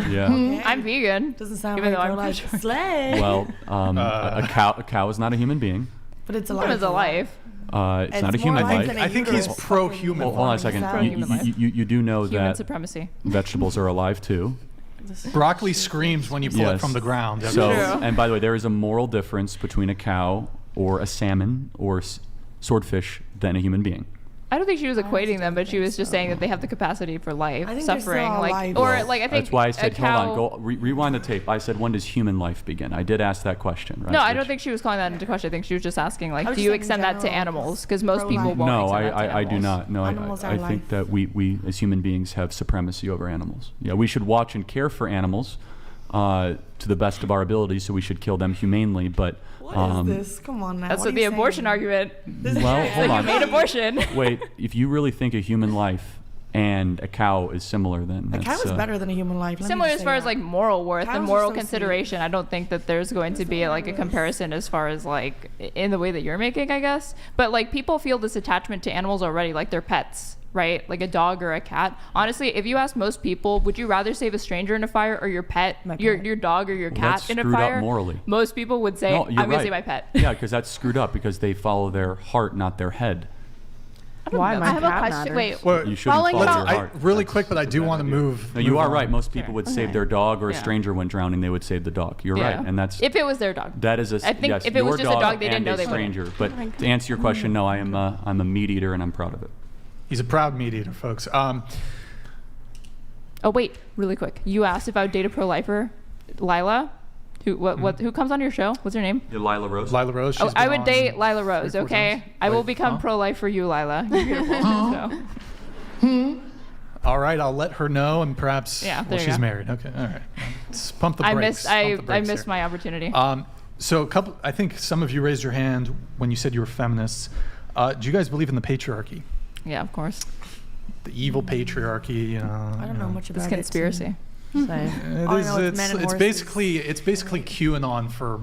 Yeah. Okay. I'm vegan. Doesn't sound even very though I'm pro-life. Slay. Well, a cow is not a human being. But it's a What life. is a life? It's not a It's more human life life. than a I think he's uterus. pro-human. Hold on a second. Pro-human life. You do know Human that supremacy. vegetables are alive too. Broccoli screams when you pull it from the ground. So, True. and by the way, there is a moral difference between a cow or a salmon or swordfish than a human being. I don't think she was equating them, but she was just saying that they have the capacity for life, I think they're suffering, still alive. I think That's why I said, a cow. hold on, go rewind the tape. I said, when does human life begin? I did ask that question, right? No, I don't think she was calling that into question. I think she was just asking, was do just you saying in extend that to general, animals? Because most people pro-life. won't No, extend that to I do animals. not. No, Animals I are think life. that we as human beings have supremacy over animals. Yeah, we should watch and care for animals to the best of our ability, so we should kill them humanely. But What is this? Come on now. That's what what are the you abortion saying? argument. well, hold on. You made abortion. Wait, if you really think a human life and a cow is similar, then A that's, cow is better than a human life. Let me Similar just as say far as that. moral worth Cows and are moral so consideration. I don't think that there's going to be a comparison as far as in the way that you're making, I guess. But people feel this attachment to animals already, like they're pets, right? Like a dog or a cat. Honestly, if you ask most people, would you rather save a stranger in a fire or your pet, your dog or your cat that's in a screwed up fire? morally. Most people would say, No, I'm you're going to right. say my pet. Yeah, because that's screwed up because they follow their heart, not their head. Why? know. My I have a cat question. matters. Wait, Well, You shouldn't Following follow up- your I, heart. really That's quick, but I do a want to bad idea. move. No, you move are on. right. Most people would save their dog, or a Yeah. stranger went drowning, they would save the dog. You're Yeah. right, and that's If it was their dog. that is a I think yes, if it was your just a dog they didn't and know a they wouldn't. stranger. But to answer your question, no, I'm a meat eater and I'm proud of it. He's a proud meat eater, folks. Oh wait, really quick. You asked if I would date a pro-lifer, Lila. Who comes on your show? What's her name? Lila Rose. Lila Rose. Oh, she's I been would on date Lila Rose. 3-4 Okay, times. I will Wait, become huh? pro-life for you, Lila. You're beautiful. so. All right, I'll let her know, and perhaps Yeah, well, there you she's go. married. Okay, all right. Let's pump the I brakes. missed. I pump the brakes missed here. my opportunity. So a couple. I think some of you raised your hand when you said you were feminists. Do you guys believe in the patriarchy, Yeah, of course. the evil patriarchy? You know, I don't know much about It's conspiracy. Same. It All I is. know is men and It's horses. basically QAnon for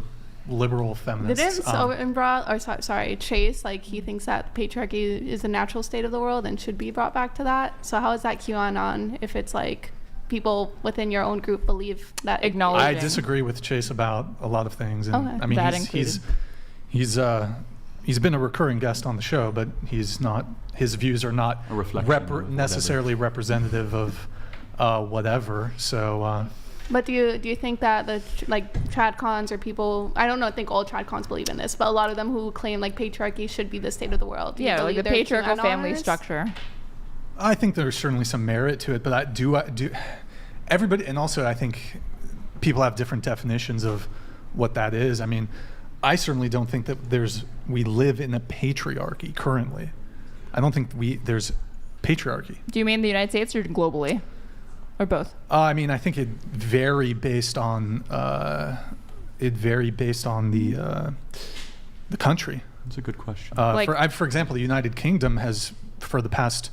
liberal feminists. Didn't Sorenbra, or sorry, Chase, like he thinks that patriarchy is the natural state of the world and should be brought back to that. So how is that QAnon if it's like people within your own group believe that? Acknowledge- I disagree with Chase about a lot of things, and Okay. I mean That he's been a recurring guest on the show, but he's not. His views are not A reflection of whatever. necessarily representative of whatever. So But do you think that the like tradcons or people, I don't know, I think all tradcons believe in this, but a lot of them who claim like patriarchy should be the state of the world. Do you Yeah, like the believe they're patriarchal family QAnoners? structure. I think there's certainly some merit to it, but I do everybody, and also I think people have different definitions of what that is. I mean, I certainly don't think that we live in a patriarchy currently. I don't think there's patriarchy. Do you mean the United States or globally, or both? I mean, I think it vary based on the country. That's a good question. For example, the United Kingdom has, for the past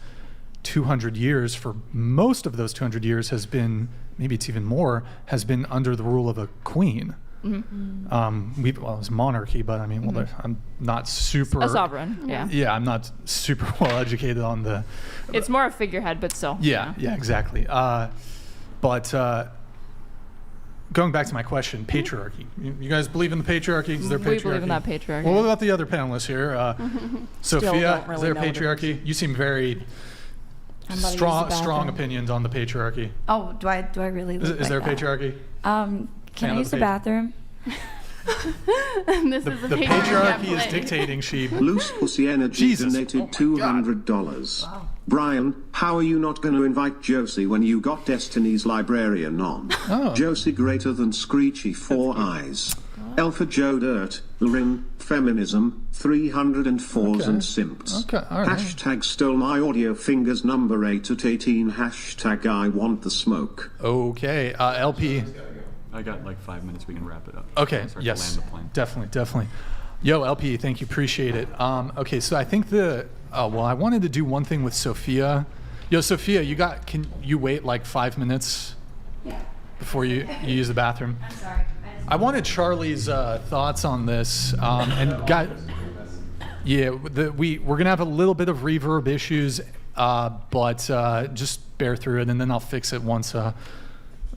200 years, for most of those 200 years, has been, maybe it's even more, has been under the rule of a queen. Mm-hmm. It was monarchy, but I mean, I'm not super A sovereign. Yeah. Yeah, I'm not super well educated on the. It's more a figurehead, but still. Yeah, exactly. But going back to my question, patriarchy. You guys believe in the patriarchy? Is there patriarchy? We believe in that patriarchy. Well, what about the other panelists here? Sophia, don't really is there know what it patriarchy? You seem very I'm about to use the strong bathroom. opinions on the patriarchy. Oh, do I really? Is look there a like that? patriarchy? Can Fan I of use the the bathroom? This The is the patriarchy is play. dictating. Loose Pussy Energy Jesus. donated $200. Brian, how are you not going to invite Josie when you got Destiny's Librarian on? Oh. Josie greater than Screechy 4 eyes. Alpha Joe Dirt, Lrin, Feminism, 304s Okay. and Simps. Okay, all right. Hashtag stole my audio fingers number 8 at 18. Hashtag I want the smoke. Okay, LP. I got like 5 minutes. We can wrap it up. Okay, Start to yes, land the plane. definitely. Yo, LP, thank you, appreciate it. Okay, so I think I wanted to do one thing with Sophia. Yo, Sophia, can you wait like 5 minutes before you use the bathroom? I'm sorry. I wanted Charlie's thoughts on this, and we're gonna have a little bit of reverb issues, but just bear through it, and then I'll fix it once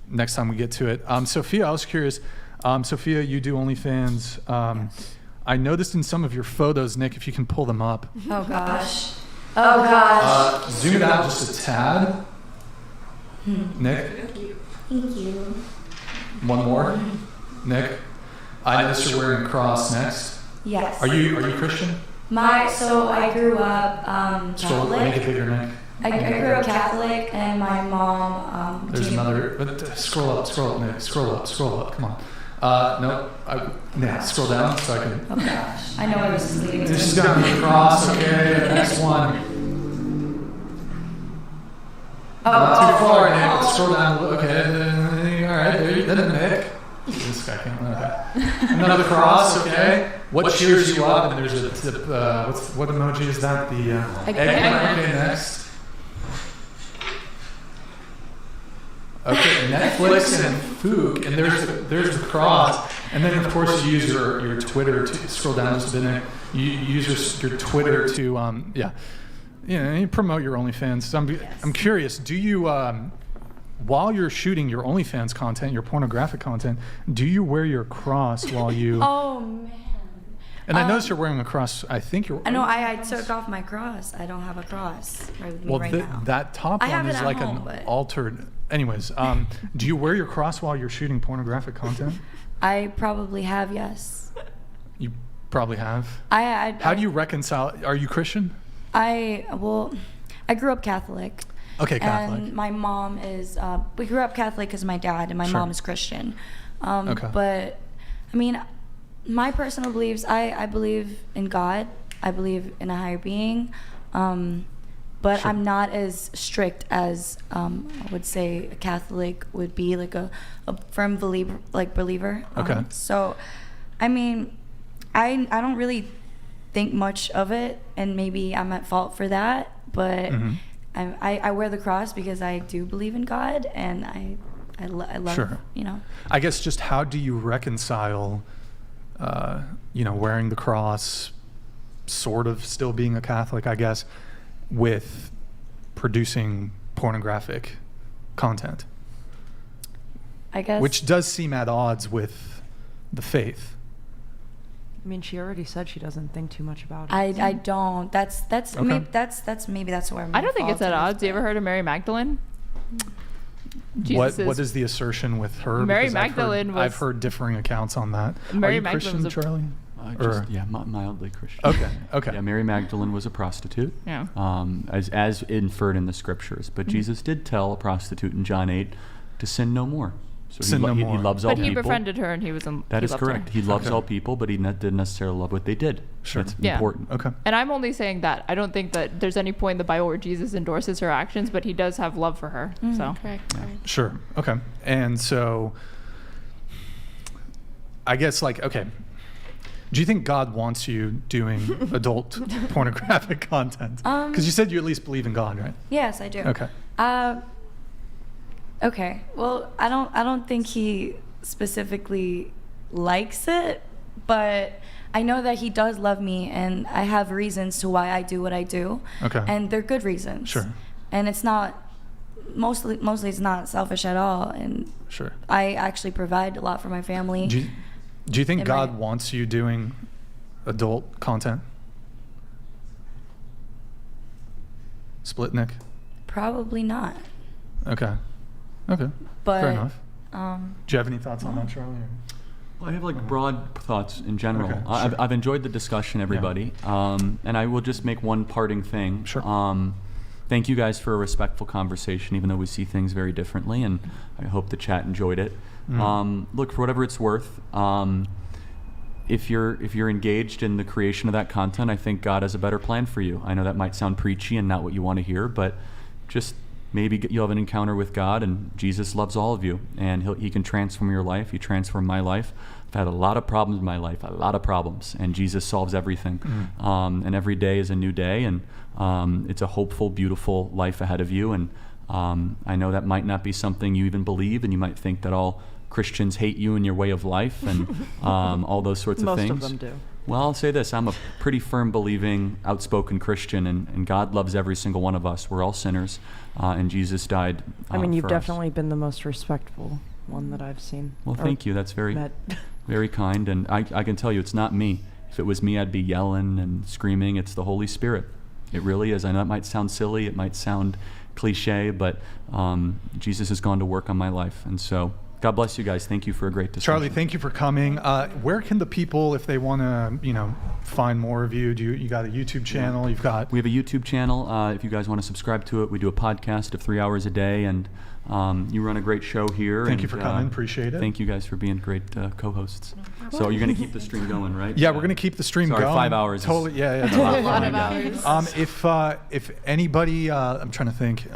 next time we get to it. Sophia, I was curious. Sophia, you do OnlyFans. Yes. I noticed in some of your photos, Nick, if you can pull them up. Oh gosh. Oh gosh. Zoom it out just a tad. Nick, Thank you. one more. Nick, I noticed you're wearing a cross next. Yes. Are you Christian? So I grew up Scroll, make it Catholic. bigger, Nick. I grew up Catholic, and my mom. There's came- another. But scroll up, Nick. Scroll up. Come on. No, Nick, scroll down so I can. Oh gosh. I know I was leading to. This is gonna be a cross. Okay, the next one. Not too far, Nick. Scroll down. Okay. All right. Then Nick. This guy can't. Okay. Another cross. Okay. What cheers you up? And there's what emoji is that? The eggplant. Okay, next. Okay, Netflix and Fook, and there's the cross, and then of course you use your Twitter to scroll down just a bit. You use your Twitter to you promote your OnlyFans. So I'm curious. Do you while you're shooting your OnlyFans content, your pornographic content, do you wear your cross while you? Oh man. And I noticed you're wearing a cross. I think you're. I know. I took off my cross. I don't have a cross with me right now. That top I have one it is at like home, an but- altered. Anyways, do you wear your cross while you're shooting pornographic content? I probably have, yes. You probably have. How do you reconcile? Are you Christian? I grew up Catholic. Okay, Catholic. And my mom is. We grew up Catholic because my dad and my Sure. mom is Christian. Okay. But I mean, my personal beliefs. I believe in God. I believe in a higher being. But Sure. I'm not as strict as I would say a Catholic would be, like a firm believer. Okay. So, I mean, I don't really think much of it, and maybe I'm at fault for that. But I wear the cross because I do believe in God, and I love Sure. I guess just how do you reconcile, wearing the cross, sort of still being a Catholic, I guess, with producing pornographic content? I guess. Which does seem at odds with the faith. I mean, she already said she doesn't think too much about it. I don't. That's Okay. maybe that's where I don't think it's at odds. You ever heard of Mary Magdalene? What is the assertion with her? Mary Because Magdalene I've was- heard differing accounts on that. Mary Are you Magdalene Christian, was a- Charlie? Mildly Christian. Okay. Yeah, Mary Magdalene was a prostitute. Yeah. As inferred in the scriptures. But Jesus did tell a prostitute in John 8 to sin no more. So Sin no he more. loves all But people. he befriended her, and he was in. That he is loved correct. Her. He loves Okay. all people, but he didn't necessarily love what they did. Sure. That's Yeah. important. Okay. And I'm only saying that. I don't think that there's any point in the Bible where Jesus endorses her actions, but he does have love for her. So Correct. Sure. Okay. And so, I guess, do you think God wants you doing adult pornographic content? Because you said you at least believe in God, right? Yes, I do. Okay. Okay. Well, I don't think he specifically likes it, but I know that he does love me, and I have reasons to why I do what I do. Okay. And they're good reasons. Sure. And it's not mostly it's not selfish at all, and Sure. I actually provide a lot for my family. Do you think in God my- wants you doing adult content? Splitnik? Probably not. Okay. Okay. But Fair enough. um Do you have any thoughts on that, Charlie? Well, I have broad thoughts in general. Okay, I've, sure. I've enjoyed the discussion, everybody. And I will just make one parting thing. Sure. Thank you guys for a respectful conversation, even though we see things very differently, and I hope the chat enjoyed it. Look, for whatever it's worth, if you're engaged in the creation of that content, I think God has a better plan for you. I know that might sound preachy and not what you want to hear, but just maybe you'll have an encounter with God, and Jesus loves all of you, and he can transform your life. He transformed my life. I've had a lot of problems in my life, and Jesus solves everything. And every day is a new day, and it's a hopeful, beautiful life ahead of you. And I know that might not be something you even believe, and you might think that all Christians hate you and your way of life, and all those sorts of things. Most of them do. Well, I'll say this. I'm a pretty firm believing, outspoken Christian, and God loves every single one of us. We're all sinners, and Jesus died I mean, you've for us. definitely been the most respectful one that I've seen. Well, or thank you. That's very, met. very kind. And I can tell you, it's not me. If it was me, I'd be yelling and screaming. It's the Holy Spirit. It really is. I know it might sound silly. It might sound cliche, but Jesus has gone to work on my life. And so God bless you guys. Thank you for a great discussion. Charlie, thank you for coming. Where can the people, if they want to, find more of you? You got a YouTube channel? Yeah. You've got. We have a YouTube channel. If you guys want to subscribe to it, we do a podcast of 3 hours a day, and you run a great show here. Thank you for coming. Appreciate it. Thank you guys for being great co-hosts. So you're going to keep the stream going, right? Yeah, we're going to keep the stream Sorry, going. 5 hours. Totally. Yeah. That's It's a lot of hours. If anybody, I'm trying to think.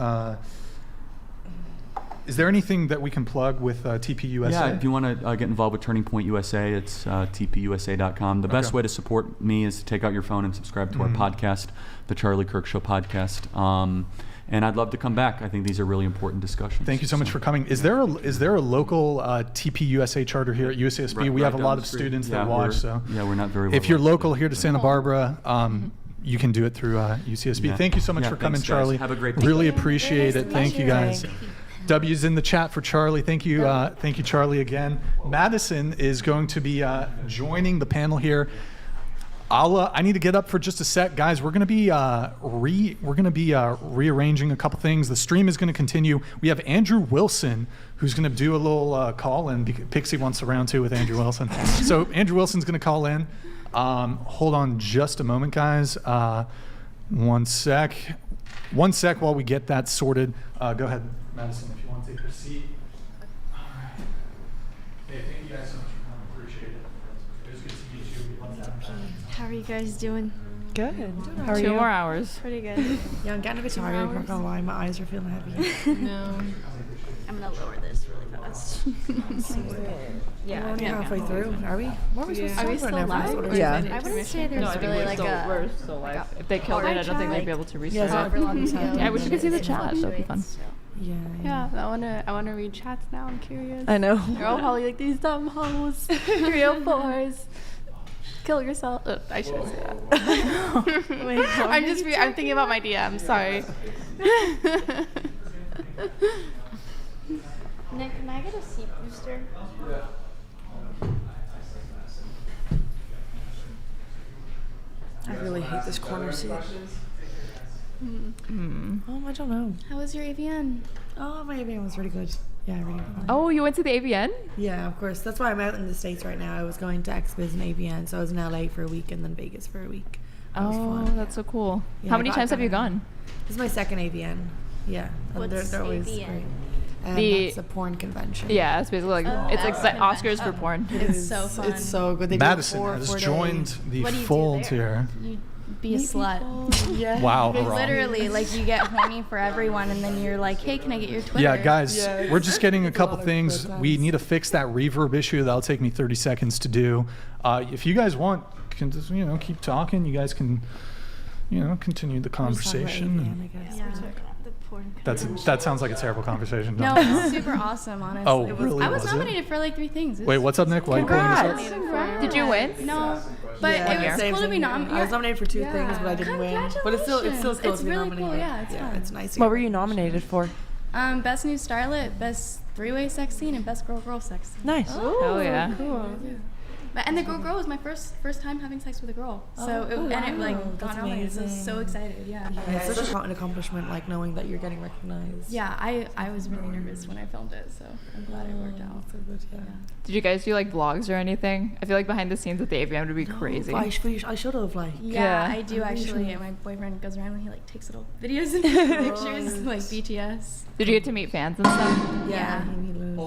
Is there anything that we can plug with TPUSA? Yeah, if you want to get involved with Turning Point USA, it's tpusa.com. The best way to support me is to take out your phone and subscribe to our podcast, the Charlie Kirk Show podcast. And I'd love to come back. I think these are really important discussions. Thank you so much for coming. Is there a local TPUSA charter here at UCSB? Right- we have right a down lot the of street. students Yeah, that watch. So we're not very well. if you're off, local but- here to Santa Barbara, you can do it through UCSB. Yeah. Thank you so much Yeah, for coming, thanks, guys. Charlie. Have a great day. Really appreciate it. Thank you, guys. Thank you. W's in the chat for Charlie. Thank you, Charlie, again. Madison is going to be joining the panel here. I need to get up for just a sec, guys. We're gonna be rearranging a couple things. The stream is gonna continue. We have Andrew Wilson who's gonna do a little call in. Pixie wants a round 2 with Andrew Wilson. So Andrew Wilson's gonna call in. Hold on just a moment, guys. One sec while we get that sorted. Go ahead, Madison, if you want to take your seat. All right. Hey, thank you guys so much for coming. Appreciate it. It was good to meet you. We love that. How are you guys doing? Good. How are you? 2 more hours. Pretty good. Yeah, I'm getting a bit tired. I'm not gonna lie, my eyes are feeling heavy. No. I'm gonna lower this really fast. We're only halfway through. Are we? What are we supposed to Are we talk still about now? live? Yeah. I wouldn't say there's No, I think really we're like we're still live. If they killed it, I don't think they'd be able to restart. Yeah, it. however long it's happening. I wish you could see the chat. That'd be fun. Yeah. I wanna read chats now. I'm curious. I know. They're all probably like these dumb hoes. 304s. Kill yourself. I shouldn't say that. I'm thinking about my DM. Sorry. Nick, can I get a seat booster? I really hate this corner seat. I don't know. How was your AVN? Oh, my AVN was really good. Yeah, really good. Oh, you went to the AVN? Yeah, of course. That's why I'm out in the States right now. I was going to XBiz and AVN, so I was in LA for a week and then Vegas for a week. That was fun. That's so cool. Yeah, How many times have you gone? This is my second AVN. Yeah. And What's they're always AVN? great. That's a porn convention. Yeah, it's basically like it's like Oscars for porn. It's so fun. It's so good. They do Madison four has days. joined the What do you do fold there? here. You be a slut. Yeah. Wow. Like, hurrah. literally, like you get horny for everyone, and then you're like, "Hey, can I get your Twitter?" Yeah, guys, Yeah, we're just getting a it's a couple lot of things. good We times. need to fix that reverb issue. That'll take me 30 seconds to do. If you guys want, can just, keep talking. You guys can, continue the conversation. AVN, I guess. Yeah. The porn. That sounds like a terrible conversation. No, don't it? it was super awesome, honestly. Oh, It was, really? I was Was it? nominated for like 3 things. It Wait, was- what's up, Nick? Why are you pulling this up? Did you win? No, but Yeah, it was same cool to be thing. nominated. I was nominated for 2 things, but I didn't win. But it's still cool Congratulations. to It's be really nominated. cool, yeah, it's fun. It's nice. What were you nominated for? Best new starlet, best 3-way sex scene, and best girl sex scene. Nice. Oh yeah. And the girl was my first time having sex with a girl. So and it like got nominated. So I was so excited. Yeah. It's such an accomplishment, like knowing that you're getting recognized. Yeah, I was really nervous when I filmed it, so I'm glad it worked out. So good, yeah. Did you guys do like vlogs or anything? I feel like behind the scenes at the AVM would be crazy. I should have like. Yeah, Yeah. I do actually. And my boyfriend goes around and he like takes little videos and pictures, like BTS. Did you get to meet fans and stuff? Yeah.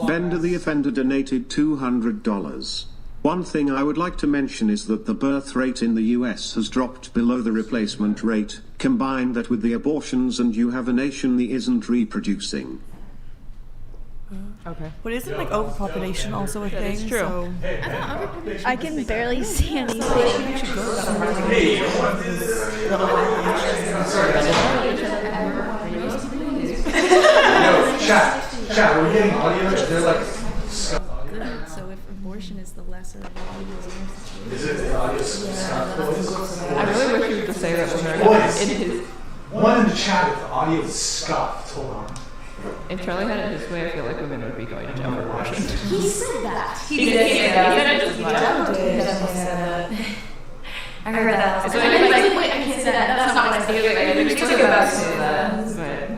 Bender the Offender donated $200. One thing I would like to mention is that the birth rate in the US has dropped below the replacement rate. Combine that with the abortions and you have a nation that isn't reproducing. Okay. But isn't like overpopulation also a thing? is true. So I can barely see anything. Chat, we're getting audio. They're like. Good. So if abortion is the lesser of all evils, Is it the audio? I really wish you would just say that when they're in his. One in the chat if the audio is scuffed. Hold on. If Charlie had it his way, I feel like women would be going to jail for abortion. he said that. He did say that. He said it just I heard that. So anyway, like, Wait, I can't say that. That's not what I said. I took it back to say that.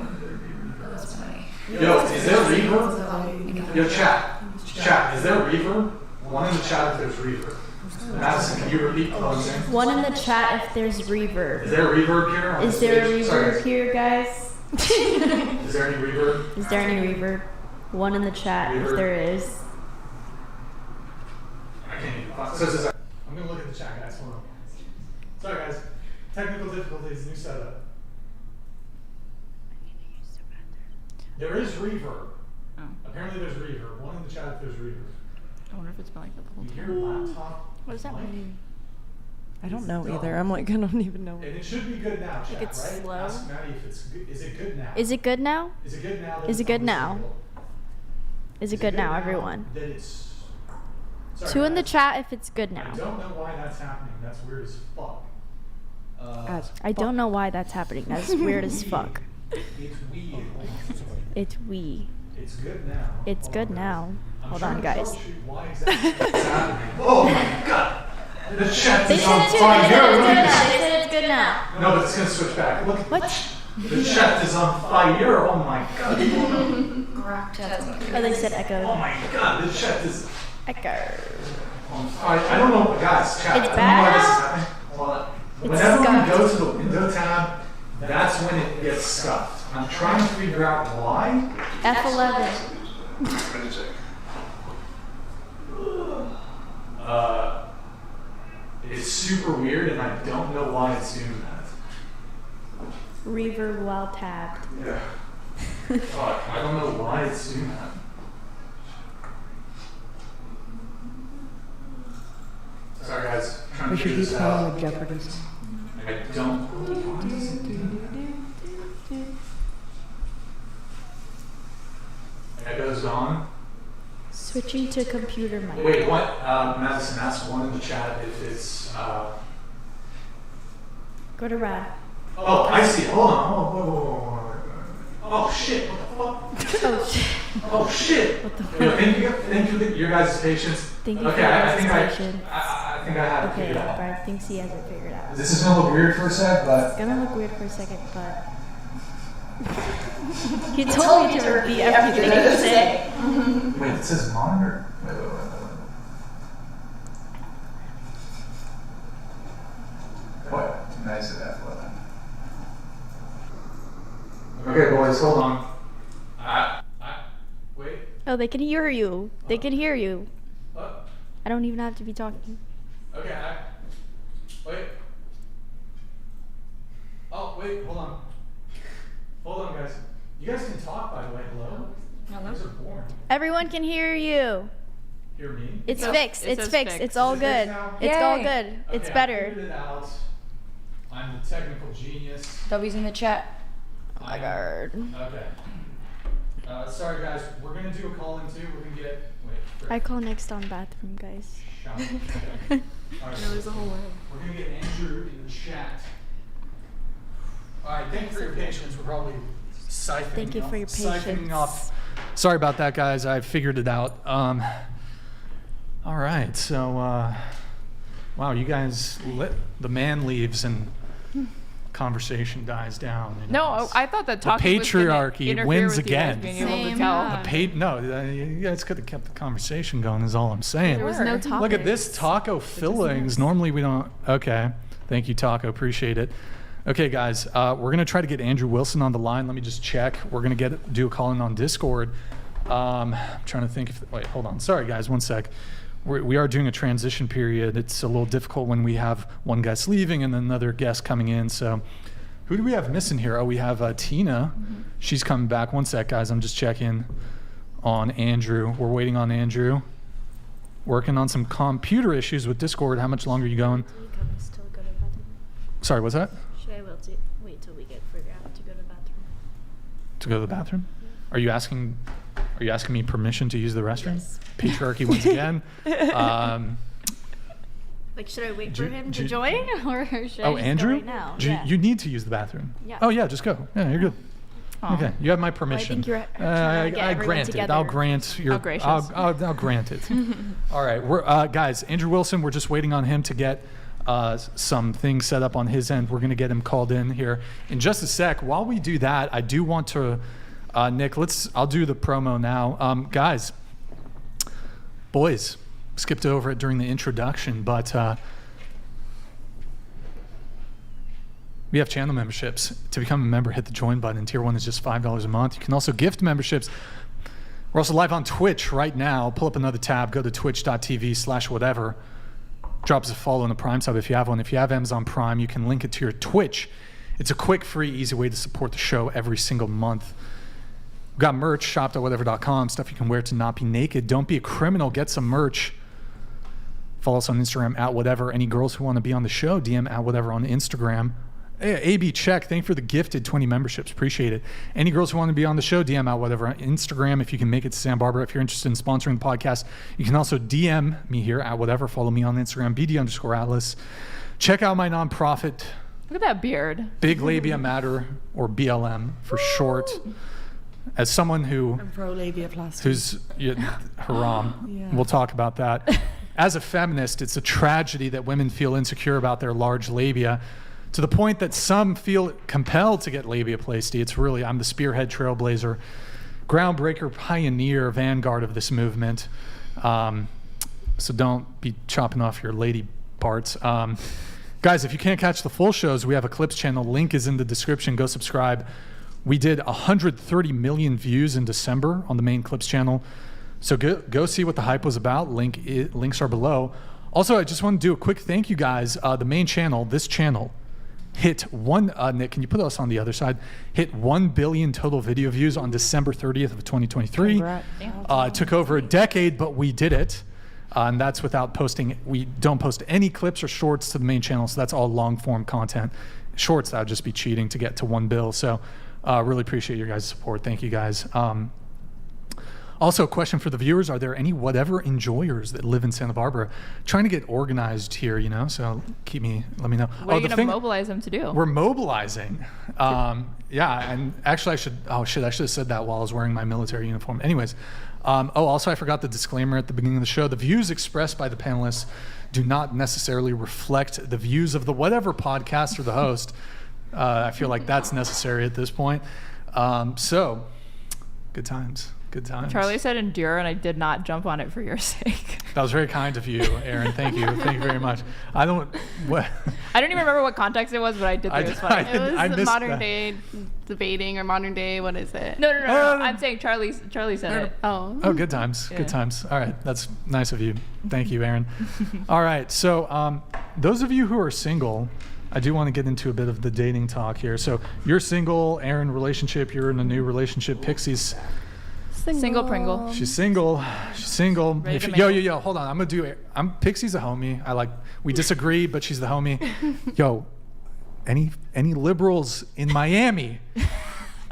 Yo, is there reverb? Yo, chat, is there reverb? One in the chat if there's reverb. Madison, can you repeat what I'm saying? One in the chat if there's reverb. Is there reverb here? on Is the there a stage? reverb Sorry. here, guys? Is there any reverb? Is there any reverb? One in the chat if there is. I can't even find. So, I'm gonna look at the chat, guys. Hold on. Sorry, guys. Technical difficulties. New setup. There is reverb. Oh. Apparently, there's reverb. One in the chat if there's reverb. I wonder if it's been like that the whole You time. hear laptop? What does that mean? I don't know either. I'm like, I don't even know. And it should be good now, chat, Like it's right? slow? Ask Maddie if it's good. Is it good now? Is it good now? Is it good now? that Is it it's good on now? this table? Is it good now, everyone? Then it's. Sorry, 2 in the guys. chat if it's good I now. don't know why that's happening. That's weird as fuck. I don't know why that's happening. That's weird as fuck. It's weird. It's we. It's good now. It's Hold good on, guys. now. I'm Hold trying on, to guys. troubleshoot why exactly it's happening. Oh my god! The chat They is said on it's good. fire. They said it's good now. No, but it's gonna switch back. Look. What? The chat is on fire. Oh my god. Oh, they said echo. Oh my god, the chat is Echo. on fire. I don't know, guys. Chat. It's I don't know why bad this is now? happening. Hold on. It's Whenever scuffed. we go to the window tab, that's when it gets scuffed. I'm trying to figure out why. F11. It's super weird, and I don't know why it's doing that. Reverb while tabbed. Yeah. Fuck, I don't know why it's doing that. Sorry, guys. Trying We to should figure keep this playing out. with Jeopardy. I don't. Echo's on. Switching to computer mic. Wait, what? Madison asked one in the chat if it's. Go to Rad. Oh, I see. Hold on. Whoa. Oh shit! What the fuck? Oh shit. Oh shit! What the fuck? Thank you for your guys' patience. Thank you Okay, for your I think patience. I think I have it Okay, figured out. Brad thinks he has it figured out. This is gonna look weird for a sec, but It's gonna look weird for a second, but he told me to repeat everything you say. wait, it says monitor. Wait. What? Nice at that. Okay, boys, hold on. Wait. Oh, they can hear you. They can hear you. What? I don't even have to be talking. Okay, wait. Oh, wait, hold on. Hold on, guys. You guys can talk, by the way. Hello? You guys are boring. Everyone can hear you. Hear me? It's No, fixed. it It's says fixed. fixed. It's all Is it fixed good. now? It's all Yay. good. It's Okay, I better. figured it out. I'm the technical genius. W's in the chat. Oh my god. Okay. Sorry, guys. We're going to do a call-in, too. We're going to get... Wait. I call next on bathroom, guys. Shout. Okay. All right. there's a whole world. We're going to get Andrew in the chat. All right. Thank you for your patience. We're probably siphoning Thank you for your siphoning patience. off. Sorry about that, guys. I figured it out. All right. So, wow, you guys lit. The man leaves and conversation dies down. You know, No, it's- I thought that the talking was gonna patriarchy interfere wins with you guys again. being able to Same, tell. yeah. You guys could have kept the conversation going. Is all I'm saying. There was no topic. Look at this taco fillings. Normally we don't. Okay, thank you, taco. Appreciate it. Okay, guys, we're gonna try to get Andrew Wilson on the line. Let me just check. We're gonna do a call in on Discord. I'm trying to think if. Wait, hold on. Sorry, guys. One sec. We are doing a transition period. It's a little difficult when we have one guest leaving and another guest coming in. So, who do we have missing here? Oh, we have Tina. She's coming back. One sec, guys. I'm just checking on Andrew. We're waiting on Andrew. Working on some computer issues with Discord. How much longer are you going? Sorry, what's that? Should I wait till we get figured out to go to the bathroom? To go to the bathroom? Are you asking me permission to use the restroom? Yes. Patriarchy once again. Like, should I wait Do- for him do- to join, or should I Oh, just Andrew? go right now? Do you, Yeah. you need to use the bathroom. Yeah. Oh yeah, just go. Yeah, you're good. Aw. Okay, you have my permission. think you're trying to get I everyone grant it. together. I'll grant your. How gracious. I'll grant it. All right, we're guys. Andrew Wilson. We're just waiting on him to get some things set up on his end. We're gonna get him called in here in just a sec. While we do that, I do want to, Nick. I'll do the promo now, guys. Boys, skipped over it during the introduction, but. We have channel memberships. To become a member, hit the join button. Tier 1 is just $5 a month. You can also gift memberships. We're also live on Twitch right now. Pull up another tab. Go to twitch.tv/whatever. Drop us a follow in the Prime sub if you have one. If you have Amazon Prime, you can link it to your Twitch. It's a quick, free, easy way to support the show every single month. We've got merch, shop.whatever.com, stuff you can wear to not be naked. Don't be a criminal. Get some merch. Follow us on Instagram @whatever. Any girls who want to be on the show, DM @whatever on Instagram. Hey, AB Check, thank you for the gifted 20 memberships. Appreciate it. Any girls who want to be on the show, DM @whatever on Instagram. If you can make it to Santa Barbara, if you're interested in sponsoring the podcast, you can also DM me here @whatever. Follow me on Instagram, BD_Atlas. Check out my nonprofit, Look at that beard. Big Labia Matter, or BLM for short. As someone who I'm pro labiaplasty. who's haram, Yeah. we'll talk about that. as a feminist, it's a tragedy that women feel insecure about their large labia, to the point that some feel compelled to get labiaplasty. It's really, I'm the spearhead, trailblazer, groundbreaker, pioneer, vanguard of this movement. So don't be chopping off your lady parts. Guys, if you can't catch the full shows, we have a Clips channel. Link is in the description. Go subscribe. We did 130 million views in December on the main Clips channel. So go see what the hype was about. Links are below. Also, I just want to do a quick thank you, guys. The main channel, this channel, hit Nick, can you put us on the other side? Hit 1 billion total video views on December 30th of 2023. It took over a decade, but we did it. And that's without posting. We don't post any clips or shorts to the main channel, so that's all long form content. Shorts, that would just be cheating to get to 1 bill. So really appreciate your guys' support. Thank you, guys. Also, a question for the viewers: are there any whatever enjoyers that live in Santa Barbara? Trying to get organized here, you know. So let me know. What are you going to mobilize them to do? We're mobilizing. Yeah, and actually, I should have said that while I was wearing my military uniform. Anyways. Also, I forgot the disclaimer at the beginning of the show. The views expressed by the panelists do not necessarily reflect the views of the whatever podcast or the host. I feel like that's necessary at this point. So, good times. Good times. Charlie said endure, and I did not jump on it for your sake. That was very kind of you, Aaron. Thank you. Thank you very much. I don't even remember what context it was, but I did think it was funny. It was the modern day debating, or modern day, what is it? No. I'm saying Charlie said it. Oh, good times. Yeah. Good times. All right. That's nice of you. Thank you, Aaron. All right. So those of you who are single, I do want to get into a bit of the dating talk here. So you're single, Aaron, relationship, you're in a new relationship, Pixie's Single Pringle. She's single. Yo, hold on. I'm Pixie's a homie. We disagree, but she's the homie. Yo, any liberals in Miami?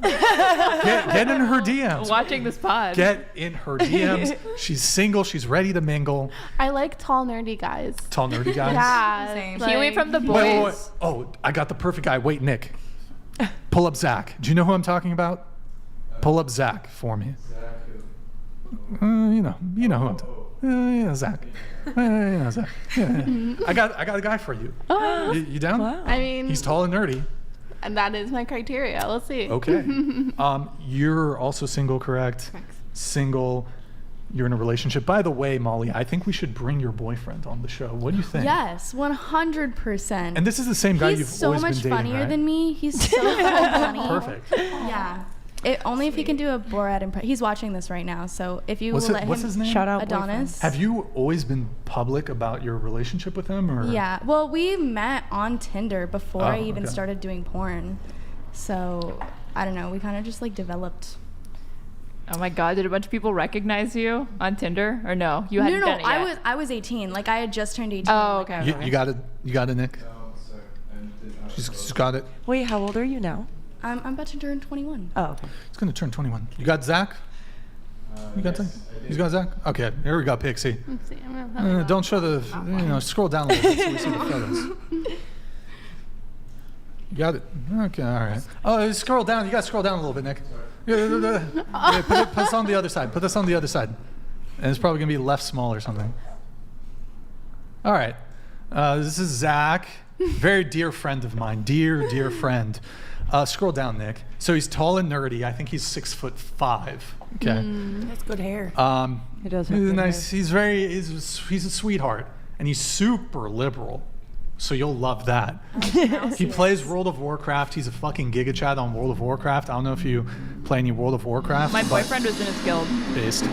Get in her DMs. Watching this pod. Get in her DMs. She's single. She's ready to mingle. I like tall, nerdy guys. Tall, nerdy guys? Yeah. Same. Huey from The Boys. Wait. Oh, I got the perfect guy. Wait, Nick. Pull up Zach. Do you know who I'm talking about? Pull up Zach for me. You know who I'm talking. Zach. Zach. Yeah. I got a guy for you. Oh. You down? Wow. I mean, he's tall and nerdy. And that is my criteria. Let's see. Okay. You're also single, correct? Single. You're in a relationship. By the way, Molly, I think we should bring your boyfriend on the show. What do you think? Yes, 100%. And this is the same guy He's you've always been dating, so much funnier right? than me. He's so funny. Perfect. Yeah. Only if he can do a Borat impression. He's watching this right now, so if you will let him. What's his name? Shout out Adonis. boyfriend. Have you always been public about your relationship with him, or? Yeah. Well, we met on Tinder before I even started doing porn. So, I don't know. We kind of just developed. Oh my God! Did a bunch of people recognize you on Tinder, or no? You hadn't done it yet. I was 18. I had just turned 18. Oh, okay. You got it. You got it, Nick. She's got it. Wait, how old are you now? I'm about to turn 21. Oh, okay. He's gonna turn 21. You got Zach? You got Zach? He's got Zach? Okay, here we go, Pixie. Let's see. Don't show the, scroll down a little bit so we see the photos. You got it? Okay, all right. Oh, scroll down. You got to scroll down a little bit, Nick. Yeah, put us on the other side. Put us on the other side. And it's probably going to be left small or something. All right. This is Zach. Very dear friend of mine. Dear friend. Scroll down, Nick. So he's tall and nerdy. I think he's 6'5". Okay. That's good hair. He does have good nice hair. He's a sweetheart, and he's super liberal. So you'll love that. He plays World of Warcraft. He's a fucking Giga Chat on World of Warcraft. I don't know if you play any World of Warcraft. My boyfriend was in his guild. Based.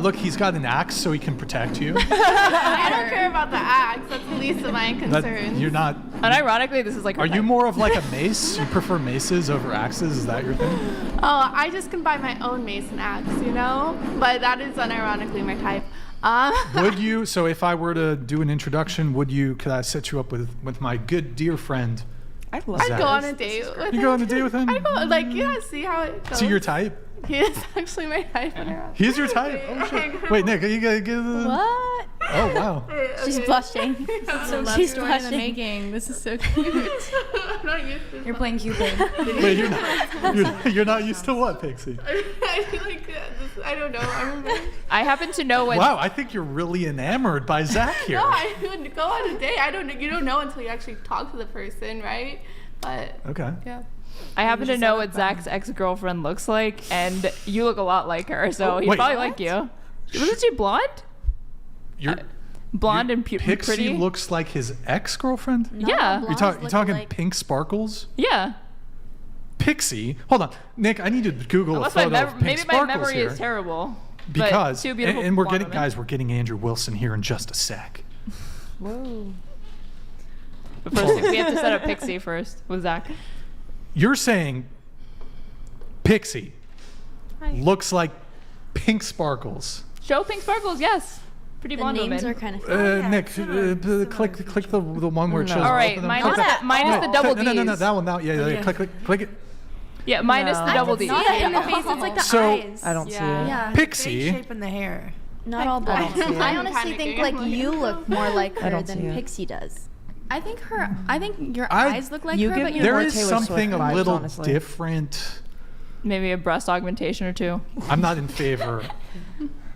Look, he's got an axe so he can protect you. I don't care about the axe. That's the least of my concerns. You're not. Unironically, this is Are you more of a mace? You prefer maces over axes? Is that your thing? Oh, I just can buy my own mace and axe, But that is unironically my type. Would you? So if I were to do an introduction, could I set you up with my good dear friend? I'd go on a date with him. You go on a date with him? I'd go, see how it goes. See your type? He is actually my type. He's your type? Oh, shit. Wait, Nick, are you going to give What? Oh, wow. She's blushing. She's blushing. In the making. This is so cute. I'm not used to You're playing Cupid. Wait, you're not used to what, Pixie? I feel like this I don't know. I remember. I happen to know what. Wow, I think you're really enamored by Zach here. No, I would go on a date. You don't know until you actually talk to the person, right? But Okay. yeah. I happen to know what Zach's ex-girlfriend looks like, and you look a lot like her, so he'd wait. probably like you. Wasn't she blonde? You're Blonde and Pixie pretty. looks like his ex-girlfriend? Yeah. You're talking pink sparkles? Yeah. Pixie? Hold on. Nick, I need to Google a photo of pink maybe my sparkles memory here. is terrible. Because, but two beautiful and we're blonde getting, women. guys, we're getting Andrew Wilson here in just a sec. Whoa. But first, we have to set up Pixie first with Zach. You're saying Pixie looks like pink sparkles. Show pink sparkles, yes. Pretty The blonde names women. are kind of Nick, click the one where it shows. All right, both of them. minus Click the double D's. No, that one. Yeah. Click it. Yeah, minus the double D's. See it in the face. It's like the So- eyes. I don't see it. Yeah. Pixie. Shape in the hair. Not all blonde. see it. I honestly think like you look more like I her don't see than it. Pixie does. I think your I- eyes look like you her, give but me your There more is Taylor something Swift a vibes, little honestly. different. Maybe a breast augmentation or two. I'm not in favor.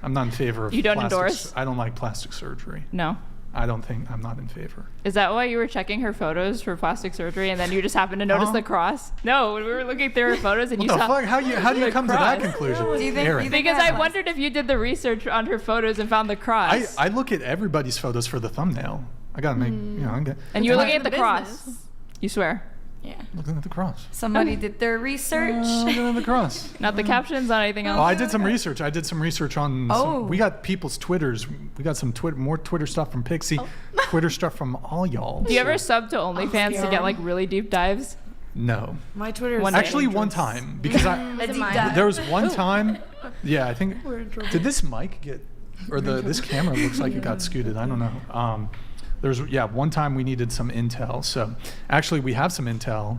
I'm not in favor of You don't plastic endorse? I don't like plastic surgery. No. I'm not in favor. Is that why you were checking her photos for plastic surgery and then you just happened to notice Huh? the cross? No, when we were looking through her photos and What you the saw fuck? How do you the come to that cross. conclusion? Do you think- Aaron? you think Because I I have wondered if you did the research on her photos and found the cross. I look at everybody's photos for the thumbnail. I gotta make And you were looking at the the cross. business. You swear. Yeah. looking at the cross. Somebody did their research. Looking at the cross. Not the captions on anything else. Oh, I did some research. I did some research on. Oh. We got people's Twitters. We got some more Twitter stuff from Pixie. Twitter stuff from all y'all. Do you ever sub to OnlyFans to get like really deep dives? No. My Twitter is One day. Actually, one time because A deep dive. there was one time. Yeah, I think. Did this mic get, or this camera looks like it got scooted? I don't know. There's one time we needed some intel. So actually, we have some intel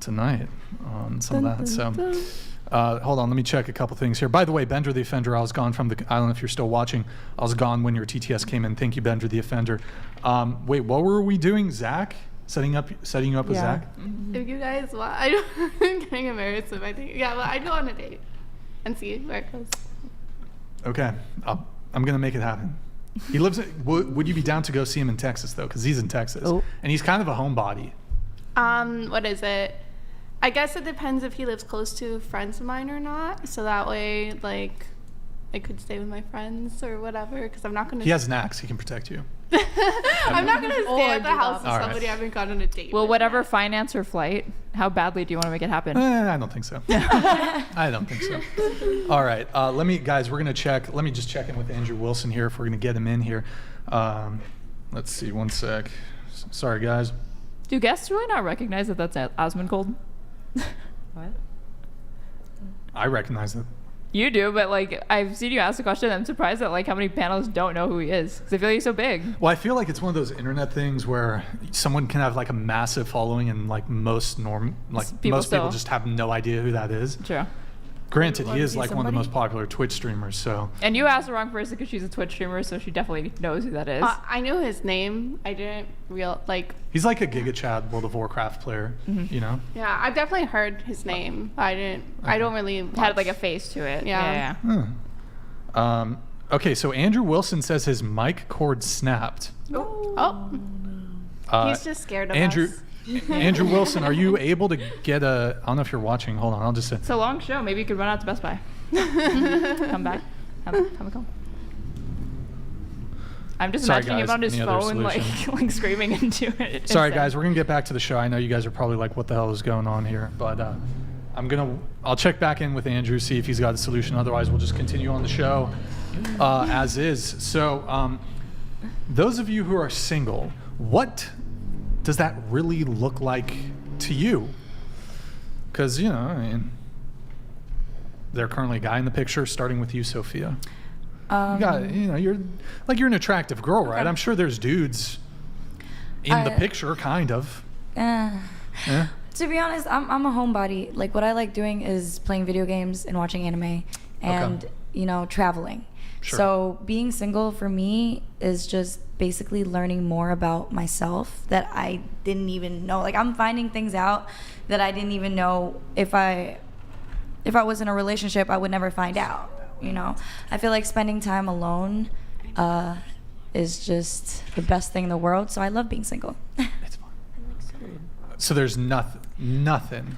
tonight on some of that. So. Hold on, let me check a couple things here. By the way, Bender the Offender, I was gone from the. I don't know if you're still watching. I was gone when your TTS came in. Thank you, Bender the Offender. Wait, what were we doing, Zach? Setting you up with Zach? If you guys want, I'm getting embarrassed if I think. Yeah, well, I'd go on a date and see where it goes. Okay, I'm gonna make it happen. He lives. Would you be down to go see him in Texas though? Because he's in Texas, and he's kind of a homebody. What is it? I guess it depends if he lives close to friends of mine or not. So that way, like, I could stay with my friends or whatever. Because I'm not gonna. He has an axe. He can protect you. I'm not gonna stay at the house with All right. somebody I haven't gone on a date. Will with. whatever finance her flight? How badly do you want to make it happen? I don't think so. I don't think so. All right, we're gonna check. Let me just check in with Andrew Wilson here if we're gonna get him in here. Let's see, one sec. Sorry, guys. Do guests really not recognize that that's Asmongold? What? I recognize it. You do, but like I've seen you ask the question. I'm surprised that like how many panelists don't know who he is because I feel like he's so big. Well, I feel like it's one of those internet things where someone can have like a massive following and like most people still- just have no idea who that is. True. Granted, he Is is he like one of the somebody? most popular Twitch streamers, so. And you asked the wrong person because she's a Twitch streamer, so she definitely knows who that is. I knew his name. I didn't He's like a Giga Chad World of Warcraft player, you know? Yeah, I've definitely heard his name. I didn't. I don't really. Had like a face to it. Yeah. Okay, so Andrew Wilson says his mic cord snapped. Oh. He's just scared of Andrew, us. Andrew Wilson, are you able to get a? I don't know if you're watching. Hold on, I'll just say. It's a long show. Maybe you could run out to Best Buy. Come back. Have a call. I'm just Sorry, imagining guys, him on his any other phone, like screaming into it. Sorry, instead. guys, we're gonna get back to the show. I know you guys are probably like, "What the hell is going on here?" But I'll check back in with Andrew, see if he's got a solution. Otherwise, we'll just continue on the show as is. So, those of you who are single, what does that really look like to you? Because there's currently a guy in the picture, starting with you, Sophia. You're an attractive girl, right? I'm sure there's dudes in the picture, kind of. Yeah. To be honest, I'm a homebody. Like, what I like doing is playing video games and watching anime and, traveling. Sure. So being single for me is just basically learning more about myself that I didn't even know. Like, I'm finding things out that I didn't even know if I was in a relationship, I would never find out. you know. I feel like spending time alone is just the best thing in the world, so I love being single. It's fun. So there's nothing.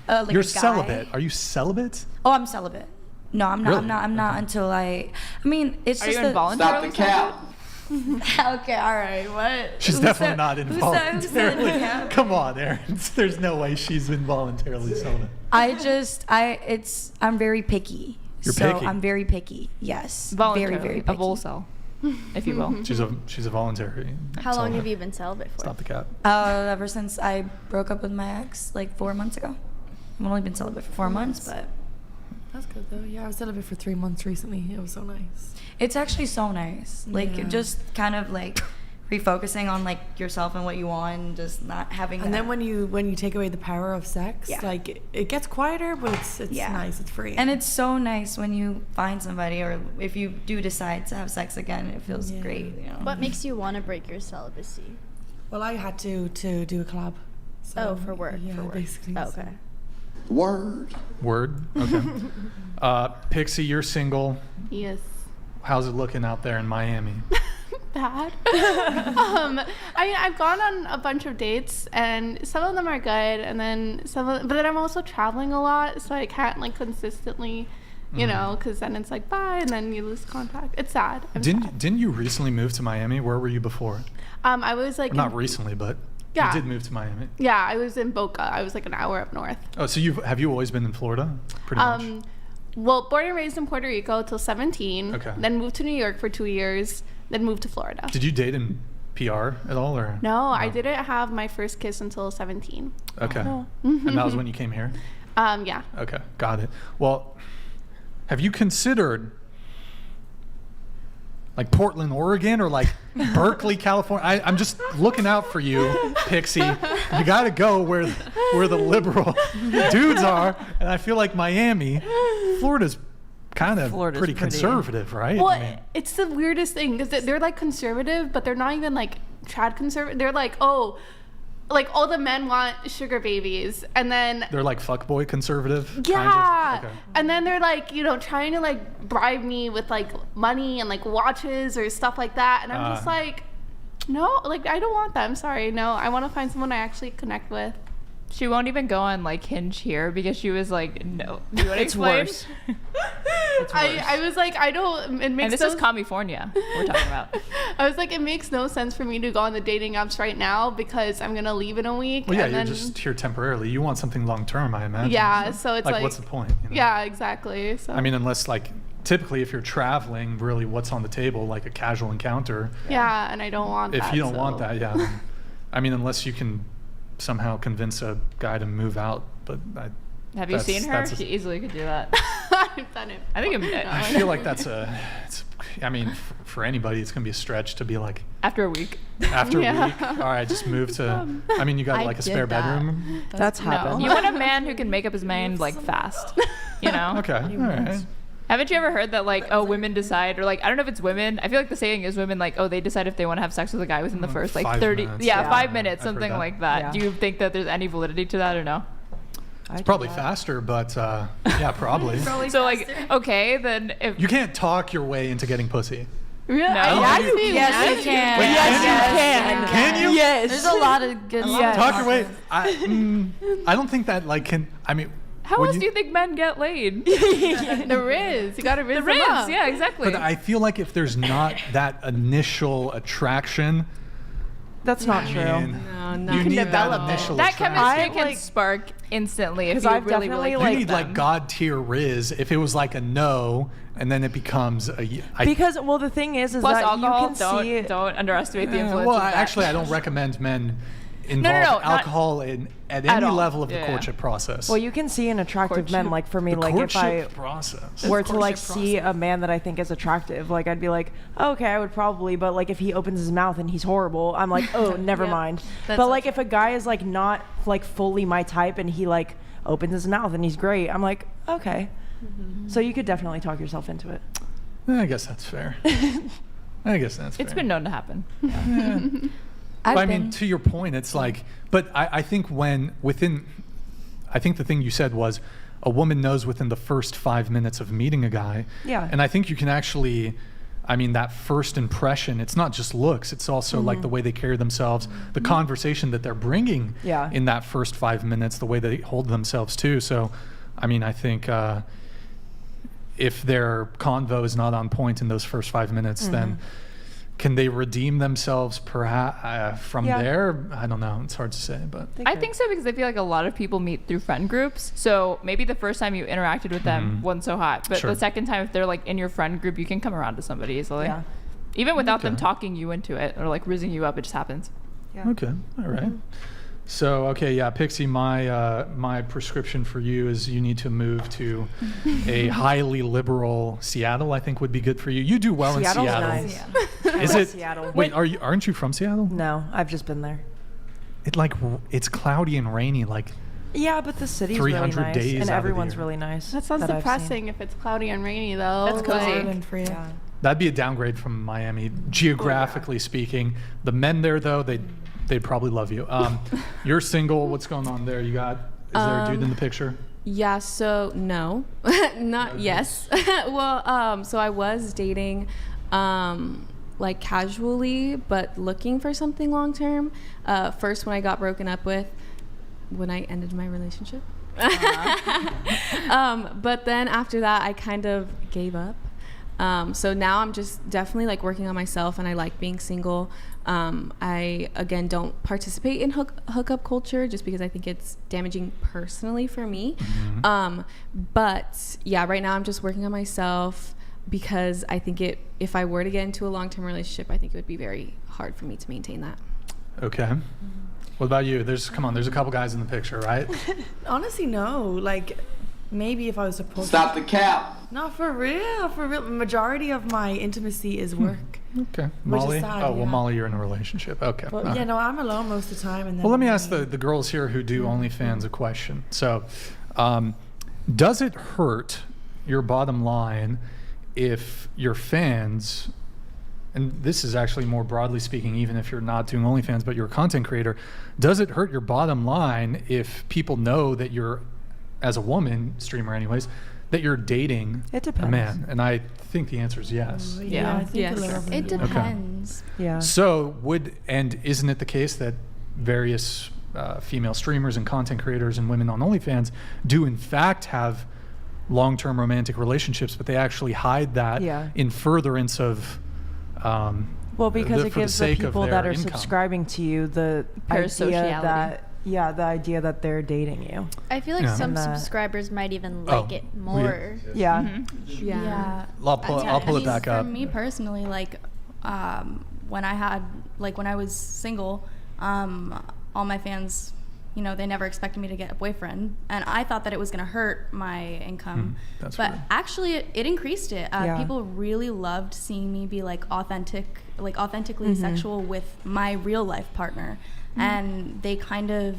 Like You're a guy. celibate. Are you celibate? Oh, I'm celibate. No, I'm not. Really? I'm not until I mean, it's Are just you involuntarily celibate? Okay, all right. What? She's Who definitely said- not who said involuntarily. yeah? Come on, Aaron. There's no way she's involuntarily celibate. I'm very picky. You're so picky. I'm very picky. Yes. Voluntarily, Very, very a picky. bull cell, if you will. She's a voluntary. How long celibate. have you been celibate for? Stop the cat. Ever since I broke up with my ex like 4 months ago. I've only been celibate for 4 months, but That's good though. Yeah, I was celibate for 3 months recently. It was so nice. it's actually so nice. Like Yeah. just kind of like refocusing on like yourself and what you want and just not having And that. then when you take away the power of sex, Yeah. like it gets quieter, but it's Yeah. nice. It's free. And it's so nice when you find somebody, or if you do decide to have sex again, it feels Yeah. great. You know. What makes you want to break your celibacy? well, I had to do a collab. So, Oh, for work. Yeah, for work. basically. Oh, so. okay. Word. Okay. Pixie, you're single. Yes. How's it looking out there in Miami? Bad. I've gone on a bunch of dates, and some of them are good, and then but then I'm also traveling a lot, so I can't like consistently, you know, because then it's like bye, and then you lose contact. It's sad. Didn't you recently move to Miami? Where were you before? I was like Not recently, but Yeah. you did move to Miami. Yeah, I was in Boca. I was like an hour up north. Oh, so have you always been in Florida? Pretty much. Well, born and raised in Puerto Rico till 17. Okay. Then moved to New York for 2 years. Then moved to Florida. Did you date in PR at all, or? No, I didn't have my first kiss until 17. Okay. And that was when you came here? Yeah. Okay, got it. Well, have you considered like Portland, Oregon, or like Berkeley, California? I'm just looking out for you, Pixie. You got to go where the liberal dudes are, and I feel like Miami, Florida's kind of pretty conservative, right? Well, I mean, it's the weirdest thing because they're like conservative, but they're not even like trad conservative. They're like, oh, like all the men want sugar babies, and then they're like fuckboy conservative. yeah, Kind of? Okay. and then they're like, you know, trying to like bribe me with like money and like watches or stuff like that, and I'm just like, no, like I don't want that. I'm sorry, no, I want to find someone I actually connect with. She won't even go on like Hinge here because she was like, no. Do you want to explain? Worse. I was like, I don't. It makes And this is California we're talking about. I was like, it makes no sense for me to go on the dating apps right now because I'm gonna leave in a week. Well, yeah, and you're then, just here temporarily. You want something long term, I imagine. Yeah, so it's like, what's the point? You know? Yeah, exactly. So I mean, unless like typically if you're traveling, really, what's on the table, like a casual encounter. yeah, and I don't want If that. you don't so. want that, yeah. then- I mean, unless you can somehow convince a guy to move out, but Have you seen her? She easily could do that. I've done it. I think I feel like I mean, for anybody, it's gonna be a stretch to be like after a week. After Yeah. a week, all right, just move to. I mean, you got like a spare bedroom. That's happened. You want a man who can make up his mind like fast, you know? Okay, all right. Haven't you ever heard that like, oh, women decide, or like, I don't know if it's women. I feel like the saying is women like, oh, they decide if they want to have sex with a guy within the first like 5 30, minutes. yeah, Yeah. 5 minutes, I've heard something that. like that. Yeah. Do you think that there's any validity to that or no? It's probably faster, but yeah, probably. So like, okay, then if You can't talk your way into getting pussy. Really? No. Yeah, you Yes, you can. Wait, Yes, Can you? Yes. There's a lot of good Talk your way. I don't think that like can. I mean, how when else do you think men get laid? The Riz. You gotta Riz The them Riz, up. yeah, exactly. But I feel like if there's not that initial attraction, That's not I true. mean, No, you not need develop that it. initial that attraction. chemistry I, can like- spark instantly if 'Cause you I've really, definitely, really You like need them. like God tier Riz. If it was like a no, and then it becomes a. Because well, the thing is Plus that alcohol, you can see. don't underestimate the Yeah, influence well, of that. actually, I don't recommend men involve not- alcohol at at any all. level of the Yeah. courtship process. Well, you can see an attractive men. Courtship. Like for me, the like if I courtship process. were to like see a man that I think is attractive, like I'd be like, okay, I would probably, but like if he opens his mouth and he's horrible, I'm like, oh, never Yep. mind. That's But like if a guy is like not like fully my type and he like opens his mouth and he's great, I'm like, okay. So you could definitely talk yourself into it. I guess that's fair. I guess that's fair. It's been known to happen. But I mean, to your point, it's like, but I think I think the thing you said was, a woman knows within the first 5 minutes of meeting a guy. Yeah. And I think you can actually, I mean, that first impression, it's not just looks, it's also like the way they carry themselves, the conversation that they're bringing in that first 5 minutes, the way they hold themselves too. So, I mean, I think if their convo is not on point in those first 5 minutes, then can they redeem themselves perhaps from there? I don't know. It's hard to say, but I think so, because I feel like a lot of people meet through friend groups. So maybe the first time you interacted with them wasn't so hot, but the second time, if they're like in your friend group, you can come around to somebody easily. Yeah. Even without them talking you into it or like rizzing you up, it just happens. Yeah. Okay. All right. So, okay, yeah, Pixie, my prescription for you is you need to move to a highly liberal Seattle. I think would be good for you. You do well Seattle's in Seattle. Nice. Is it? Seattle. Wait, aren't you from Seattle? No, I've just been there. It's cloudy and rainy, like. Yeah, but the city's 300 really nice, days and out of the everyone's year. really nice. That sounds depressing if it's cloudy and rainy, though. That's cozy. Ireland for you. Yeah. That'd be a downgrade from Miami, geographically speaking. The men there, though, they'd probably love you. You're single. What's going on there? Is there a dude in the picture? Yeah, so no, not yes. Well, so I was dating like casually, but looking for something long term. First, when I got broken up with, when I ended my relationship. But then after that, I kind of gave up. So now I'm just definitely like working on myself, and I like being single. I, again, don't participate in hookup culture just because I think it's damaging personally for me. But yeah, right now I'm just working on myself because I think if I were to get into a long-term relationship, I think it would be very hard for me to maintain that. Okay. What about you? There's a couple guys in the picture, right? Honestly, no. Like, maybe if I was supposed Stop the cap. No, for real. Majority of my intimacy is work. Okay. Which Molly? is sad, Oh, well, yeah. Molly, you're in a relationship. Okay. But All yeah, right. no, I'm alone most of the time. And then Well, let me ask the girls here who do OnlyFans a question. So, does it hurt your bottom line if your fans, and this is actually more broadly speaking, even if you're not doing OnlyFans, but you're a content creator, does it hurt your bottom line if people know that you're, as a woman, streamer anyways, that you're dating a man? And I think the answer is yes. Yeah, I think a little bit. It depends. Yeah. So isn't it the case that various female streamers and content creators and women on OnlyFans do in fact have long-term romantic relationships, but they actually hide that in furtherance of well, because it for the gives the sake of people their that are income. subscribing to you the idea that they're dating you. I feel like some subscribers might even like it more. Yeah. Yeah. I'll pull it back up. For me personally, like when I was single, all my fans, they never expected me to get a boyfriend, and I thought that it was going to hurt my income. But weird. actually, it increased it. People really loved seeing me be authentically sexual with my real life partner, and they kind of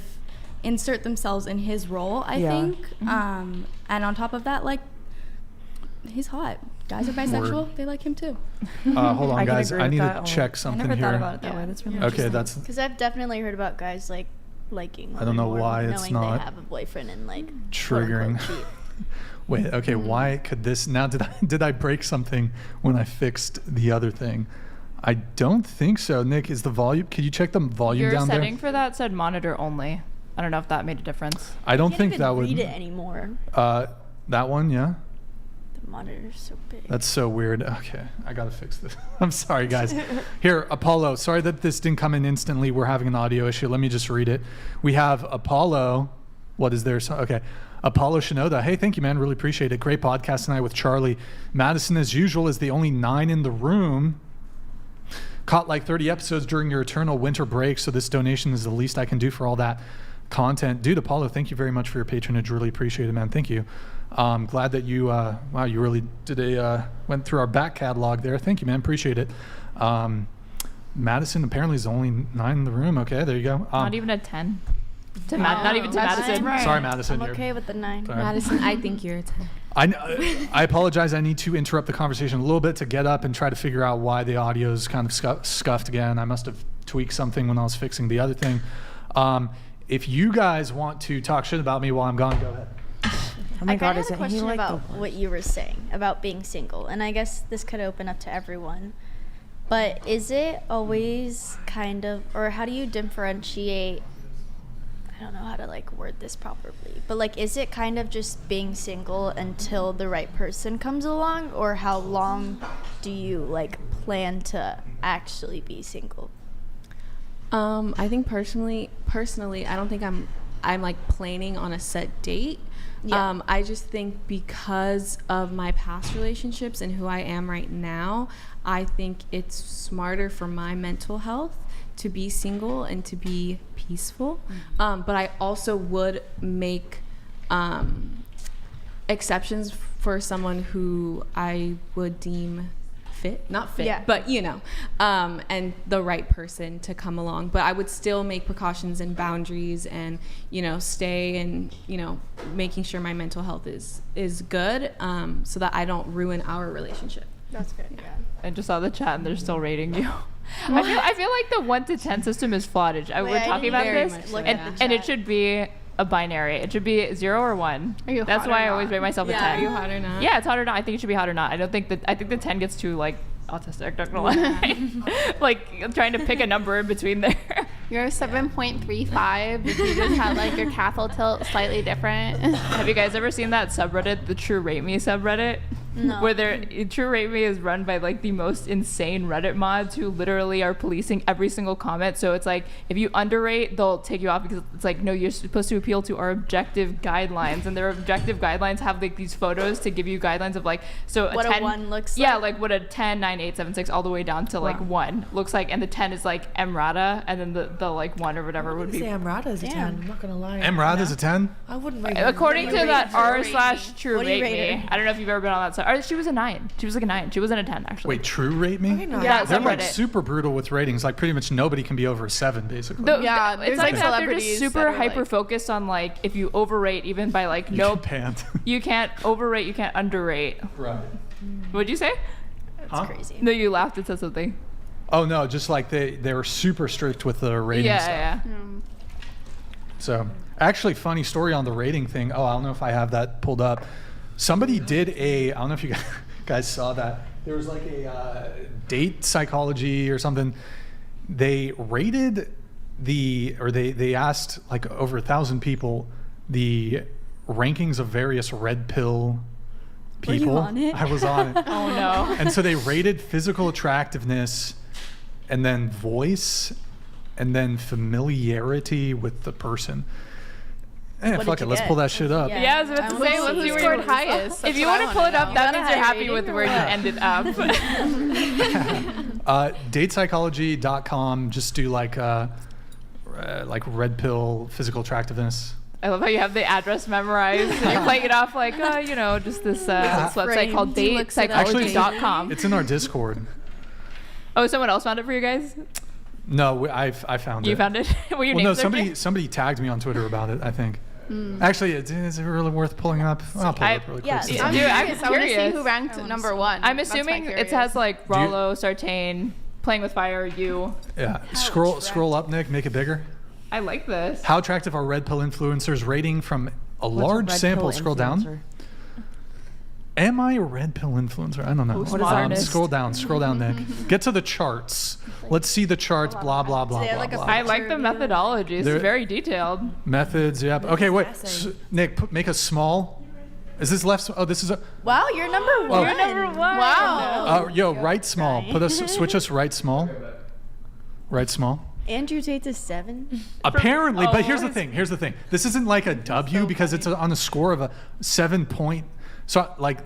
insert themselves in his role, I think. And on top of that, like, he's hot. Guys are bisexual. They like him too. Hold on, guys. I need to check something here. I never thought about it that way. That's really Okay, interesting. Because I've definitely heard about guys liking. I don't know women why more, it's knowing not they have a boyfriend and triggering. quote, unquote, cheat. Wait, okay, why could this now? Did I break something when I fixed the other thing? I don't think so. Nick, is the volume? Could you check the volume down there? Your setting for that said monitor only. I don't know if that made a difference. I don't Can't think even that would read it anymore. That one, yeah. The monitor's so big. That's so weird. Okay, I gotta fix this. I'm sorry, guys. Here, Apollo. Sorry that this didn't come in instantly. We're having an audio issue. Let me just read it. We have Apollo. What is there? Okay. Apollo Shinoda. Hey, thank you, man. Really appreciate it. Great podcast tonight with Charlie. Madison, as usual, is the only 9 in the room. Caught like 30 episodes during your eternal winter break, so this donation is the least I can do for all that content. Dude, Apollo, thank you very much for your patronage. Really appreciate it, man. Thank you. Glad that you, you really went through our back catalog there. Thank you, man. Appreciate it. Madison apparently is the only 9 in the room. Okay, there you go. Not even a 10. Not even to Madison. Right. Sorry, Madison. I'm okay with the 9. Sorry. Madison, I think you're a 10. I apologize. I need to interrupt the conversation a little bit to get up and try to figure out why the audio is kind of scuffed again. I must have tweaked something when I was fixing the other thing. If you guys want to talk shit about me while I'm gone, go ahead. Oh my I God, kind of isn't had a he question like about the what you were saying about being single, and I guess this could open up to everyone. But is it always kind of, or how do you differentiate? I don't know how to like word this properly, but like, is it kind of just being single until the right person comes along, or how long do you like plan to actually be single? I think personally, I don't think I'm like planning on a set date. Yeah. I just think because of my past relationships and who I am right now, I think it's smarter for my mental health to be single and to be peaceful. But I also would make exceptions for someone who I would deem not fit, Yeah. but and the right person to come along. But I would still make precautions and boundaries and, stay and, making sure my mental health is good, so that I don't ruin our relationship. That's good. Yeah. I just saw the chat and they're still rating you. I feel like the 1 to 10 system is flawed. We're talking about very this, much so, and it should be a binary. It should be 0 or 1. Are you That's hot why or I always not? rate myself a 10. Are you hot or not? Yeah, it's hot or not. I think it should be hot or not. I think the 10 gets too like autistic. Not gonna lie. Like I'm trying to pick a number in between there. You're a 7.35 if you just had like your castle tilt slightly different. Have you guys ever seen that subreddit, the True Rate Me subreddit? No. Where True Rate Me is run by like the most insane Reddit mods who literally are policing every single comment. So it's like if you underrate, they'll take you off because it's like, no, you're supposed to appeal to our objective guidelines, and their objective guidelines have like these photos to give you guidelines of like What a 10, a 1 looks like? Yeah, like what a 10, 9, 8, 7, 6 all the way down to like 1 looks like, and the 10 is like Emrata, and then the like 1 or whatever would be. Say Amrata is a 10. I'm not gonna lie. Emrata is a 10. I wouldn't rate According to that r/True What do you Rate rate Me, her? I don't know if you've ever been on that site. She was a 9. She was like a 9. She wasn't a 10 actually. Wait, True Rate Me? no. Yeah, They're like subreddit. super brutal with ratings. Like pretty much nobody can be over a 7, basically. Yeah, it's there's, like like, that they're just celebrities super that are, hyper like- focused on like if you overrate even by like You no can pant. you can't overrate, you can't underrate. Right. What'd you say? That's crazy. No, you laughed and said something. Oh no, just like they were super strict with the rating Yeah, stuff. yeah. So actually, funny story on the rating thing. Oh, I don't know if I have that pulled up. Somebody did I don't know if you guys saw that. There was like a DatePsychology or something. They rated they asked like over 1,000 people the rankings of various red pill people. Were you on it? I was on it. Oh no. And so they rated physical attractiveness, and then voice, and then familiarity with the person. What Fuck did it, you let's get? pull that shit up. Yeah, I was about to say, let's see Who where scored you highest? If you want to pull it up, that means you're happy with where you ended up. DatePsychology.com. Just do like red pill physical attractiveness. I love how you have the address memorized and you're playing it off like, just this website called DatePsychology.com. It's in our Discord. Oh, someone else found it for you guys? No, I found it. You found it? Were you Well, no, searching? somebody tagged me on Twitter about it, I think. Actually, is it really worth pulling up? I'll pull it up really quick. yeah, See. I'm I'm curious. curious. I want to see who ranked number 1. I'm That's my assuming it curious. has like Do you- Rollo, Sartain, Playing with Fire, you. Yeah, scroll up, Nick. Make it bigger. I like this. How attractive are red pill influencers? Rating from a large sample. Scroll down. Am I a red pill influencer? I don't know. Postmodernist. Scroll down, Nick. Get to the charts. Let's see the charts. Blah blah blah They have blah like a blah. I like the methodology. It's There- very detailed. Methods. Yep. Okay, wait. Nick, make a small. Is this left? Oh, this is a. Wow, you're number 1. You're number 1. Wow. Yo, right small. Switch us right small. Right small. Andrew Tate's a 7. Apparently, but here's the thing. This isn't like a W because it's on a score of a 7 point. So like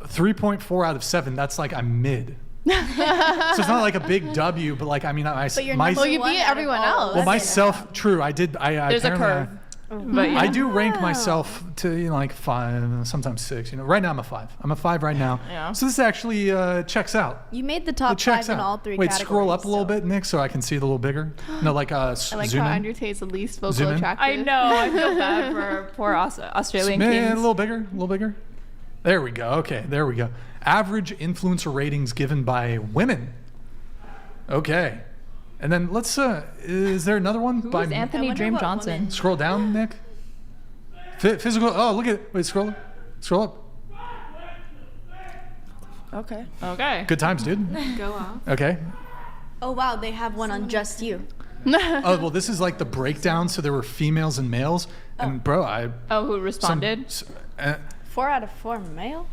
3.4 out of 7. That's like I'm mid. So it's not like a big W, but like I mean, But you're my number Well, you one beat out of everyone all else. of well us. myself. True, I did. There's a curve. But I do rank myself to like 5, sometimes 6. Right now I'm a 5. I'm a 5 right now. Yeah. So this actually checks out. You made the It top checks 5 in out. all 3 Wait, categories. scroll up a little so- bit, Nick, so I can see it a little bigger. No, like I like zoom how in. Andrew Tate's the least vocal Zoom in. attractive. I know. I feel bad for poor Australian Man, kings. a little bigger. There we go. Okay, there we go. Average influencer ratings given by women. Okay. And then let's is there another one Who by is Anthony wonder Dream what Johnson? woman- Scroll down, Nick. Physical. Oh, look at. Wait, scroll up. Scroll up. Okay. Good times, dude. Go off. Okay. Oh wow, they have one on just you. Oh well, this is like the breakdown. So there were females and males, and bro, who responded? 4 out of 4 male.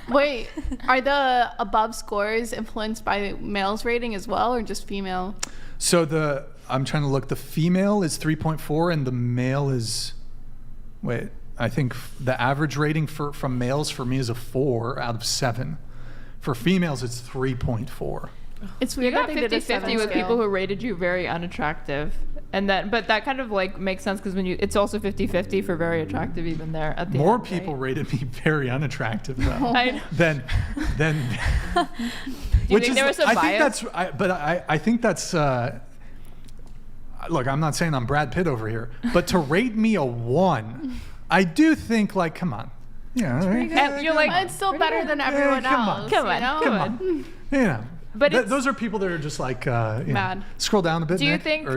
Wait, are the above scores influenced by males rating as well, or just female? So I'm trying to look. The female is 3.4, and the male is. Wait, I think the average rating from males for me is a 4 out of 7. For females, it's 3.4. It's weird. You got that they did a 50-50 with people who rated you very unattractive. And but that kind of like makes sense because it's also 50-50 for very attractive even there at the More end, people right? rated me very unattractive though. I than Do you think there was a bias? I think that's look, I'm not saying I'm Brad Pitt over here, but to rate me a 1, I do think like, come on. Yeah, And you're like, it's still better than everyone else. Come on. You know. But those are people that are just like mad. Scroll down a bit. Do you Nick, think?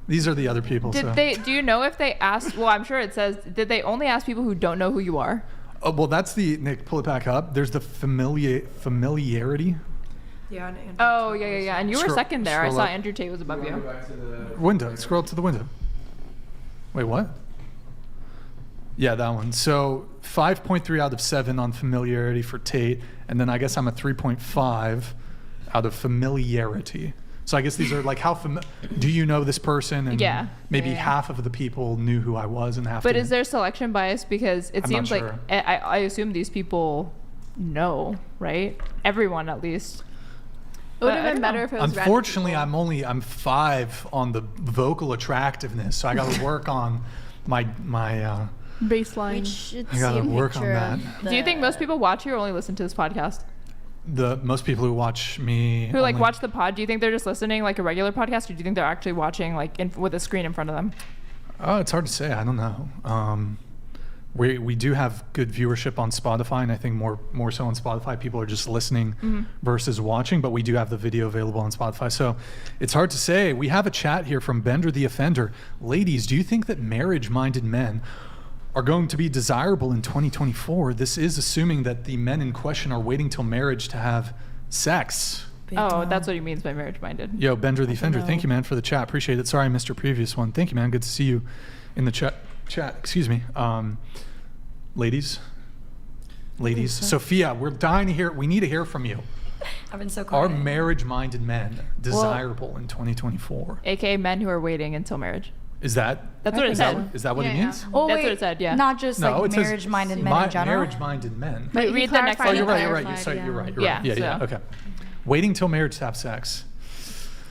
These are the other people. Do you know if they asked? Well, I'm sure it says. Did they only ask people who don't know who you are? Oh, well, that's Nick. Pull it back up. There's the familiarity. Yeah. Oh yeah. And you were second there. I saw up. Andrew Tate was above you. Window. Scroll to the window. Wait, what? Yeah, that one. So 5.3 out of 7 on familiarity for Tate, and then I guess I'm a 3.5 out of familiarity. So I guess these are like do you know this person? And maybe half of the people knew who I was, and half. But didn't. is there selection bias? Because it seems like I assume these people know, right? Everyone at least. It would have been better if it was Unfortunately, I'm 5 on the vocal attractiveness, so I got to work on my baseline. I gotta work on that. Do you think most people watch you or only listen to this podcast? Most people who watch me who like watch the pod, do you think they're just listening like a regular podcast, or do you think they're actually watching like with a screen in front of them? Oh, it's hard to say. I don't know. We do have good viewership on Spotify, and I think more so on Spotify, people are just listening versus watching. But we do have the video available on Spotify, so it's hard to say. We have a chat here from Bender the Offender. Ladies, do you think that marriage-minded men are going to be desirable in 2024? This is assuming that the men in question are waiting till marriage to have sex. That's what he means by marriage-minded. Yo, Bender the Offender, thank you, man, for the chat. Appreciate it. Sorry I missed your previous one. Thank you, man. Good to see you in the chat. Excuse me. Ladies, Sophia, we're dying to hear. We need to hear from you. I've been so quiet. Are marriage-minded men desirable in 2024? AKA men who are waiting until marriage. That's what it said. Is that what it means? Oh, that's what it said, yeah. Not just like marriage-minded men in general. Marriage-minded men. Wait, read the next one. Oh, you're right. You're right. Yeah. Okay. Waiting till marriage to have sex.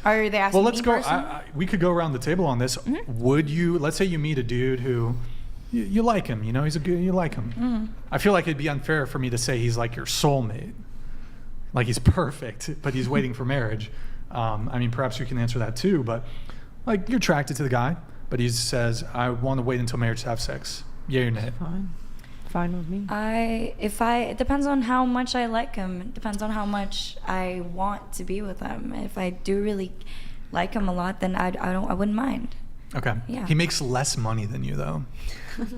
Are they asking Well, let's me go. personally? We could go around the table on this. Would you? Let's say you meet a dude who you like him. You know, you like him. I feel like it'd be unfair for me to say he's like your soulmate, like he's perfect, but he's waiting for marriage. I mean, perhaps you can answer that too. But like, you're attracted to the guy, but he says, "I want to wait until marriage to have sex." Yay or nay? Fine with me. It depends on how much I like him. It depends on how much I want to be with him. If I do really like him a lot, then I wouldn't mind. Okay. Yeah. He makes less money than you though.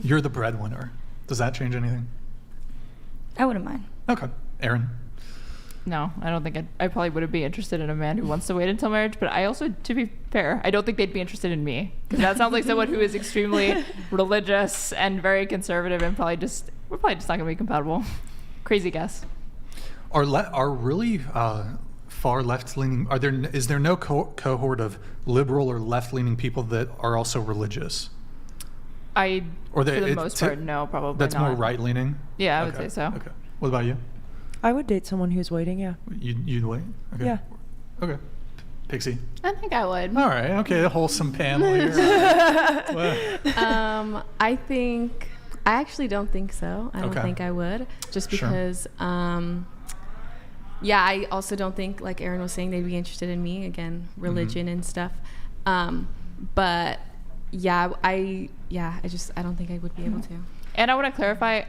You're the breadwinner. Does that change anything? I wouldn't mind. Okay. Aaron? No, I don't think I probably wouldn't be interested in a man who wants to wait until marriage. But I also, to be fair, I don't think they'd be interested in me. Because that sounds like someone who is extremely religious and very conservative, and we're probably just not going to be compatible. Crazy guess. Are really far left-leaning, is there no cohort of liberal or left-leaning people that are also religious? For the most part, no, probably that's not. more right-leaning? Yeah, I would say so. Okay. What about you? I would date someone who's waiting, yeah. You'd wait? Okay. Yeah. Okay. Pixie? I think I would. All right. Okay. A wholesome panel here. I actually don't think so. I don't think I would. Just because, I also don't think, like Aaron was saying, they'd be interested in me. Again, religion and stuff. But I don't think I would be able to. And I want to clarify,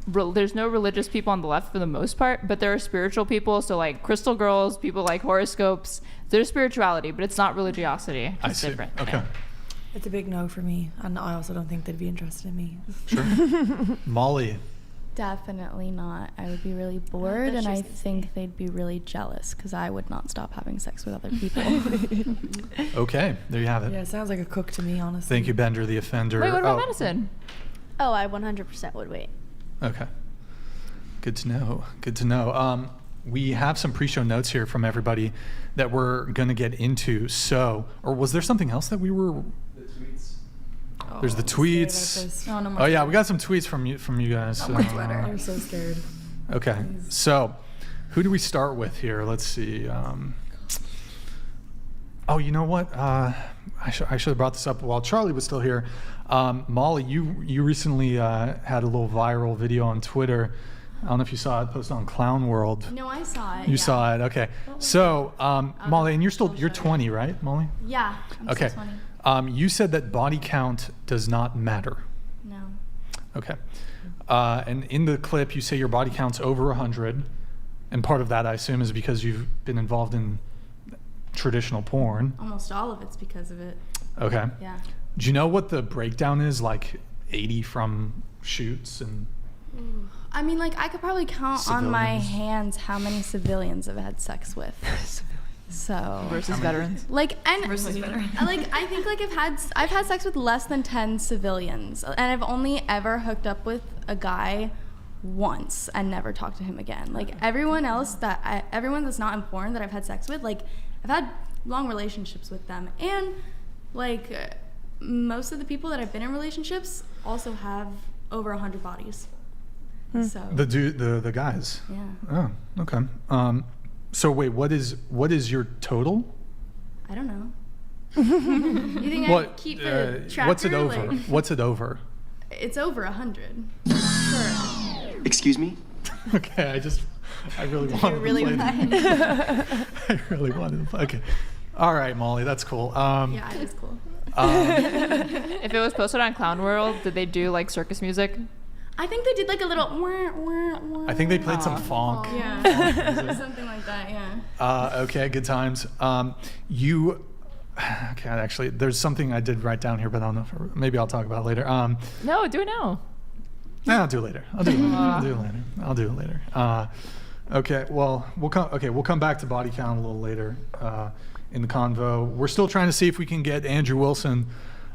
there's no religious people on the left for the most part, but there are spiritual people. So like crystal girls, people like horoscopes. There's spirituality, but it's not religiosity. It's different. Okay. It's a big no for me, and I also don't think they'd be interested in me. Sure. Molly. Definitely not. I would be really bored, and I think they'd be really jealous because I would not stop having sex with other people. Okay, there you have it. Yeah, it sounds like a cook to me, honestly. Thank you, Bender, the offender. Wait, what about Madison? Oh, I 100% would wait. Okay. Good to know. Good to know. We have some pre-show notes here from everybody that we're going to get into. So, or was there something else that we were? The tweets. There's the tweets. Oh, no more Oh yeah, Twitter. we got some tweets from you guys. No more Twitter. I'm so scared. Okay, so who do we start with here? Let's see. Oh, you know what? I should have brought this up while Charlie was still here. Molly, you recently had a little viral video on Twitter. I don't know if you saw it posted on Clown World. No, I saw it. You saw it, okay. So, Molly, and you're 20, right, Molly? Yeah. I'm Okay. still 20. You said that body count does not matter. No. Okay. And in the clip, you say your body count's over 100, and part of that, I assume, is because you've been involved in traditional porn. Almost all of it's because of it. Okay. Yeah. Do you know what the breakdown is? Like 80 from shoots and. I mean, like, I could probably count on my Civilians. hands how many civilians I've had sex with. So Versus veterans. like, and Versus veterans. like, I think like I've had sex with less than 10 civilians, and I've only ever hooked up with a guy once and never talked to him again. Like everyone else everyone that's not in porn that I've had sex with, like I've had long relationships with them, and like most of the people that I've been in relationships also have over 100 bodies. So The guys. yeah, Oh, okay. So wait, what is your total? I don't know. You think I keep the tracker? What's it over? Like, What's it over? it's over 100. Sure. Excuse me? Okay, I really wanted to play that. I really wanted to play. Okay. All right, Molly, that's cool. Yeah, it is cool. If it was posted on Clown World, did they do like circus music? I think they did like a little. Wah, wah, wah. I think they played some funk. Yeah, something like that. Yeah. Okay, good times. Okay, actually, there's something I did write down here, but I don't know if maybe I'll talk about it later. No, do it now. I'll do it later. I'll do it later. Okay, well, we'll come back to body count a little later in the convo. We're still trying to see if we can get Andrew Wilson.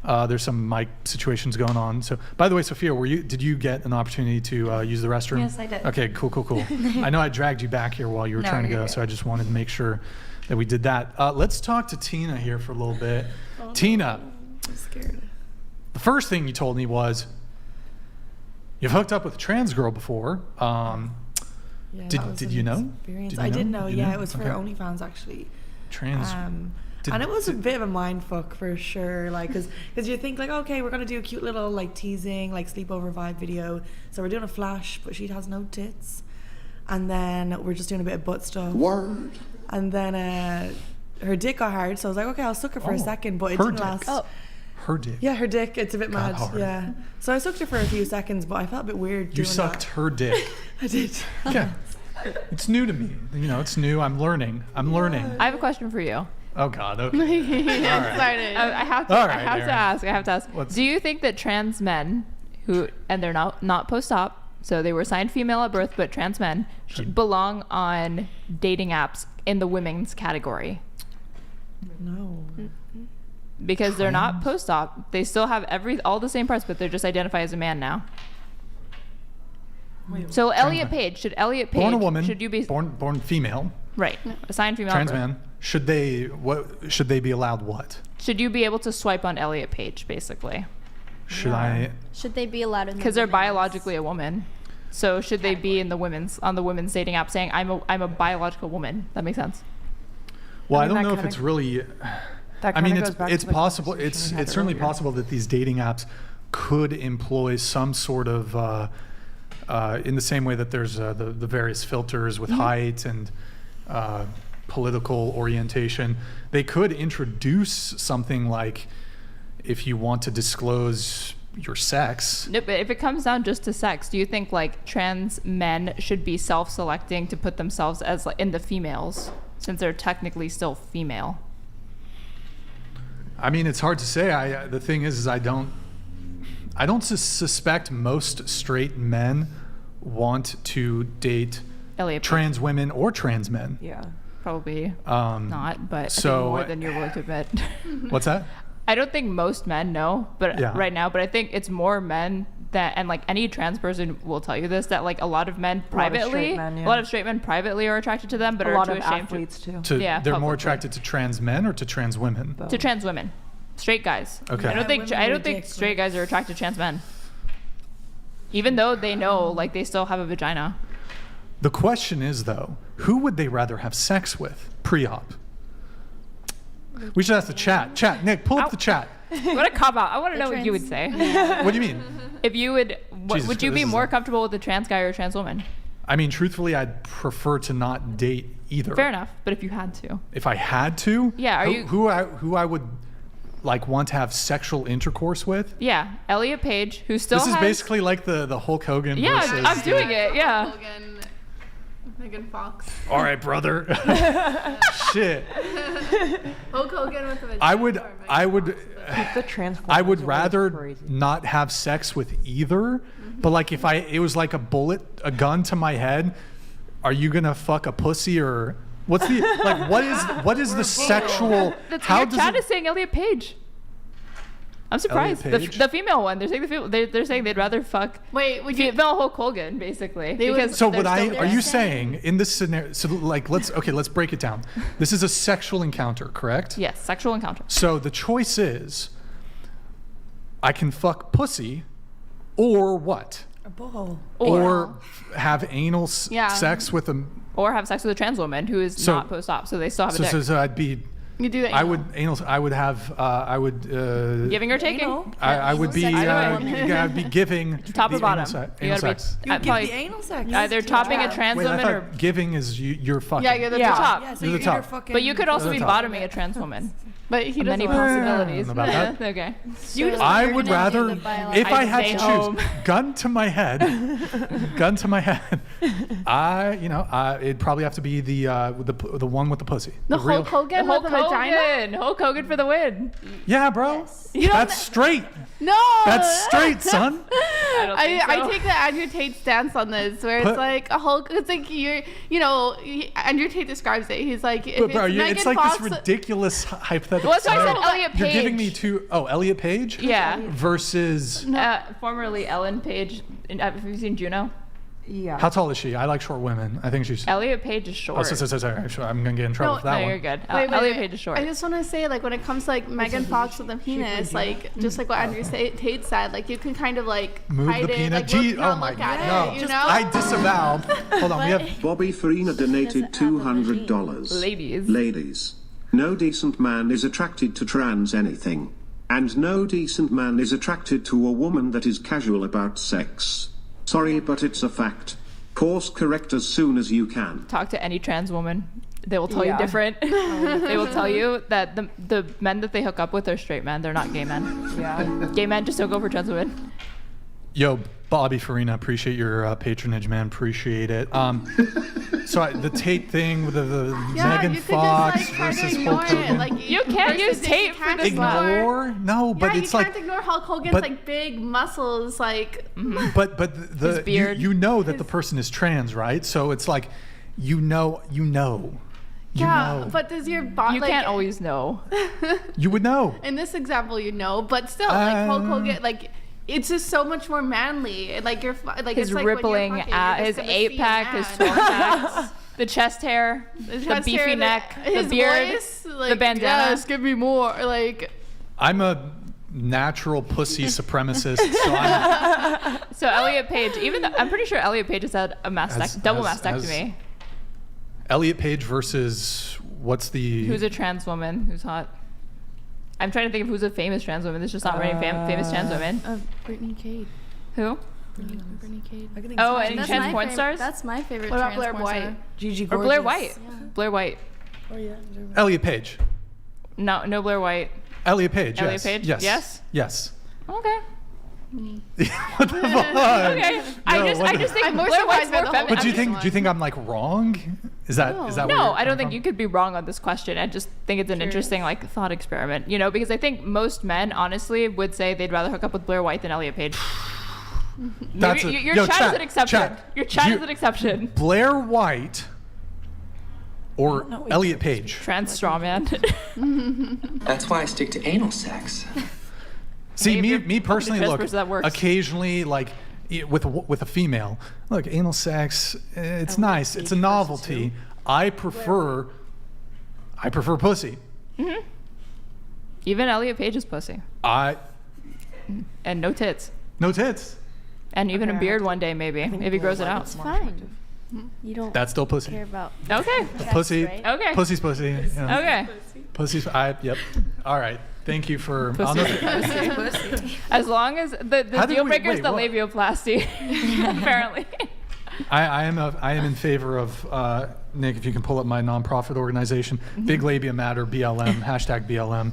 There's some mic situations going on. So, by the way, Sophia, did you get an opportunity to use the restroom? Yes, I did. Okay, cool. I know I dragged you back here while you were trying to go, you're so I just wanted to make sure that we did that. Let's talk to Tina here for a little bit. Tina, I'm scared. the first thing you told me was you've hooked up with a trans girl before. Yeah, Did you know? I did know. You Yeah, knew? it was for Okay. OnlyFans actually. Trans. And it was a bit of a mind fuck for sure, like, because you think like, okay, we're gonna do a cute little like teasing, like sleepover vibe video. So we're doing a flash, but she has no tits, and then we're just doing a bit of butt stuff. Word. And then her dick got hard, so I was like, okay, I'll suck it for a second, but it her didn't dick. last. Her dick. Yeah, her dick. It's a bit Got mad. hard. Yeah. So I sucked it for a few seconds, but I felt a bit weird doing You sucked that. her dick. I did. Okay. It's new to me. It's new. I'm learning. I have a question for you. Oh God. Okay. Started. I have to. All right, I have to ask. I have to ask. What's- Do you think that trans men, and they're not post-op, so they were assigned female at birth, but trans men should belong on dating apps in the women's category? No. Because they're not post-op. They still have all the same parts, but they're just identified as a man now. So Elliot Page, born a woman. should you be born female? right? Assigned female. Trans at birth. man. Should they be allowed what? Should you be able to swipe on Elliot Page, basically? Should I? Should they be allowed in? Because they're biologically a woman. So should they be in the women's dating app saying I'm a biological woman? That makes sense. Well, I I mean, don't that know if kinda- it's really. That I mean, kinda goes back it's to the possible. conversation we It's had certainly earlier. possible that these dating apps could employ some sort of, in the same way that there's the various filters with height and political orientation. They could introduce something like, if you want to disclose your sex. No, but if it comes down just to sex, do you think like trans men should be self-selecting to put themselves as like in the females, since they're technically still female? I mean, it's hard to say. The thing is I don't suspect most straight men want to date Elliot trans women or trans men. Yeah. Probably not, but so, more than you're willing to admit. What's that? I don't think most men know, but Yeah. right now, but I think it's more men that, and like any trans person will tell you this, that like a lot of men privately, a lot of straight men privately are attracted to them, but a are lot too of ashamed athletes too. Yeah, they're more publicly. attracted to trans men or to trans women? To trans women, straight guys. Okay. I don't think straight guys are attracted to trans men, even though they know like they still have a vagina. The question is though, who would they rather have sex with pre-op? We should ask the chat. Chat, Nick, pull up the chat. What a cop out! I want to know what you would say. What do you mean? If you would, Jesus, would you be this is more comfortable with a trans guy or a trans woman? I mean, truthfully, I'd prefer to not date either. Fair enough, but if you had to. If I had to, Yeah, who I would like want to have sexual intercourse with? Yeah, Elliot Page, who still This is has... basically like the Hulk Hogan versus... I'm doing it, yeah. Hogan, Megan Fox. All right, brother. Shit. Hulk Hogan with a vagina. I would I would rather not have sex with either, but like if it was like a gun to my head, are you gonna fuck a pussy or what's the like what is the sexual? Your chat is saying Elliot Page. I'm surprised. Page? The female one. They're saying they're saying they'd rather fuck. Wait, would you? Female Hulk Hogan, basically. So would I? Are you saying in this scenario? So like let's break it down. This is a sexual encounter, correct? Yes, sexual encounter. So the choice is, I can fuck pussy, or what? A ball. Or have anal sex with a. Or have sex with a trans woman who is not post-op, so they still have a dick. So I'd be. You do that. I would giving or taking. I would be. I'd be giving. Top or bottom. Anal sex. You give the anal sex. Either topping a trans Wait, I woman or thought giving is you're fucking. Yeah, you're the top. Yeah, so You're the either top. fucking But you could also You're be the top. bottoming a trans woman. But he doesn't Many want to. possibilities. About that. Okay. I would rather, if I had to choose, home. gun to my head, it'd probably have to be the one with the pussy. The Hulk Hogan with a vagina. Hulk Hogan for the win. Yeah, bro. That's straight. No. That's straight, son. I take the Andrew Tate stance on this, where it's like a Hulk. It's like Andrew Tate describes it. He's like, if It's like Fox, this ridiculous hypothetical. Well, that's why I said scenario. Elliot Page. You're giving me Elliot Page? Yeah. Versus. Formerly Ellen Page. Have you seen Juno? Yeah. How tall is she? I like short women. I think she's. Elliot Page is short. Oh, sorry. I'm gonna get in trouble for that no, one. you're good. Wait, Elliot Page is short. I just want to say, like, when it comes to like Megan Fox with a penis, like just like what Andrew Tate said, like you can kind of like Move hide the it, penis. like Oh my look at god! it, No, you know? I disavow. Hold on, we have. Bobby Farina donated $200. Ladies. No decent man is attracted to trans anything. And no decent man is attracted to a woman that is casual about sex. Sorry, but it's a fact. Course correct as soon as you can. Talk to any trans woman. They will tell you different. They will tell you that the men that they hook up with are straight men. They're not gay men. Yeah. Gay men just don't go for trans women. Yo, Bobby Farina, appreciate your patronage, man. Appreciate it. So the Tate thing with the Megan Fox versus Hulk Hogan. Like, You can't use Tate for this. Ignore? No, but yeah, it's you like. can't ignore Hulk Hogan's but- like big muscles, like. But the His beard. you know that the person is trans, right? So it's like, you know. Yeah, but does your body? You can't always know. You would know. In this example, you know, but still, like Hulk Hogan, like. It's just so much more manly. Like you're like His it's like rippling, when you're fucking, you're his just gonna see 8-pack, an his ass. 12-pack, the chest hair, the beefy neck, the his beard, voice, like, the bandana. Yes, give me more. Like I'm a natural pussy supremacist, so So Elliot Page, even though I'm pretty sure Elliot Page has had a double mastectomy. Elliot Page versus what's the? Who's a trans woman who's hot? I'm trying to think of who's a famous trans woman. There's just not many famous trans women. Brittany Cade. Who? Brittany Cade. Oh, any trans porn stars? That's my favorite What about trans Blair porn White? star. Gigi Or Gorgeous. Blair White. Yeah. Blair White. Oh yeah. Elliot Page. No Blair White. Elliot Page. Elliot Yes. Page? Yes. Yes? Yes. Okay. What the fuck? Okay. I just think I'm more Blair White's surprised by more the whole- feminine. But do you think I'm like wrong Is that what No, you're I don't coming think from? you could be wrong on this question. I just think it's an interesting like thought experiment, you know, because I think most men honestly would say they'd rather hook up with Blair White than Elliot Page. Your chat is an exception. Your chat is an exception. Blair White or Elliot Page? Trans straw man. That's why I stick to anal sex. See, me personally, look, CRISPR, that works. occasionally, like, with a female, look, anal sex, it's nice. It's a novelty. I prefer pussy. Mm-hmm. Even Elliot Page's pussy. And no tits. No tits. And even a beard one day, maybe, if he grows it out. It's fine. You don't. That's still pussy. Care about. Okay. Pussy. Right? Okay. Pussy's pussy. Yeah. Okay. Pussy's. Yep. All right. Thank you for. As long as the deal breaker is the labioplasty, apparently. I am in favor of Nick. If you can pull up my nonprofit organization, Big Labia Matter BLM #BLM.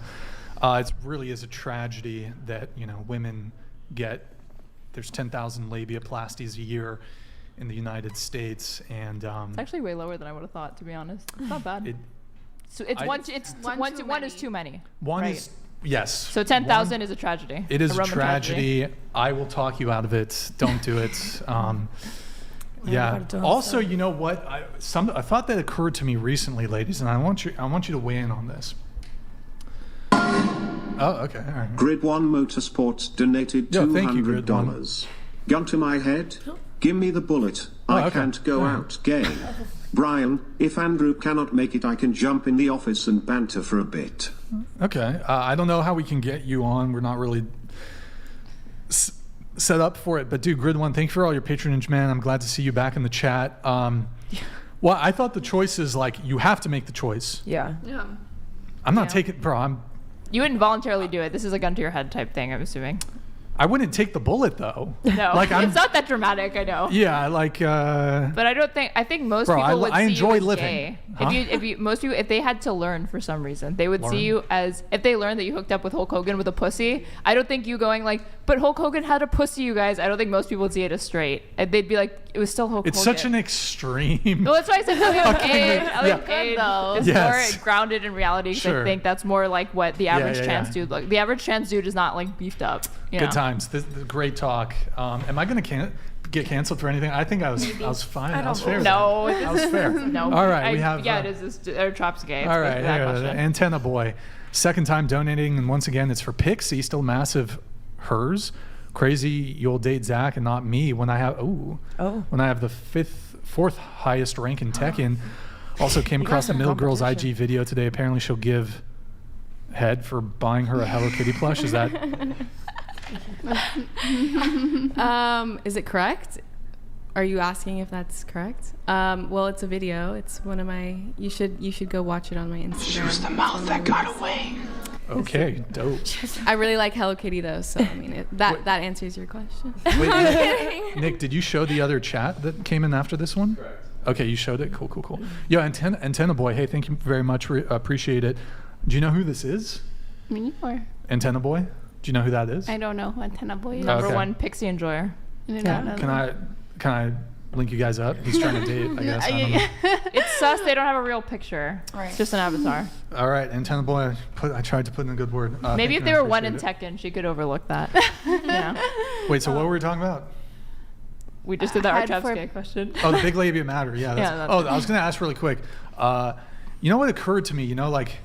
It really is a tragedy that women get. There's 10,000 labiaplasties a year in the United States, and it's actually way lower than I would have thought, to be honest. It's not bad. One is too many. One right? is yes. So 10,000 is a tragedy. It is a tragedy. I will talk you out of it. Don't do it. Yeah. Also, you know what? I thought that occurred to me recently, ladies, and I want you to weigh in on this. Oh, okay. All right. Grid One Motorsports donated $200. Gun to my head. Give me the bullet. I can't go out gay. Brian, if Andrew cannot make it, I can jump in the office and banter for a bit. Okay. I don't know how we can get you on. We're not really set up for it. But dude, Grid One, thank you for all your patronage, man. I'm glad to see you back in the chat. Well, I thought the choice is like you have to make the choice. Yeah. I'm not taking, bro. You wouldn't voluntarily do it. This is a gun to your head type thing, I'm assuming. I wouldn't take the bullet though. No, it's not that dramatic. I know. Yeah, like. But I don't think. I think most people would see enjoy you as living. gay. Huh? Most people, if they had to learn for some reason, they would see you as if they learned that you hooked up with Hulk Hogan with a pussy. I don't think you going like, but Hulk Hogan had a pussy, you guys. I don't think most people would see it as straight. And they'd be like, it was still Hulk Hogan. It's such an extreme. Well, that's why I said Elliot Page. Elliot Page is more grounded in reality. Because I think that's more like what the average trans dude looks. The average trans dude is not like beefed up. Good times. This great talk. Am I going to get canceled for anything? I think I was fine. I was fair. No, I was fair. No. All right, we have. Yeah, it is. Trop's gay. All right, Antenna Boy, second time donating, and once again, it's for Pixie. Still massive. Hers. Crazy. You'll date Zach and not me when I have. When I have the fourth highest rank in Tekken. Also came across the middle girl's IG video today. Apparently, she'll give head for buying her a Hello Kitty plush. Is that? Is it correct? Are you asking if that's correct? Well, it's a video. It's one of my. You should go watch it on my Instagram. She was the mouth that got away. Okay, dope. I really like Hello Kitty though, so I mean that answers your question. Wait, Nick, did you show the other chat that came in after this one? Correct. Okay, you showed it. Cool. Yeah, Antenna Boy. Hey, thank you very much. Appreciate it. Do you know who this is? Me or? Antenna Boy. Do you know who that is? I don't know who Antenna Boy is. Number one pixie enjoyer. Can I link you guys up? He's trying to date, I guess. I don't know. It's sus. They don't have a real picture. Right. It's just an avatar. All right, Antenna Boy. I tried to put in a good word. Maybe if they were one in Tekken, she could overlook that. Yeah. Wait, so what were we talking about? We just did that Archevsky question. Oh, the big labia matter. Yeah. I was going to ask really quick. You know what occurred to me? You know, like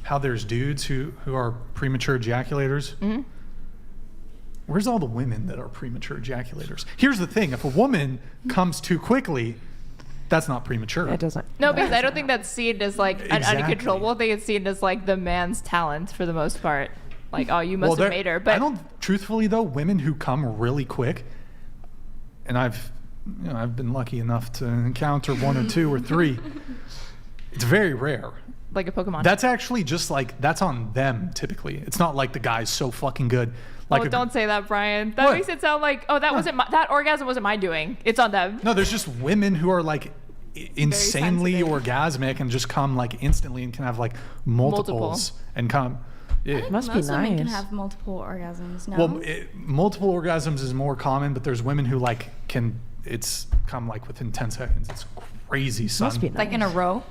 how there's dudes who are premature ejaculators? Mm-hmm. Where's all the women that are premature ejaculators? Here's the thing. If a woman comes too quickly, that's not premature. It doesn't. No, because I don't think that's seen as like an uncontrollable. I think it's seen as like the man's talent for the most part. Like, oh, you must have made her. But I don't, truthfully though, women who come really quick, and I've been lucky enough to encounter one or two or three. It's very rare. Like a Pokemon. That's actually just like, that's on them typically. It's not like the guy's so fucking good. Like don't say that, Brian. That makes it sound like, that orgasm wasn't my doing. It's on them. No, there's just women who are like insanely orgasmic and just come like instantly and can have like multiples and come. I think must most be women can nice. have multiple orgasms. No? Well, multiple orgasms is more common, but there's women who like it's come like within 10 seconds. It's crazy, son. Must be nice. Like in a row?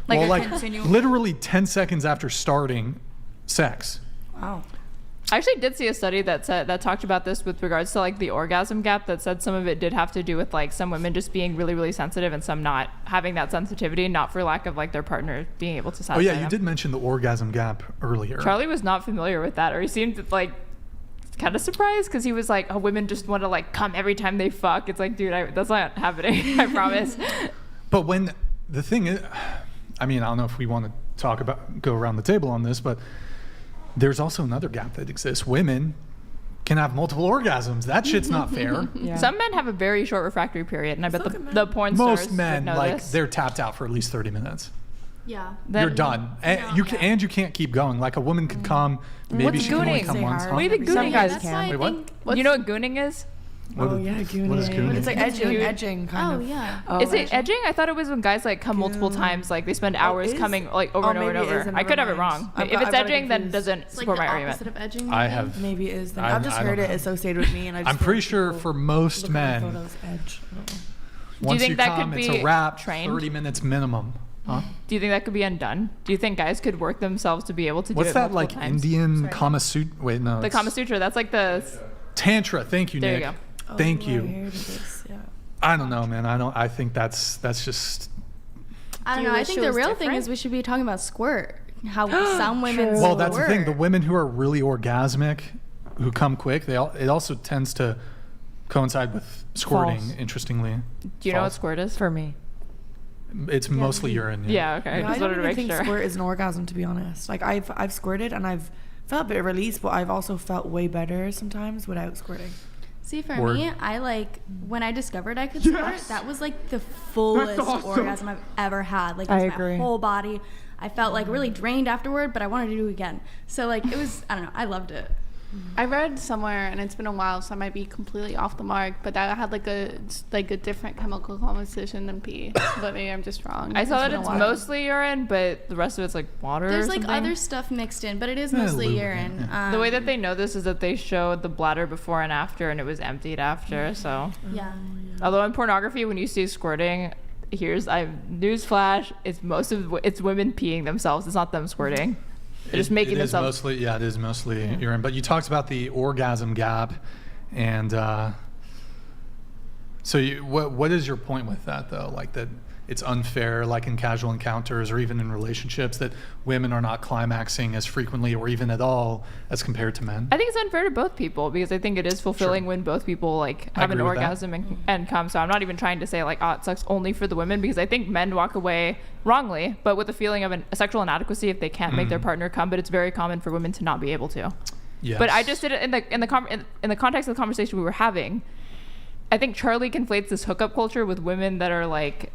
Well, a like continual- literally 10 seconds after starting sex. Wow. I actually did see a study that talked about this with regards to like the orgasm gap, that said some of it did have to do with like some women just being really, really sensitive and some not having that sensitivity, not for lack of like their partner being able to satisfy Oh yeah, you them. did mention the orgasm gap earlier. Charlie was not familiar with that, or he seemed like kind of surprised because he was like, oh, women just want to like come every time they fuck. It's like, dude, that's not happening. I promise. But when the thing is, I mean, I don't know if we want to go around the table on this, but there's also another gap that exists. Women can have multiple orgasms. That shit's not fair. Yeah. Some men have a very short refractory period, and I bet the porn stars Most men, would know like, this. they're tapped out for at least 30 minutes. Yeah. You're done. And you can't keep going. Like a woman could come, maybe What's she can only gooning? come once. Huh? What do you think gooning Some guys is? can. Wait, what? You know what gooning is? What Oh is- yeah, gooning. What is gooning? It's like edging kind of. yeah. Is it edging? I thought it was when guys like come multiple times, like they spend hours coming like over and over and maybe it is, over. and I could have it never mind. wrong. I've If got- it's I've got it edging, then it confused. doesn't It's like support the my opposite argument. of edging. I maybe? have. Maybe it is. Then. I- I've just I don't heard it know. associated with me, and I just I'm pretty sure for most look at the men, photos, edge. I don't know. once think you that come, could it's be a wrap. trained? 30 minutes minimum. Huh? Do you think that could be undone? Do you think guys could work themselves to be able to do What's it that multiple like times? Indian Kama Sutra? Wait, no. The it's Kama Sutra. That's like the. Tantra. Thank you, There you Nick. go. Thank I you. heard of this. Yeah. I don't know, man. I think that's just. I don't Do know. you I wish think it the was real thing different? is we should be talking about squirt. How some women Well, that's the thing. The squirt. women who are really orgasmic, who come quick, it also tends to coincide with squirting. False. Interestingly, Do you know what False. squirt is? For me. It's mostly urine. Yeah. Okay. Yeah, Just I wanted don't to even make think sure. squirt is an orgasm, to be honest. Like I've squirted and I've felt a bit of release, but I've also felt way better sometimes without squirting. See, for Word. me, I like when I discovered I could squirt. That was like the fullest orgasm I've ever had. Like it was I my agree. whole body. I felt like really drained afterward, but I wanted to do it again. So like it was, I don't know, I loved it. I read somewhere, and it's been a while, so I might be completely off the mark, but that had like a different chemical composition than pee. But maybe I'm just wrong. I saw that been a it's while. mostly urine, but the rest of it's like water. There's or like something. other stuff mixed in, but it is Yeah, mostly lubricant, urine. The way that they know this is that they showed the bladder before and after, and it was emptied after. So, yeah. although in pornography, when you see squirting, newsflash: it's women peeing themselves. It's not them squirting. They're just making it is themselves. it is mostly urine. But you talked about the orgasm gap, and so what is your point with that though? Like that it's unfair, like in casual encounters or even in relationships, that women are not climaxing as frequently or even at all as compared to men? I think it's unfair to both people because I think it is fulfilling when both people like have an agree with that. orgasm and come. So I'm not even trying to say like, oh, it sucks only for the women, because I think men walk away wrongly, but with a feeling of a sexual inadequacy if they can't make their partner come. But it's very common for women to not be able to. Yes. But I just did it in the context of the conversation we were having. I think Charlie conflates this hookup culture with women that are like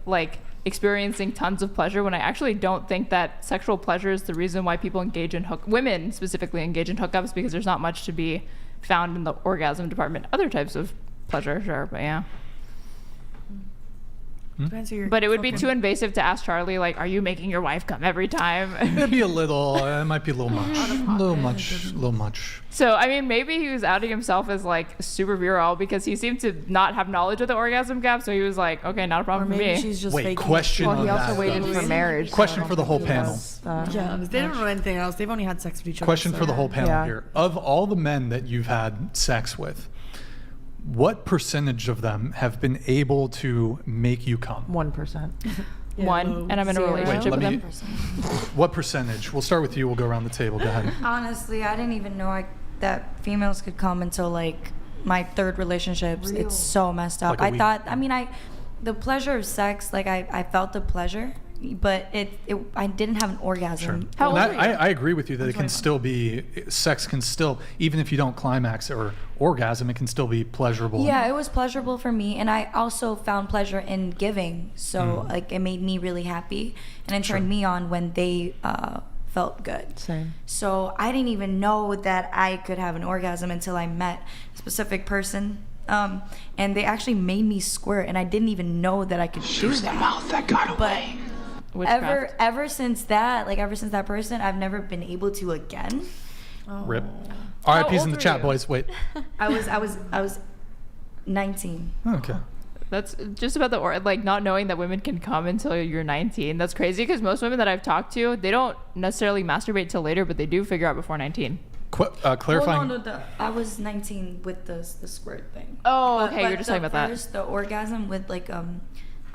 experiencing tons of pleasure, when I actually don't think that sexual pleasure is the reason why people engage in women specifically engage in hookups, because there's not much to be found in the orgasm department. Other types of pleasure, sure, but yeah. But it would be too invasive to ask Charlie, like, are you making your wife come every time? It'd be a little, it might be a little much. So, I mean, maybe he was outing himself as like super virile because he seemed to not have knowledge of the orgasm gap. So he was like, okay, not a problem for me. She's just Wait, faking question it. on Well, he that. also waited though. for marriage. Question for the whole panel. Yeah, they don't know anything else. They've only had sex with each other. Question so- for the whole panel Yeah. here. Of all the men that you've had sex with, what percentage of them have been able to make you come? 1%. One, and I'm in a Zero. relationship Wait, with let him. What percentage? We'll start with you. We'll go around the table. Go ahead. Honestly, I didn't even know that females could come until like my third relationships. It's so messed up. Like a week. The pleasure of sex, like I felt the pleasure, but I didn't have an orgasm. How old And are you? I agree with you that it can still be, sex can still, even if you don't climax or orgasm, it can still be pleasurable. Yeah, it was pleasurable for me, and I also found pleasure in giving. So like it made me really happy, and it turned me on when they felt good. Same. So I didn't even know that I could have an orgasm until I met a specific person. And they actually made me squirt, and I didn't even know that I could do that. The mouth that got away. Witchcraft. Ever since that person, I've never been able to again. Rip. How RIP's in old the were chat, you? boys. Wait. I was 19. Okay. That's just about not knowing that women can come until you're 19. That's crazy because most women that I've talked to, they don't necessarily masturbate till later, but they do figure out before 19. Clarifying. Well, no, I was 19 with the squirt thing. Oh, okay. You're just talking about that. The orgasm with like a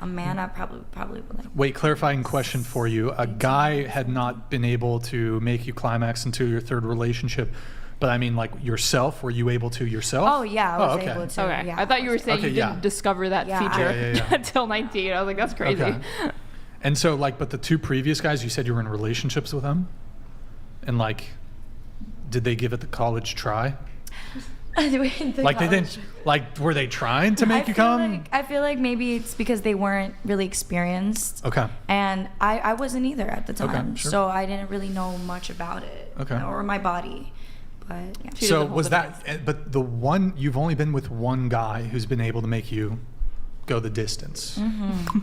man, I probably would like. Wait, clarifying question for you. A guy had not been able to make you climax until your third relationship. But I mean, like yourself, were you able to yourself? Oh yeah, I was able to. Okay, Yeah, I thought you were saying you didn't discover that feature until 19. I was like, that's crazy. Okay. And so, but the two previous guys, you said you were in relationships with them, and did they give it the college try? They didn't. Were they trying to make you come? I feel like maybe it's because they weren't really experienced. Okay. And I wasn't either at the time, sure. so I didn't really know much about it. Okay. Or my body. But, yeah. So was that? But the one you've only been with one guy who's been able to make you go the distance. Mm-hmm.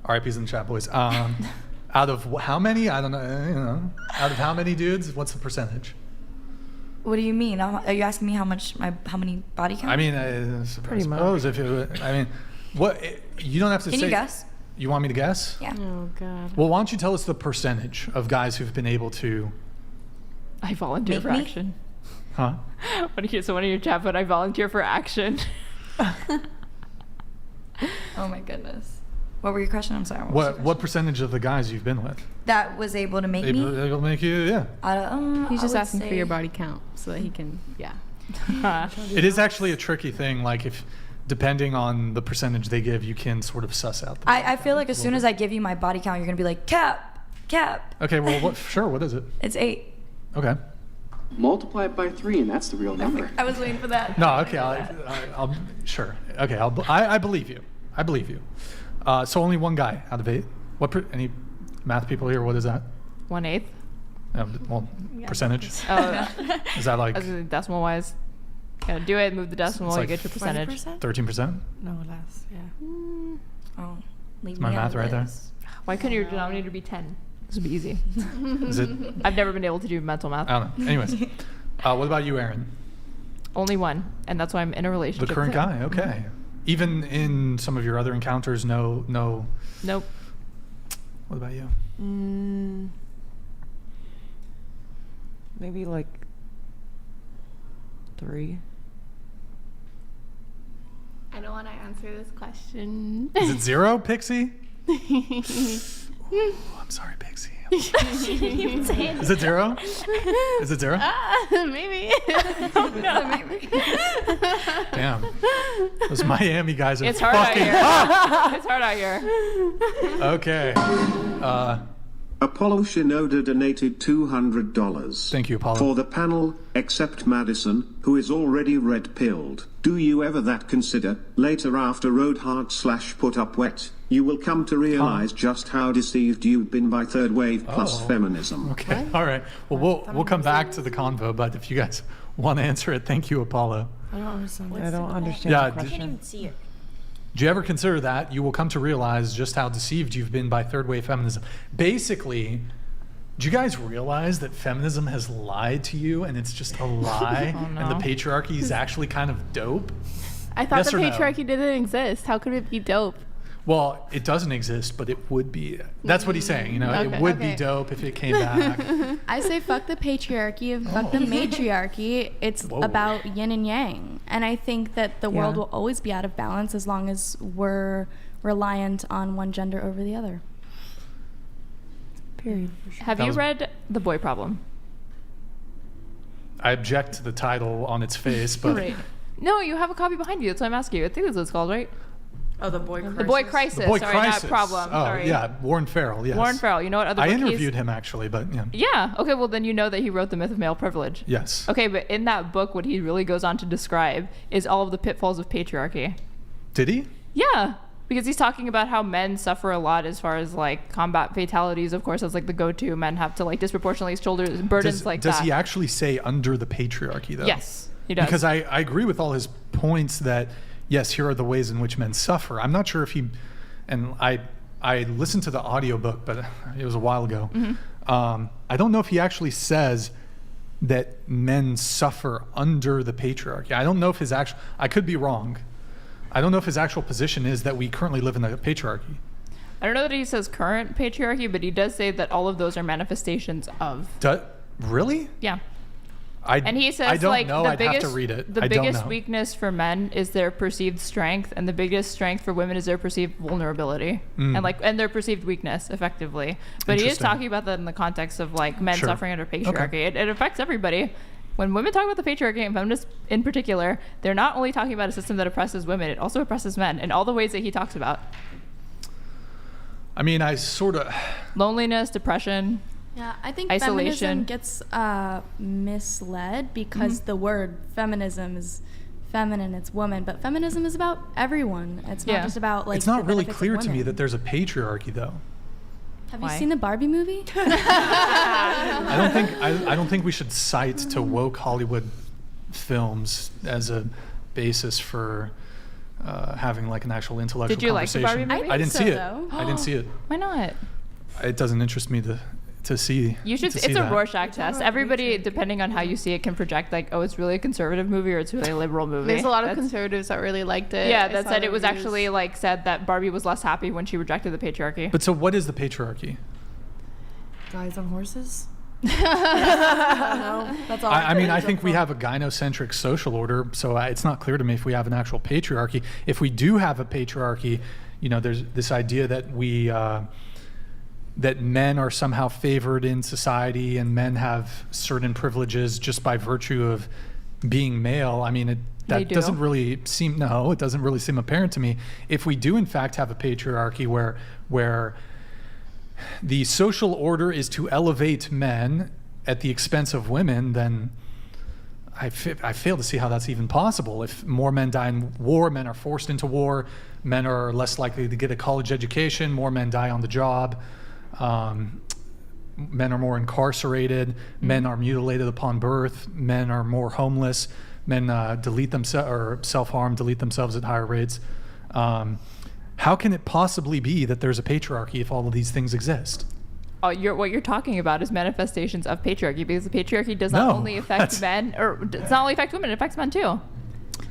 RIPs in the chat, boys. Out of how many? I don't know. Out of how many dudes? What's the percentage? What do you mean? Are you asking me how many body count? I mean, Pretty suppose if what you don't have to say. Can you guess? You want me to guess? Yeah. Oh God. Well, why don't you tell us the percentage of guys who've been able to? I volunteer for action. Huh? So one of your chat put, I volunteer for action. Oh my goodness. What were your question? I'm sorry. What percentage of the guys you've been with? That was able to make me? Able to make you, yeah. He's just asking for your body count so that he can, It is actually a tricky thing. If depending on the percentage they give, you can sort of suss out. I feel like as soon as I give you my body count, you're going to be like, cap. Okay, well, what is it? It's 8. Okay. Multiply it by 3, and that's the real number. I was waiting for that. No, okay, I'll sure. Okay, I believe you. I believe you. So only one guy out of 8. Any math people here? What is that? 1/8. Percentage. Oh, is that as in decimal wise? Yeah, do it. Move the decimal. You get your percentage. 13%. No less. Yeah. Oh, leave my me math out of right there. Why couldn't your denominator be 10? This would be easy. Is it? I've never been able to do mental math. I don't know. Anyways, what about you, Aaron? Only one, and that's why I'm in a relationship. The current with him. guy. Okay. Even in some of your other encounters, no. Nope. What about you? Maybe 3. I don't want to answer this question. Is it 0, Pixie? Ooh, I'm sorry, Pixie. Is it 0? Is it 0? Maybe. Maybe. Damn. Those Miami guys are It's hard out fucking here. hot. It's hard out here. Okay. Apollo Shinoda donated $200. Thank you, Apollo. For the panel, except Madison, who is already red-pilled. Do you ever that consider, later after road hard / put up wet, you will come to realize just how deceived you've been by third wave plus feminism? Okay, all right. Well, we'll come back to the convo, but if you guys want to answer it, thank you, Apollo. I don't understand. I don't understand Yeah, the question. Do you ever consider that you will come to realize just how deceived you've been by third wave feminism? Basically, do you guys realize that feminism has lied to you and it's just a lie and the patriarchy is actually kind of dope? I thought Yes the or no? patriarchy didn't exist. How could it be dope? Well, it doesn't exist, but it would be. That's what he's saying. It would be dope if it came back. I say fuck the patriarchy and fuck the matriarchy. It's about yin and yang. And I think that the world will always be out of balance as long as we're reliant on one gender over the other. Period. Have you read The Boy Problem? I object to the title on its face, but Right. No, you have a copy behind you. That's why I'm asking you. I think that's what it's called, right? Oh, the boy crisis. The Boy Crisis. The Boy Sorry, Crisis. not Problem. Oh, Sorry. yeah, Warren Farrell. Yes. Warren Farrell. You know what other I book interviewed him actually, but yeah. Yeah. Okay. Well, then you know that he wrote The Myth of Male Privilege. Yes. Okay, but in that book, what he really goes on to describe is all of the pitfalls of patriarchy. Did he? Yeah. Because he's talking about how men suffer a lot as far as combat fatalities. Of course, that's the go-to. Men have to disproportionately shoulder burdens that. Does he actually say under the patriarchy though? Yes, he does. Because I agree with all his points that yes, here are the ways in which men suffer. I'm not sure if he, and I listened to the audiobook, but it was a while ago. Mm-hmm. I don't know if he actually says that men suffer under the patriarchy. I don't know if I could be wrong. I don't know if his actual position is that we currently live in a patriarchy. I don't know that he says current patriarchy, but he does say that all of those are manifestations of. Really? Yeah. And he says, I don't like, know. the I'd biggest, have to read it. The I don't biggest know. weakness for men is their perceived strength, and the biggest strength for women is their perceived vulnerability, and their perceived weakness, effectively. But he is talking about that in the context of like men suffering under patriarchy. Okay. It affects everybody. When women talk about the patriarchy, and feminists in particular, they're not only talking about a system that oppresses women, it also oppresses men in all the ways that he talks about. I mean, I sort of... Loneliness, depression. Yeah, I think isolation. feminism gets misled because the word feminism is feminine, it's woman, but feminism is about everyone. It's not just about like. It's not the really benefits of clear to me women. that there's a patriarchy, though. Have you seen the Barbie movie? I don't think we should cite to woke Hollywood films as a basis for having like an actual intellectual Did you like the conversation. Barbie movie? I didn't see it. though. I didn't see it. Why not? It doesn't interest me to see. You should. to see It's a that. Rorschach test. Everybody, depending on how you see it, can project like, oh, it's really a conservative movie or it's really a liberal movie. There's a lot of conservatives that really liked it. Yeah, I that saw said it was reviews. actually like said that Barbie was less happy when she rejected the patriarchy. But so what is the patriarchy? Guys on horses? That's all. I mean, I think we have a gynocentric social order, so it's not clear to me if we have an actual patriarchy. If we do have a patriarchy, you know, there's this idea that we that men are somehow favored in society and men have certain privileges just by virtue of being male. I mean, that doesn't really seem it doesn't really seem apparent to me. If we do in fact have a patriarchy where the social order is to elevate men at the expense of women, then I fail to see how that's even possible. If more men die in war, men are forced into war, men are less likely to get a college education, more men die on the job, men are more incarcerated, men are mutilated upon birth, men are more homeless, men delete themselves or self-harm, delete themselves at higher rates. How can it possibly be that there's a patriarchy if all of these things exist? What you're talking about is manifestations of patriarchy, because the patriarchy does not only affect men, or does not only affect women, it affects men too.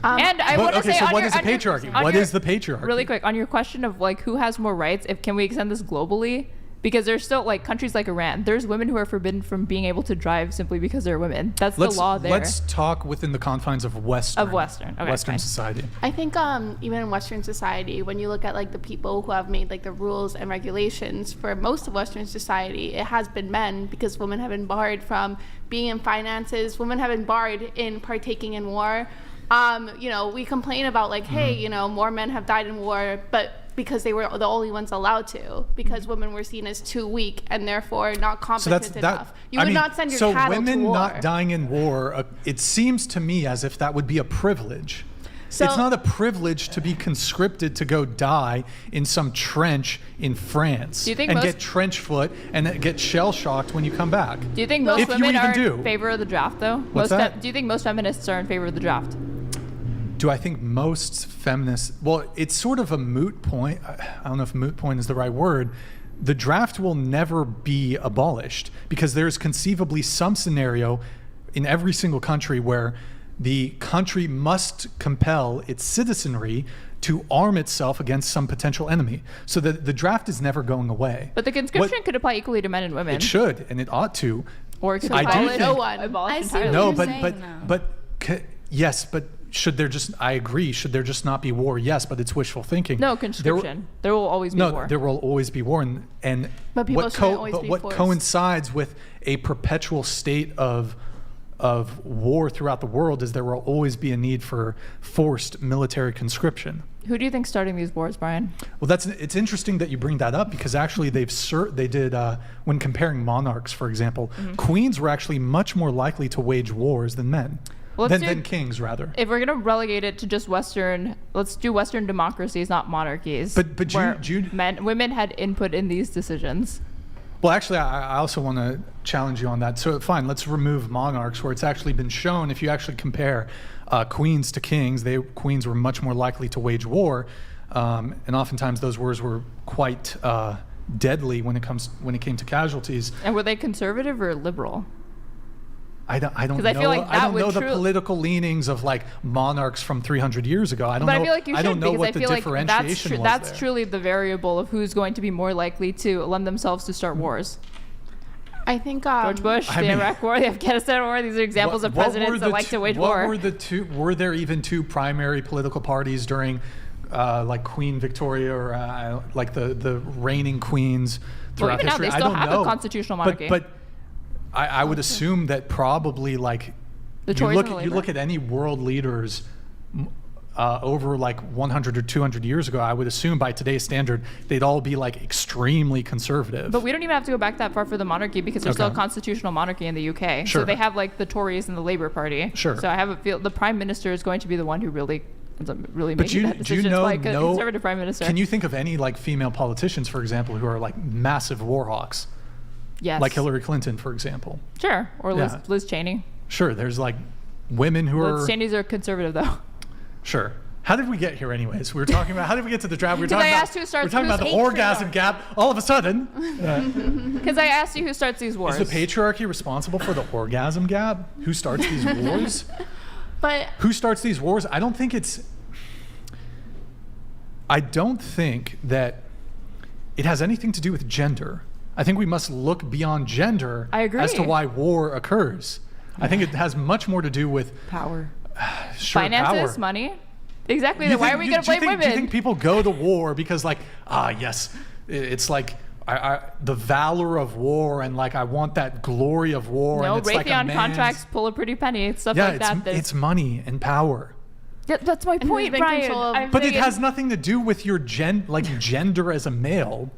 And I want to say, so what is the patriarchy? What is the patriarchy? Really quick, on your question of like who has more rights, can we extend this globally? Because there's still like countries like Iran, there's women who are forbidden from being able to drive simply because they're women. That's the law there. Let's talk within the confines of Western Western society. I think even in Western society, when you look at like the people who have made like the rules and regulations for most of Western society, it has been men, because women have been barred from being in finances. Women have been barred in partaking in war. You know, we complain about like, hey, you know, more men have died in war, but because they were the only ones allowed to, because women were seen as too weak and therefore not competent enough. You would not send your cattle to war. So women not dying in war, it seems to me as if that would be a privilege. So, it's not a privilege to be conscripted to go die in some trench in France and get trench foot and get shell shocked when you come back. Do you think most women are in favor of the draft, though? What's that? Do you think most feminists are in favor of the draft? Do I think most feminists? Well, it's sort of a moot point. I don't know if moot point is the right word. The draft will never be abolished because there's conceivably some scenario in every single country where the country must compel its citizenry to arm itself against some potential enemy. So the draft is never going away. But the conscription could apply equally to men and women. It should, and it ought to. Or abolish no one. I see what Yes, but should there just? I agree. Should there just not be war? Yes, but it's wishful thinking. No, conscription. There will always be war. No, there will always be war, and but people shouldn't always be what forced. Coincides with a perpetual state of war throughout the world is there will always be a need for forced military conscription. Who do you think's starting these wars, Brian? Well, it's interesting that you bring that up because actually they did when comparing monarchs, for example, queens were actually much more likely to wage wars than men. Well, than kings, rather. If we're going to relegate it to just Western, let's do Western democracies, not monarchies. But women had input in these decisions. Well, actually, I also want to challenge you on that. So fine, let's remove monarchs, where it's actually been shown, if you actually compare queens to kings, queens were much more likely to wage war, and oftentimes those wars were quite deadly when it came to casualties. And were they conservative or liberal? I don't know. Because I feel like I don't know the true- political leanings of like monarchs from 300 years ago. I don't But know. I feel like you I should don't know because what I the feel like differentiation was that's there. truly the variable of who's going to be more likely to lend themselves to start wars. I think George Bush, the Iraq War, the Afghanistan War. These are examples of presidents that like to wage war. Were there even two primary political parties during, like Queen Victoria or like the reigning queens throughout even now history? they still I don't have know. a constitutional monarchy. But I would assume that probably like The you Tories look and the you Labour. look at any world leaders over like 100 or 200 years ago, I would assume by today's standard they'd all be like extremely conservative. But we don't even have to go back that far for the monarchy because there's still a Okay. constitutional monarchy in the UK. Sure. So they have like the Tories and the Labour Party. Sure. So I have a feel the Prime Minister is going to be the one who really ends up really But making that do decision. you know It's like a conservative Prime Minister. Can you think of any like female politicians, for example, who are like massive war hawks? Yes. Like Hillary Clinton, for example. Sure. Or Yeah. Liz Cheney. Sure, there's like women who Liz are Cheney's are conservative though. Sure. How did we get here anyways? We were talking about how did we get to the draft? We were Because talking I about, asked who starts- we're talking about the who's orgasm gap. All of a sudden, Because I asked you who starts these wars. is the patriarchy responsible for the orgasm gap? Who starts these wars? But Who starts these wars? I don't think that it has anything to do with gender. I think we must look beyond gender I agree. as to why war occurs. I think it has much more to do with Power. sure, Finances, power. money. Exactly. You Why think- are we you- going to do you blame think- women? Do you think people go to war because like, yes, it's like the valor of war and like I want that glory of war. No, and it's like a Raytheon man's- contracts pull a pretty penny. Stuff Yeah, like that. it's money and power. Yeah, that's my who's point, been Brian. control of- I'm But it saying- has nothing to do with your gender as a male.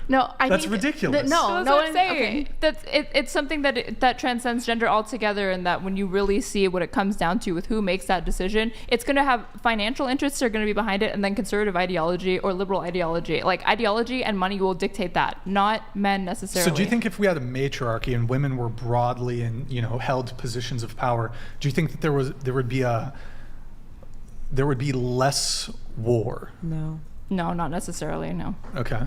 no, I That's think ridiculous. no, That's no what I'm one. saying. Okay. It's something that transcends gender altogether, and that when you really see what it comes down to with who makes that decision, it's going to have financial interests are going to be behind it, and then conservative ideology or liberal ideology. Like ideology and money will dictate that, not men necessarily. So do you think if we had a matriarchy and women were broadly in held positions of power, do you think that there would be less war? No. No, not necessarily. No. Okay.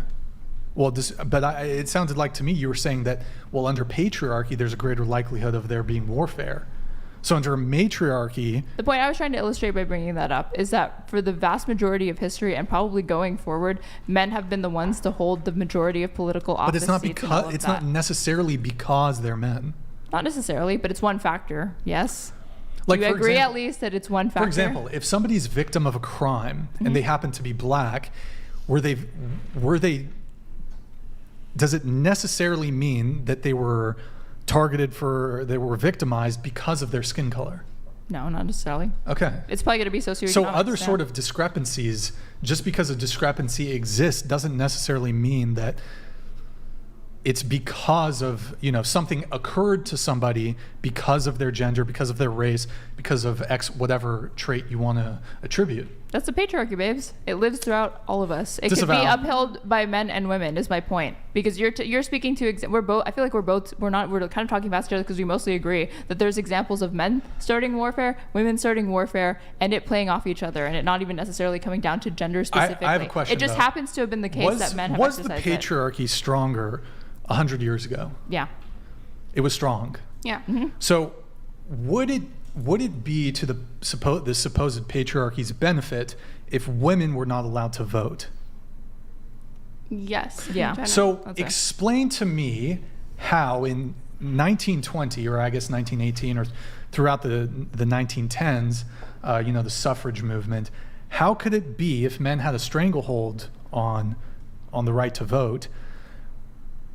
Well, it sounded like to me you were saying that, well, under patriarchy, there's a greater likelihood of there being warfare. So under a matriarchy, The point I was trying to illustrate by bringing that up is that for the vast majority of history and probably going forward, men have been the ones to hold the majority of political office. but it's not seats and all because of it's that. not necessarily because they're men. Not necessarily, but it's one factor. Yes. Like, Do you for agree example- at least that it's one factor? For example, if somebody's victim of a crime and they happen to be black, were they? Does it necessarily mean that they were they were victimized because of their skin color? No, not necessarily. Okay. It's probably going to be socioeconomic. So other yeah. sort of discrepancies, just because a discrepancy exists, doesn't necessarily mean that it's because of, something occurred to somebody because of their gender, because of their race, because of X, whatever trait you want to attribute. That's the patriarchy, babes. It lives throughout all of us. It Disavow. could be upheld by men and women. Is my point, because you're speaking to we're both. I feel like we're kind of talking about each other because we mostly agree that there's examples of men starting warfare, women starting warfare, and it playing off each other, and it not even necessarily coming down to gender specifically. I have a question, It just though. happens to have been the case that men have Was the exercised it. patriarchy stronger 100 years ago? Yeah. It was strong. Yeah. So would it be to the supposed patriarchy's benefit if women were not allowed to vote? Yes. in Yeah. general. So That's right. explain to me how in 1920, or I guess 1918, or throughout the 1910s, the suffrage movement, how could it be if men had a stranglehold on the right to vote,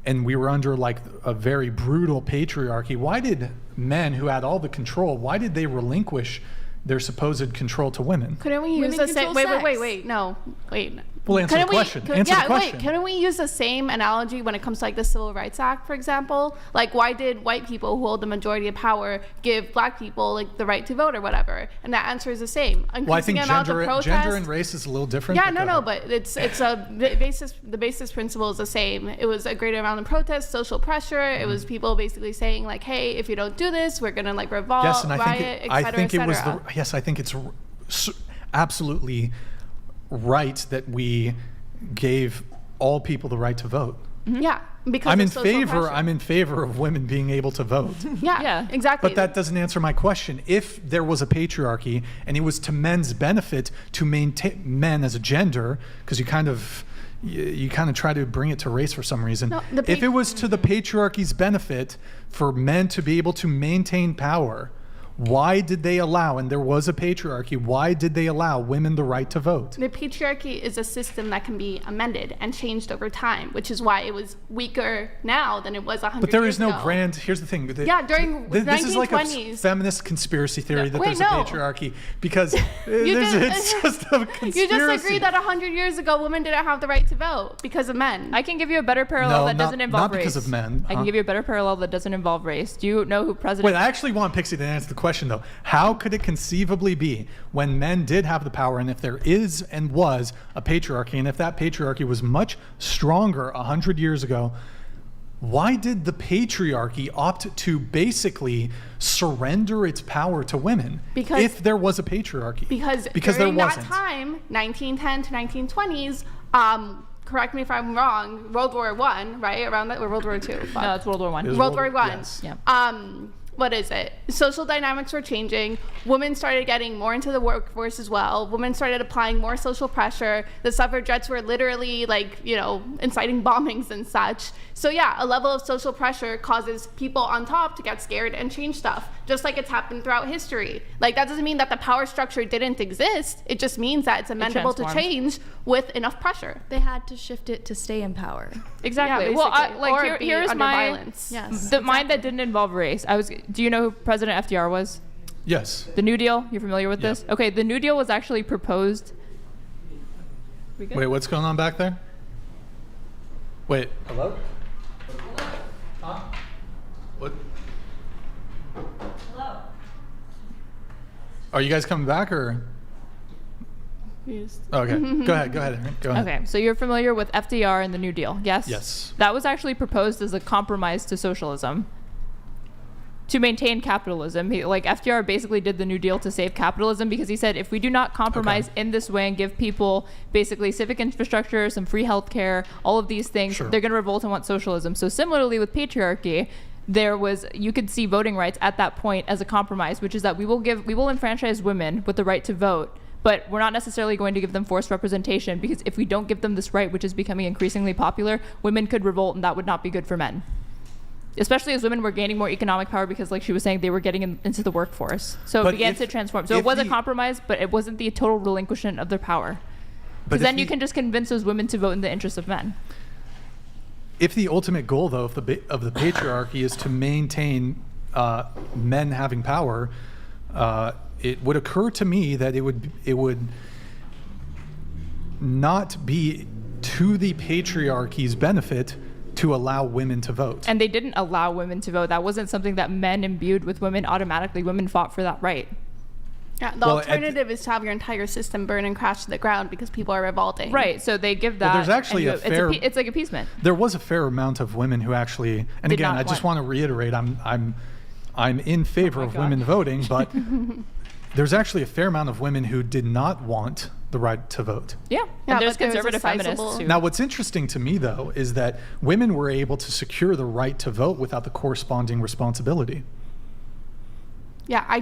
and we were under like a very brutal patriarchy, why did men who had all the control, why did they relinquish their supposed control to women? Couldn't we use Women the same? control Wait. sex. No. Wait. Well, answer the question. Answer the question. Wait. Couldn't we use the same analogy when it comes to like the Civil Rights Act, for example? Like, why did white people who hold the majority of power give black people like the right to vote or whatever? And that answer is the same. Well, I think Increasing amount of gender protest- and race is a little different. Yeah, but no, go ahead. but the basis principle is the same. It was a greater amount of protest, social pressure. It was people basically saying like, hey, if you don't do this, we're gonna like revolt, Yes, and riot, I et think cetera, it was et cetera. yes, I think it's absolutely right that we gave all people the right to vote. Yeah. because I'm of in social favor. pressure. I'm in favor of women being able to vote. Yeah, exactly. But that doesn't answer my question. If there was a patriarchy and it was to men's benefit to maintain men as a gender, because you kind of try to bring it to race for some reason. No, if it was to the patriarchy's benefit for men to be able to maintain power, why did they allow, and there was a patriarchy, why did they allow women the right to vote? The patriarchy is a system that can be amended and changed over time, which is why it was weaker now than it was 100 years ago. But there is no grand, here's the thing. During this 1920s. is like a feminist conspiracy theory that there's a patriarchy, because it's just a conspiracy. You just agreed that 100 years ago women didn't have the right to vote because of men. I can give you a better parallel that doesn't involve race. Not because of men. I can give you a better parallel that doesn't involve race. Do you know who President... Wait, I actually want Pixie to answer the question though. How could it conceivably be when men did have the power, and if there is and was a patriarchy, and if that patriarchy was much stronger 100 years ago, why did the patriarchy opt to basically surrender its power to women if there was a patriarchy? Because during that time, 1910 to 1920s, correct me if I'm wrong, World War I, right? Around that, or World War II? No, it's World War I. World War I. Yes. Yeah. What is it? Social dynamics were changing. Women started getting more into the workforce as well. Women started applying more social pressure. The suffragettes were literally inciting bombings and such. So yeah, a level of social pressure causes people on top to get scared and change stuff, just like it's happened throughout history. That doesn't mean that the power structure didn't exist. It just means that it's amendable to change with enough pressure. They had to shift it to stay in power. Exactly. Yeah, well, here's my violence. Yes. Mine that didn't involve race. Do you know who President FDR was? Yes. The New Deal. You're familiar with this? Okay. The New Deal was actually proposed. Wait, what's going on back there? Wait. Hello? Huh? What? Hello. Are you guys coming back or? Okay. Go ahead. Aaron. Go ahead. Okay. So you're familiar with FDR and the New Deal? Yes. Yes. That was actually proposed as a compromise to socialism, to maintain capitalism. FDR basically did the New Deal to save capitalism, because he said if we do not compromise in this way and give people basically civic infrastructure, some free health care, all of these things, they're going to revolt and want socialism. So similarly with patriarchy, you could see voting rights at that point as a compromise, which is that we will enfranchise women with the right to vote, but we're not necessarily going to give them forced representation, because if we don't give them this right, which is becoming increasingly popular, women could revolt, and that would not be good for men. Especially as women were gaining more economic power, because like she was saying, they were getting into the workforce. So it began to transform. So it was a compromise, but it wasn't the total relinquishment of their power. Because then you can just convince those women to vote in the interest of men. If the ultimate goal, though, of the patriarchy is to maintain men having power, it would occur to me that it would not be to the patriarchy's benefit to allow women to vote. And they didn't allow women to vote. That wasn't something that men imbued with women automatically. Women fought for that right. Yeah, the alternative is to have your entire system burn and crash to the ground because people are revolting. Right, so they give that. Well, there's actually it's like appeasement. There was a fair amount of women who actually, and again, I just want to reiterate, I'm in favor of women voting, but there's actually a fair amount of women who did not want the right to vote. Yeah, and there's conservative feminists too. Now, what's interesting to me, though, is that women were able to secure the right to vote without the corresponding responsibility. Yeah, I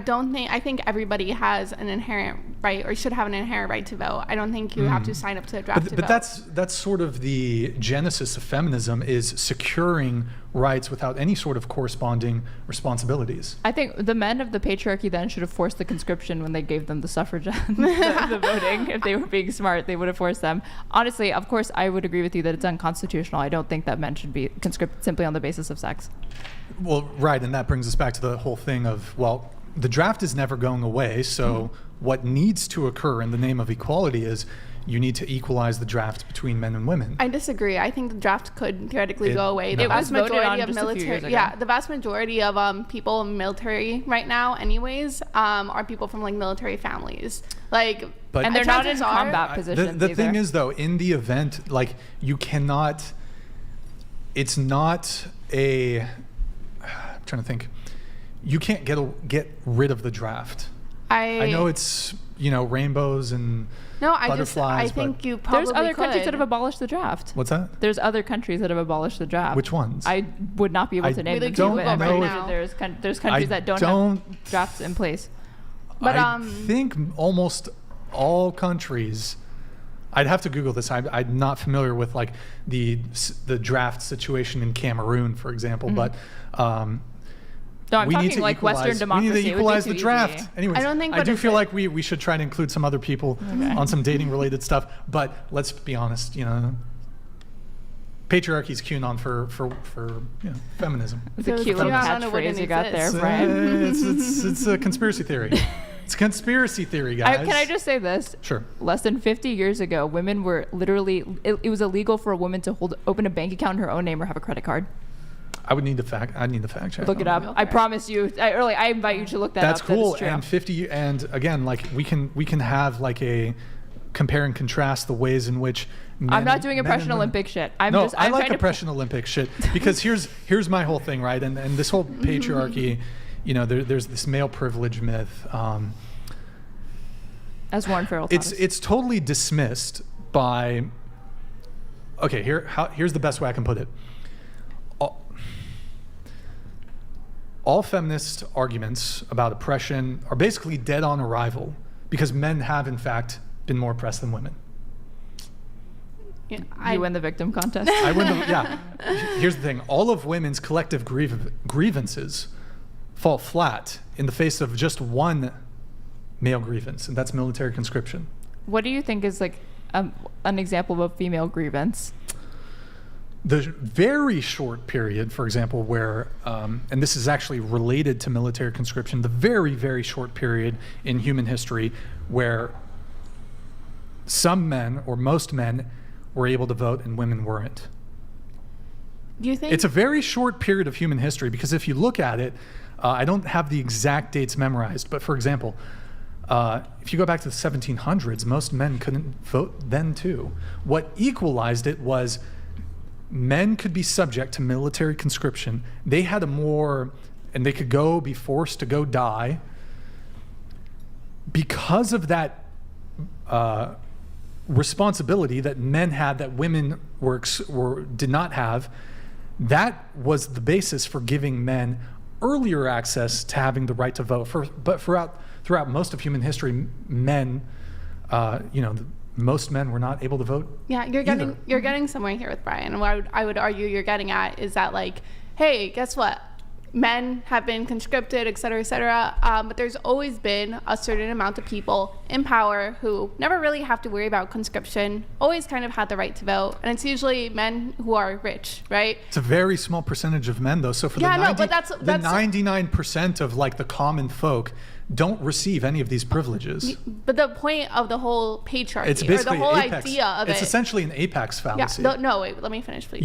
think everybody has an inherent right, or should have an inherent right to vote. I don't think you have to sign up to a draft to vote. But that's sort of the genesis of feminism, is securing rights without any sort of corresponding responsibilities. I think the men of the patriarchy then should have forced the conscription when they gave them the suffrage, the voting. If they were being smart, they would have forced them. Honestly, of course, I would agree with you that it's unconstitutional. I don't think that men should be conscripted simply on the basis of sex. Well, right, and that brings us back to the whole thing of, well, the draft is never going away, so what needs to occur in the name of equality is you need to equalize the draft between men and women. I disagree. I think the draft could theoretically go away. The vast majority of military, the vast majority of people in military right now, anyways, are people from like military families. And they're not in combat positions. The thing is, though, in the event, like, you cannot. It's not a. I'm trying to think. You can't get rid of the draft. I know it's rainbows and butterflies. I think you probably There's other countries could. that have abolished the draft. What's that? There's other countries that have abolished the draft. Which ones? I would not be able to name them. don't But I'm know pretty if- sure there's countries that don't have drafts in place. But I think almost all countries. I'd have to Google this. I'm not familiar with like the draft situation in Cameroon, for example, but. No, I'm we need talking to like Western democracy. We need to equalize the draft. Easy. Anyways, I don't think I do feel like we should try to include some other people on some dating related stuff. But let's be honest, patriarchy is QAnon for feminism. It's a cute little catchphrase you got there, Brian. It's a conspiracy theory. It's a conspiracy theory, guys. Can I just say this? Sure. Less than 50 years ago, women were literally, it was illegal for a woman to open a bank account in her own name or have a credit card. I need the fact check. Look it up. I promise you. I invite you to look that That's up. cool. That is true. And 50, and again, like we can have like a compare and contrast the ways in which I'm not doing Oppression Olympic shit. I like Oppression Olympic shit because here's my whole thing, right? And this whole patriarchy, there's this male privilege myth. As Warren Farrell taught us. It's totally dismissed by. Okay, here's the best way I can put it. All feminist arguments about oppression are basically dead on arrival because men have, in fact, been more oppressed than women. Yeah, you win the victim contest. I win Here's the thing. All of women's collective grievances fall flat in the face of just one male grievance, and that's military conscription. What do you think is like an example of a female grievance? The very short period, for example, where, and this is actually related to military conscription, the very, very short period in human history where some men or most men were able to vote and women weren't. Do you think it's a very short period of human history? Because if you look at it, I don't have the exact dates memorized, but for example, if you go back to the 1700s, most men couldn't vote then too. What equalized it was men could be subject to military conscription. They had and they could be forced to go die. Because of that responsibility that men had that women did not have, that was the basis for giving men earlier access to having the right to vote. But throughout most of human history, men, most men were not able to vote. Yeah, you're getting somewhere here with Brian. And what I would argue you're getting at is that, like, hey, guess what? Men have been conscripted, et cetera, but there's always been a certain amount of people in power who never really have to worry about conscription, always kind of had the right to vote, and it's usually men who are rich, right? It's a very small percentage of men, though. So for the 99% of like the common folk don't receive any of these privileges. But the point of the whole patriarchy, it's basically or the whole apex. idea of it's it. essentially an apex fallacy. Yeah, no, wait, let me finish, please.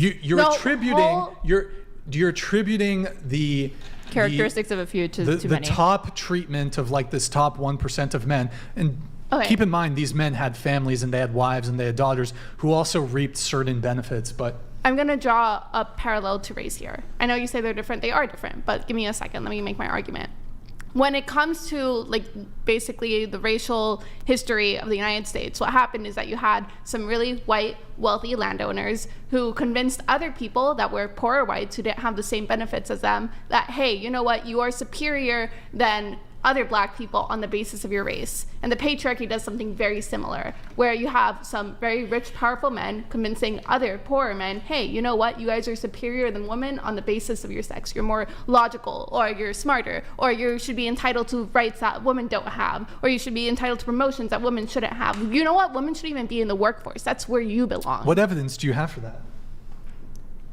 You're attributing the characteristics of a few to the many. top treatment of like this top 1% of men. And keep in mind, these men had families and they had wives and they had daughters who also reaped certain benefits. But I'm going to draw a parallel to race here. I know you say they're different. They are different, but give me a second. Let me make my argument. When it comes to like basically the racial history of the United States, what happened is that you had some really white, wealthy landowners who convinced other people that were poorer whites who didn't have the same benefits as them that, hey, you know what, you are superior than other black people on the basis of your race. And the patriarchy does something very similar, where you have some very rich, powerful men convincing other poorer men, hey, you know what, you guys are superior than women on the basis of your sex. You're more logical, or you're smarter, or you should be entitled to rights that women don't have, or you should be entitled to promotions that women shouldn't have. You know what, women shouldn't even be in the workforce. That's where you belong. What evidence do you have for that?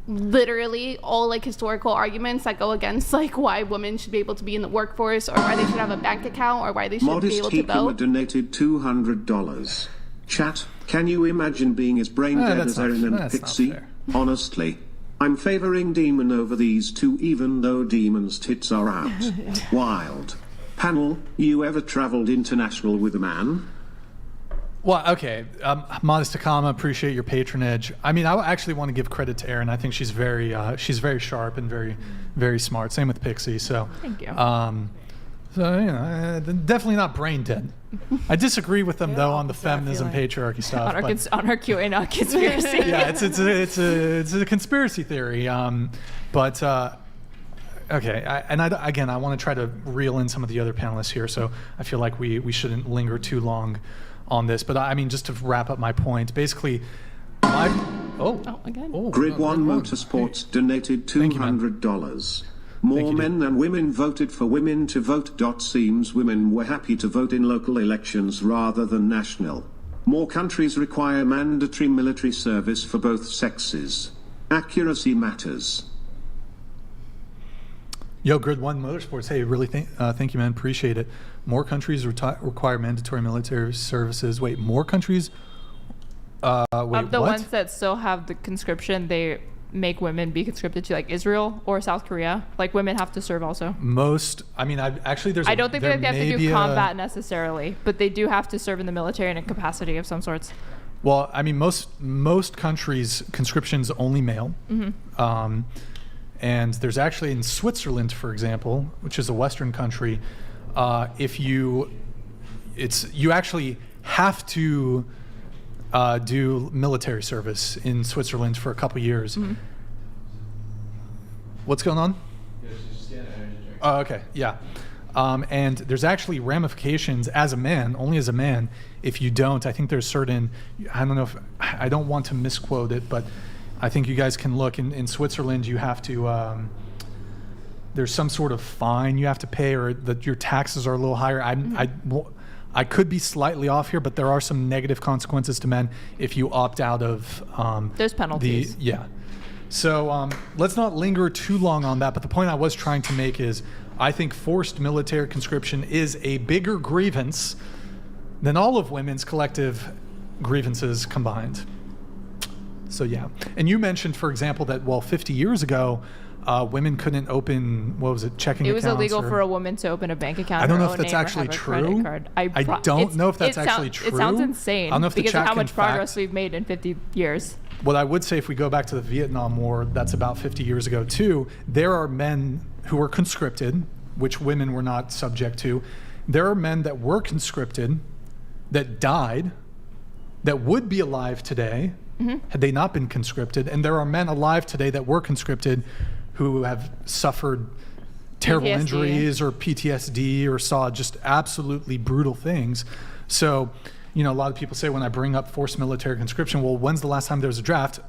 Literally all like historical arguments that go against like why women should be able to be in the workforce, or why they should have a bank account, or why they should be able to vote. Donated $200. Chat, can you imagine being as brain dead as Erin and Pixie? Honestly, I'm favoring Demon over these two, even though Demon's tits are out. Wild. Panel, you ever traveled international with a man? Well, okay. Modest Takama, appreciate your patronage. I mean, I actually want to give credit to Erin. I think she's very sharp and very, very smart. Same with Pixie. So, thank you. So, definitely not brain dead. I disagree with them, though, on the feminism, patriarchy stuff. On our QA conspiracy. Yeah, it's a conspiracy theory. Okay, I want to try to reel in some of the other panelists here, so I feel like we shouldn't linger too long on this. But I mean, just to wrap up my point, basically, Grid One Motorsports donated $200. More men than women voted for women to vote. Seems women were happy to vote in local elections rather than national. More countries require mandatory military service for both sexes. Accuracy matters. Yo, Grid One Motorsports. Hey, really thank you, man. Appreciate it. More countries require mandatory military services. Wait, more countries? Of the ones that still have the conscription, they make women be conscripted to, like Israel or South Korea. Like, women have to serve also. I don't think they have to do combat necessarily, but they do have to serve in the military in a capacity of some sorts. Well, I mean, most countries, conscription's only male. Mm-hmm. And there's actually in Switzerland, for example, which is a Western country, you actually have to do military service in Switzerland for a couple years. Mm-hmm. What's going on? Oh, okay, yeah. And there's actually ramifications as a man, only as a man, if you don't. I think there's certain, I don't know if, I don't want to misquote it, but I think you guys can look. In Switzerland, you have to, there's some sort of fine you have to pay, or that your taxes are a little higher. I could be slightly off here, but there are some negative consequences to men if you opt out of there's penalties. So let's not linger too long on that. But the point I was trying to make is, I think forced military conscription is a bigger grievance than all of women's collective grievances combined. So yeah. And you mentioned, for example, that 50 years ago, women couldn't open, checking accounts? It was illegal for a woman to open a bank account. I don't know if that's actually true. I don't know if that's actually true. It sounds insane I don't know if because of how much progress we've made in 50 years. What I would say, if we go back to the Vietnam War, that's about 50 years ago too, there are men who were conscripted, which women were not subject to. There are men that were conscripted that died, that would be alive today, had they not been conscripted. And there are men alive today that were conscripted who have suffered terrible injuries or PTSD or saw just absolutely brutal things. So, a lot of people say when I bring up forced military conscription, well, when's the last time there was a draft?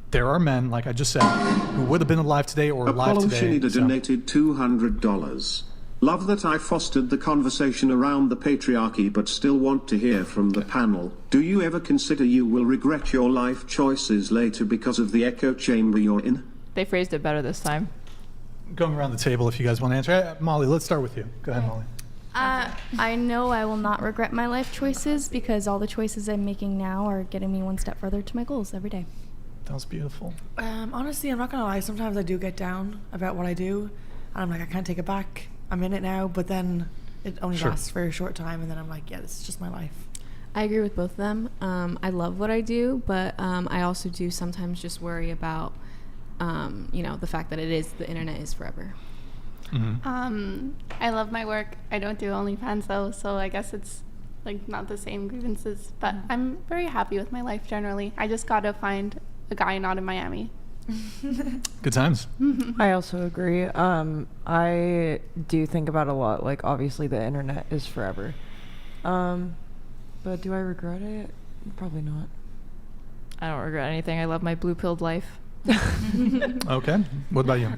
There are men, like I just said, who would have been alive today or alive today. Donated $200. Love that I fostered the conversation around the patriarchy, but still want to hear from the panel. Do you ever consider you will regret your life choices later because of the echo chamber you're in? They phrased it better this time. Going around the table if you guys want to answer. Molly, let's start with you. Go ahead, Molly. I know I will not regret my life choices because all the choices I'm making now are getting me one step further to my goals every day. That was beautiful. Honestly, I'm not going to lie. Sometimes I do get down about what I do, and I'm like, I can't take it back. I'm in it now, but then it only lasts for a short time, and then I'm like, yeah, this is just my life. I agree with both of them. I love what I do, but I also do sometimes just worry about, the fact that the internet is forever. Mm-hmm. I love my work. I don't do OnlyFans though, so I guess it's like not the same grievances, but I'm very happy with my life generally. I just gotta find a guy not in Miami. Good times. I also agree. I do think about a lot, like obviously the internet is forever. But do I regret it? Probably not. I don't regret anything. I love my blue-pilled life. Okay. What about you?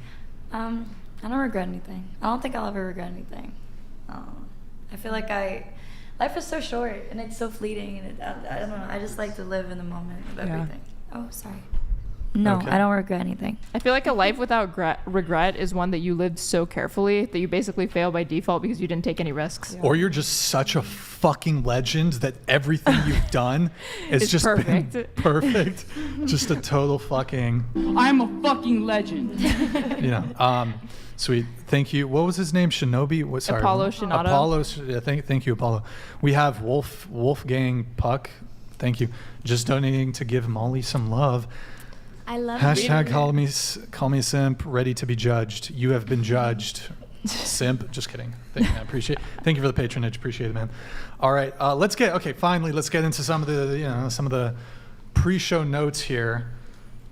I don't regret anything. I don't think I'll ever regret anything. I feel like life is so short and it's so fleeting, and I don't know. I just like to live in the moment of everything. Oh, sorry. No, I don't regret anything. I feel like a life without regret is one that you lived so carefully that you basically fail by default because you didn't take any risks. Or you're just such a fucking legend that everything you've done is just perfect. Been perfect. Just a total fucking... I'm a fucking legend. Sweet. Thank you. What was his name? Shinobi? Apollo Shinato. Apollo. Thank you, Apollo. We have Wolfgang Puck. Thank you. Just donating to give Molly some love. I love Hashtag call me a simp, ready to be judged. You have been judged. Simp. Just kidding. Thank you, man. Thank you for the patronage. Appreciate it, man. All right, let's get into some of the pre-show notes here.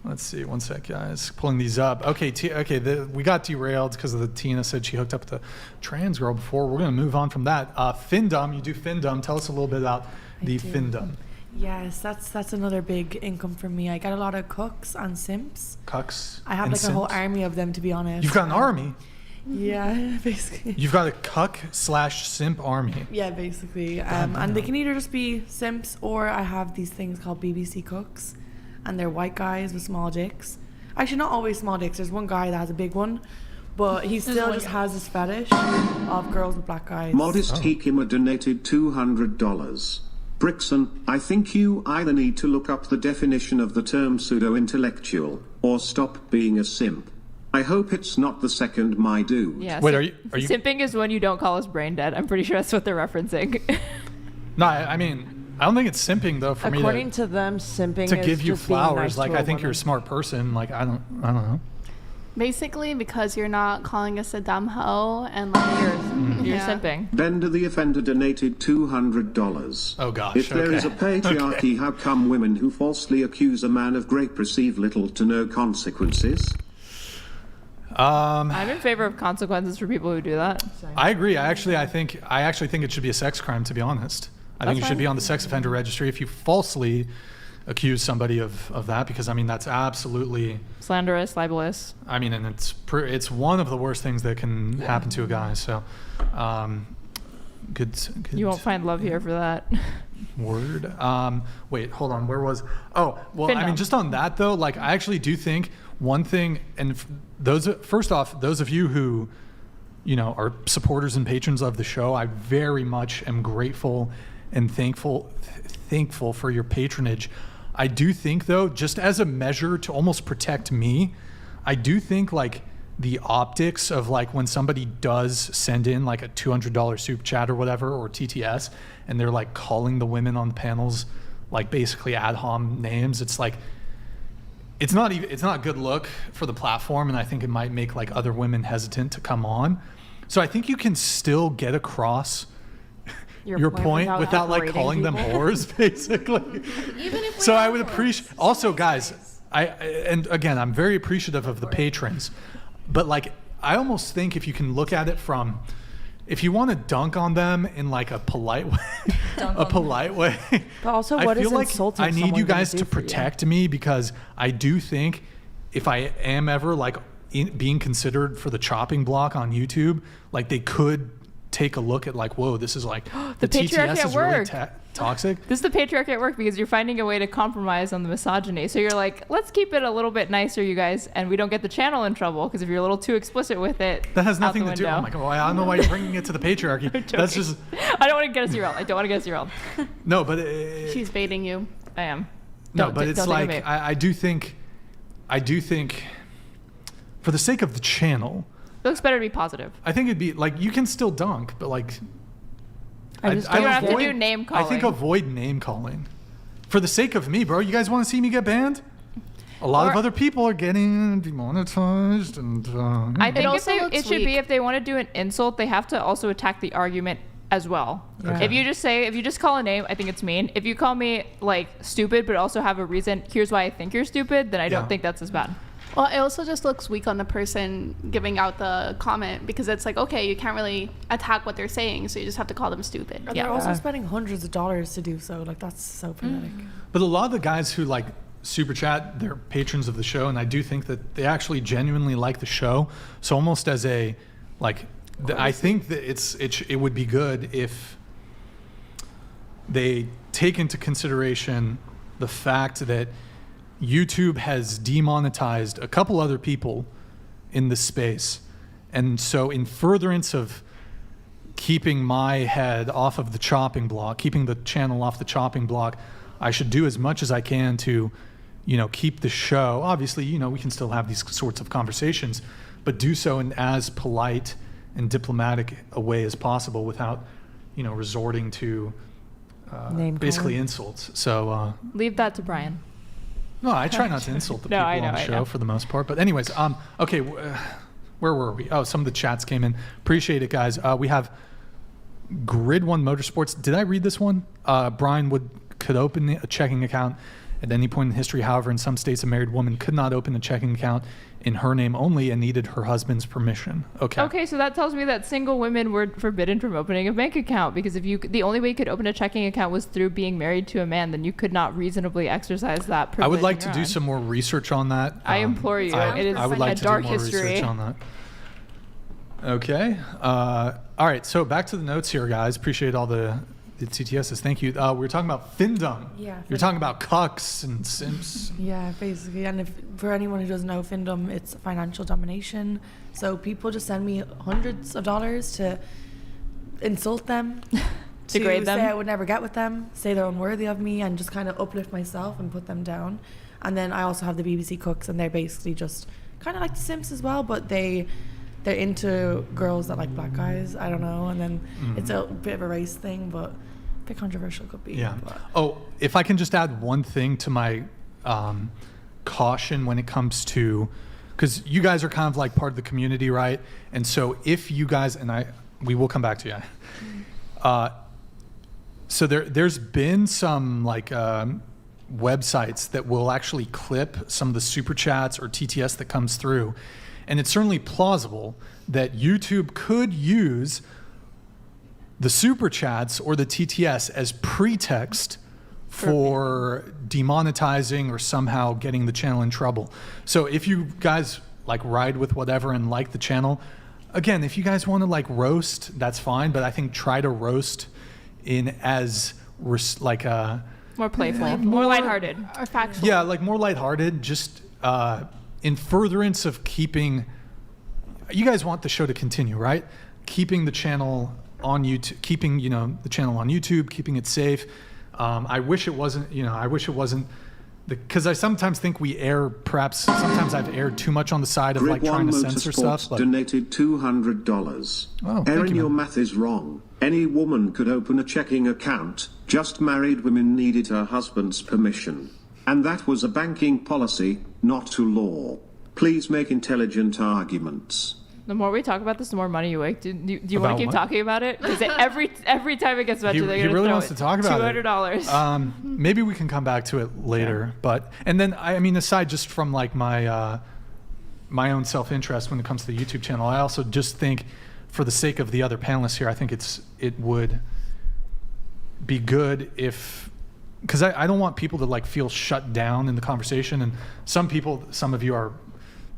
Let's see, one sec, guys. Pulling these up. Okay, we got derailed because of the Tina said she hooked up with a trans girl before. We're gonna move on from that. Findom, you do Findom. Tell us a little bit about the Findom. Yes, that's another big income for me. I got a lot of cooks and simps. Cucks. I have and like a whole army of them, to be honest. You've got an army. Yeah, basically. You've got a cuck/simp army. Yeah, basically. And they can either just be simps, or I have these things called BBC cooks, and they're white guys with small dicks. Actually, not always small dicks. There's one guy that has a big one, but he still just has this fetish of girls with black guys. Modest Hikima donated $200. Brixan, I think you either need to look up the definition of the term pseudo-intellectual, or stop being a simp. I hope it's not the second, my dude. Yeah. Wait, are you Simping is when you don't call us brain dead. I'm pretty sure that's what they're referencing. No, I mean, I don't think it's simping though for According me to them, simping to is give you just being flowers. nice Like to I a think you're a woman. smart person. Like I don't know. Basically, because you're not calling us a dumb hoe and like you're simping. Bender the Offender donated $200. Oh gosh. If there is a patriarchy, how come women who falsely accuse a man of rape receive little to no consequences? I'm in favor of consequences for people who do that. I agree. I actually think it should be a sex crime. To be honest, I think it should be on the sex offender registry if you falsely accuse somebody of that, because I mean that's absolutely slanderous, libelous. I mean, and it's one of the worst things that can happen to a guy. So, good. You won't find love here for that. Word. Wait, hold on. Where was? Oh, well, I mean, just on that though, like I actually do think one thing, and first off, those of you who, are supporters and patrons of the show, I very much am grateful and thankful for your patronage. I do think though, just as a measure to almost protect me, I do think like the optics of like when somebody does send in like a $200 super chat or whatever, or TTS, and they're like calling the women on the panels like basically ad hom names, it's like it's not a good look for the platform, and I think it might make like other women hesitant to come on. So I think you can still get across your point without like calling them whores, basically. Even if so I would appreciate also, guys, and again, I'm very appreciative of the patrons, but like I almost think if you can look at it from, if you want to dunk on them in like a polite way, But also, I what feel is like insulting I need someone you gonna guys do to for you? protect me, because I do think if I am ever like being considered for the chopping block on YouTube, like they could take a look at like, whoa, this is like the patriarchy TTS at is really work. toxic. This is the patriarchy at work, because you're finding a way to compromise on the misogyny. So you're like, let's keep it a little bit nicer, you guys, and we don't get the channel in trouble, because if you're a little too explicit with it, That has nothing out to the do. Oh window. my god! Well, I don't know why you're bringing it to the patriarchy. That's just I don't want to get us derailed. I don't want to get us derailed. no, but she's baiting you. I am. no, Don't but it's don't like take a bait. I do think, for the sake of the channel, It looks better to be positive. I think it'd be like you can still dunk, but like You don't have to do name calling. I think avoid name calling, for the sake of me, bro. You guys want to see me get banned? A lot of other people are getting demonetized, and I think also it should be, if they want to do an insult, they have to also attack the argument as well. Okay. If you just call a name, I think it's mean. If you call me like stupid, but also have a reason, here's why I think you're stupid, then I don't think that's as bad. Well, it also just looks weak on the person giving out the comment, because it's like, okay, you can't really attack what they're saying, so you just have to call them stupid. And they're also spending hundreds of dollars to do so. Like, that's so pathetic. But a lot of the guys who like super chat, they're patrons of the show, and I do think that they actually genuinely like the show. So almost as a like, I think that it would be good if they take into consideration the fact that YouTube has demonetized a couple other people in this space, and so in furtherance of keeping my head off of the chopping block, keeping the channel off the chopping block, I should do as much as I can to, keep the show. Obviously, we can still have these sorts of conversations, but do so in as polite and diplomatic a way as possible without, resorting to basically insults. So leave that to Brian. no, I try not to insult the people on the show for the most part. But anyways, okay, where were we? Oh, some of the chats came in. Appreciate it, guys. We have Grid One Motorsports. Did I read this one? Brian could open a checking account at any point in history. However, in some states, a married woman could not open a checking account in her name only and needed her husband's permission. Okay. Okay, so that tells me that single women were forbidden from opening a bank account, because if the only way you could open a checking account was through being married to a man, then you could not reasonably exercise that privilege. I would like to do some more research on that. I implore you. It is a dark history. Research on that. Okay. All right. So back to the notes here, guys. Appreciate all the TTSs. Thank you. We were talking about Findom. Yeah. You're talking about cucks and simps. Yeah, basically. And for anyone who doesn't know, Findom, it's financial domination. So people just send me hundreds of dollars to insult them, degrade them, say I would never get with them, say they're unworthy of me, and just kind of uplift myself and put them down. And then I also have the BBC Cooks, and they're basically just kind of like the simps as well, but they're into girls that like black guys. I don't know. And then it's a bit of a race thing, but a bit controversial could be. Yeah. But. Oh, if I can just add one thing to my caution when it comes to, because you guys are kind of like part of the community, right? And so if you guys, and we will come back to you. So there's been some like websites that will actually clip some of the super chats or TTS that comes through. And it's certainly plausible that YouTube could use the super chats or the TTS as pretext for demonetizing or somehow getting the channel in trouble. So if you guys like ride with whatever and like the channel, again, if you guys want to like roast, that's fine. But I think try to roast in as like more playful, more lighthearted, or factual. Yeah, like more lighthearted, just in furtherance of keeping. You guys want the show to continue, right? Keeping the channel on YouTube, keeping the channel on YouTube, keeping it safe. I wish it wasn't. I wish it wasn't. Because I sometimes think we err. Perhaps sometimes I've erred too much on the side of like trying to censor stuff. But Donated $200. Oh, Erin, your math is wrong. Any woman could open a checking account. Just married women needed her husband's permission, and that was a banking policy, not to law. Please make intelligent arguments. The more we talk about this, the more money you make. Do you want to keep what? talking about it? Because every time it gets mentioned, he really wants to talk about $200. Maybe we can come back to it later. Yeah. And then I mean, aside just from like my own self-interest when it comes to the YouTube channel, I also just think, for the sake of the other panelists here, I think it would be good if, because I don't want people to like feel shut down in the conversation. And some of you are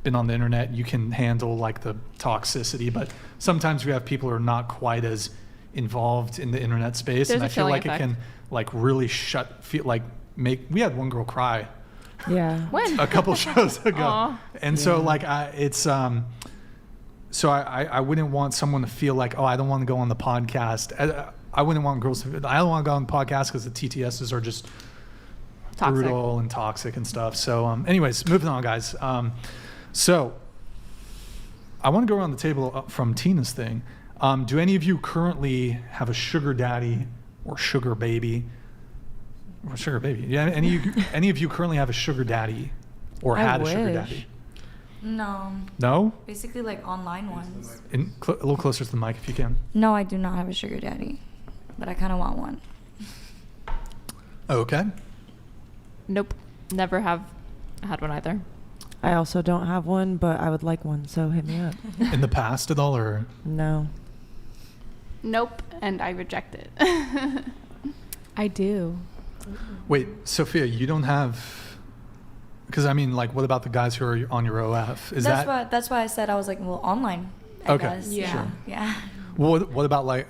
been on the internet, you can handle like the toxicity, but sometimes we have people who are not quite as involved in the internet space. There's and I feel like it can like really we had one girl cry. Yeah. When? A couple shows ago. Aww. And so like so I wouldn't want someone to feel like, oh, I don't want to go on the podcast. I wouldn't want girls to, I don't want to go on the podcast because the TTSs are just toxic. Brutal and toxic and stuff. So anyways, moving on, guys. So I want to go around the table from Tina's thing. Do any of you currently have a sugar daddy or sugar baby? Or sugar baby? Yeah. Any of you currently have a sugar daddy or had a sugar daddy? No. No? Basically like online ones. A little closer to the mic if you can. No, I do not have a sugar daddy, but I kind of want one. Okay. Nope. Never have had one either. I also don't have one, but I would like one, so hit me up. In the past at all, or? No. Nope, and I reject it. I do. Wait, Sophia, you don't have, because I mean, like, what about the guys who are on your OF? That's why I said I was like, well, online. I guess. Yeah. Sure. Yeah. Well, what about like,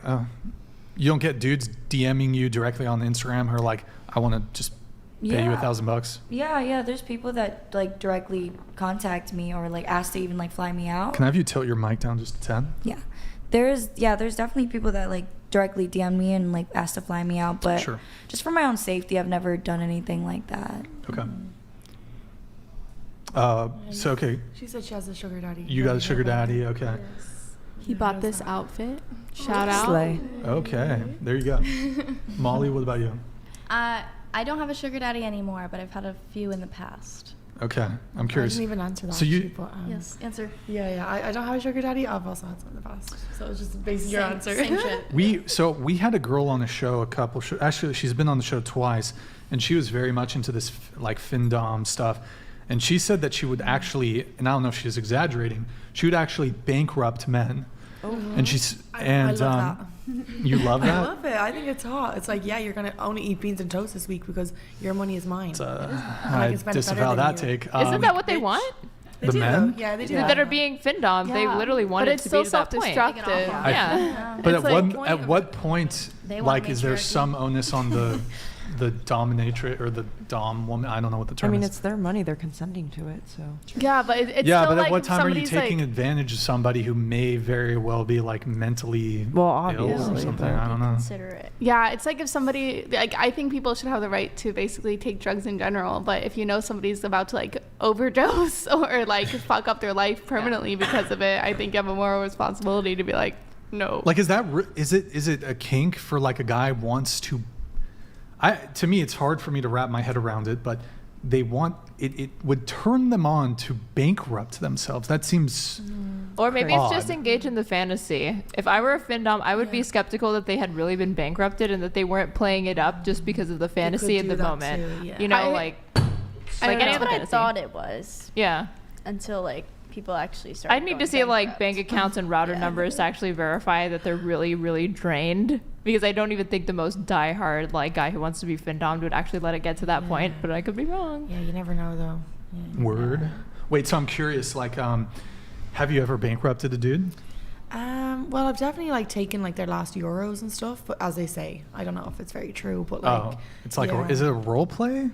you don't get dudes DMing you directly on Instagram who are like, I want to just pay you $1,000? Yeah. There's people that like directly contact me or like ask to even like fly me out. Can I have you tilt your mic down just to 10? Yeah. There's definitely people that like directly DM me and like ask to fly me out, but sure. Just for my own safety, I've never done anything like that. Okay. So okay. She said she has a sugar daddy. You got a sugar daddy, okay. Yes. He bought this outfit. Shout out. Slay. Okay, there you go. Molly, what about you? I don't have a sugar daddy anymore, but I've had a few in the past. Okay, I'm curious. I didn't even answer that. So you, actually, but, Yes, answer. Yeah. I don't have a sugar daddy. I've also had some in the past, so it's just basing your answer. Same shit. we had a girl on the show actually she's been on the show twice, and she was very much into this like findom stuff, and she said that she would actually, and I don't know if she's exaggerating, she would actually bankrupt men. And I love that. You love that? I love it. I think it's hot. It's like, yeah, you're gonna only eat beans and toast this week because your money is mine. I disavow that take. Isn't that what they want? The men? Yeah, they do. That are being findom. They literally want it to be to that point. self-destructive. Yeah. But at what point, They wanna like, is there some onus on the dominatrix or the dom woman? I don't know what the term I mean, is. it's their money. They're consenting to it, so. Yeah, but it's Yeah, still but like at what if time are you somebody's, taking like, advantage of somebody who may very well be like mentally ill or obviously, something? but- I don't know. Consider it. Yeah, it's like if somebody, like, I think people should have the right to basically take drugs in general, but if you know somebody's about to like overdose or like fuck up their life permanently because of it, I think you have a moral responsibility to be like, no. Like, is it a kink for like a guy wants to? To me, it's hard for me to wrap my head around it, but they want it. It would turn them on to bankrupt themselves. That seems. Or maybe odd. it's just engage in the fantasy. If I were a findom, I would be skeptical that they had really been bankrupted and that they weren't playing it up just because of the fantasy in the moment. Too, yeah. You know, I any That's other what I fantasy. thought it was Yeah. until like people actually started. I need to going see like bankrupt. bank accounts and router numbers to actually verify that they're really, really drained. Because I don't even think the most diehard like guy who wants to be findomed would actually let it get to that point. But I could be wrong. Yeah, you never know though. Yeah. Word. Wait, so I'm curious. Like, have you ever bankrupted a dude? Well, I've definitely like taken like their last euros and stuff, but as they say, I don't know if it's very true, but like, it's like, yeah. is it a role play?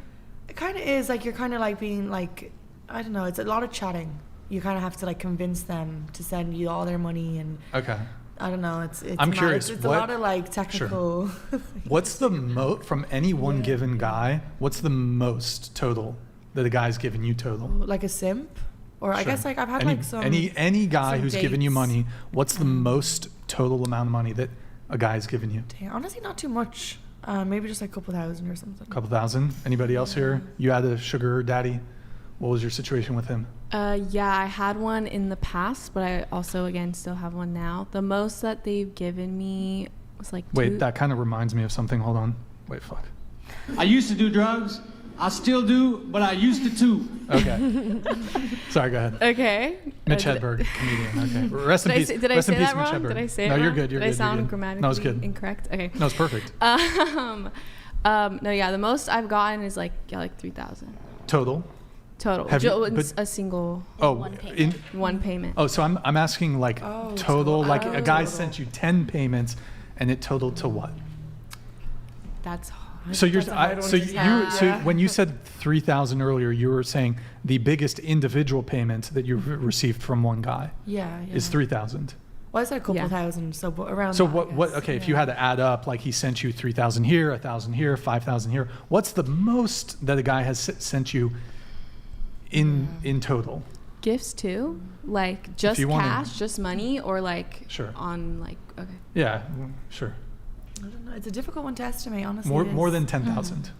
It kind of is. Like, you're kind of like being like, I don't know. It's a lot of chatting. You kind of have to like convince them to send you all their money, and Okay. I don't know. It's I'm curious, It's what- a lot of like technical. What's the from any one given guy? What's the most total that a guy's given you total? like a simp, or I Sure. guess like I've had any, like some any guy some who's given you dates. money. What's the most total amount of money that a guy's given you? Damn, honestly, not too much. Maybe just like a couple thousand or something. A couple thousand. Anybody else here? You had a sugar daddy. What was your situation with him? Yeah, I had one in the past, but I also, again, still have one now. The most that they've given me was like Wait, that kind of reminds me of something. Hold on. Wait, fuck. I used to do drugs. I still do, but I used to too. Okay. Sorry, go ahead. Okay. Mitch Hedberg, comedian. Okay. Rest in peace. Did I Rest in say peace, that Mitch wrong? Hedberg. Did I say it No, wrong? you're good. You're Did good. I sound you're good. grammatically No, it's good. incorrect? Okay. No, it's perfect. No, yeah, the most I've gotten is like 3,000 Total. total. Have you- It's but- a single one payment. Oh, so I'm asking like total. Like a guy sent you 10 payments, and it totaled to what? That's hard. So you're That's a hard one so to you say. so when you said 3,000 earlier, you were saying the biggest individual payment that you've received from one guy Yeah. is 3,000. Well, I said a couple Yeah. thousand, so but around. So that, I what? guess. Okay, if you had to add up, like he sent you 3,000 here, 1,000 here, 5,000 here. What's the most that a guy has sent you in total? Gifts too? Like just you wanted- cash, just money, or like Sure. on like okay. Yeah, sure. I don't know. It's a difficult one to estimate, honestly. More it more is. than 10,000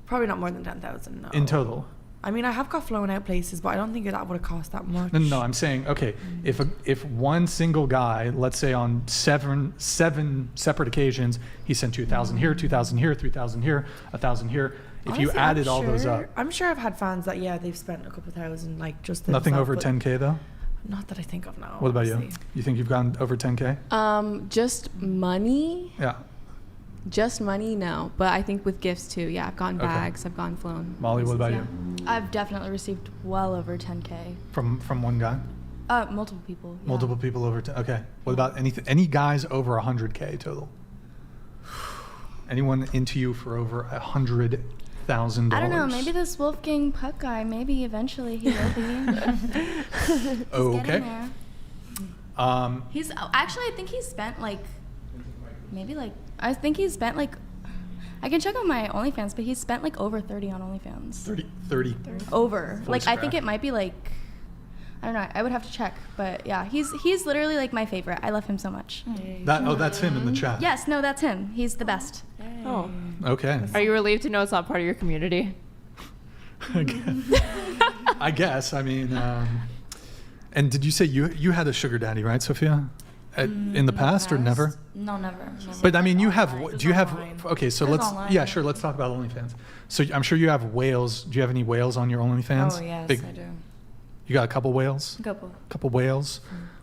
Probably not more than 10,000. No. in total. I mean, I have got flown out places, but I don't think that would have cost that much. No, I'm saying, okay, if one single guy, let's say on seven separate occasions, he sent you 1,000 here, 2,000 here, 3,000 here, 1,000 here. If you Honestly, added all those up, I'm sure I've had fans that they've spent a couple thousand, like just nothing themselves, over but 10K though. Not that I think of now. What about you? honestly. You think you've gone over 10K? Just money. Yeah. Just money, no. But I think with gifts too. Yeah, I've gotten Okay. bags, I've gone flown. Molly, what about Yeah. you? I've definitely received well over 10K. From one guy? Multiple people. Yeah. Multiple people over 10. Okay. What about any guys over 100K total? Anyone into you for over $100,000? I don't know. Maybe this Wolfgang Puck guy. Maybe eventually he will be. He's Okay. getting there. He's actually. I think he spent like, maybe like. I think he spent like. I can check on my OnlyFans, but he's spent like over 30 on OnlyFans. 30. Over. Full Like I think scrap. it might be like. I don't know. I would have to check, but yeah, he's literally like my favorite. I love him so much. That's him in the chat. Yes. No, that's him. He's the best. Oh. Okay. Are you relieved to know it's not part of your community? I guess. I mean, and did you say you had a sugar daddy, right, Sophia? In the past or never? No, never. But I mean, you have. Do you have? Okay, so There's let's. online, Yeah, yeah. sure. Let's talk about OnlyFans. So I'm sure you have whales. Do you have any whales on your OnlyFans? Oh yes, Big- I do. You got a couple whales? A couple. Couple whales.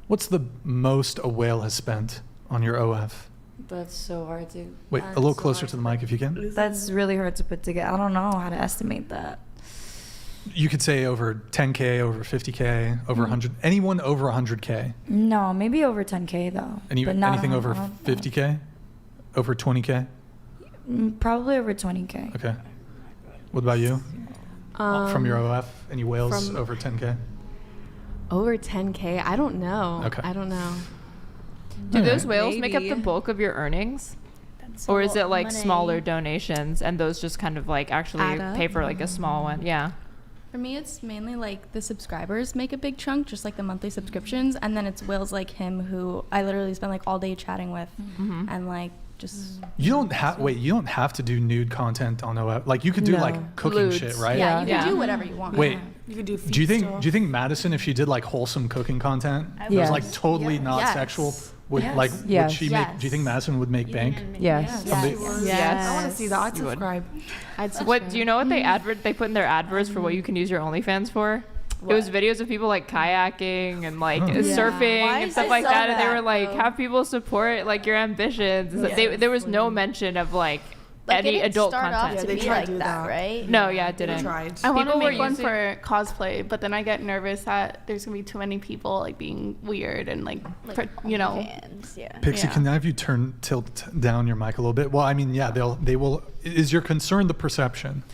What's the most a whale has spent on your OF? That's so hard to. Wait, a little closer to the mic if you can. That's really hard to put together. I don't know how to estimate that. You could say over 10K, over 50K, over 100. Anyone over 100K? No, maybe over 10K though. But not Anything over 100. 50K? Over 20K? Probably over 20K. Okay. What about you? From your OF, any whales from- over 10K? Over 10K? I don't know. Okay. I don't know. Do those whales make up Maybe. the bulk of your earnings? That's Or a is lot it of like money. smaller donations and those just kind of like actually Add up? pay for like a small one? Yeah. For me, it's mainly like the subscribers make a big chunk, just like the monthly subscriptions, and then it's whales like him who I literally spend like all day chatting with, and like just. You don't have you don't have to do nude content on OF. Like you could do No. like cooking Lewds. shit, right? Yeah, you can Yeah. do whatever you want. Wait, You could do. do you think Madison, if she did like wholesome cooking content, it was Yes. like totally not Yes. sexual, would Yes. like Yes. would she make? Do you think Madison would make bank? Yes. Somebody- Yes. I want to see that. I'd You would. subscribe. What do you know what they put in their adverts for what you can use your OnlyFans for? It was videos of people like kayaking and like surfing Why and is stuff it like so that, and they bad, were like, though? have people support like your ambitions. There was no mention of like Like, any it didn't adult start content. off to they be tried like to do that, that. right? No, yeah, it didn't. tried. I want to People were make one using- for cosplay, but then I get nervous that there's gonna be too many people like being weird and like, you know. OnlyFans, yeah. Pixie, Yeah. can I have you tilt down your mic a little bit? Well, I mean, yeah, they will. Is your concern the perception?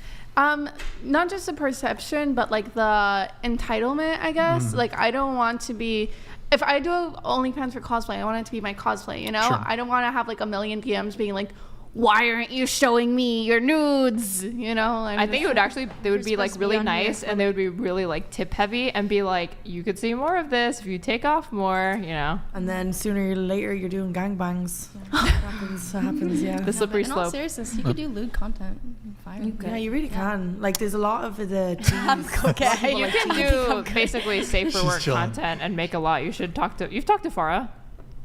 Not just the perception, but like the entitlement, I guess. Like I don't want to be. If I do OnlyFans for cosplay, I want it to be my cosplay. You know, Sure. I don't want to have like a million DMs being like, "Why aren't you showing me your nudes?" You know. I think it would actually they would You're be like supposed to be really on here nice for and they would be really like tip heavy and be like, you could see more of this if you take off more, you know. And then sooner or later, you're doing gangbangs. That happens, yeah. The slippery In all slope. seriousness, you could do lewd content. Fire. Yeah, you really can. Like, there's a lot of the teas. Okay. You can do basically safe for She's work chilling. content and make a lot. You've talked to Farah.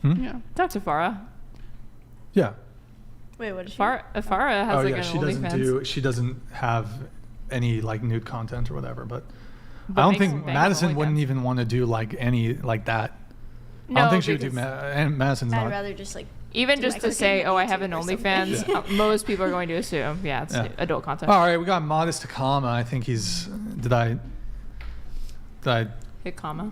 Yeah. Talk to Farah. Yeah. Wait, what is she? Farah has like an she doesn't OnlyFans. She doesn't have any like nude content or whatever. But But I don't makes think bank on Madison wouldn't OnlyFans. even want to do like any like that. I No, don't think she would do. because And Madison's I'd not. rather just like. even do just my to cooking say, on oh, I have an YouTube or something. OnlyFans, most people are going to assume, it's Yeah. adult content. All right, we got Modest Takama. I think he's. Did I? Hit comma.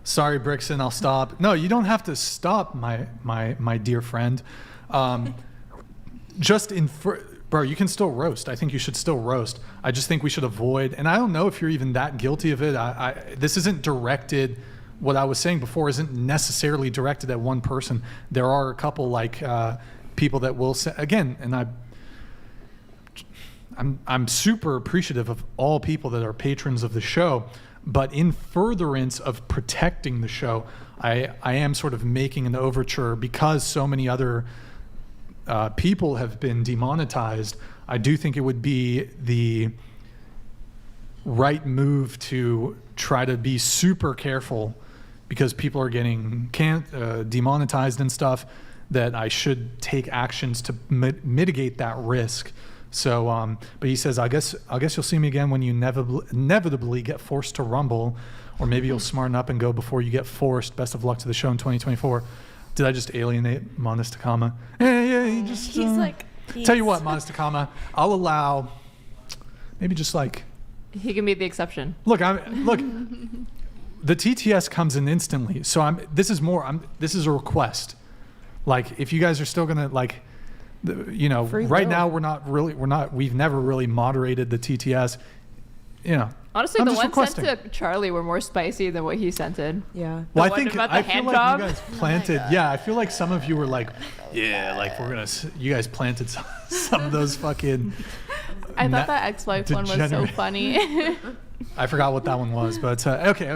Sorry, Brixan. I'll stop. No, you don't have to stop, my dear friend. Bro, you can still roast. I think you should still roast. I just think we should avoid. And I don't know if you're even that guilty of it. This isn't directed. What I was saying before isn't necessarily directed at one person. There are a couple like people that will say again, and I'm super appreciative of all people that are patrons of the show, but in furtherance of protecting the show, I am sort of making an overture because so many other people have been demonetized. I do think it would be the right move to try to be super careful because people are getting demonetized and stuff, that I should take actions to mitigate that risk. So, but he says, I guess you'll see me again when you inevitably get forced to Rumble, or maybe you'll smarten up and go before you get forced. Best of luck to the show in 2024. Did I just alienate Modest Takama? Yeah, he just. He's like. Tell you what, Modest Takama, I'll allow. Maybe just like. He can be the exception. Look. The TTS comes in instantly, so this is a request. Like, if you guys are still gonna like. Free right will. now we've never really moderated the TTS. Honestly, I'm the just ones requesting. sent to Charlie were more spicy than what he sent in. Yeah. Well, The I one think about the I feel hand like job? you guys planted. Yeah, I feel like some of you were like, like you guys planted some of those fucking. I thought that ex-wife one was so degenerate- funny. I forgot what that one was, but okay.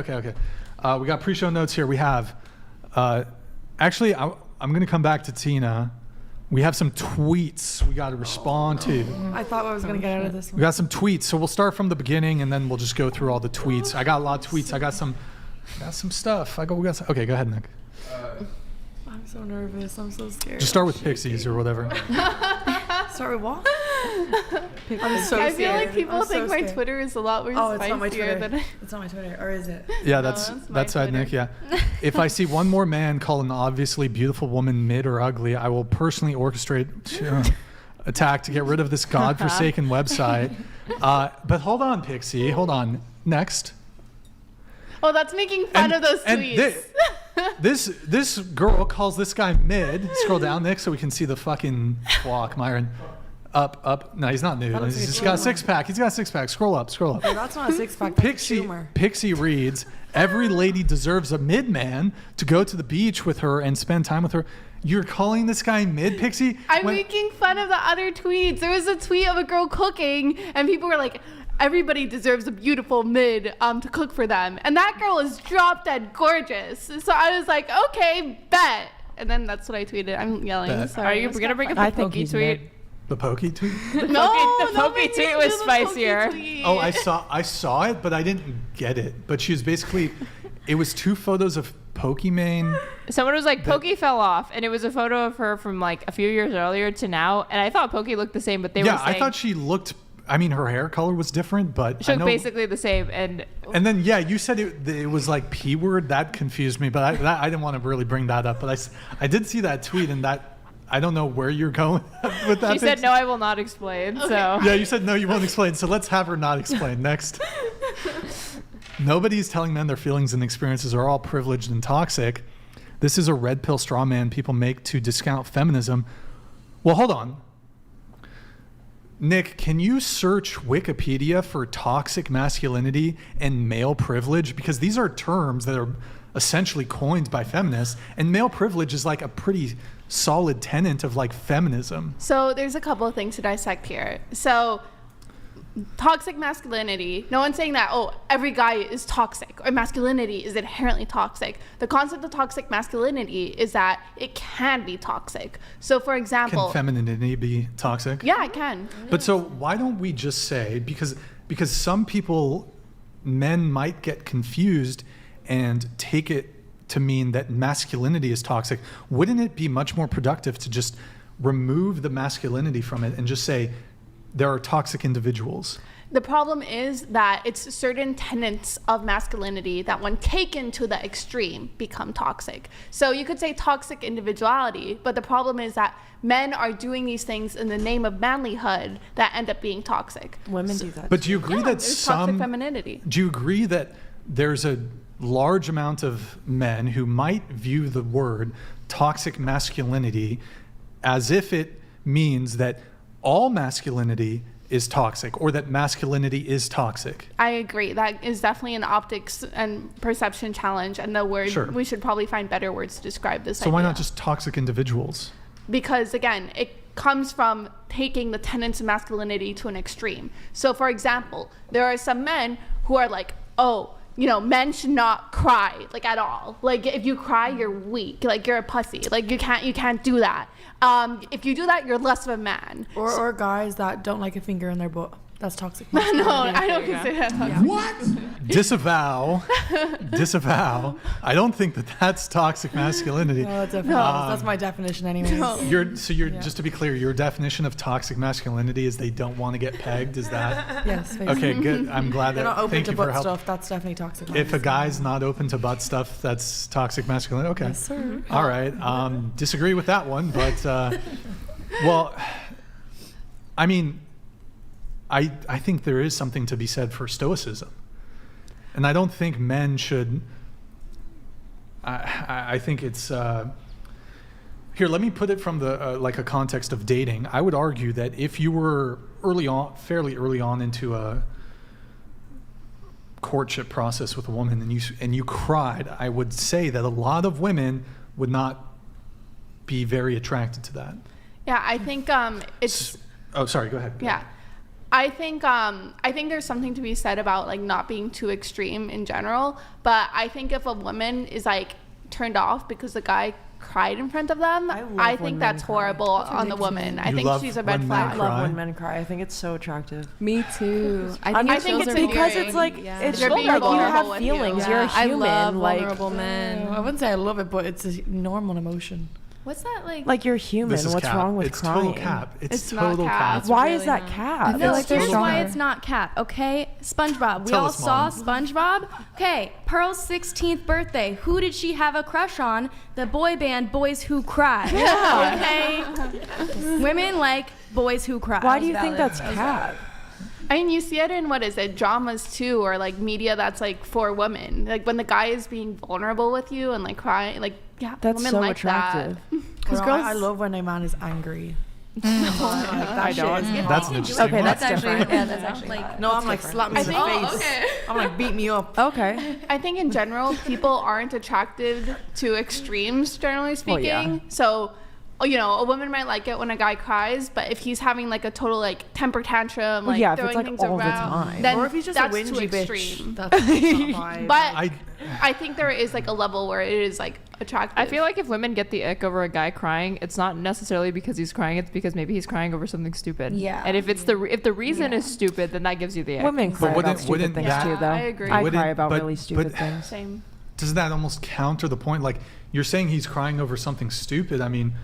We got pre-show notes here. We have, actually, I'm going to come back to Tina. We have some tweets we got to respond to. I thought I was going to get out of this one. We got some tweets, so we'll start from the beginning and then we'll just go through all the tweets. I got a lot of tweets. I got some stuff. Okay, go ahead, Nick. I'm so nervous. I'm so scared. Just start with pixies or whatever. Start with what? I'm so scared. I feel like people I'm so think my scared. Twitter is a lot more Oh, it's not my spicier Twitter. than It's not my Twitter, or is it? Yeah, No, that's that's my side, Nick. Twitter. Yeah. If I see one more man call an obviously beautiful woman mid or ugly, I will personally orchestrate attack to get rid of this godforsaken website. But hold on, Pixie. Hold on. Next. Oh, that's making fun of those tweets. This girl calls this guy mid. Scroll down, Nick, so we can see the fucking walk, Myron. Up. No, he's not nude. That looks like He's a got a tumor. six-pack. He's got a six-pack. Scroll up. Oh, that's not a six-pack. That's a tumor. Pixie reads, every lady deserves a mid man to go to the beach with her and spend time with her. You're calling this guy mid, Pixie? I'm making fun of the other tweets. There was a tweet of a girl cooking, and people were like, everybody deserves a beautiful mid to cook for them. And that girl is drop dead gorgeous. So I was like, okay, bet. And then that's what I tweeted. I'm yelling. Bet. Sorry. Are you going to bring up the pokey tweet? The pokey tweet? The pokey tweet was spicier. Oh, I saw it, but I didn't get it. But she was basically, it was two photos of Pokimane. Someone was like, Pokey fell off, and it was a photo of her from like a few years earlier to now, and I thought Pokey looked the same, but they were saying... I thought she looked... I mean, her hair color was different, but she looked basically the same, and then you said it was like P word. That confused me, but I didn't want to really bring that up. But I did see that tweet, and that I don't know where you're going with that. She said, "No, I will not explain." Okay. So yeah, you said no, you won't explain. So let's have her not explain. Next. Nobody's telling men their feelings and experiences are all privileged and toxic. This is a red pill straw man people make to discount feminism. Well, hold on. Nick, can you search Wikipedia for toxic masculinity and male privilege? Because these are terms that are essentially coined by feminists, and male privilege is like a pretty solid tenet of like feminism. So there's a couple of things to dissect here. So toxic masculinity, no one's saying that, oh, every guy is toxic or masculinity is inherently toxic. The concept of toxic masculinity is that it can be toxic. So for example... Can femininity be toxic? Yeah, it can. But so why don't we just say, because some people, men might get confused and take it to mean that masculinity is toxic. Wouldn't it be much more productive to just remove the masculinity from it and just say there are toxic individuals? The problem is that it's certain tenets of masculinity that when taken to the extreme become toxic. So you could say toxic individuality, but the problem is that men are doing these things in the name of manlyhood that end up being toxic. Women do that. But do you agree that there's some... toxic femininity. Do you agree that there's a large amount of men who might view the word toxic masculinity as if it means that all masculinity is toxic or that masculinity is toxic? I agree. That is definitely an optics and perception challenge, and the word, Sure. we should probably find better words to describe this So idea. why not just toxic individuals? Because again, it comes from taking the tenets of masculinity to an extreme. So for example, there are some men who are like, oh, men should not cry, like, at all. Like, if you cry, you're weak. Like, you're a pussy. Like, you can't do that. If you do that, you're less of a man. Or guys that don't like a finger in their butt. That's toxic. No, I don't consider that toxic. What? Disavow. I don't think that that's toxic masculinity. No, it definitely is. That's my definition anyway. You're just to be clear, your definition of toxic masculinity is they don't want to get pegged. Is that? Yes. Basically. Okay, good. I'm glad They're that. not open Thank to you for butt help. stuff. That's definitely toxic. If a guy's not open to butt stuff, that's toxic masculinity. Okay. Yes, sir. All right. Disagree with that one, but well, I mean, I think there is something to be said for stoicism, and I don't think men should. I think it's here. Let me put it from the like a context of dating. I would argue that if you were fairly early on into a courtship process with a woman and you cried, I would say that a lot of women would not be very attracted to that. Yeah, I think it's... Oh, sorry, go ahead. Yeah. I think there's something to be said about like not being too extreme in general, but I think if a woman is like turned off because the guy cried in front of them, I think that's horrible on the woman. I think she's a red flag. I love when men cry. I think it's so attractive. Me too. I think it's because it's like it's like you have feelings. You're a human. I love like vulnerable men. I wouldn't say I love it, but it's a normal emotion. What's that like? Like you're human. What's cap. wrong with it's crying? Total cap. It's not total cap. cap. Why really is that not. cap? No, It's here's why stronger. it's not cap, okay? SpongeBob. We Tell all us, saw Mom. SpongeBob. Okay, Pearl's 16th birthday. Who did she have a crush on? The boy band Boys Who Cry. Okay? Women like boys who cry. Why do you think that's cap? I mean, you see it in, what is it, dramas too, or like media that's like for women. Like when the guy is being vulnerable with you and like crying, like, yeah, That's women so like attractive. Because girls- I love when a man is angry. I don't. That's an interesting Okay, one. that's different. Yeah, that's actually like, No, I'm like, slap me in the face. okay. I'm like, beat me up. Okay. I think in general, people aren't attracted to extremes, generally speaking. yeah. So, you know, a woman might like it when a guy cries, but if he's having like a total like temper tantrum, like yeah, if throwing it's, like, things all the around, time. then Or if he's just a that's too whingy extreme. bitch. That's not vibe. But I think there is like a level where it is like attractive. I feel like if women get the ick over a guy crying, it's not necessarily because he's crying. It's because maybe he's crying over something stupid. Yeah. And if it's if the reason is stupid, then that gives you the ick. Women cry wouldn't- about stupid wouldn't things that- too, though. I agree. I Wouldn't- cry about but- really stupid but- things. Same. Doesn't that almost counter the point? Like you're saying he's crying over something stupid. I mean,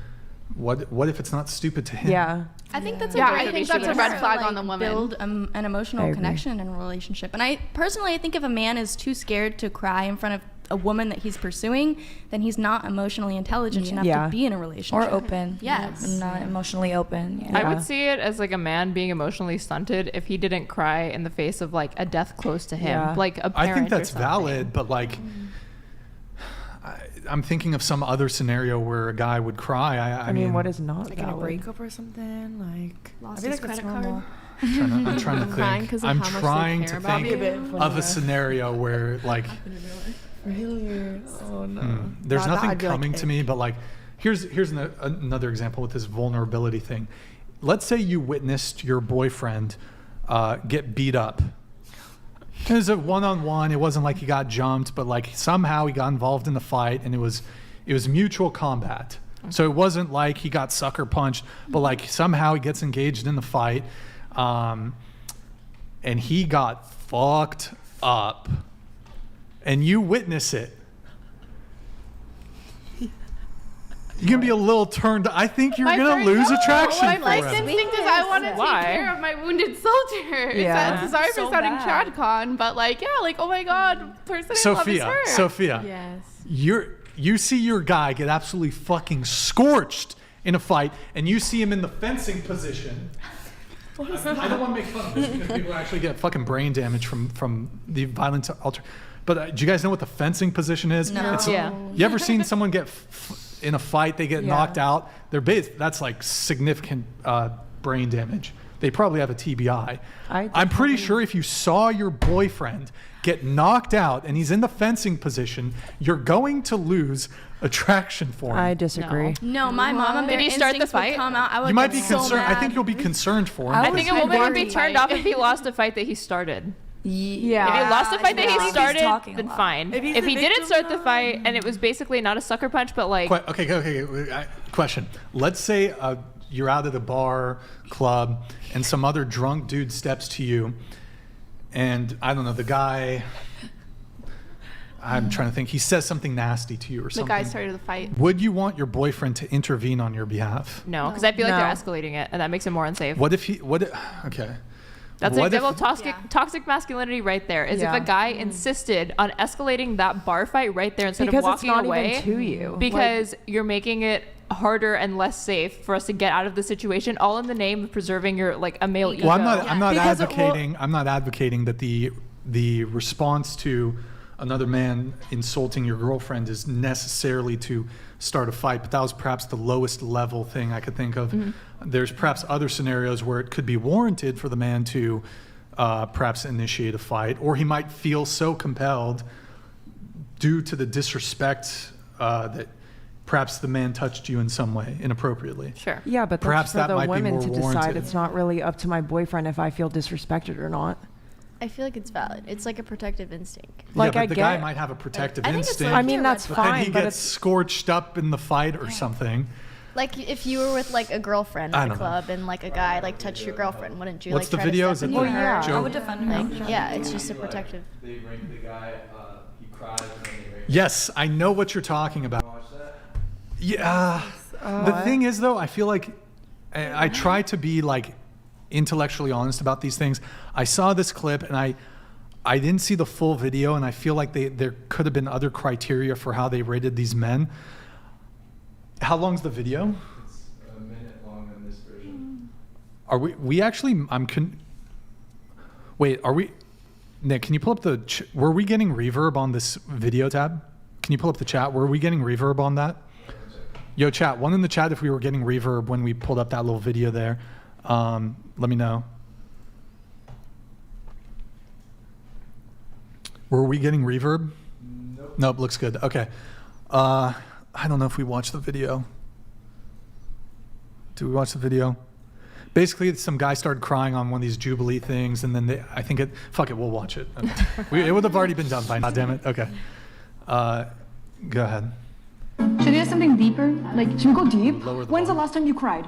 what if it's not stupid to him? Yeah. I think that's Yeah, a great I think way that's a to red flag on the like, woman. build an I emotional agree. connection in a relationship. And I personally, I think if a man is too scared to cry in front of a woman that he's pursuing, then he's not emotionally intelligent enough Yeah. to be in a relationship. or open. Yes. Not emotionally open. Yeah. I would see it as like a man being emotionally stunted if he didn't cry in the face of like a death close to him, Yeah. like a I parent think or that's something. valid, but like, I'm thinking of some other scenario where a guy would cry. I I mean, what is not Like in a valid? breakup or something. Like, Lost I feel his like that's credit card. normal. I'm trying to Crying think. 'cause of I'm how much they trying care to about think you. Be a bit of funny. a scenario where like Really? Oh no. there's Nah, nothing I'd be like, coming to "Ick." me, but like here's another example with this vulnerability thing. Let's say you witnessed your boyfriend get beat up. It was a one-on-one. It wasn't like he got jumped, but like somehow he got involved in the fight, and it was mutual combat. So it wasn't like he got sucker punched, but like somehow he gets engaged in the fight, and he got fucked up, and you witness it. You're gonna be a little turned. I think you're gonna lose attraction My for first him. instinct is I want to take Why? care of my wounded soldier. Yeah. Sorry So for sounding bad. tradcon, but like, yeah, like, oh my god, person I love is her. Sophia, Yes. you see your guy get absolutely fucking scorched in a fight, and you see him in the fencing position. I don't want to make fun of this because people actually get fucking brain damage from the violent alter. But do you guys know what the fencing position is? No. Yeah. You ever seen someone get in a fight? They get knocked out. That's like significant brain damage. They probably have a TBI. I'm pretty sure if you saw your boyfriend get knocked out and he's in the fencing position, you're going to lose attraction for him. I disagree. No, my mama bear Did he start the instincts would fight? come out. I would You might get be so concerned. I mad. think you'll be concerned for him. I because think a woman would be turned off if he lost a fight that he started. Yeah. If he lost a fight that he He's started, talking a then lot. fine. If he's If the he didn't victim, start the fight and it was basically not a sucker punch, but like Okay. Question. Let's say you're out at a bar, club, and some other drunk dude steps to you, and I don't know, the guy. I'm trying to think. He says something nasty to you or The something. guy started the fight. Would you want your boyfriend to intervene on your behalf? no, because I feel like No. they're escalating it, and that makes it more unsafe. What if he? Okay. That's an What if- example of toxic masculinity right there. Is Yeah. if a guy insisted on escalating that bar fight right there instead Because of it's walking not away, even to you. because you're making it harder and less safe for us to get out of the situation, all in the name of preserving your like a male ego. Well, I'm not Because advocating. I'm not advocating that the response to another man insulting your girlfriend is necessarily to start a fight, but that was perhaps the lowest level thing I could think of. There's perhaps other scenarios where it could be warranted for the man to perhaps initiate a fight, or he might feel so compelled due to the disrespect that perhaps the man touched you in some way inappropriately. Sure. Yeah, but Perhaps that's that for might the be women more to warranted. decide. It's not really up to my boyfriend if I feel disrespected or not. I feel like it's valid. It's like a protective instinct. Yeah, but the guy might have a protective instinct. I mean, that's but then fine, he but gets scorched up in the fight or something. Like if you were with like a girlfriend I at a don't know. club and like a guy like touched your girlfriend, wouldn't you What's like the try video? to Is step it into like her? Joe? I would defend her. Like, yeah, it's just a protective. They ranked the guy, he cried and then they ranked Yes, I know what you're talking about. Yeah. The thing is, though, I feel like I try to be like intellectually honest about these things. I saw this clip and I didn't see the full video, and I feel like there could have been other criteria for how they rated these men. How long's the video? It's a minute long on this version. Are we actually? Wait, are we? Nick, can you pull up the? Were we getting reverb on this video tab? Can you pull up the chat? Were we getting reverb on that? Yo, chat. One in the chat if we were getting reverb when we pulled up that little video there. Let me know. Were we getting reverb? Nope, looks good. Okay. I don't know if we watched the video. Did we watch the video? Basically, some guy started crying on one of these Jubilee things, and then fuck it, we'll watch it. Okay. It would have already been done by now, damn it. Okay. Go ahead. Should we have something deeper? Like, should we go deep? When's the volume. last time you cried?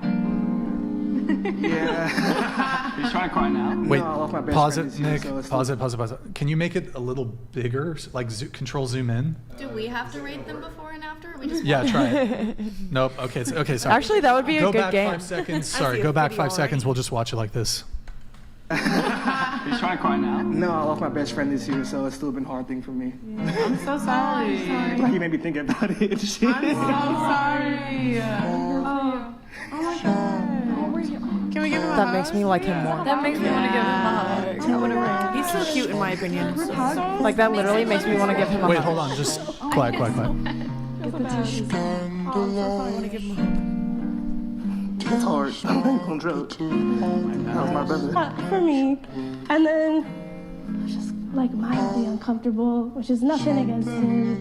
Yeah. He's trying to cry now. Wait, No, I lost my best pause friend it, this year, Nick. so it's Pause it. Can you make it a little bigger? Like, control zoom in? Do we have to rate them before and after? Or we just Yeah, try it. Nope. Okay, sorry. Actually, that would be a go good back game. 5 seconds. I Sorry, see go a back video 5 seconds. already. We'll just watch it like this. He's trying to cry now. No, I lost my best friend this year, so it's still been a hard thing for me. I'm so sorry. Like, he made me think about it. I'm so sorry. Oh my god. Can we give him a That hug? makes me like him more. That makes me want to give him a hug. I want to ring. He's so cute in my opinion. Like that literally makes me want to give him a Wait, hug. hold on. Just quiet. Get the tissue. Oh, I want to give him a hug. It's hard. I'm on drugs. That was my brother. For me. And then just like mildly uncomfortable, which is nothing against him.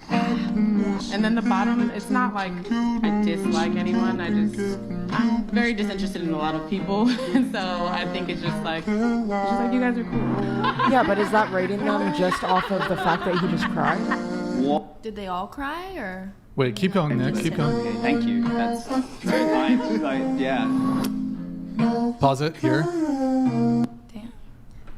And then the bottom, it's not like I dislike anyone. I'm very disinterested in a lot of people. So I think it's just like you guys are cool. Yeah, but is that rating them just off of the fact that he just cried? Did they all cry or? Wait, keep going, Nick. Keep going. Okay, thank you. That's very kind. Like, yeah. Pause it here.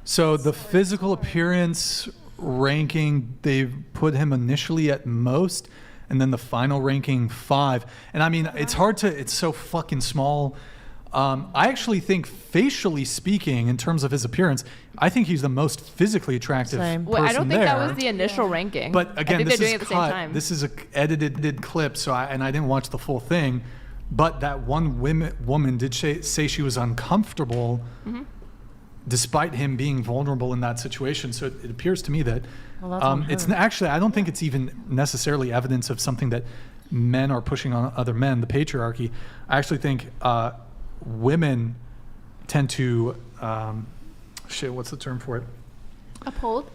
So the physical appearance ranking, they've put him initially at most, and then the final ranking 5. And I mean, it's so fucking small. I actually think, facially speaking, in terms of his appearance, I think he's the most physically attractive person Well, I don't think there. that was the initial ranking. But I again, think this they're is doing it at the same cut. time. This is a edited clip, so I didn't watch the full thing. But that one woman did say she was uncomfortable, despite him being vulnerable in that situation. So it appears to me that it's actually, I don't think it's even necessarily evidence of something that men are pushing on other men, the patriarchy. I actually think women tend to what's the term for it? Uphold.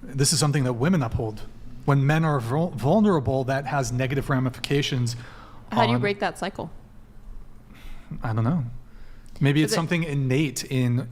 This is something that women uphold. When men are vulnerable, that has negative ramifications. How do you break that cycle? I don't know. Maybe it's something innate in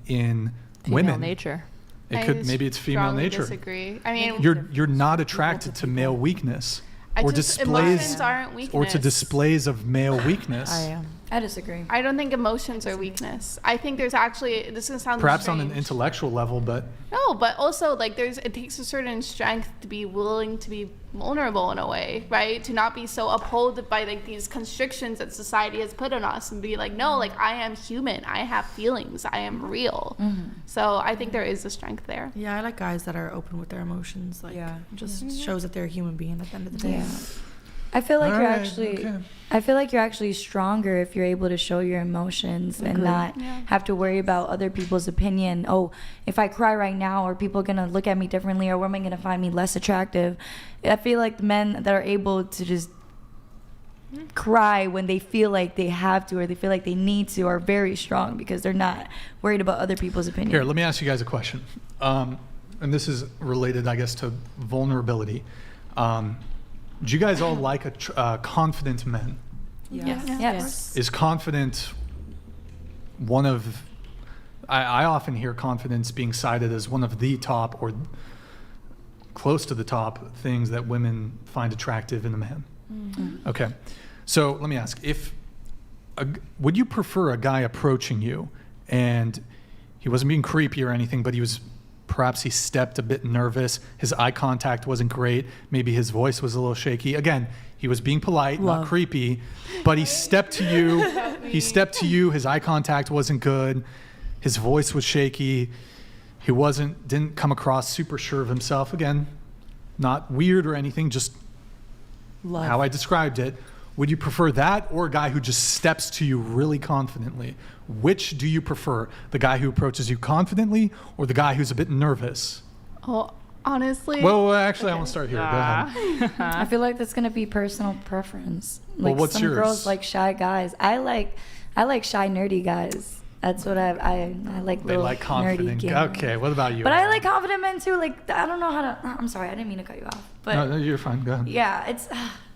women. Nature. It could. Maybe it's female strongly nature. Disagree. I mean, You're not attracted to male weakness or displays emotions aren't weakness. or to displays of male weakness. I am. I disagree. I don't think emotions are weakness. I think there's actually, this is going to sound Perhaps strange. on an intellectual level, but No, but also like it takes a certain strength to be willing to be vulnerable in a way, right? To not be so upheld by like these constrictions that society has put on us and be like, no, like I am human. I have feelings. I am real. So I think there is a strength there. Yeah, I like guys that are open with their emotions. Like, just shows that they're a human being at the end of the day. I feel like Alright, I feel like you're actually stronger if you're able to show your emotions and not have to worry about other people's opinion. Oh, if I cry right now, are people gonna look at me differently, or where am I gonna find me less attractive? I feel like the men that are able to just cry when they feel like they have to or they feel like they need to are very strong because they're not worried about other people's opinion. here, let me ask you guys a question. And this is related, I guess, to vulnerability. Do you guys all like confident men? Yes. Is confident one of I often hear confidence being cited as one of the top or close to the top things that women find attractive in a man. Mm-hmm. Okay. So let me ask, would you prefer a guy approaching you and he wasn't being creepy or anything, but perhaps he stepped a bit nervous, his eye contact wasn't great, maybe his voice was a little shaky. Again, he was being polite, not creepy, but he stepped to you, his eye contact wasn't good, his voice was shaky, he didn't come across super sure of himself. Again, not weird or anything, just how I described it. Would you prefer that or a guy who just steps to you really confidently? Which do you prefer? The guy who approaches you confidently or the guy who's a bit nervous? Oh, honestly. Well, actually, I want to start here. Go ahead. I feel like that's gonna be personal preference. Like what's some yours? girls like shy guys. I like shy nerdy guys. That's what I like. They like confident. Okay, what about you? But I like confident men too. Like I don't know how to. I'm sorry, I didn't mean to cut you off. But no, you're fine. Go ahead. Yeah,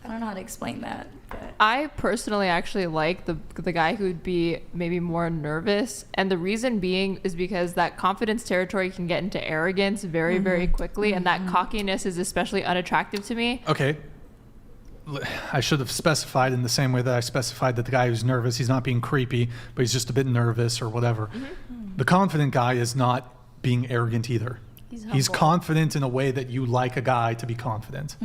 I don't know how to explain that. But. I personally actually like the guy who would be maybe more nervous, and the reason being is because that confidence territory can get into arrogance very, very quickly, and that cockiness is especially unattractive to me. Okay. I should have specified in the same way that I specified that the guy who's nervous, he's not being creepy, but he's just a bit nervous or whatever. The confident guy is not being arrogant either. He's confident in a way that you like a guy to be confident.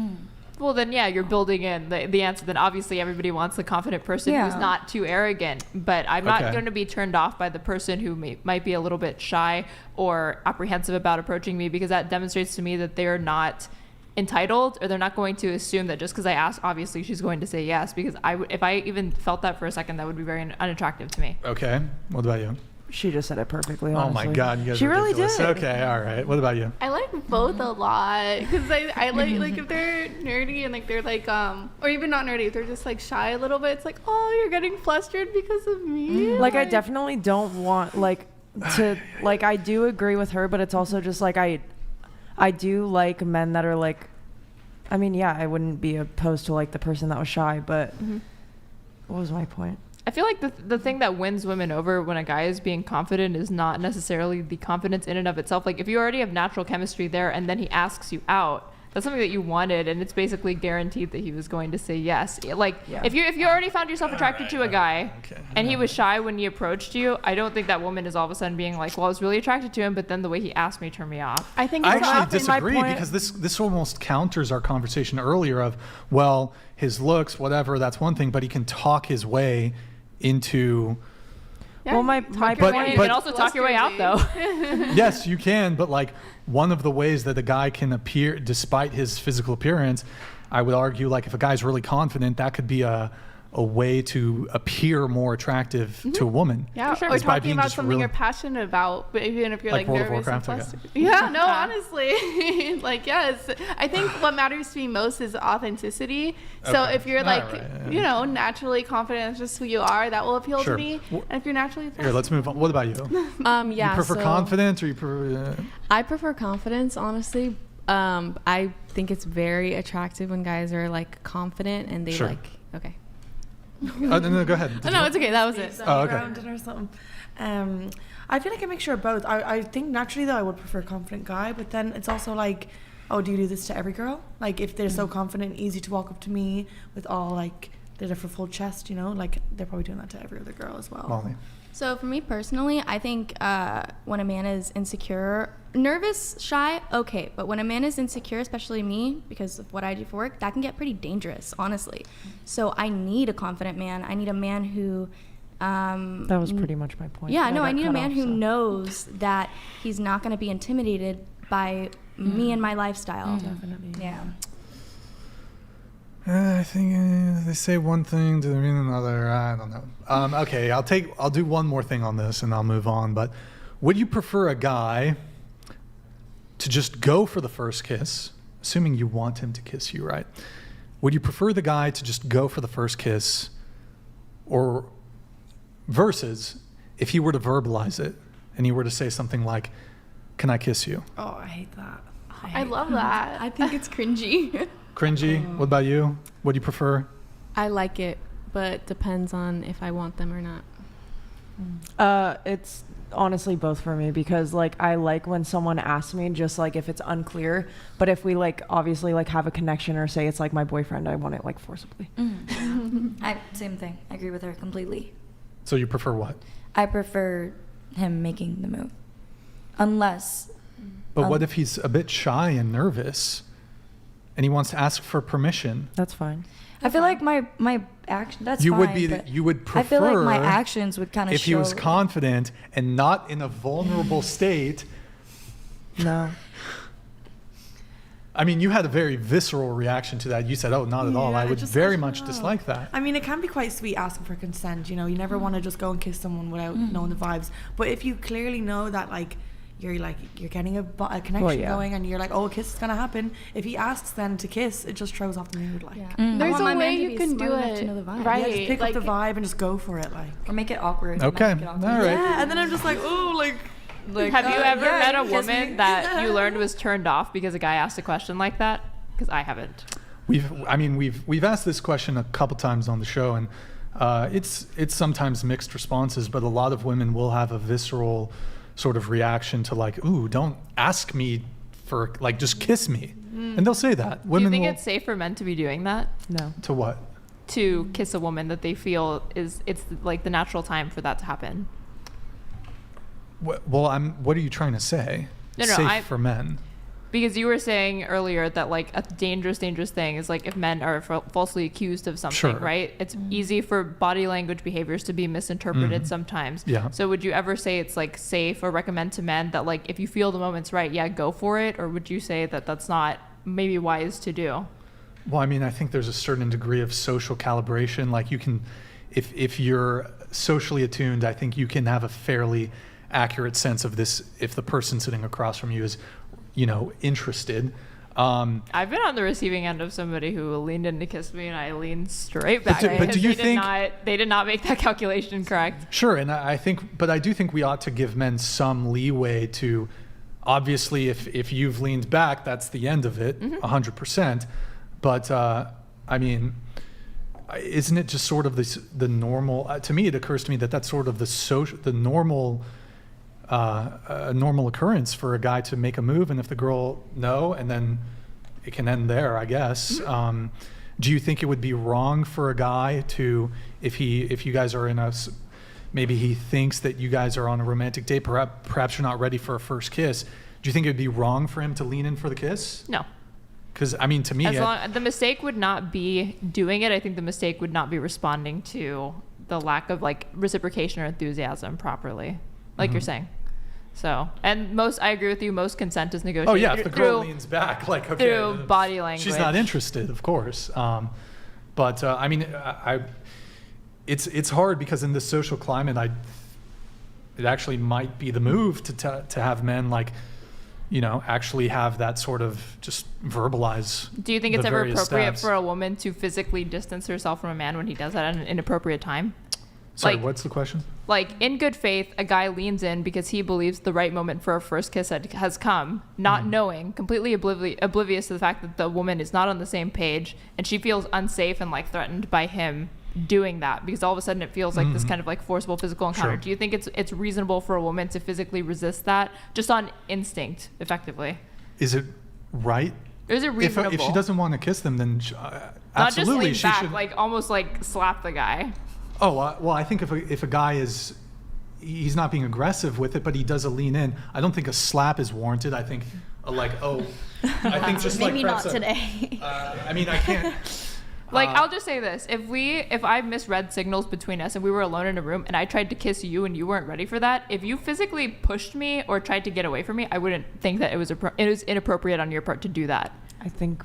Well, then, yeah, you're building in the answer. Then obviously everybody wants the confident person who's not too arrogant. But I'm not going to be turned off by the person who might be a little bit shy or apprehensive about approaching me, because that demonstrates to me that they're not entitled, or they're not going to assume that just because I ask, obviously she's going to say yes. Because if I even felt that for a second, that would be very unattractive to me. Okay. What about you? She just said it perfectly, honestly. Oh my God, you guys she are really ridiculous. did. Okay, all right. What about you? I like both a lot, because I like if they're nerdy and like they're like or even not nerdy, if they're just like shy a little bit, it's like, oh, you're getting flustered because of me. Like I definitely don't want to like, I do agree with her, but it's also just like I do like men that are like, I mean, yeah, I wouldn't be opposed to like the person that was shy, but what was my point? I feel like the thing that wins women over when a guy is being confident is not necessarily the confidence in and of itself. Like if you already have natural chemistry there and then he asks you out, that's something that you wanted, and it's basically guaranteed that he was going to say yes. Like if you already found yourself attracted to a guy and he was shy when he approached you, I don't think that woman is all of a sudden being like, well, I was really attracted to him, but then the way he asked me turned me off. I actually disagree, because this almost counters our conversation earlier of, well, his looks, whatever, that's one thing, but he can talk his way into. Well, my point. You can also talk your way out, though. Yes, you can, but like one of the ways that a guy can appear, despite his physical appearance, I would argue, like if a guy's really confident, that could be a way to appear more attractive to a woman. Yeah, or talking about something you're passionate about, but even if you're like World of nervous and Warcraft, flustered. Yeah, no, honestly, like yes, I think what matters to me most is authenticity. So if you're like, you know, naturally confident, it's just who you are, that will appeal to me. And if you're naturally here, let's move on. What about you? Yeah, you prefer confidence, or you prefer? I prefer confidence, honestly. I think it's very attractive when guys are like confident and they like. Okay. No, go ahead. No, it's okay. That was it. Oh, okay. Or something. I feel like a mixture of both. I think naturally though I would prefer a confident guy, but then it's also like, oh, do you do this to every girl? Like if they're so confident and easy to walk up to me with all like their full chest, you know, like they're probably doing that to every other girl as well. Molly. So for me personally, I think when a man is insecure, nervous, shy, okay. But when a man is insecure, especially me, because of what I do for work, that can get pretty dangerous, honestly. So I need a confident man. I need a man who... that was pretty much my point. Yeah, no, I need a man who knows that he's not going to be intimidated by me and my lifestyle. Definitely. Yeah. I think they say one thing to mean another. I don't know. Okay, I'll do one more thing on this and I'll move on. But would you prefer a guy to just go for the first kiss, assuming you want him to kiss you, right? Would you prefer the guy to just go for the first kiss, or versus if he were to verbalize it and he were to say something like, "Can I kiss you?" Oh, I hate that. I love that. I think it's cringy. Cringy? What about you? What do you prefer? I like it, but depends on if I want them or not. honestly both for me, because like I like when someone asks me just like if it's unclear, but if we like obviously like have a connection or say it's like my boyfriend, I want it like forcibly. Same thing. I agree with her completely. So you prefer what? I prefer him making the move. Unless. But what if he's a bit shy and nervous and he wants to ask for permission? That's fine. I feel like my action. That's you fine, would be. but You would prefer. I feel like my actions would kind of. If he was confident and not in a vulnerable state. No. I mean, you had a very visceral reaction to that. You said, "Oh, not at all." I would very much dislike that. I mean, it can be quite sweet asking for consent. You know, you never want to just go and kiss someone without knowing the vibes. But if you clearly know that, like, you're getting a connection going, and you're like, oh, a kiss is gonna happen. If he asks then to kiss, it just throws off the mood. Like, there's a way you can do it, right? Yeah, just pick up the vibe and just go for it, like, or make it awkward. Okay, all right. Yeah, and then I'm just like, oh, like have you ever met a woman that you learned was turned off because a guy asked a question like that? Because I haven't. We've asked this question a couple times on the show, and it's sometimes mixed responses, but a lot of women will have a visceral sort of reaction to like, ooh, don't ask me for, like, just kiss me. And they'll say that. Women Do you think it's safe for men to be doing that? No. To what? To kiss a woman that they feel it's like the natural time for that to happen. Well, what are you trying to say? No, safe for men. Because you were saying earlier that like a dangerous thing is like if men are falsely accused of something, right? It's easy for body language behaviors to be misinterpreted sometimes. Yeah. So would you ever say it's like safe or recommend to men that like if you feel the moment's right, yeah, go for it? Or would you say that that's not maybe wise to do? Well, I mean, I think there's a certain degree of social calibration. Like you can, if you're socially attuned, I think you can have a fairly accurate sense of this if the person sitting across from you is, interested. I've been on the receiving end of somebody who leaned in to kiss me and I leaned straight back. But do you think they did not make that calculation correct? Sure, and I do think we ought to give men some leeway to, obviously, if you've leaned back, that's the end of it, 100%. But I mean, isn't it just sort of the normal? To me, it occurs to me that that's sort of the normal. A normal occurrence for a guy to make a move, and if the girl no, and then it can end there, I guess. Do you think it would be wrong for a guy to, if you guys are in maybe he thinks that you guys are on a romantic date, perhaps you're not ready for a first kiss, do you think it would be wrong for him to lean in for the kiss? No. Because I mean, to me, the mistake would not be doing it. I think the mistake would not be responding to the lack of like reciprocation or enthusiasm properly, like you're saying. So, and I agree with you, most consent is negotiated. Oh yeah, if the girl leans back, like, okay, through body language. She's not interested, of course. But I mean, it's hard because in this social climate, it actually might be the move to have men like, actually have that sort of just verbalize. Do you think it's ever appropriate for a woman to physically distance herself from a man when he does that at an inappropriate time? Sorry, what's the question? Like, in good faith, a guy leans in because he believes the right moment for a first kiss has come, not knowing, completely oblivious to the fact that the woman is not on the same page, and she feels unsafe and, like, threatened by him doing that, because all of a sudden it feels like this kind of, like, forcible physical encounter. Sure. Do you think it's reasonable for a woman to physically resist that, just on instinct, effectively? Is it right? Is it reasonable? If she doesn't want to kiss them, then absolutely not just lean she back, should. like, almost, like, slap the guy. Oh, well, I think if a guy he's not being aggressive with it, but he does a lean in, I don't think a slap is warranted. I think I think just maybe like not today. I mean, I can't. Like, I'll just say this. If I misread signals between us and we were alone in a room and I tried to kiss you and you weren't ready for that, if you physically pushed me or tried to get away from me, I wouldn't think that it was inappropriate on your part to do that. I think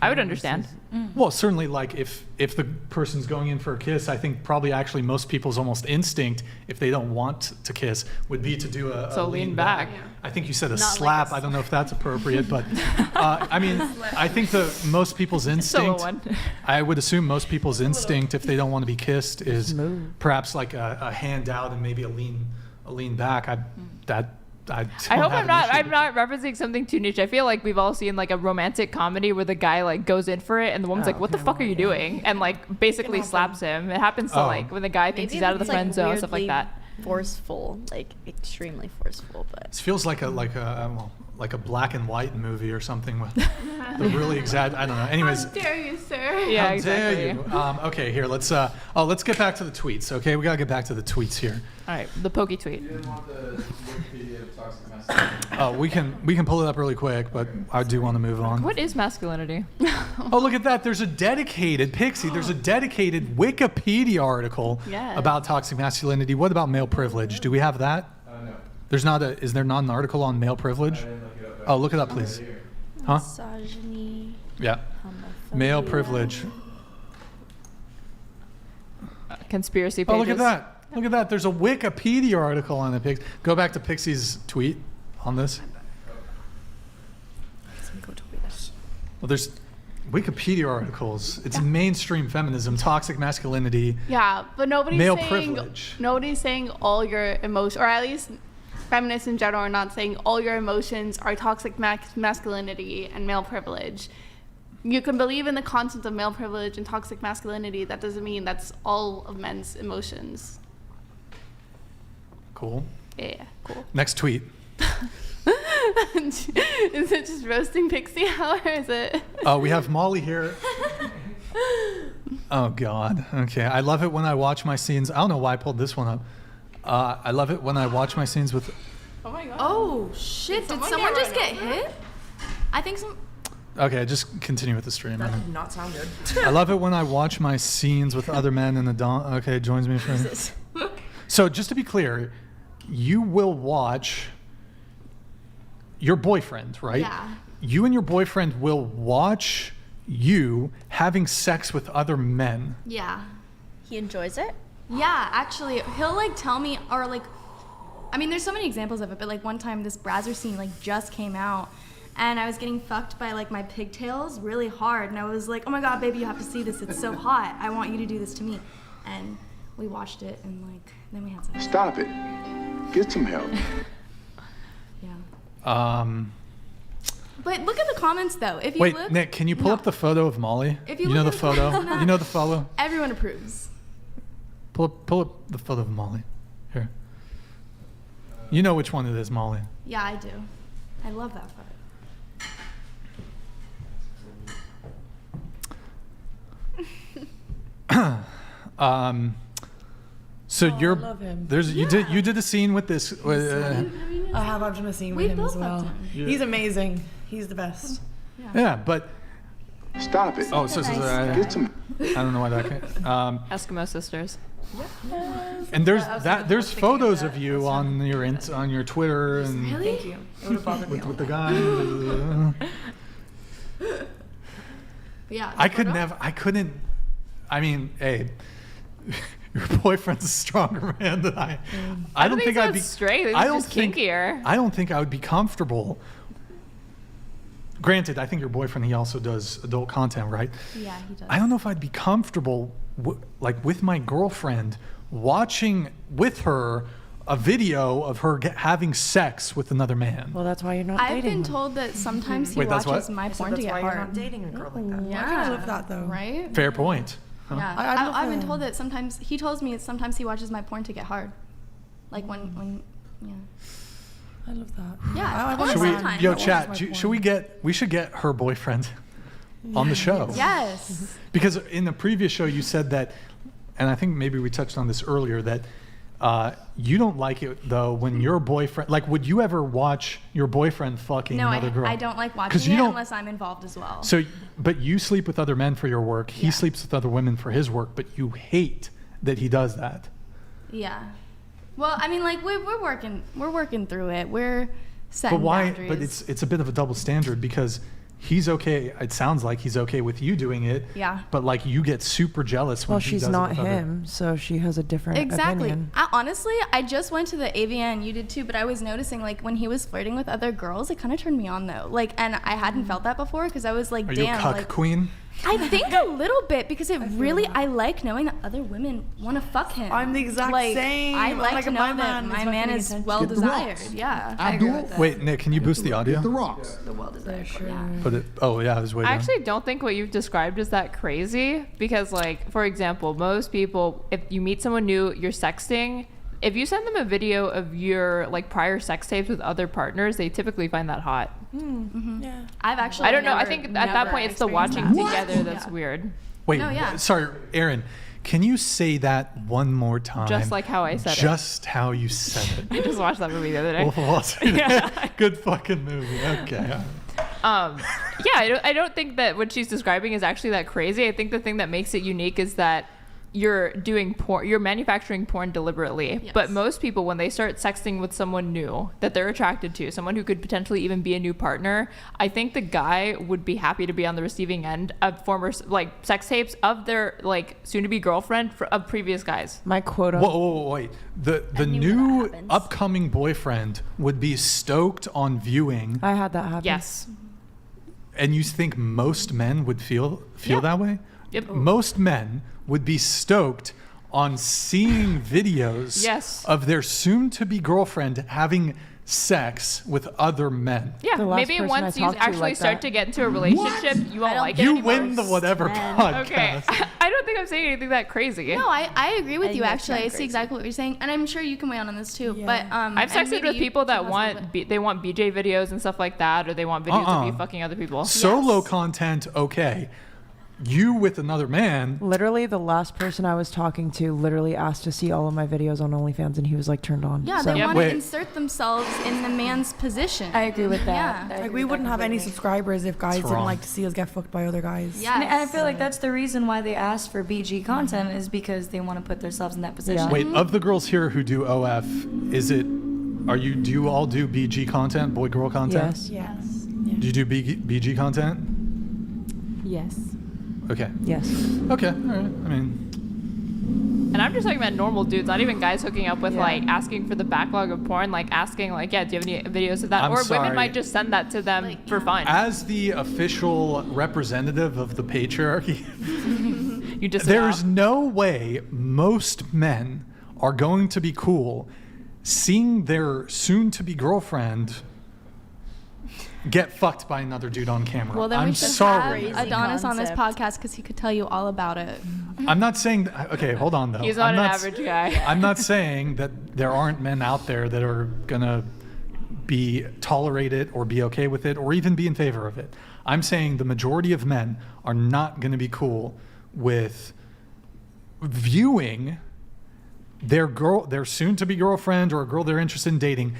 I would understand. Well, certainly, like, if the person's going in for a kiss, I think probably actually most people's almost instinct, if they don't want to kiss, would be to do a lean back. Yeah. I think you said a slap. I don't know if that's appropriate, but I mean, I think most people's instinct, I would assume most people's instinct, if they don't want to be kissed, is perhaps like a hand out and maybe a lean back. I hope I'm not referencing something too niche. I feel like we've all seen like a romantic comedy where the guy like goes in for it and the woman's like, "What the fuck are you doing?" and like basically slaps him. It happens to like when the guy thinks he's out of the friend zone, stuff like that. forceful, like extremely forceful. But This feels like a black and white movie or something with the really I don't know. Anyways. How dare you, sir? Yeah, How exactly. dare you? Okay, here let's get back to the tweets. Okay, we gotta get back to the tweets here. All right, the pokey tweet. You didn't want the Wikipedia of toxic masculinity. Oh, we can pull it up really quick, but I do want to move on. What is masculinity? Oh, look at that! There's a dedicated Pixie. There's a dedicated Wikipedia article Yes. about toxic masculinity. What about male privilege? Do we have that? No. There's not a. Is there not an article on male privilege? Oh, look it up, please. Huh? misogyny, Yeah. Male privilege. Conspiracy pages. Oh, look at that. Look at that. There's a Wikipedia article on it. Go back to Pixie's tweet on this. Well, there's Wikipedia articles. It's mainstream feminism, toxic masculinity. Yeah, but Male privilege. Nobody's saying all your emotions, or at least feminists in general are not saying all your emotions are toxic masculinity and male privilege. You can believe in the concept of male privilege and toxic masculinity. That doesn't mean that's all of men's emotions. Cool. Yeah, cool. Next tweet. Is it just roasting Pixie hour? Is it? Oh, we have Molly here. Oh, God. Okay. I love it when I watch my scenes. I don't know why I pulled this one up. I love it when I watch my scenes with... Oh, my God. Oh, shit. Did someone just get hit? I think some... Okay, just continue with the stream. That did not sound good. I love it when I watch my scenes with other men in the dawn. Okay, joins me for... So just to be clear, you will watch your boyfriend, right? Yeah. You and your boyfriend will watch you having sex with other men. Yeah. He enjoys it? Yeah, actually, he'll like tell me, or like, I mean, there's so many examples of it, but like one time this Brazzer scene like just came out, and I was getting fucked by like my pigtails really hard, and I was like, oh my God, baby, you have to see this. It's so hot. I want you to do this to me. And we watched it, and like, then we had sex. Stop it. Get some help. But look at the comments though. If you Wait, look, Nick, can you pull up the photo of Molly? If you know the look at photo? the- You know the photo? everyone approves. Pull up the photo of Molly. Here. You know which one it is, Molly. Yeah, I do. I love that photo. So Oh, you're I love him. you did a scene with this. I have done a scene We with him both as well. loved him. Yeah. He's amazing. He's the best. Yeah, but stop it. Oh, so Get some. I don't know why that came. Eskimo sisters. And there's photos of you on your Twitter and Really? Thank you. It would have bothered me. with the guy. But yeah. I couldn't. I mean, hey, your boyfriend's a stronger man than I. I don't think I'd be straight. I don't just think kinkier. I don't think I would be comfortable. Granted, I think your boyfriend, he also does adult content, right? Yeah, he does. I don't know if I'd be comfortable with my girlfriend watching with her a video of her having sex with another man. Well, that's why you're not I've dating been him. told that sometimes he Wait, that's watches what? my I said porn that's to get why you're hard. not dating a girl like that. Yeah. I kind of live that though. Right? Fair point. Huh? Yeah. I love I've been him. told that sometimes he tells me sometimes he watches my porn to get hard. Like when yeah. I love that. Yeah. I only Should we, sometimes. yo, That chat? watches my We should get her boyfriend on the show. Yes. Because in the previous show you said that, and I think maybe we touched on this earlier, that you don't like it though when your boyfriend, like, would you ever watch your boyfriend fucking No, another girl? I don't like 'Cause watching you it don't- unless I'm involved as well. So, but you sleep with other men for your work. He sleeps with other women for his work, but you hate that he does that. Yeah. Well, I mean, like we're working through it. We're setting But why? boundaries. But it's a bit of a double standard because he's okay. It sounds like he's okay with you doing it. Yeah. But like you get super jealous when Well, he she's does it not with other- him, so she has a different Exactly. opinion. Honestly, I just went to the AVN. You did too, but I was noticing like when he was flirting with other girls, it kind of turned me on though. Like, and I hadn't felt that before because I was like, Are you a damn, cuck like queen? I think a little bit because it really I like knowing that other women want to fuck him. I'm the exact like, same. I I'm like like, to my know that man my is man fucking is attention. well Get the desired. rocks. Yeah, I agree with that. Wait, Nick, can you boost the audio? The rocks. The well desired. Yeah. But oh yeah, I was waiting. I actually don't think what you've described is that crazy because, like, for example, most people, if you meet someone new, you're sexting, if you send them a video of your like prior sex tapes with other partners, they typically find that hot. Yeah. I've actually I don't know. I never- think at that never point it's the experienced watching that. together that's weird. Wait, No, yeah. sorry, Aaron. Can you say that one more time? Just like how I said it. Just how you said it. I just watched that movie the other day. Good fucking movie. Okay. Yeah, I don't think that what she's describing is actually that crazy. I think the thing that makes it unique is that you're doing porn, you're manufacturing porn deliberately. Yes. But most people, when they start sexting with someone new that they're attracted to, someone who could potentially even be a new partner, I think the guy would be happy to be on the receiving end of former like sex tapes of their like soon-to-be girlfriend of previous guys. My quota. Whoa, wait. The new upcoming boyfriend would be stoked on viewing. I had that happen. Yes. And you think most men would feel that way? Yep. Most men would be stoked on seeing videos of their soon-to-be girlfriend having sex with other men. Yeah, maybe once you actually start to get into a relationship, you won't like it You anymore. win the whatever podcast. Okay, I don't think I'm saying anything that crazy. No, I agree with I you think actually. I that's see exactly what you're saying, and I'm sure you can weigh in on this too. But I've sexted with people that want they want BJ videos and stuff like that, or they want videos of you fucking other people. Solo content, okay. You with another man. Literally, the last person I was talking to literally asked to see all of my videos on OnlyFans, and he was like turned on. Yeah, So- they want to insert themselves in the man's position. I agree with that. Yeah. Like we wouldn't have any subscribers if guys It's didn't wrong. like to see us get fucked by other guys. And I feel like that's the reason why they ask for BG content is because they want to put themselves in that position. Wait, of the girls here who do OF, do you all do BG content, boy girl content? Yes. Do you do BG content? Yes. Okay. Yes. Okay. All right. I mean, And I'm just talking about normal dudes, not even guys hooking up with like asking for the backlog of porn, like asking like, yeah, do you have any videos of that? I'm or sorry. women might just send that to them for fun. as the official representative of the patriarchy, You just there's no way most men are going to be cool seeing their soon-to-be girlfriend get fucked by another dude on camera. Well, then I'm we should sorry. have Adonis on this podcast because he could tell you all about it. I'm not saying. Okay, hold on though. He's not I'm an not, average guy. I'm not saying that there aren't men out there that are gonna be tolerate it or be okay with it or even be in favor of it. I'm saying the majority of men are not gonna be cool with viewing their soon-to-be girlfriend or a girl they're interested in dating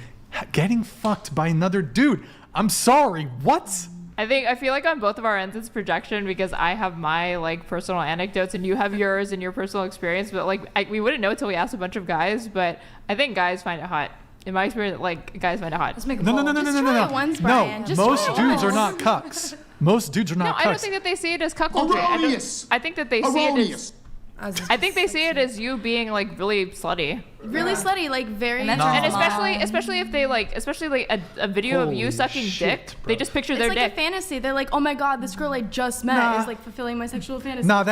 getting fucked by another dude. I'm sorry. What? I feel like on both of our ends it's projection because I have my like personal anecdotes and you have yours and your personal experience, but like we wouldn't know until we asked a bunch of guys. But I think guys find it hot. In my experience, like guys find it hot. Let's make No. Most dudes are not cucks. Most dudes are No, not I don't cucks. think that they see it as cuckoldry. I think that they see it as. I think they see it as you being like really slutty. Really slutty, like very. And especially if they like, especially like a video of you Holy sucking shit, dick, they just picture It's their like dick. a fantasy. They're like, oh my god, this girl I just met Nah. is like fulfilling my sexual fantasy. No,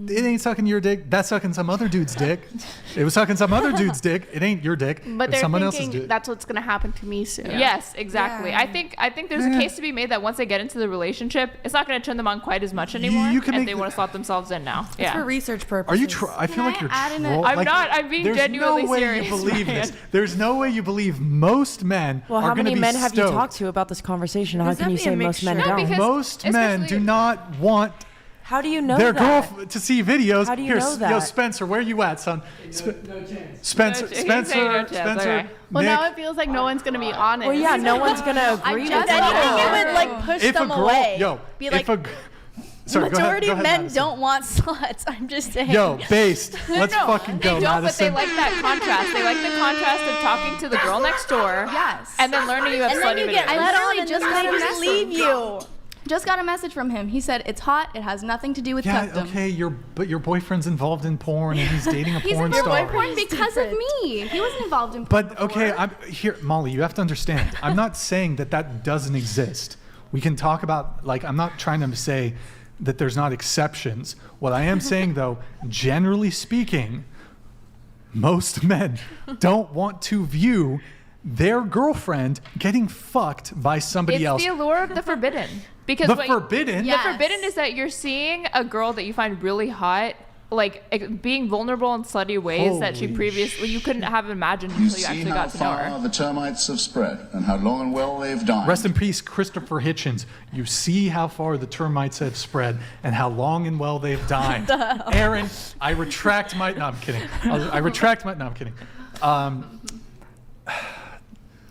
it ain't sucking your dick. That's sucking some other dude's dick. It was sucking some other dude's dick. It ain't your dick. But It's they're someone else's thinking dick. that's what's going to happen to me soon. Yes, exactly. I think there's a case to be made that once they get into the relationship, it's not going to turn them on quite as much anymore, you can and make they want to slot themselves in now. It's Yeah. for research purposes. Are you? I feel like you're troll. I'm like, not. I'm being there's genuinely no way serious. you believe man. this. There's no way you believe most men Well, are how going to many be men have you stoked. talked to about this conversation? How There's can you say definitely a most men mixture. don't? because Most men do not want How do you know their that? girl to see videos. How do you Here, know Yo, that? Spencer, where you at, son? No chance. Spencer, No ch- he's saying no chance, Spencer, okay. Well, Nick. now it feels like no one's going to be honest. Well, yeah, no one's gonna agree with If anything, it would like push If a them girl, away. yo, Be if like, a, sorry, majority go of ahead, men Madison. don't want sluts. I'm just saying. Yo, based. Let's No, fucking they go, don't, but they Madison. like that contrast. They like the contrast of talking to the girl next door, Yes. and then learning you have And then slutty you get videos. let literally on and just then got they a just message. leave you. Just got a message from him. He said it's hot. It has nothing to do with Yeah, custom. okay, but your boyfriend's involved in porn and he's dating a He's porn involved in star. porn because of me. He wasn't involved in porn But okay, I'm here, Molly. You have to understand. I'm not saying that doesn't exist. We can talk about I'm not trying to say that there's not exceptions. What I am saying though, generally speaking, most men don't want to view their girlfriend getting fucked by somebody else. It's the allure of the forbidden. Because The what- forbidden? The Yes. forbidden is that you're seeing a girl that you find really hot, being vulnerable in slutty ways that she previously you couldn't have imagined until you actually got to know her. The termites have spread and how long and well they've dined. Rest in peace, Christopher Hitchens. You see how far the termites have spread and how long and well they've dined. Aaron, I retract my. No, I'm kidding. I retract my. No, I'm kidding.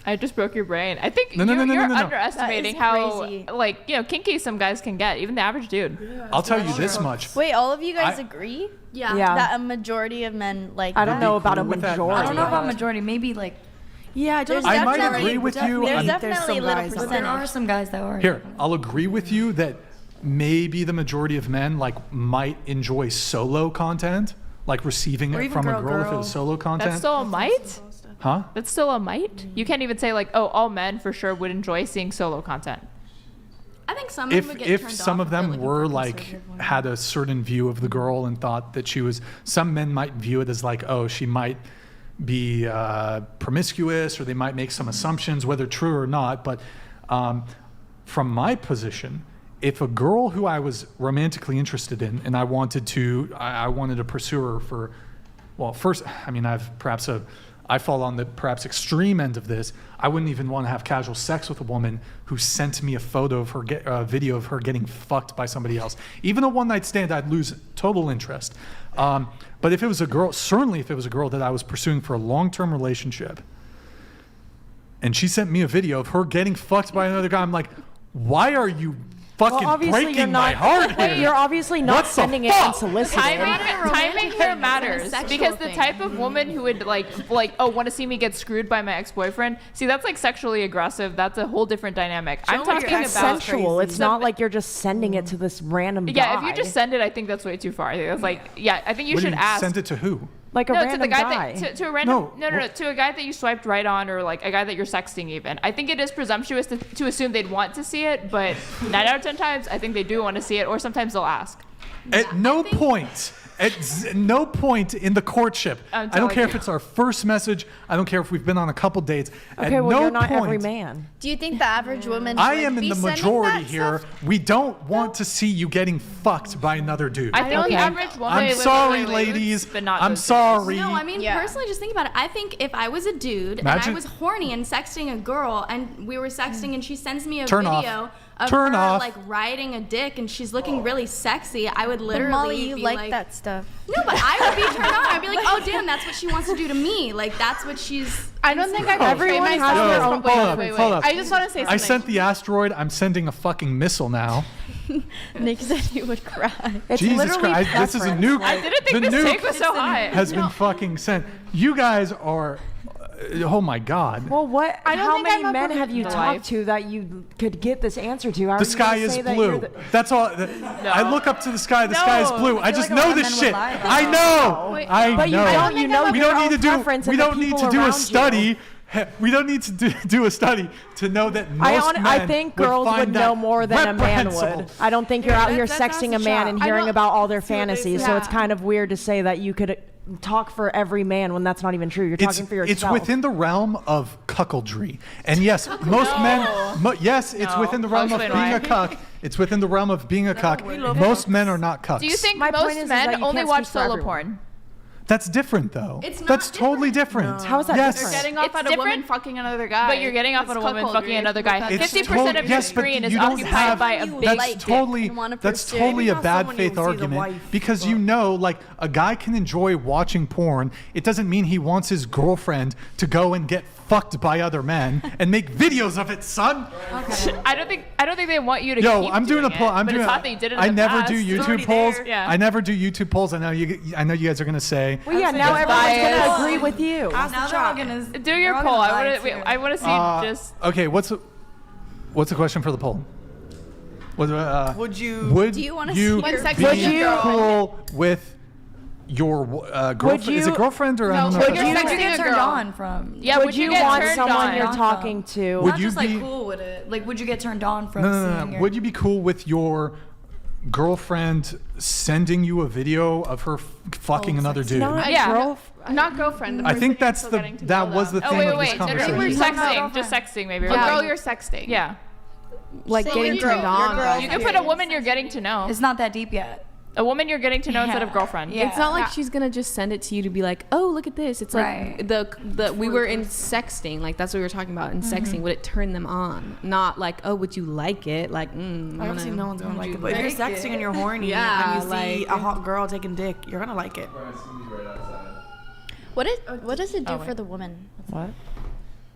I just broke your brain. I think No. you're underestimating how kinky some guys can get, even the average dude. I'll tell you this much. Wait, all of you guys agree? Yeah. That a majority of men like I don't know about a with that. majority. I don't know about majority. Maybe like. Yeah, I don't. I might agree with you. There's I'm- definitely a little But percentage. there are some guys that are. Here, I'll agree with you that maybe the majority of men might enjoy solo content, like receiving Or it even from a girl if it girl. was solo content. That's still a might? Huh? That's still a might? You can't even say all men for sure would enjoy seeing solo content. I think some men would get If turned some off of them if they're were looking for conservative ones. had a certain view of the girl and thought that she was, some men might view it as she might be promiscuous, or they might make some assumptions, whether true or not. But from my position, if a girl who I was romantically interested in and I wanted to pursue her for, first, I fall on the perhaps extreme end of this. I wouldn't even want to have casual sex with a woman who sent me a photo of her, video of her getting fucked by somebody else. Even a one-night stand, I'd lose total interest. But if it was a girl, certainly if it was a girl that I was pursuing for a long-term relationship, and she sent me a video of her getting fucked by another guy, I'm like, why are you fucking breaking my heart here? You're obviously not sending it unsolicited. Timing here matters, because the type of woman who would want to see me get screwed by my ex-boyfriend, see, that's like sexually aggressive. That's a whole different dynamic. I'm talking about sensual. It's not like you're just sending it to this random guy. Yeah, if you just send it, I think that's way too far. I think that's I think you should ask. Send it to who? Like a random to the guy. To a random to a guy that you swiped right on, or like a guy that you're sexting even. I think it is presumptuous to assume they'd want to see it, but 9 out of 10 times I think they do want to see it, or sometimes they'll ask. At no point in the courtship, I don't care if it's our first message, I don't care if we've been on a couple dates. Okay, at well, no you're not point, every man. Do you think the average woman I should am in be the sending majority that here. stuff? We don't want to see you getting fucked by another dude. I think the average woman. I'm sorry, ladies. But not I'm sorry. No, I mean, personally, just think about it. I think if I was a dude and I was horny and sexting a girl, and we were sexting and she sends me a video of her like riding a dick and she's looking really sexy, I would literally Molly, you be like that stuff. No, but I would be turned on. I'd be like, oh damn, that's what she wants to do to me. Like that's what she's. I don't think I've Everyone has their own Hold up. I just want to say something. I sent the asteroid. I'm sending a fucking missile now. Nick said he would cry. Jesus Christ! This is a nuke. I didn't think the this nuke take was so high. has been fucking sent. You guys are. Oh my God. Well, what? I don't how think many I'm a men have you perfect talked life. to that you could get this answer to? How The are you sky gonna is say that blue. you're the- That's all. I look up to the sky. The sky is blue. I just know this shit. I know. I But know. you know we your don't need to own do. preference We and the don't need people to do a around study. We don't need to do a study to know that most men I think girls would find know that more than a man reprehensible. would. I don't think you're out here that's sexting a the man shot. and I hearing don't- about all their fantasies. So it's Yeah. kind of weird to say that you could talk for every man when that's not even true. You're talking for yourself. It's within the realm of cuckoldry. And yes, most men, yes, it's within the realm of being a cuck. It's within the realm of being a cuck. Most men are not cucks. Do you think My point most is that men you only can't watch speak for solo everyone. porn? That's different, though. It's not That's totally different. No. How is that yes. different? Getting off It's at a woman different, fucking another guy. But you're getting off on a woman cuckoldry. fucking another guy. It's 50% of your yes, but screen is you don't occupied have- by a You big. like That's it totally and wanna that's pursue it. totally a Not bad someone faith you'll see the argument wife, because but- you know, like a guy can enjoy watching porn. It doesn't mean he wants his girlfriend to go and get fucked by other men and make videos of it, son. I don't think they want you to. Yo, keep I'm doing a doing poll. it, I'm but doing. It's not that you did it in I the never past. do It's YouTube already polls. there. Yeah. I never do YouTube polls. I know you guys are gonna say. Well, yeah, now everyone's going to agree with you. Now they're all gonna Do your poll. I want to see just. Okay, what's the question for the poll? Would you? Would Do you wanna you see your be Would you- cool with your girlfriend? Is it girlfriend or I don't know? Would if you that's- get turned on from? Yeah, would you get want turned someone on? you're talking to? Would Not you just like be- cool with it. Like, would you get turned on from No. seeing your? Would you be cool with your girlfriend sending you a video of her fucking another dude? Not Yeah. Not girlfriend. I think that's that was the thing Oh of this wait. conversation. We're sexting. Just sexting, maybe. A Right? girl you're sexting. Yeah. like So getting your turned on. girl- You can put a woman you're getting to know. It's not that deep yet. A woman you're getting to know instead of girlfriend. It's not like she's gonna just send it to you to be like, oh, look at this. It's like the we were in sexting, like that's what we were talking about in sexting. Would it turn them on? Not like, oh, would you like it? Like, obviously no one's gonna like it. But if you're sexting and you're horny and you see a hot girl taking dick, you're gonna like it. What does it do for the woman?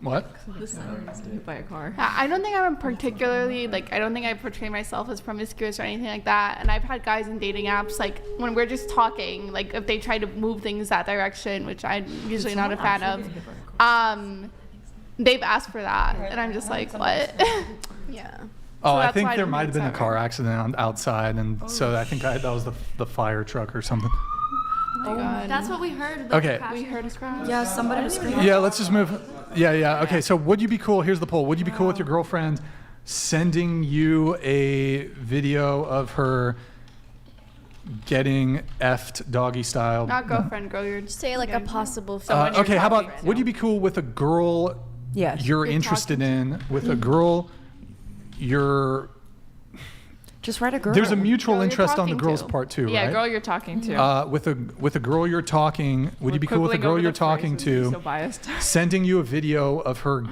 What? Hit by a car. I don't think I'm particularly I don't think I portray myself as promiscuous or anything like that. And I've had guys in dating apps when we're just talking, if they try to move things that direction, which I'm usually not a fan of, they've asked for that, and I'm just like, what? Yeah. Oh, So I that's think why there I might have been a didn't car accident outside, and so I think that was the fire truck or something. Oh my God. That's what we heard. Okay. We heard a crash. Yeah, somebody was screaming. Yeah, let's just move. Yeah. Okay, so would you be cool? Here's the poll. Would you be cool with your girlfriend sending you a video of her getting effed doggy style? Not girlfriend, girl. You're Just say a possible. Okay, how about would you be cool with a girl you're interested in, with a girl you're... Just write a girl. There's a mutual Girl you're interest on the talking girl's to. part too, Yeah, right? girl you're talking to. With a girl you're talking, would you be cool with a quibbling girl over you're the talking phrases. to So biased. sending you a video of her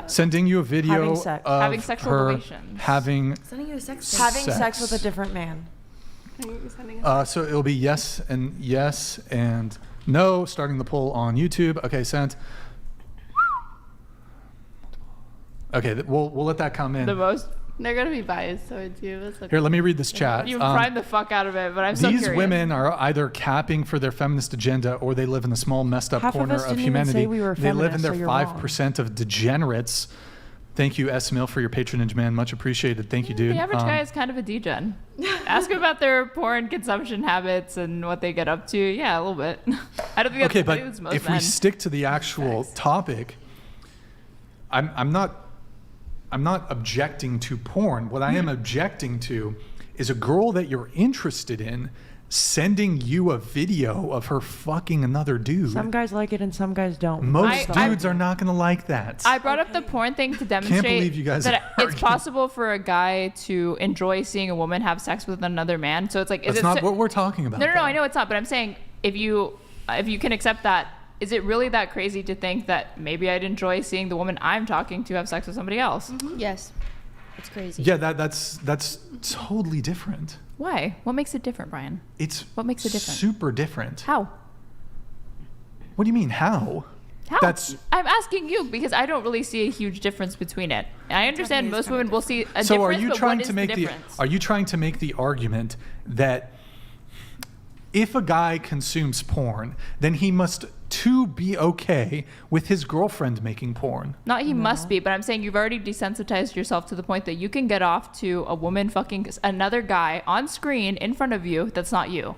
sending you a video Having sex. of Having sexual her relations. having Sending you a sex Having sex with a different man. so it'll be yes and no, starting the poll on YouTube. Okay, sent. Okay, we'll let that come in. The most. They're gonna be biased towards you. That's okay. Here, let me read this chat. You primed the fuck out of it, but I'm so These curious. women are either capping for their feminist agenda or they live in a small, messed up Half of corner us of didn't even humanity. say we were They live in feminists, their so you're 5% of degenerates. Thank you, S. Mill, for your patronage, man. Much appreciated. Thank you, dude. The average guy is kind of a degen. Ask them about their porn consumption habits and what they get up to. Yeah, a little bit. I don't think that's okay, but it's most if men. we stick to the actual topic, I'm not objecting to porn. What I am objecting to is a girl that you're interested in sending you a video of her fucking another dude. Some guys like it and some guys don't. Most dudes are not going to like that. I brought up the porn thing to demonstrate believe you guys that are it's possible for a guy to enjoy seeing a woman have sex with another man. So it's like, That's not what we're talking about. No, I know it's not, but I'm saying if you can accept that, is it really that crazy to think that maybe I'd enjoy seeing the woman I'm talking to have sex with somebody else? Yes, it's crazy. Yeah, that's totally different. Why? What makes it different, Brian? What makes it different? Super different. How? What do you mean, how? How? I'm asking you because I don't really see a huge difference between it. And I understand most women will see a So difference, are you but trying what is to make the difference? are you trying to make the argument that if a guy consumes porn, then he must too be okay with his girlfriend making porn? Not he must be, but I'm saying you've already desensitized yourself to the point that you can get off to a woman fucking another guy on screen in front of you that's not you.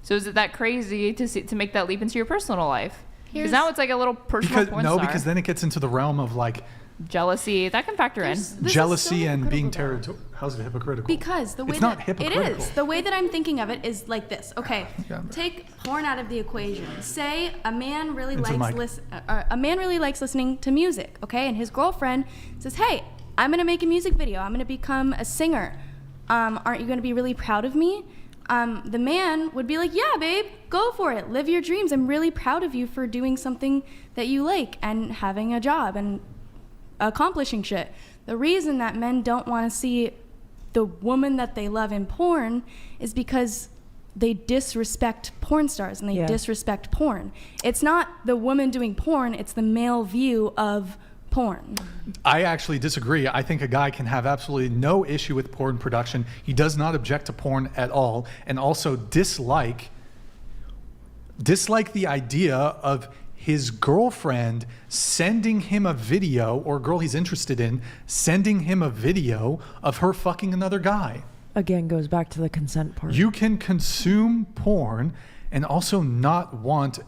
So is it that crazy to make that leap into your personal life? Because now it's like a little personal porn star. Because then it gets into the realm of like jealousy. That can factor in. jealousy and being territorial. How's it hypocritical? Because the way it's that not hypocritical. it is, the way that I'm thinking of it is like this. Okay, take porn out of the equation. Say a man really likes listening to music. Okay, and his girlfriend says, "Hey, I'm gonna make a music video. I'm gonna become a singer. Aren't you gonna be really proud of me?" The man would be like, "Yeah, babe, go for it. Live your dreams. I'm really proud of you for doing something that you like and having a job and accomplishing shit." The reason that men don't want to see the woman that they love in porn is because they disrespect porn stars and they disrespect porn. It's not the woman doing porn, it's the male view of porn. I actually disagree. I think a guy can have absolutely no issue with porn production. He does not object to porn at all, and also dislike the idea of his girlfriend sending him a video, or a girl he's interested in sending him a video of her fucking another guy. Again, goes back to the consent part. You can consume porn and also not want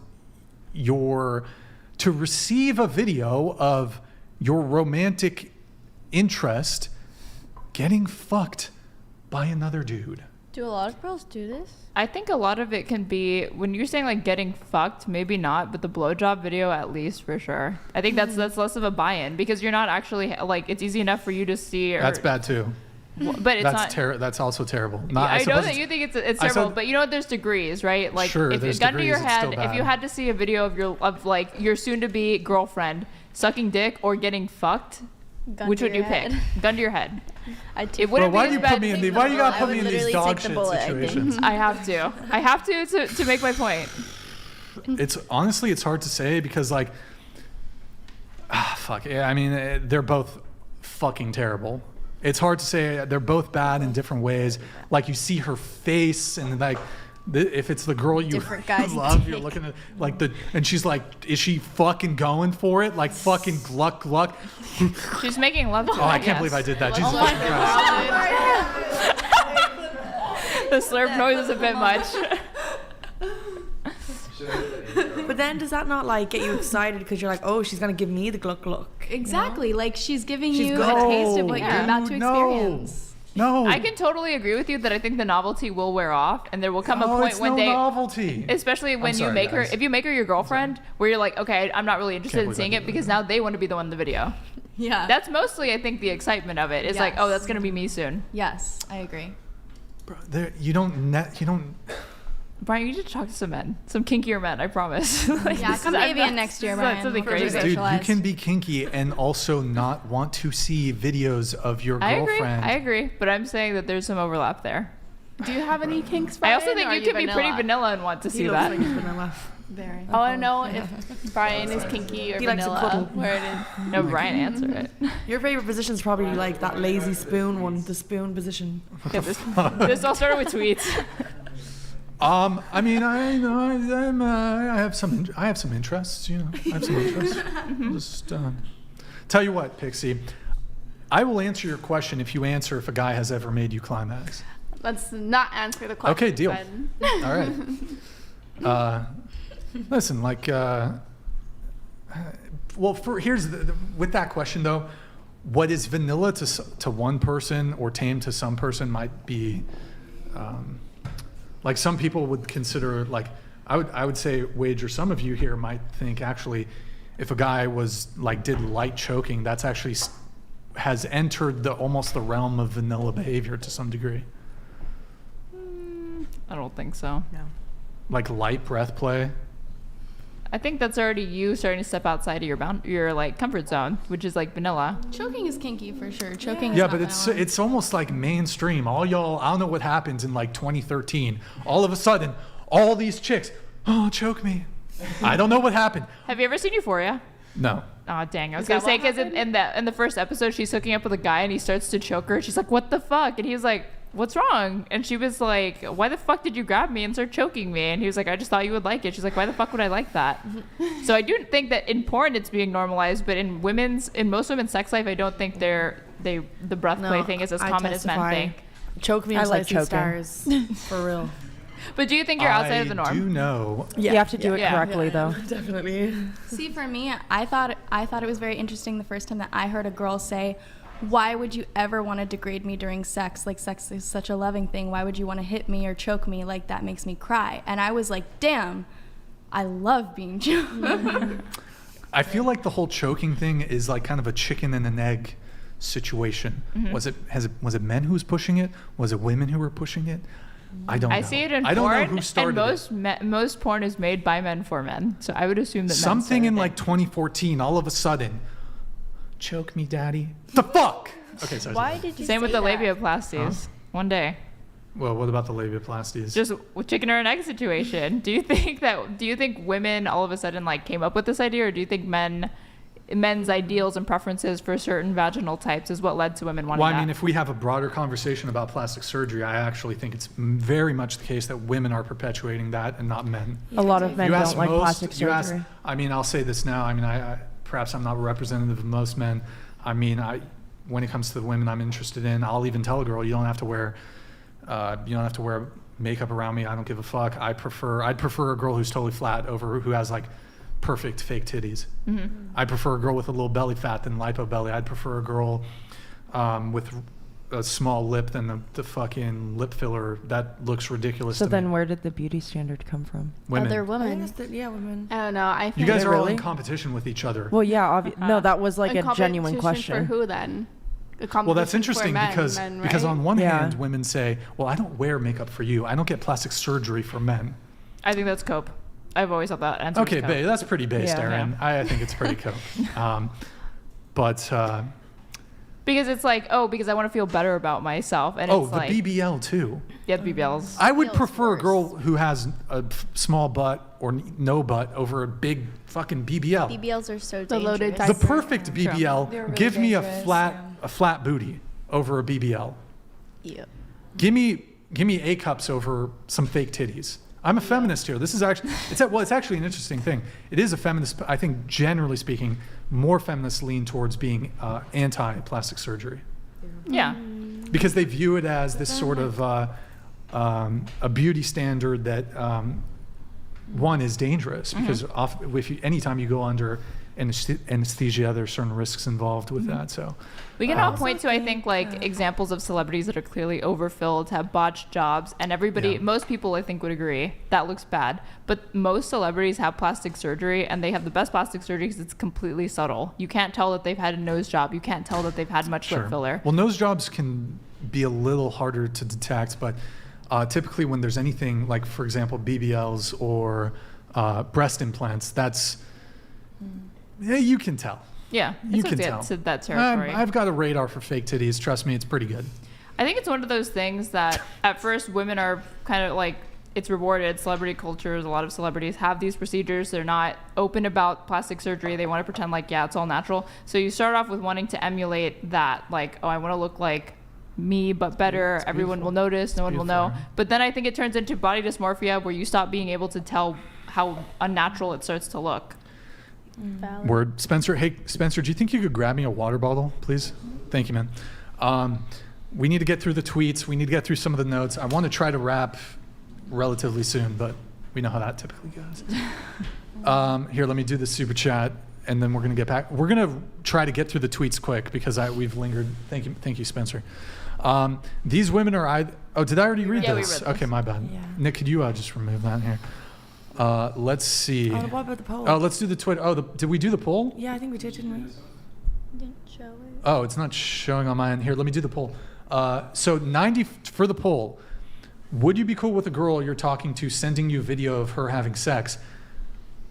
to receive a video of your romantic interest getting fucked by another dude. Do a lot of girls do this? I think a lot of it can be, when you're saying like getting fucked, maybe not, but the blowjob video at least for sure. I think that's less of a buy-in because you're not actually like, it's easy enough for you to see. That's bad too. But it's not. That's also terrible. I know that you think it's terrible, but you know what? There's degrees, right? Like, sure, if there's gun to your degrees, it's still head, bad. if you had to see a video of your soon-to-be girlfriend sucking dick or getting fucked, which would you pick? Gun to your head. Why do you put me in why do you gotta put me in these dog shit situations? I have to make my point. It's honestly, it's hard to say because like, fuck. Yeah, I mean, they're both fucking terrible. It's hard to say. They're both bad in different ways. Like you see her face, and like, if it's the girl you love, you're looking at like and she's like, is she fucking going for it? Like fucking gluck gluck. She's making love to Oh, I can't believe I did that. Jesus Christ. The slurp noise is a bit much. But then does that not like get you excited because you're like, oh, she's gonna give me the gluck gluck? Exactly. You know? Like she's giving she's you a taste of what you're about to experience. No. I can totally agree with you that I think the novelty will wear off, and there will come a point when novelty. Especially when you make her, if you make her your girlfriend, where you're like, okay, I'm not really interested in seeing it because now they want to be the one in the video. Yeah. That's mostly, I think, the excitement of it. It's like, oh, that's gonna be me soon. Yes, I agree. Bro, you don't. Brian, you need to talk to some men, some kinkier men. I promise. Like, yeah, come Avian next year, Brian. Something crazy. Dude, you can be kinky and also not want to see videos of your girlfriend. I agree, but I'm saying that there's some overlap there. Do you have any kinks, Brian? I also think you can be pretty vanilla and want to see that. Very. I want to know if Brian is kinky or vanilla. Where it is. No, Brian, answer it. Your favorite position is probably like that lazy spoon one, the spoon position. Yeah, this all started with tweets. I mean, I have some interests. You know, I have some interests. Just tell you what, Pixie, I will answer your question if you answer if a guy has ever made you climax. Let's not answer the question. Okay, deal. All right. Listen, like, well, here's with that question though, what is vanilla to one person or tame to some person might be. Like some people would consider, like I would say, Wage, or some of you here might think actually, if a guy was like did light choking, that's actually has entered almost the realm of vanilla behavior to some degree. I don't think so. No. Like light breath play. I think that's already you starting to step outside of your like comfort zone, which is like vanilla. Choking is kinky for sure. Choking is yeah, not but vanilla. it's almost like mainstream. All y'all, I don't know what happens in like 2013. All of a sudden, all these chicks, oh, choke me. I don't know what happened. Have you ever seen Euphoria? No. Oh dang! I was gonna say because in the first episode she's hooking up with a guy and he starts to choke her. She's like, "What the fuck?" And he was like, "What's wrong?" And she was like, "Why the fuck did you grab me and start choking me?" And he was like, "I just thought you would like it." She's like, "Why the fuck would I like that?" So I do think that in porn it's being normalized, but in most women's sex life, I don't think the breath play thing is as common as men think. Choke me and like stars for real. But do you think you're outside of the norm? I do know. Yeah. You have to do it correctly, though. Definitely. See, for me, I thought it was very interesting the first time that I heard a girl say, "Why would you ever want to degrade me during sex? Like, sex is such a loving thing. Why would you want to hit me or choke me? Like, that makes me cry." And I was like, damn, I love being choked. I feel like the whole choking thing is like kind of a chicken and an egg situation. Mm-hmm. Was it men who was pushing it? Was it women who were pushing it? I don't know. I see it in porn, I don't know who started and most porn is made by men for men. So I would assume that something in like 2014, all of a sudden, choke me, daddy. The fuck? Okay, sorry. Why did you Same with say the that? labiaplasties. One day. Well, what about the labiaplasties? Just with chicken or an egg situation. Do you think women all of a sudden like came up with this idea, or do you think men's ideals and preferences for certain vaginal types is what led to women wanting that? Well, I mean, if we have a broader conversation about plastic surgery, I actually think it's very much the case that women are perpetuating that and not men. A lot of men don't like plastic surgery. I mean, I'll say this now. I mean, perhaps I'm not representative of most men. I mean, when it comes to the women I'm interested in, I'll even tell a girl, you don't have to wear makeup around me. I don't give a fuck. I'd prefer a girl who's totally flat over who has like perfect fake titties. Mm-hmm. I prefer a girl with a little belly fat than lipo belly. I'd prefer a girl with a small lip than the fucking lip filler that looks ridiculous. So to then me. where did the beauty standard come from? Women. Other women. Women. I don't know. I think You guys are all really? in competition with each other. Well, yeah, no, that was like In a genuine competition question. For who then? a Well, that's competition interesting for men, because right? on one hand, women say, "Well, I don't wear makeup for you. I don't get plastic surgery for men." I think that's cope. I've always thought that answer. Okay, was cope. that's pretty based, Aaron. I think it's pretty cope. But because it's like, because I want to feel better about myself, and it's the like BBL too. Yeah, the BBLs. I would prefer a girl who has a small butt or no butt over a big fucking BBL. BBLs are so The loaded dangerous. The perfect BBL. They're really Give me dangerous, a flat booty over a BBL. Yeah. Give me A cups over some fake titties. I'm a feminist here. This is actually it's actually an interesting thing. It is a feminist. I think generally speaking, more feminists lean towards being anti-plastic surgery. Yeah. Because they view it as this sort of a beauty standard that one is dangerous because anytime you go under anesthesia, there's certain risks involved with that. So we can all point to, I think, like examples of celebrities that are clearly overfilled, have botched jobs, and most people I think would agree that looks bad. But most celebrities have plastic surgery, and they have the best plastic surgery because it's completely subtle. You can't tell that they've had a nose job. You can't tell that they've had much lip filler. Well, nose jobs can be a little harder to detect, but typically when there's anything like, for example, BBLs or breast implants, that's you can tell. Yeah, you can tell. To that territory. I've got a radar for fake titties. Trust me, it's pretty good. I think it's one of those things that at first women are kind of like, it's rewarded. Celebrity cultures, a lot of celebrities have these procedures. They're not open about plastic surgery. They want to pretend like, it's all natural. So you start off with wanting to emulate that, like, I want to look like me but better. Everyone will notice, no one will know. But then I think it turns into body dysmorphia where you stop being able to tell how unnatural it starts to look. Word. Spencer, hey, Spencer, do you think you could grab me a water bottle, please? Thank you, man. We need to get through the tweets. We need to get through some of the notes. I want to try to wrap relatively soon, but we know how that typically goes. Here, let me do the super chat, and then we're going to get back. We're going to try to get through the tweets quick because we've lingered. Thank you, Spencer. These women are did I already read this? We read this. Okay, my bad. Yeah. Nick, could you just remove that here? Let's see. What about the poll? Oh, let's do the Twitter. Did we do the poll? Yeah, I think we did, didn't we? Didn't show it. Oh, it's not showing on my end. Here, let me do the poll. So 90 for the poll. Would you be cool with a girl you're talking to sending you a video of her having sex?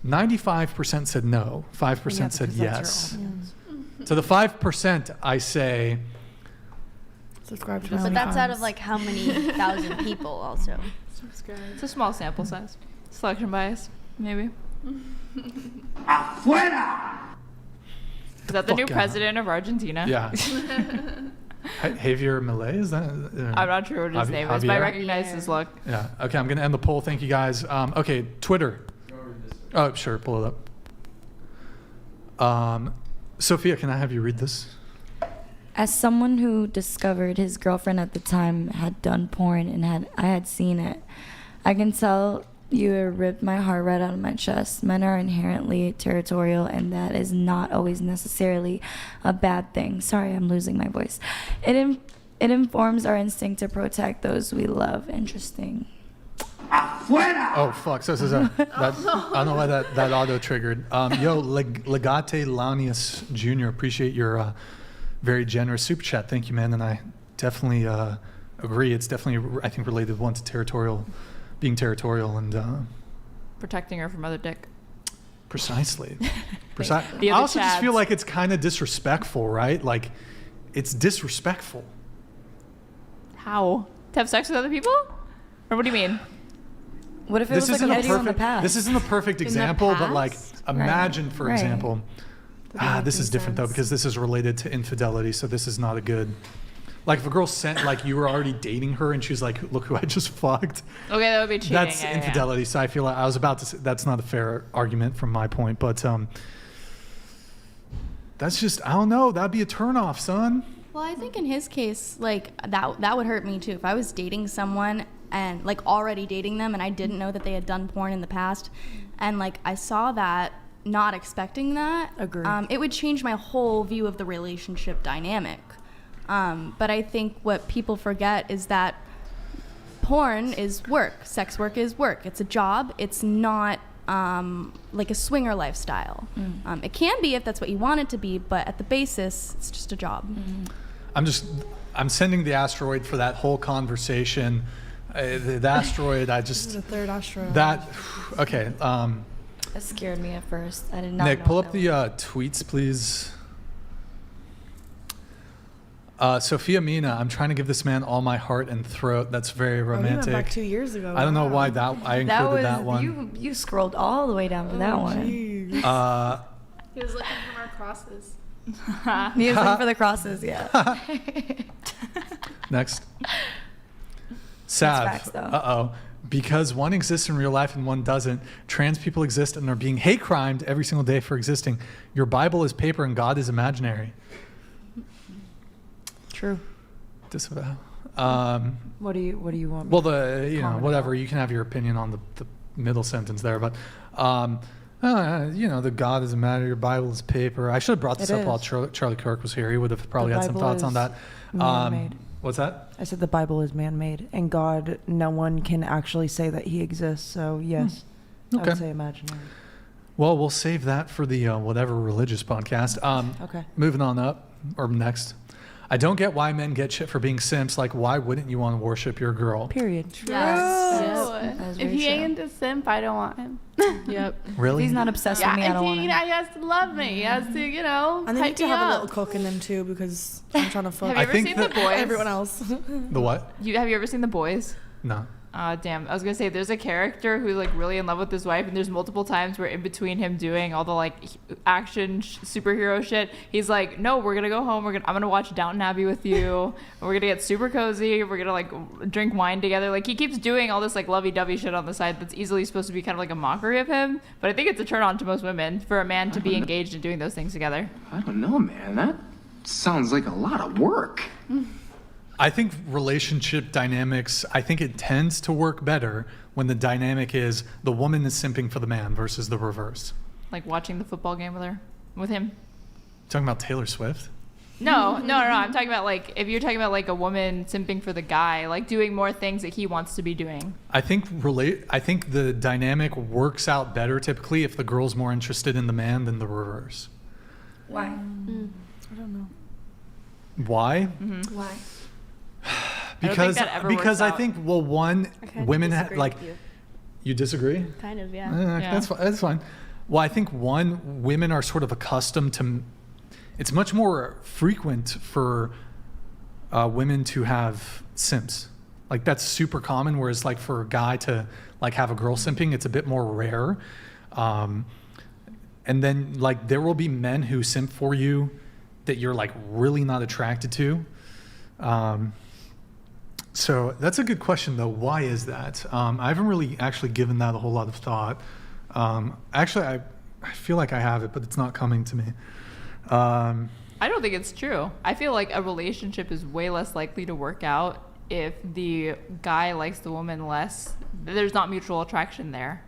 95% said no. 5% said yes. So the 5%, I say. Subscribe to But that's out of like how many thousand people also. Subscribe. It's a small sample size. Selection bias, maybe. Afuera! Is that the new president of Argentina? Yeah. Javier Milei, is that? I'm not sure what his name is, but I recognize his look. Yeah. Okay, I'm going to end the poll. Thank you, guys. Okay, Twitter. Oh, sure. Pull it up. Sophia, can I have you read this? As someone who discovered his girlfriend at the time had done porn and I had seen it, I can tell you it ripped my heart right out of my chest. Men are inherently territorial, and that is not always necessarily a bad thing. Sorry, I'm losing my voice. It informs our instinct to protect those we love. Interesting. Afuera! Oh, fuck. So this is I don't know why that auto triggered. Legate Lanius Jr., appreciate your very generous super chat. Thank you, man. And I definitely agree. It's definitely, I think, related one to being territorial and protecting her from other dick. Precisely. I The also other just feel chads. like it's kind of disrespectful, right? Like, it's disrespectful. How? To have sex with other people? Or what do you mean? What if it was like a video in the past? This isn't a perfect In the example, but like, past? imagine, for Right. example, this is different though, because this is related to infidelity, so this is not a good. Like, if a girl sent, like, you were already dating her and she's like, look who I just fucked. Okay, that would be cheating. That's yeah, infidelity. So I feel like I was about to say that's not a fair argument from my point, but that's just, I don't know. That'd be a turnoff, son. Well, I think in his case, like that would hurt me too. If I was dating someone and like already dating them and I didn't know that they had done porn in the past, and like I saw that, not expecting that, it would change my whole view of the relationship dynamic. But I think what people forget is that porn is work. Sex work is work. It's a job. It's not like a swinger lifestyle. It can be if that's what you want it to be, but at the basis, it's just a job. I'm sending the asteroid for that whole conversation. The asteroid, This is the third asteroid. Okay. That scared me at first. I did not Nick, know pull what up that the tweets, please. Sophia Mina, I'm trying to give this man all my heart and throat. That's very Oh, romantic. you went back 2 years ago. I don't know Wow. why I included that one. You scrolled all the way down for that one. He was looking for more crosses. He was looking for the crosses, yeah. Next. Sav. facts, though. Uh-oh. Because one exists in real life and one doesn't, trans people exist and are being hate crimed every single day for existing. Your Bible is paper and God is imaginary. True. Disavow. What do you want? Well, Comment whatever. You can have your opinion on the middle sentence there, but the God is imaginary. Your Bible is paper. I should have brought this It up while is. Charlie Kirk was here. He would have probably The had some Bible thoughts on is that. man-made. What's that? I said the Bible is man-made, and God, no one can actually say that he exists. So yes, I Okay. would say imaginary. Well, we'll save that for the whatever religious podcast. Okay. Moving on up, or next. I don't get why men get shit for being simps. Like, why wouldn't you want to worship your girl? Period. Yes. If he ain't a simp, I don't want him. Yep. Really? If he's not obsessed Yeah, with me, I don't want he him. has to love me. He has to, And they hype need to me have a up. little cook in them too, because I'm trying to fuck Have you ever seen The Boys? everyone else. The what? Have you ever seen The Boys? No. Damn. I was gonna say there's a character who's like really in love with his wife, and there's multiple times where in between him doing all the like action superhero shit, he's like, "No, we're gonna go home. I'm gonna watch Downton Abbey with you. And we're gonna get super cozy. We're gonna like drink wine together." Like he keeps doing all this like lovey-dovey shit on the side that's easily supposed to be kind of like a mockery of him. But I think it's a turn on to most women for a man to be engaged in doing those things together. I don't know, man. That sounds like a lot of work. I think relationship dynamics, I think it tends to work better when the dynamic is the woman is simping for the man versus the reverse. Like watching the football game with him. Talking about Taylor Swift? No. I'm talking about like if you're talking about like a woman simping for the guy, like doing more things that he wants to be doing. I think the dynamic works out better typically if the girl's more interested in the man than the reverse. Why? I don't know. Why? Mm-hmm. Why? Because I think one women disagree like with you. You disagree? Kind of, yeah. That's fine. Well, I think women are sort of accustomed to. It's much more frequent for women to have simps. Like that's super common. Whereas like for a guy to like have a girl simping, it's a bit more rare. And then like there will be men who simp for you that you're like really not attracted to. So that's a good question, though. Why is that? I haven't really actually given that a whole lot of thought. Actually, I feel like I have it, but it's not coming to me. I don't think it's true. I feel like a relationship is way less likely to work out if the guy likes the woman less. There's not mutual attraction there.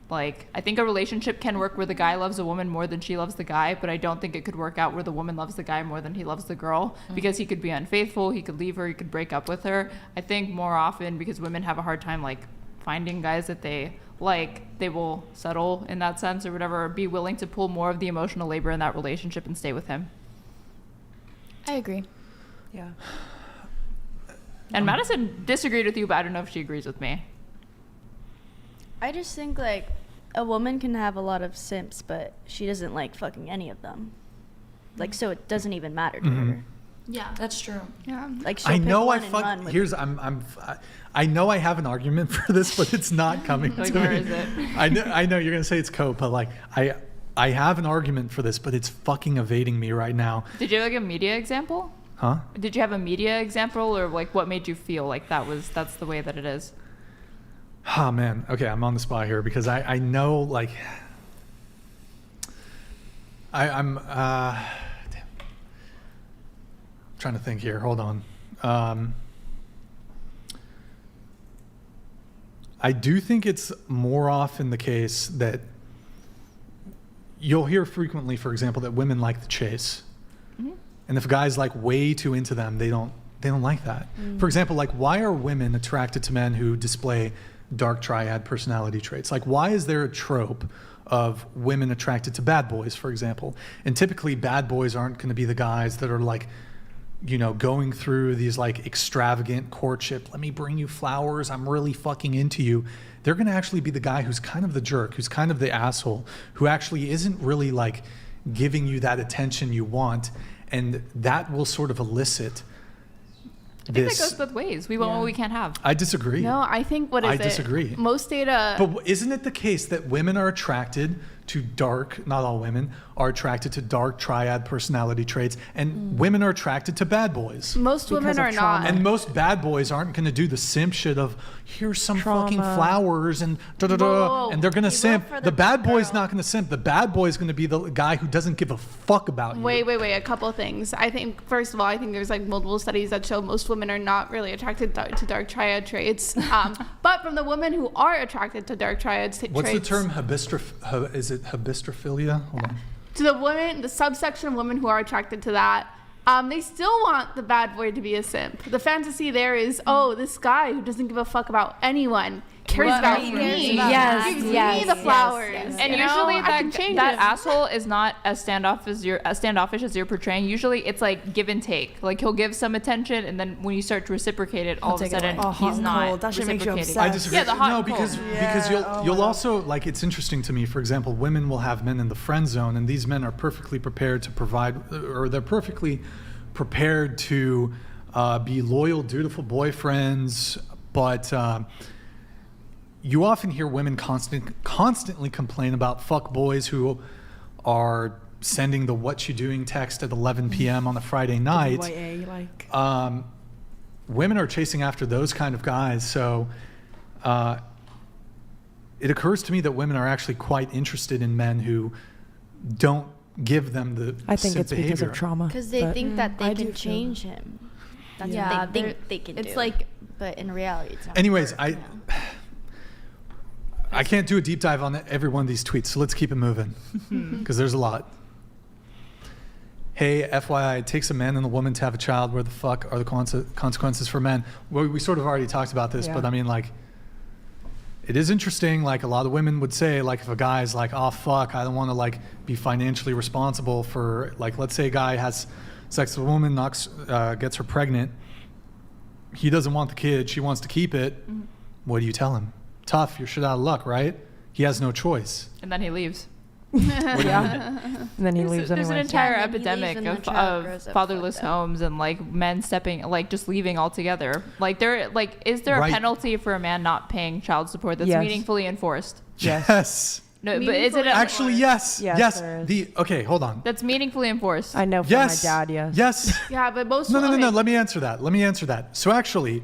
Like, I think a relationship can work where the guy loves a woman more than she loves the guy, but I don't think it could work out where the woman loves the guy more than he loves the girl, because he could be unfaithful, he could leave her, he could break up with her. I think more often, because women have a hard time like finding guys that they like, they will settle in that sense or whatever, or be willing to pull more of the emotional labor in that relationship and stay with him. I agree. Yeah. And Madison disagreed with you, but I don't know if she agrees with me. I just think like a woman can have a lot of simps, but she doesn't like fucking any of them. Like, so it doesn't even matter to her. Yeah, that's true. Yeah. Like she'll I pick know one and run with I know I have an argument for this, but it's not coming Like, to where me. is it? I know you're gonna say it's cope, but like I have an argument for this, but it's fucking evading me right now. Did you have like a media example? Huh? Did you have a media example, or like what made you feel like that's the way that it is? Oh man, okay, I'm on the spot here because I know like I'm trying to think here. Hold on. I do think it's more often the case that you'll hear frequently, for example, that women like the chase. Mm-hmm. And if guys like way too into them, they don't like that. For example, like why are women attracted to men who display dark triad personality traits? Like why is there a trope of women attracted to bad boys, for example? And typically bad boys aren't going to be the guys that are like going through these like extravagant courtship, let me bring you flowers, I'm really fucking into you, they're going to actually be the guy who's kind of the jerk, who's kind of the asshole, who actually isn't really like giving you that attention you want. And that will sort of elicit I think that goes both ways. We want what we can't have. I disagree. No, I think I disagree. Most data. But isn't it the case that women are attracted to dark, not all women, are attracted to dark triad personality traits, and women are attracted to bad boys? Most women are not. And most bad boys aren't going to do the simp shit of, here's some fucking flowers and da-da-da, and they're going to simp. The bad boy's not going to simp. The bad boy's going to be the guy who doesn't give a fuck about you. Wait. A couple things. I think, first of all, there's like multiple studies that show most women are not really attracted to dark triad traits. But from the women who are attracted to dark triad traits. What's the term? Is it hybistrophilia? Hold on. To the women, the subsection of women who are attracted to that, they still want the bad boy to be a simp. The fantasy there is, this guy who doesn't give a fuck about anyone cares about me. Gives me the flowers. Yes. And usually that asshole is not as standoffish as you're portraying. Usually it's like give and take. Like he'll give some attention, and then when you start to reciprocate it, all of a sudden he's not that should make you reciprocating. upset. I disagree. Yeah, the hot no, and because cold. you'll also, like, it's interesting to me. For example, women will have men in the friend zone, and these men are perfectly prepared to provide, or they're perfectly prepared to be loyal, dutiful boyfriends, but you often hear women constantly complain about fuck boys who are sending the "what you doing" text at 11 p.m. on a Friday night. Women are chasing after those kind of guys, so it occurs to me that women are actually quite interested in men who don't give them the I think simp it's because behavior. of trauma. Because they think that they I can do feel change him. That's Yeah, what they think they can do. it's like- but in reality, it's not. Anyways, I can't do a deep dive on every one of these tweets, so let's keep it moving because there's a lot. Hey, FYI, it takes a man and a woman to have a child. Where the fuck are the consequences for men? Well, we sort of already talked about this, but I mean, like, it is interesting. Like, a lot of women would say, like, if a guy's like, oh, fuck, I don't want to, like, be financially responsible for, like, let's say a guy has sex with a woman, gets her pregnant. He doesn't want the kid. She wants to keep it. What do you tell him? Tough, you're shit out of luck, right? He has no choice. And then he leaves. And then he leaves There's anyway. an entire Yeah, and then he epidemic leaves and the child grows of up fatherless fucked up. homes and like men just leaving altogether. Like is there Right. a penalty for a man not paying child support that's Yes. meaningfully enforced? Yes. No, but is it Actually, yes. Yes, there is. Okay, hold on. that's meaningfully enforced? I know from Yes. my dad, yes. Yes. Yeah, but most No. okay. Let me answer that. So actually,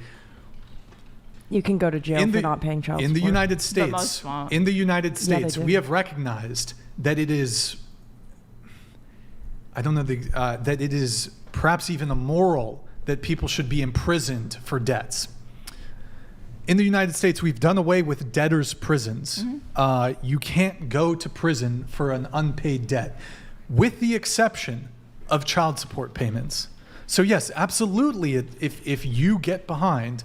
You can go to jail for not paying child in support. the United most States, won't. in the United Yeah, they States, do. we have recognized that it is. I don't know that it is perhaps even immoral that people should be imprisoned for debts. In the United States, we've done away with debtors' prisons. You can't go to prison for an unpaid debt, with the exception of child support payments. So yes, absolutely, if you get behind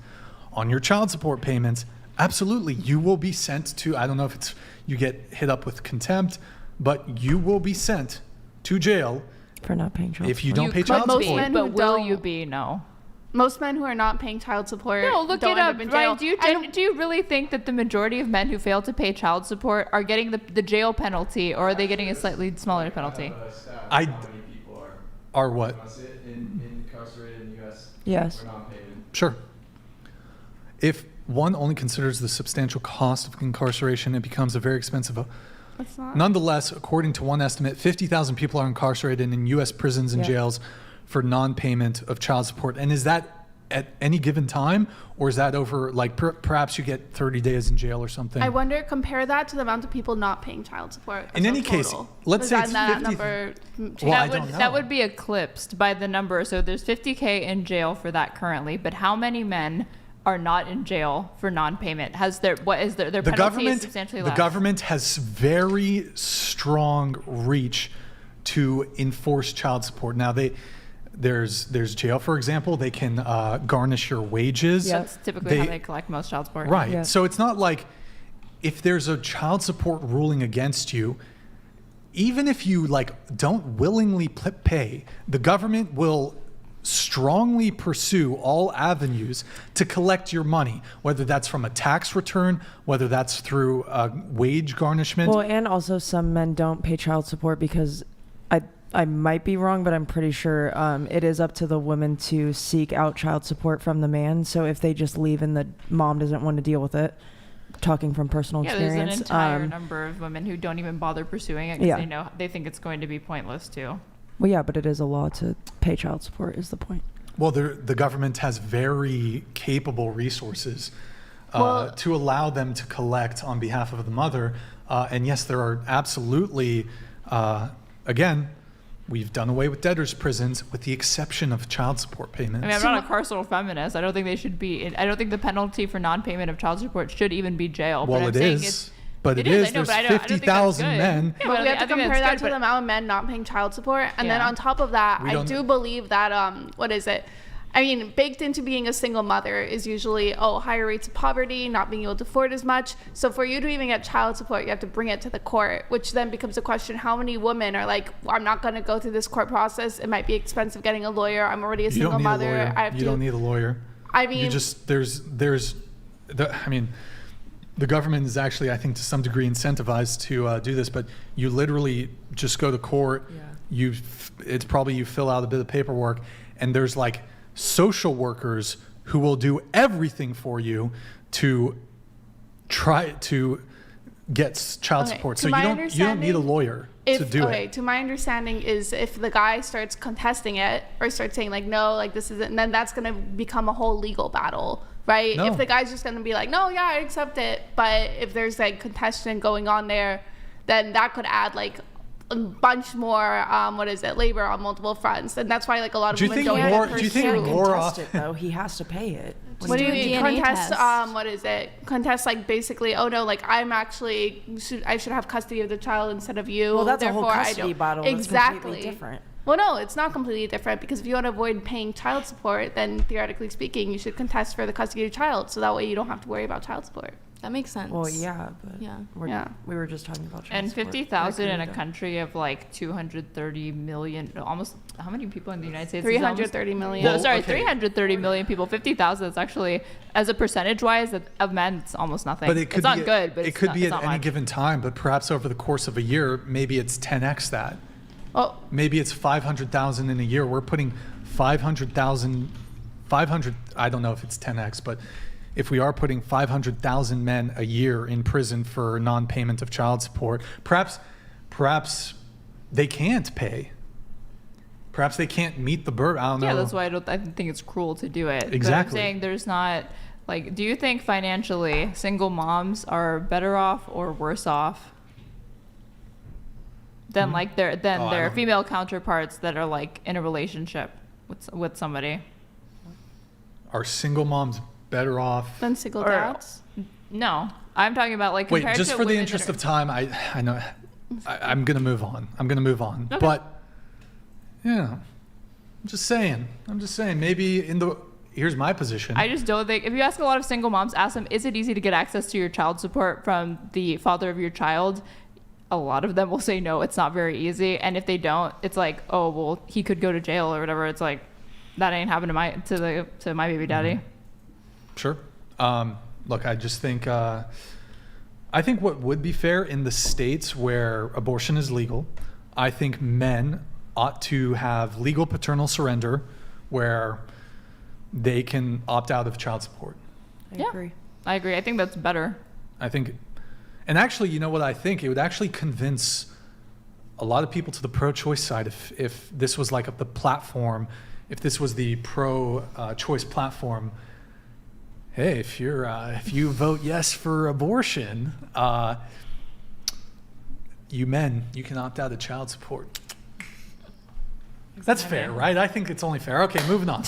on your child support payments, absolutely, you will be sent to, I don't know if it's, you get hit up with contempt, but you will be sent to jail for not paying child if you support. don't pay child most support. men But who will don't- you be? No. Most men who are not paying child support No, look don't it end up. up in jail. Ryan, do you really think that the majority of men who fail to pay child support are getting the jail penalty, or are they getting a slightly smaller penalty? I- How many people Are what? incarcerated in the U.S. Yes. for non-payment? Sure. If one only considers the substantial cost of incarceration, it becomes a very expensive. That's not. Nonetheless, according to one estimate, 50,000 people are incarcerated in U.S. prisons and jails for non-payment of child support. And is that at any given time, or is that over, like, perhaps you get 30 days in jail or something? I wonder, compare that to the amount of people not paying child support. In any case, let's say it's 50 number. Well, I don't know. That would be eclipsed by the number. So there's 50K in jail for that currently, but how many men are not in jail for non-payment? Their penalty is substantially less? The government has very strong reach to enforce child support. Now there's jail, for example. They can garnish your wages. That's typically how they collect most child support. Right. Yeah. So it's not like if there's a child support ruling against you, even if you like don't willingly pay, the government will strongly pursue all avenues to collect your money, whether that's from a tax return, whether that's through wage garnishment. Well, and also some men don't pay child support because I might be wrong, but I'm pretty sure it is up to the woman to seek out child support from the man. So if they just leave and the mom doesn't want to deal with it, talking from personal experience. There's an entire number of women who don't even bother pursuing it because they think it's going to be pointless too. Well, yeah, but it is a law to pay child support is the point. Well, the government has very capable resources to allow them to collect on behalf of the mother. And yes, there are absolutely, again, we've done away with debtors' prisons with the exception of child support payments. I mean, I'm not a carceral feminist. I don't think they should be. I don't think the penalty for non-payment of child support should even be jail. Well, but it is. But it is. There's 50,000 men. Yeah, but we have to compare that to the amount of men not paying child support. And then on top of that, I do believe that, what is it? I mean, baked into being a single mother is usually, higher rates of poverty, not being able to afford as much. So for you to even get child support, you have to bring it to the court, which then becomes a question. How many women are like, well, I'm not going to go through this court process. It might be expensive getting a lawyer. I'm already a single mother. You don't need a lawyer. I mean, you just, the government is actually, I think, to some degree incentivized to do this, but you literally just go to court. Yeah. It's probably you fill out a bit of paperwork, and there's like social workers who will do everything for you to try to get child support. So you don't need a lawyer to do it. To my understanding is if the guy starts contesting it or starts saying like, no, like this isn't, and then that's going to become a whole legal battle. Right? No. If the guy's just going to be like, no, yeah, I accept it. But if there's like contestation going on there, then that could add like a bunch more, labor on multiple fronts. And that's why like a lot of women don't get pursued. Do you think more contest it though? He has to pay it. What do you mean? Contest, contest like basically, oh no, like I should have custody of the child instead of you. Well, that's therefore a whole custody battle. Exactly. That's completely different. Well, no, it's not completely different because if you want to avoid paying child support, then theoretically speaking, you should contest for the custody of your child. So that way you don't have to worry about child support. That makes sense. Well, yeah, but we were just talking about child support. And 50,000 in a country of like 230 million, almost, how many people in the United States? 330 million. No, sorry, 330 million people. 50,000 is actually, as a percentage-wise of men, it's almost nothing. But it's not good, but it could be at any given time, but perhaps over the course of a year, maybe it's 10x that. Oh. Maybe it's 500,000 in a year. We're putting 500, I don't know if it's 10x, but if we are putting 500,000 men a year in prison for non-payment of child support, perhaps they can't pay. Perhaps they can't meet the burden. I don't know. Yeah, that's why I think it's cruel to do it. Exactly. But I'm saying there's not, like, do you think financially single moms are better off or worse off than their female counterparts that are like in a relationship with somebody? Are single moms better off than single dads? No, I'm talking about like. Wait, just for the interest of time, I know I'm gonna move on. Okay. But yeah, I'm just saying. Maybe here's my position. I just don't think, if you ask a lot of single moms, ask them, is it easy to get access to your child support from the father of your child? A lot of them will say no, it's not very easy. And if they don't, it's like, oh, well, he could go to jail or whatever. It's like, that ain't happened to my baby daddy. Mm-hmm. Sure. Look, I just think, I think what would be fair in the states where abortion is legal, I think men ought to have legal paternal surrender where they can opt out of child support. I agree. I agree. I think that's better. I think, and actually, you know what I think? It would actually convince a lot of people to the pro-choice side if this was like the platform, if this was the pro-choice platform. Hey, if you vote yes for abortion, you men, you can opt out of child support. That's fair, right? I think it's only fair. Okay, moving on.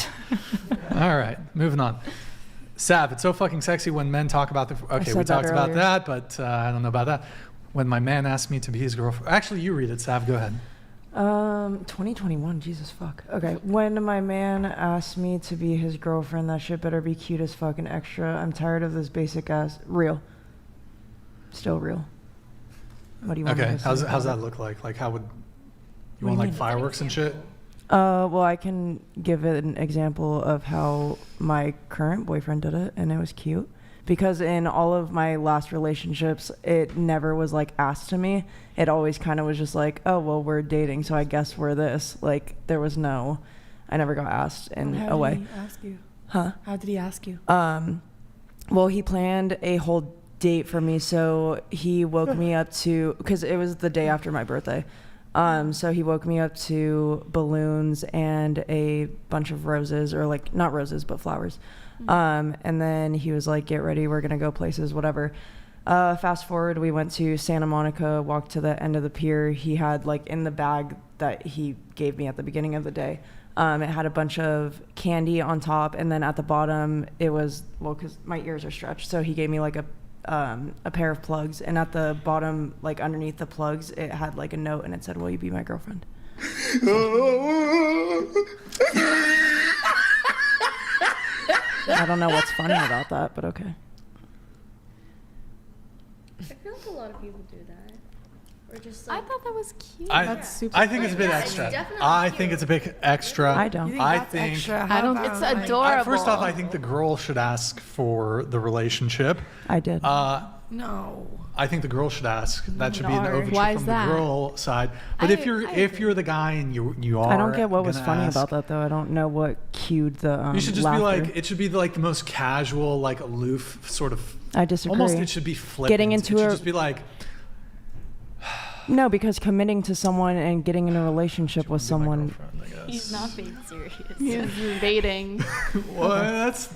All right, moving on. Sav, it's so fucking sexy when men talk about we talked about that, but I don't know about that. When my man asked me to be his girlfriend. Actually, you read it, Sav. Go ahead. 2021, Jesus fuck. Okay, when my man asked me to be his girlfriend, that shit better be cute as fuck and extra. I'm tired of this basic ass. Real. Still real. What do you want? Okay, how's that look like? Like, how would you want like fireworks and shit? Well, I can give an example of how my current boyfriend did it, and it was cute. Because in all of my last relationships, it never was like asked to me. It always kind of was just like, oh, well, we're dating, so I guess we're this. Like, there was no, I never got asked in a way. How did he ask you? Huh? How did he ask you? Well, he planned a whole date for me. So he woke me up to, because it was the day after my birthday. So he woke me up to balloons and a bunch of roses, or like, not roses, but flowers. And then he was like, get ready, we're gonna go places, whatever. Fast forward, we went to Santa Monica, walked to the end of the pier. He had like in the bag that he gave me at the beginning of the day, it had a bunch of candy on top, and then at the bottom it was, well, because my ears are stretched, so he gave me like a pair of plugs, and at the bottom, like underneath the plugs, it had like a note, and it said, will you be my girlfriend? I don't know what's funny about that, but okay. I feel like a lot of people do that. Or just like, I thought that was cute. That's super I think it's a bit extra. I think it's a bit extra. I don't. I think extra? I don't. It's adorable. First off, I think the girl should ask for the relationship. I did. No. I think the girl should ask. That should be an overture Why is from that? the girl side. But if you're the guy and you are, I don't get what was gonna funny ask, about that though. I don't know what cued the you should just laughter. be like, it should be like the most casual, like aloof sort of. I disagree. Almost, it should be flippant. Getting into it should a- just be like, No, because committing to someone and getting in a relationship with someone. he's not being serious. He's baiting. What? That's.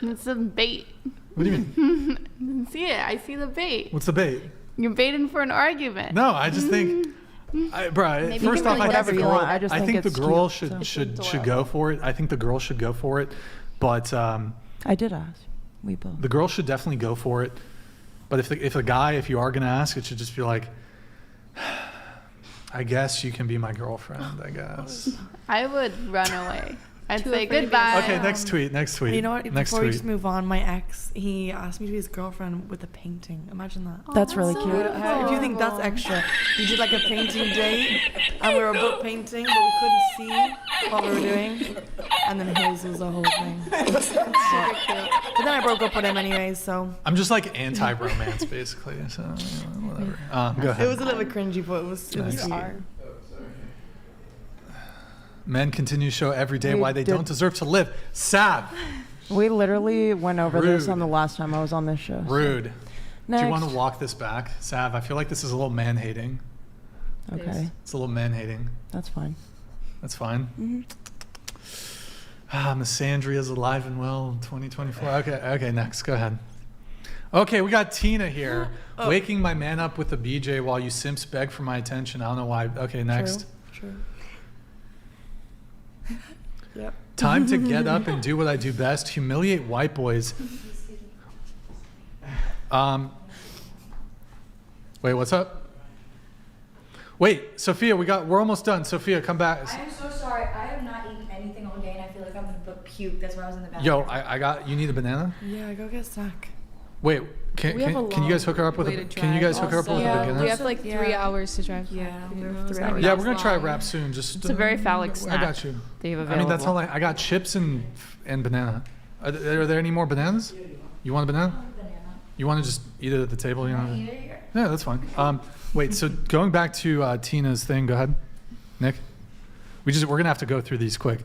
It's a bait. What do you mean? See it? I see the bait. What's the bait? You're baiting for an argument. No, I just think, Maybe first you off, can I like think the whatever you girl, want. I just think the it's girl cute, should go for it. I think the girl should go for it, but I did ask. We both. the girl should definitely go for it. But if you are gonna ask, it should just be like, I guess you can be my girlfriend. I guess. I would run away. I'd Too say afraid to be goodbye. Okay, next tweet. You know what? Next Before we tweet. just move on, my ex, he asked me to be his girlfriend with a painting. Imagine that. That's really so cute. beautiful. If you think that's extra, we did like a painting date, and we were both painting, but we couldn't see what we were doing. And then his was the whole thing. But then I broke up with him anyways, so. I'm just like anti-romance, basically. So whatever. Go ahead. It was a little bit cringy, but it was cute. Men continue to show every day We why they did- don't deserve to live. Sav. We literally went over this Rude. on the last time I was on this show. so. Rude. Do Next. you want to walk this back, Sav? I feel like this is a little man-hating. Okay, It's a little man-hating. that's fine. That's fine. Miss Sandria's alive and well in 2024. Okay, next. Go ahead. Okay, we got Tina here. Waking my man up with a BJ while you simps beg for my attention. I don't know why. Okay, next. True. Yep. Time to get up and do what I do best. Humiliate white boys. Wait, what's up? Wait, Sophia, we're almost done. Sophia, come back. I'm so sorry. I have not eaten anything all day, and I feel like I'm gonna puke. That's why I was in the bathroom. Yo, you need a banana? Yeah, go get a snack. Wait, can you guys hook her up with way a to can you drive guys hook her up with a also. banana? We have like 3 hours to drive. Yeah, we have It's 3 not hours. Yeah, that we're gonna try to long. wrap soon. Just It's a very phallic snack. I got you. They have I mean, that's all available. I got. Chips and banana. Are there any more bananas? You want a banana? You want to just eat it at the table? You know? Yeah, that's fine. Wait. So going back to Tina's thing. Go ahead, Nick. We're gonna have to go through these quick.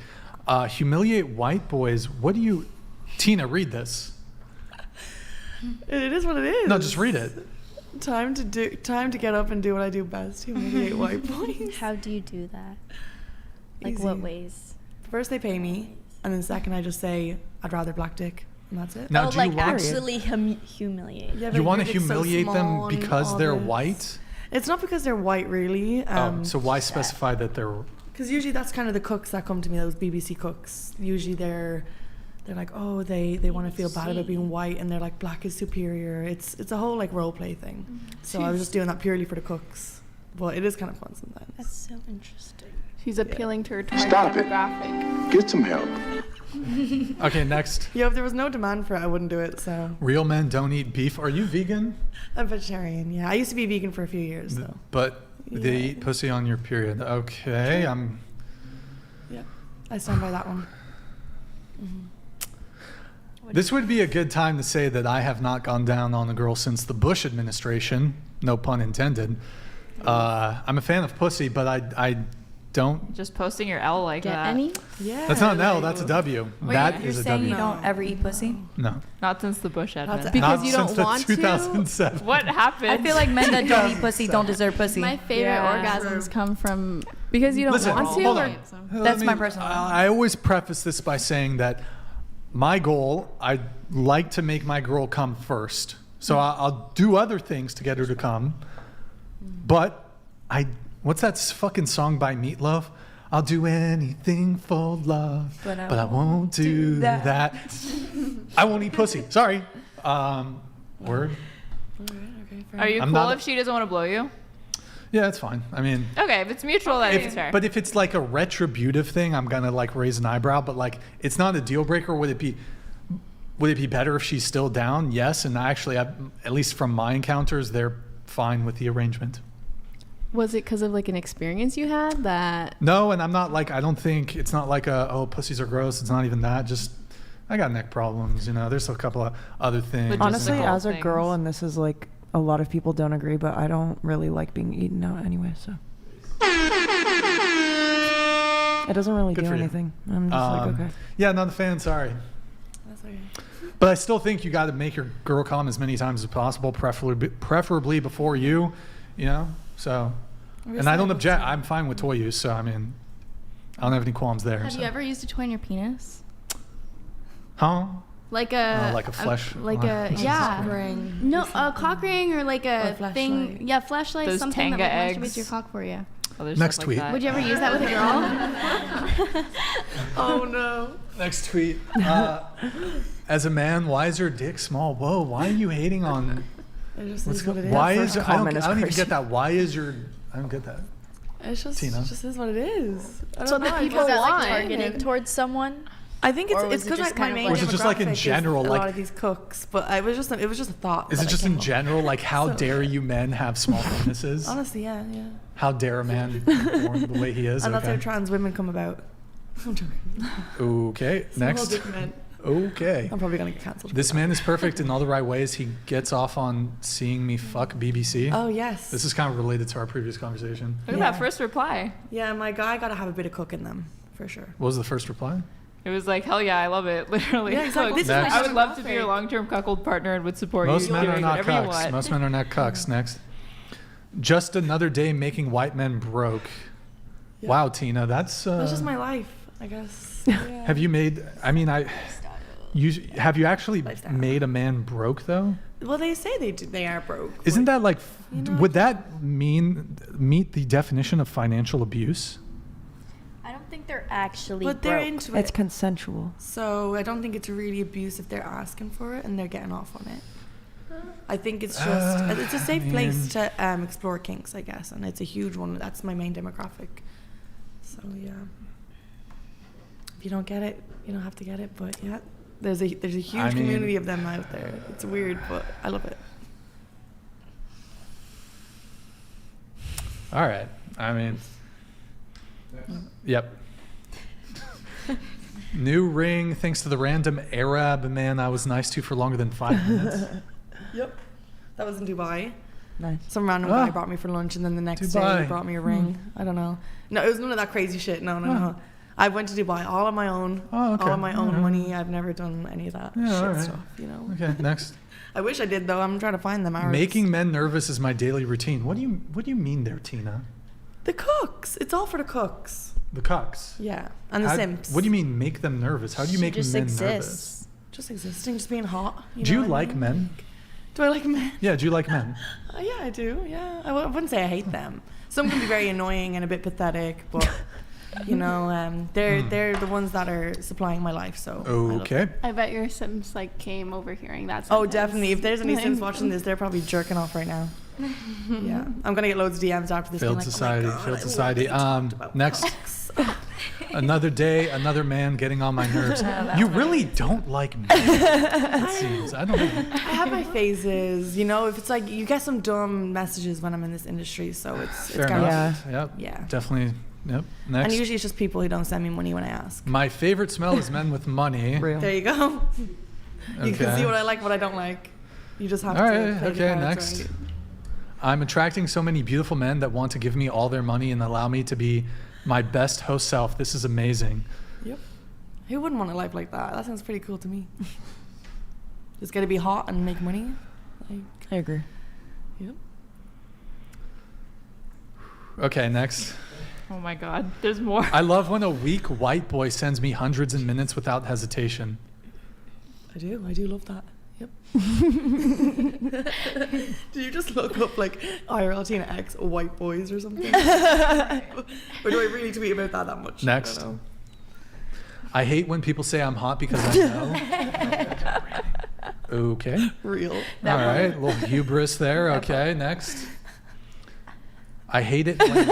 Humiliate white boys. What do you? Tina, read this. It is what it is. No, just read it. Time to get up and do what I do best. Humiliate white boys. How do you do that? Like Easy. what ways? First they pay me, and then second I just say I'd rather black dick, and that's it. Now, oh, do like you want actually humiliate. Yeah, but you want to your dick's so humiliate them small and because all they're this. white? It's not because they're white, really. So why specify that they're? Because usually that's kind of the cooks that come to me, those BBC cooks. Usually they're like, oh, they want to feel bad about being white, and they're like, black is superior. It's a whole like role play thing. So I was just doing that purely for the cooks, but it is kind of fun sometimes. That's so interesting. She's appealing to her target Stop it. demographic. Get some help. Okay, next. Yeah, if there was no demand for it, I wouldn't do it. So Real men don't eat beef. Are you vegan? I'm vegetarian. Yeah, I used to be vegan for a few years though. But they eat pussy on your period. Okay, I stand by that one. This would be a good time to say that I have not gone down on a girl since the Bush administration. No pun intended. I'm a fan of pussy, but I don't. Just posting your L like Get that. any? Yeah. That's not an L. That's a W. Wait, That you're is a saying W. you don't ever eat pussy? No. Not since the Bush admin. Because Not you don't since the want to? 2007. What happened? I feel like men that don't eat pussy don't deserve pussy. My favorite Yeah. orgasms come from Because you don't Listen, want to? hold or- on. That's my personal I always preface this by saying that my goal, I like to make my girl come first. So I'll do other things to get her to come. But what's that fucking song by Meatloaf? I'll do anything for love, but I won't do that. I won't eat pussy. Sorry. Word. Are you I'm cool not- if she doesn't want to blow you? Yeah, it's fine. I mean, Okay, if it's mutual, then it's fair. but if it's like a retributive thing, I'm gonna like raise an eyebrow. But like, it's not a deal breaker. Would it be better if she's still down? Yes, and actually, at least from my encounters, they're fine with the arrangement. Was it because of like an experience you had that? No, and I'm not like, I don't think it's not like pussies are gross. It's not even that. Just I got neck problems. There's a couple of other things. Honestly, Logistical as a girl, things. and this is like a lot of people don't agree, but I don't really like being eaten out anyway, so it doesn't really Good do for you. anything. I'm just like, okay. Yeah, not a fan. Sorry. That's okay. But I still think you got to make your girl come as many times as possible, preferably before you, So, and I don't object. I'm fine with toy use. So, I mean, I don't have any qualms there. Have so. you ever used a toy in your penis? Huh? Like a like a flesh- yeah. Ring. No, a cock ring or like a Or a thing. fleshlight. Yeah, flashlight. Those Something Tanga that like masturbates eggs. your cock for you. Other Next stuff tweet. Like that. Would you ever use that with a girl? Oh no. Next tweet. As a man, why is your dick small? Whoa, why are you hating on? It just is what it is. Why First is I don't comment is even crazy. get that. Why is your? I don't get that. It's just, Tina? it just is what it is. That's what the people Was that, like, want. targeted Targeted towards someone. I think Or was it's it because just like my kind of main like- Or is it just like in demographic is general, a like- lot of these cooks, but it was just a thought. Is that it I just came in up general, like how So- dare you men have small penises? with. Honestly, yeah. How dare a man be born the way he is? And that's how Okay. trans women come about. I'm joking. Okay. Small Next. dick men. Okay. I'm probably gonna get cancelled. This man is perfect in all the right ways. He gets off on seeing me fuck BBC. Oh yes. This is kind of related to our previous conversation. Look at that first reply. Yeah, my guy gotta have a bit of cook in them for sure. What was the first reply? It was like, hell yeah, I love it. Literally. Yeah, exactly. Cook. This is Next. I would love to be your long-term cuckold partner and would support Most you men are doing not whatever you cucks. want. Most men are not cucks. Next. Just another day making white men broke. Yeah. Wow, Tina, that's just my life, I guess. Yeah. Have you made? I mean, have you actually Lifestyle. made a man broke though? Well, they say they are broke. Isn't that like? know, Would that meet the definition of financial abuse? I don't think they're actually But they're broke. into It's it. consensual. So I don't think it's really abuse if they're asking for it and they're getting off on it. I think it's just it's a safe place to explore kinks, I guess, and it's a huge one. That's my main demographic. So yeah, if you don't get it, you don't have to get it. But yeah, there's a huge I mean- community of them out there. It's weird, but I love it. All right. I mean, yep. New ring thanks to the random Arab man I was nice to for longer than 5 minutes. Yep, that was in Dubai. Nice. Some random guy brought me for lunch, and then the next day Dubai. he brought me a ring. I don't know. No, it was none of that crazy shit. No. I went to Dubai all on my own. Oh, okay. All on my own Alright. money. I've never done any of that Yeah, shit alright. stuff, you know. Okay, next. I wish I did though. I'm trying to find them. Arabs. Making men nervous is my daily routine. What do you mean there, Tina? the cooks. It's all for the cooks. The cucks. Yeah, and the simps. What do you mean make them nervous? How do you make just men exists. nervous? Just existing, just being hot. Do you know what I like mean? men? Do I like men? Yeah, do you like men? Yeah, I do. Yeah, I wouldn't say I hate them. Some can be very annoying and a bit pathetic, but you know, they're the ones that are supplying my life. So Okay. I bet your Sims like came overhearing that. Oh, sentence. definitely. If there's any Sims watching this, they're probably jerking off right now. Yeah, I'm gonna get loads of DMs after this. Failed being like, society. Oh my God, Failed I society. want to be talked about Next. cooks. Another day, another man getting on my nerves. You really don't like men. It seems. I don't know. I have my phases, you know. If it's like you get some dumb messages when I'm in this industry, so it's Fair kind enough. of Yep. Yeah. Definitely Yep. And Next. usually it's just people who don't send me money when I ask. My favorite smell is men with money. There you go. You can Okay. see what I like, what I don't like. You just have All to. right. play the Okay. cards Next. right. I'm attracting so many beautiful men that want to give me all their money and allow me to be my best host self. This is amazing. Yep. Who wouldn't want a life like that? That sounds pretty cool to me. Just gotta be hot and make money. Like, I agree. Yep. Okay. Next. Oh my God, there's more. I love when a weak white boy sends me hundreds in minutes without hesitation. I do love that. Yep. Did you just look up like IRL Tina X white boys or something? Or do I really tweet about that much? Next. I don't know. I hate when people say I'm hot because I know. Okay. Real. All right. A little hubris there. Okay. Next. I hate it when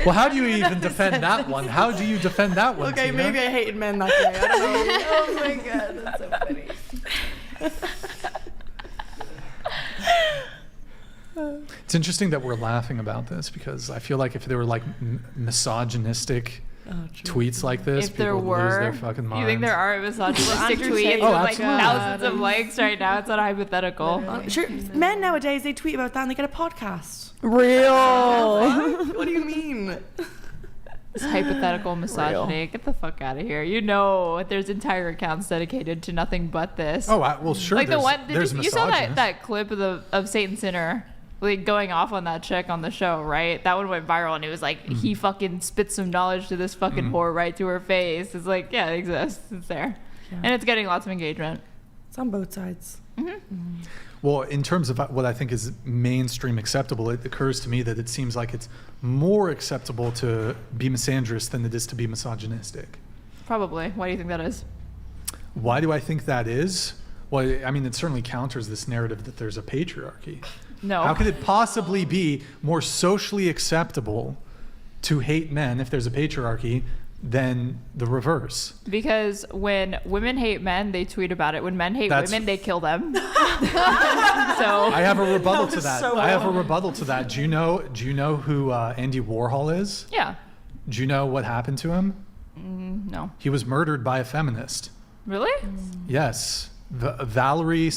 well, how do you even defend that one? How do you defend that one, Okay, Tina? maybe I hated men that day. I don't know. Oh my God, that's so funny. It's interesting that we're laughing about this because I feel like if there were like misogynistic tweets like this, If there people would lose were, their fucking minds. you think there are misogynistic Andrew tweets Tate. with Oh, like absolutely. thousands of likes right now? It's not hypothetical. Sure, men nowadays they tweet about that and they get a podcast. Real. What do you mean? It's hypothetical misogyny. Get the fuck out of here. You know, there's entire accounts dedicated to nothing but this. Oh, well, sure. Like the there's- one, there's you saw misogynists. that clip of Satan Sinner, like going off on that chick on the show, right? That one went viral, and it was like he fucking spit some knowledge to this fucking whore right to her face. It's like, yeah, it exists. It's there, and it's getting lots of engagement. It's on both sides. Well, in terms of what I think is mainstream acceptable, it occurs to me that it seems like it's more acceptable to be misandrous than it is to be misogynistic. Probably. Why do you think that is? Why do I think that is? Well, I mean, it certainly counters this narrative that there's a patriarchy. No. How could it possibly be more socially acceptable to hate men if there's a patriarchy than the reverse? Because when women hate men, they tweet about it. When men hate women, they kill them. So I have a rebuttal to that. So I have a rebuttal to that. Do you know who Andy Warhol is? Yeah. Do you know what happened to him? No. He was murdered by a feminist. Really? Yes. Valerie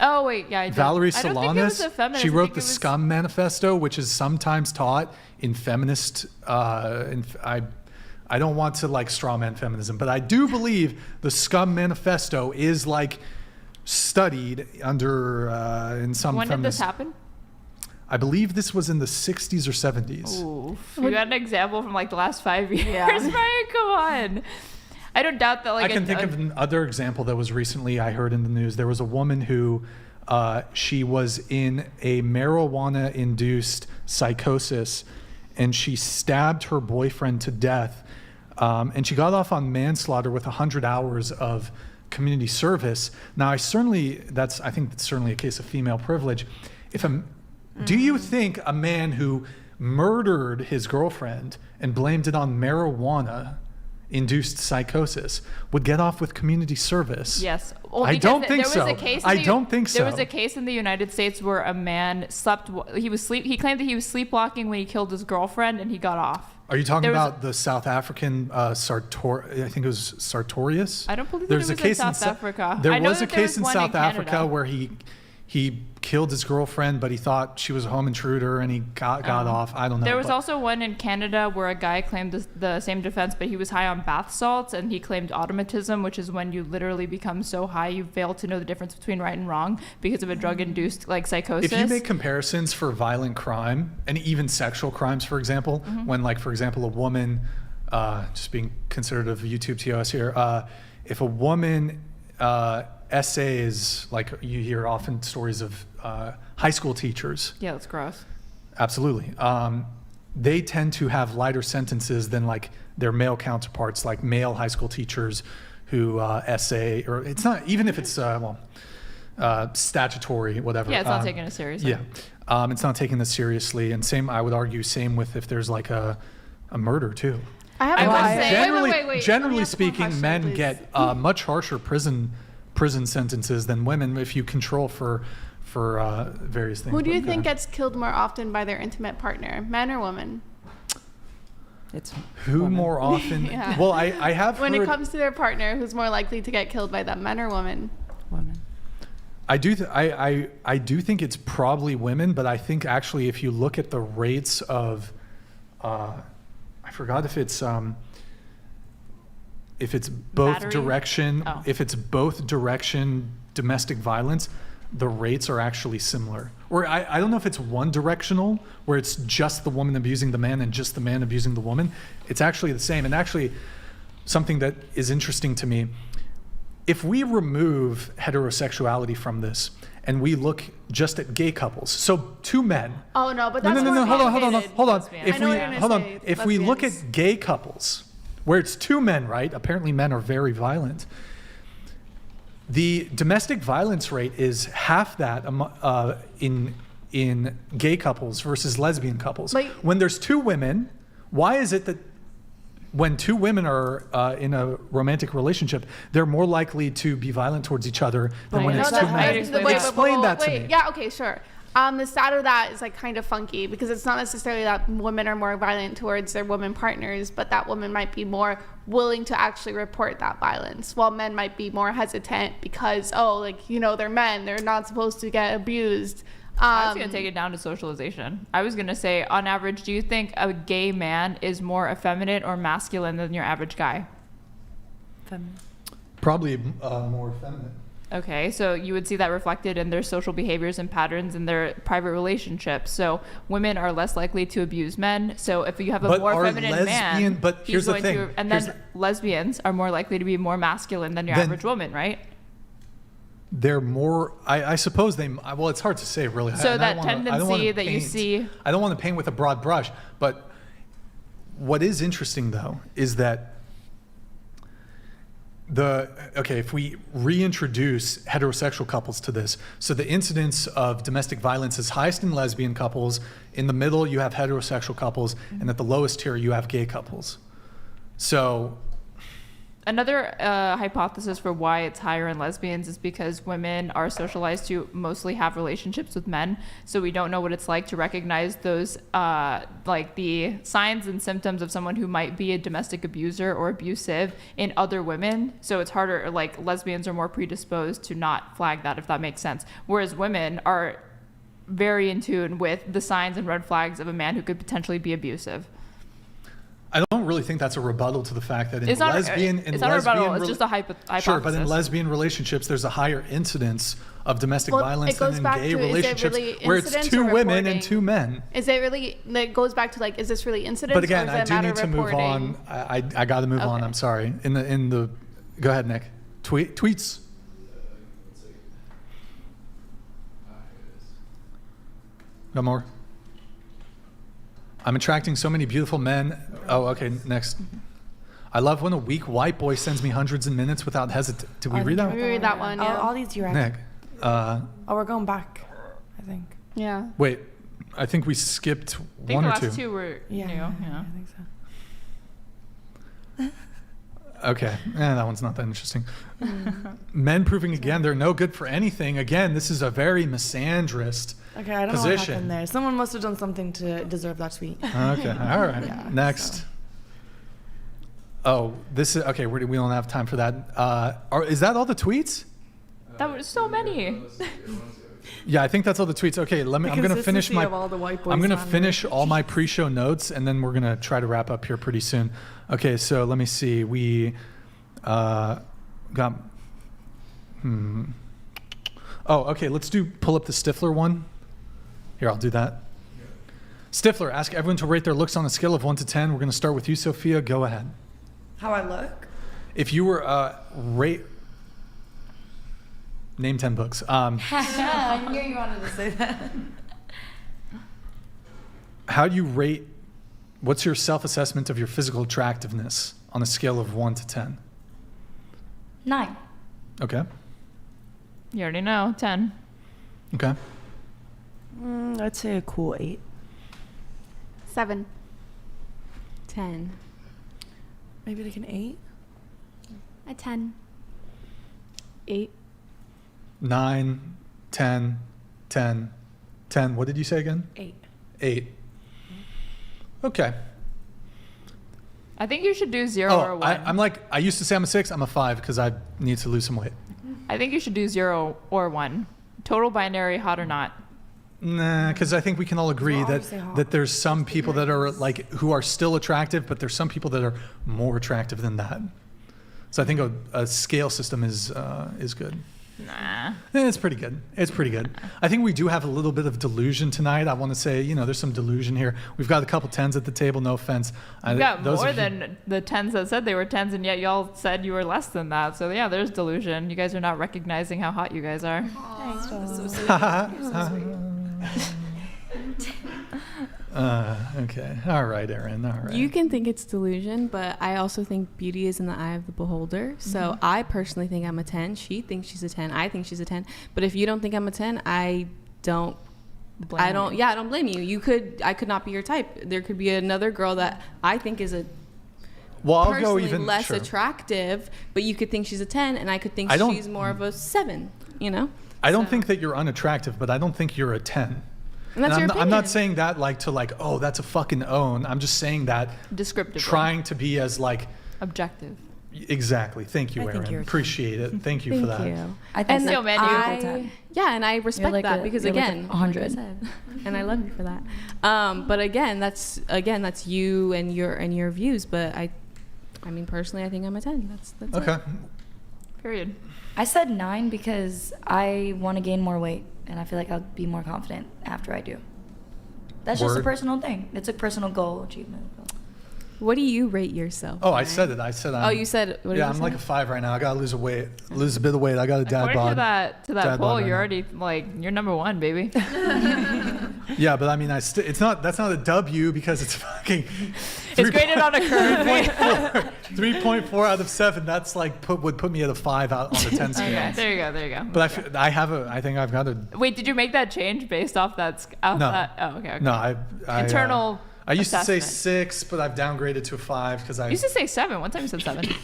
Oh wait, yeah. I did. Valerie I don't think it was a Solanas. feminist. She I wrote think the it was- Scum Manifesto, which is sometimes taught in feminist. I don't want to like straw man feminism, but I do believe the Scum Manifesto is like studied under in some. When did this feminist. happen? I believe this was in the 60s or 70s. Ooh, you got an example from like the last 5 years, Brian? Come on. I don't doubt that. Like I can think of another example that was recently I heard in the news. There was a woman who she was in a marijuana-induced psychosis, and she stabbed her boyfriend to death, and she got off on manslaughter with 100 hours of community service. Now, I think that's certainly a case of female privilege. Do you think a man who murdered his girlfriend and blamed it on marijuana-induced psychosis would get off with community service? Yes. Well, I because don't think there was so. a case I don't think so. There was a case in the United States where a man he claimed that he was sleepwalking when he killed his girlfriend, and he got off. Are you talking There was- about the South African I think it was Sartorius? I don't believe There's that a it was in case South Africa. There I know was a that there case in one in South Africa Canada. where he killed his girlfriend, but he thought she was a home intruder, and he got off. I don't know. There was but- also one in Canada where a guy claimed the same defense, but he was high on bath salts, and he claimed automatism, which is when you literally become so high you fail to know the difference between right and wrong because of a drug-induced like psychosis. If you make comparisons for violent crime and even sexual crimes, for example, when, like, for example, a woman, just being considered of YouTube TOS here, if a woman essays, like you hear often stories of high school teachers. Yeah, that's gross. Absolutely. They tend to have lighter sentences than like their male counterparts, like male high school teachers who essay, or it's not, even if it's, statutory, whatever. Yeah, it's not taken as seriously. Yeah. It's not taken as seriously. And same, I would argue, same with if there's like a murder too. I would say, wait. Generally speaking, men get much harsher prison sentences than women if you control for various things. Who do you But, think gets killed more often by their intimate partner, men or women? It's Who more often? Yeah. Well, I have When heard, it comes to their partner, who's more likely to get killed by them, men or women? women. I do think it's probably women, but I think actually if you look at the rates of, I forgot if it's both Battery? direction, Oh. if it's both direction domestic violence, the rates are actually similar. Or I don't know if it's one directional where it's just the woman abusing the man and just the man abusing the woman. It's actually the same. And actually something that is interesting to me, if we remove heterosexuality from this and we look just at gay couples, so two men. Oh no, but that's No, more hold on. complicated. If we look at gay couples, where it's two men, right? Apparently men are very violent. The domestic violence rate is half that in gay couples versus lesbian couples. When there's two women, why is it that when two women are in a romantic relationship, they're more likely to be violent towards each other than when it's two men? Explain that to me. Yeah, okay, sure. The stat of that is like kind of funky because it's not necessarily that women are more violent towards their women partners, but that women might be more willing to actually report that violence, while men might be more hesitant because, they're men, they're not supposed to get abused. I was going to take it down to socialization. I was going to say, on average, do you think a gay man is more effeminate or masculine than your average guy? Feminine. Probably more feminine. Okay, so you would see that reflected in their social behaviors and patterns in their private relationships. So women are less likely to abuse men. So if you have a more feminine man, but here's the thing. Then lesbians are more likely to be more masculine than your average woman, right? They're more, I suppose well, it's hard to say really. So that tendency that you see. I don't want to paint with a broad brush, but what is interesting though is that if we reintroduce heterosexual couples to this, so the incidence of domestic violence is highest in lesbian couples, in the middle you have heterosexual couples, and at the lowest tier you have gay couples. So another hypothesis for why it's higher in lesbians is because women are socialized to mostly have relationships with men, so we don't know what it's like to recognize those like the signs and symptoms of someone who might be a domestic abuser or abusive in other women. So it's harder, like lesbians are more predisposed to not flag that, if that makes sense, whereas women are very in tune with the signs and red flags of a man who could potentially be abusive. I don't really think that's a rebuttal to the fact that it's not a rebuttal, it's just a hypothesis. Sure, but in lesbian relationships, there's a higher incidence of domestic violence than in gay relationships, where it's two women and two men. Is it really? It goes back to like, is this really incidence? But again, or is it I do need to move on. I got to move on. I'm sorry. In the, go ahead, Nick. Tweets. No more. I'm attracting so many beautiful men. Oh, okay, next. I love when a weak white boy sends me hundreds of minutes without hesitation. Did we read that? We read that one, yeah. All these direct. Nick. We're going back, I think. Yeah. Wait, I think we skipped one or two. The last two were new. Yeah. I think so. Okay, that one's not that interesting. Men proving again they're no good for anything. Again, this is a very misandrist Okay, I don't know what happened there. Someone must have done something to deserve that tweet. Okay, all right. Yeah, next. So. Oh, this is okay. We don't have time for that. Is that all the tweets? That was so many. Yeah, I think that's all the tweets. Okay, I'm gonna finish my. I'm gonna finish all my pre-show notes, and then we're gonna try to wrap up here pretty soon. Okay, so let me see. We got. Oh, okay. Let's pull up the Stifler one. Here, I'll do that. Stifler, ask everyone to rate their looks on a scale of 1 to 10. We're gonna start with you, Sophia. Go ahead. How I look? If you were name 10 books. I knew you wanted to say that. How do you rate? What's your self-assessment of your physical attractiveness on a scale of 1 to 10? 9. Okay. You already know. 10. Okay. I'd say a cool 8. 7. 10. Maybe like an 8. A 10. 8. 9, 10, 10, 10. What did you say again? 8. 8. Okay. I think you should do 0 or 1. I'm like, I used to say I'm a 6. I'm a 5 because I need to lose some weight. I think you should do 0 or 1. Total binary, hot or not. Nah, because I think we can all agree that there's some people that are like who are still attractive, but there's some people that are more attractive than that. So I think a scale system is good. Nah. It's pretty good. It's pretty good. I think we do have a little bit of delusion tonight. I want to say, there's some delusion here. We've got a couple 10s at the table. No offense. You got more than the 10s that said they were 10s, and yet y'all said you were less than that. So yeah, there's delusion. You guys are not recognizing how hot you guys are. Okay. All right, Erin. All right. You can think it's delusion, but I also think beauty is in the eye of the beholder. So I personally think I'm a 10. She thinks she's a 10. I think she's a 10. But if you don't think I'm a 10, I don't blame you. I could not be your type. There could be another girl that I think is I'll go even less attractive, but you could think she's a 10, and I could think she's more of a 7, I don't think that you're unattractive, but I don't think you're a 10. And that's your opinion. I'm not saying that oh, that's a fucking own. I'm just saying that descriptively, trying to be as objective. Exactly. Thank you, Erin. Appreciate it. Thank you for that. Thank you. I think so, man. Yeah, and I respect that because again, 100, and I love you for that. But again, that's you and your views. But I mean, personally, I think I'm a 10. That's okay. It. Period. I said 9 because I want to gain more weight, and I feel like I'll be more confident after I do. That's just a personal thing. It's a personal goal, achievement. What do you rate yourself? Oh, I said it. I'm, you said. What I'm like a 5 right now. I gotta lose a bit of weight. I got a dad bod. According to that poll, you're already you're number 1, baby. Yeah, but I mean, that's not a W because it's fucking. It's graded on a curve. 3.4 out of 7. That's would put me at a 5 out on the 10 scale. Okay, there you go. But I think I've got a. Wait, did you make that change based off that? No. Okay. No, I internal. I used to say 6, but I've downgraded to a 5 because I used to say 7. One time you said 7.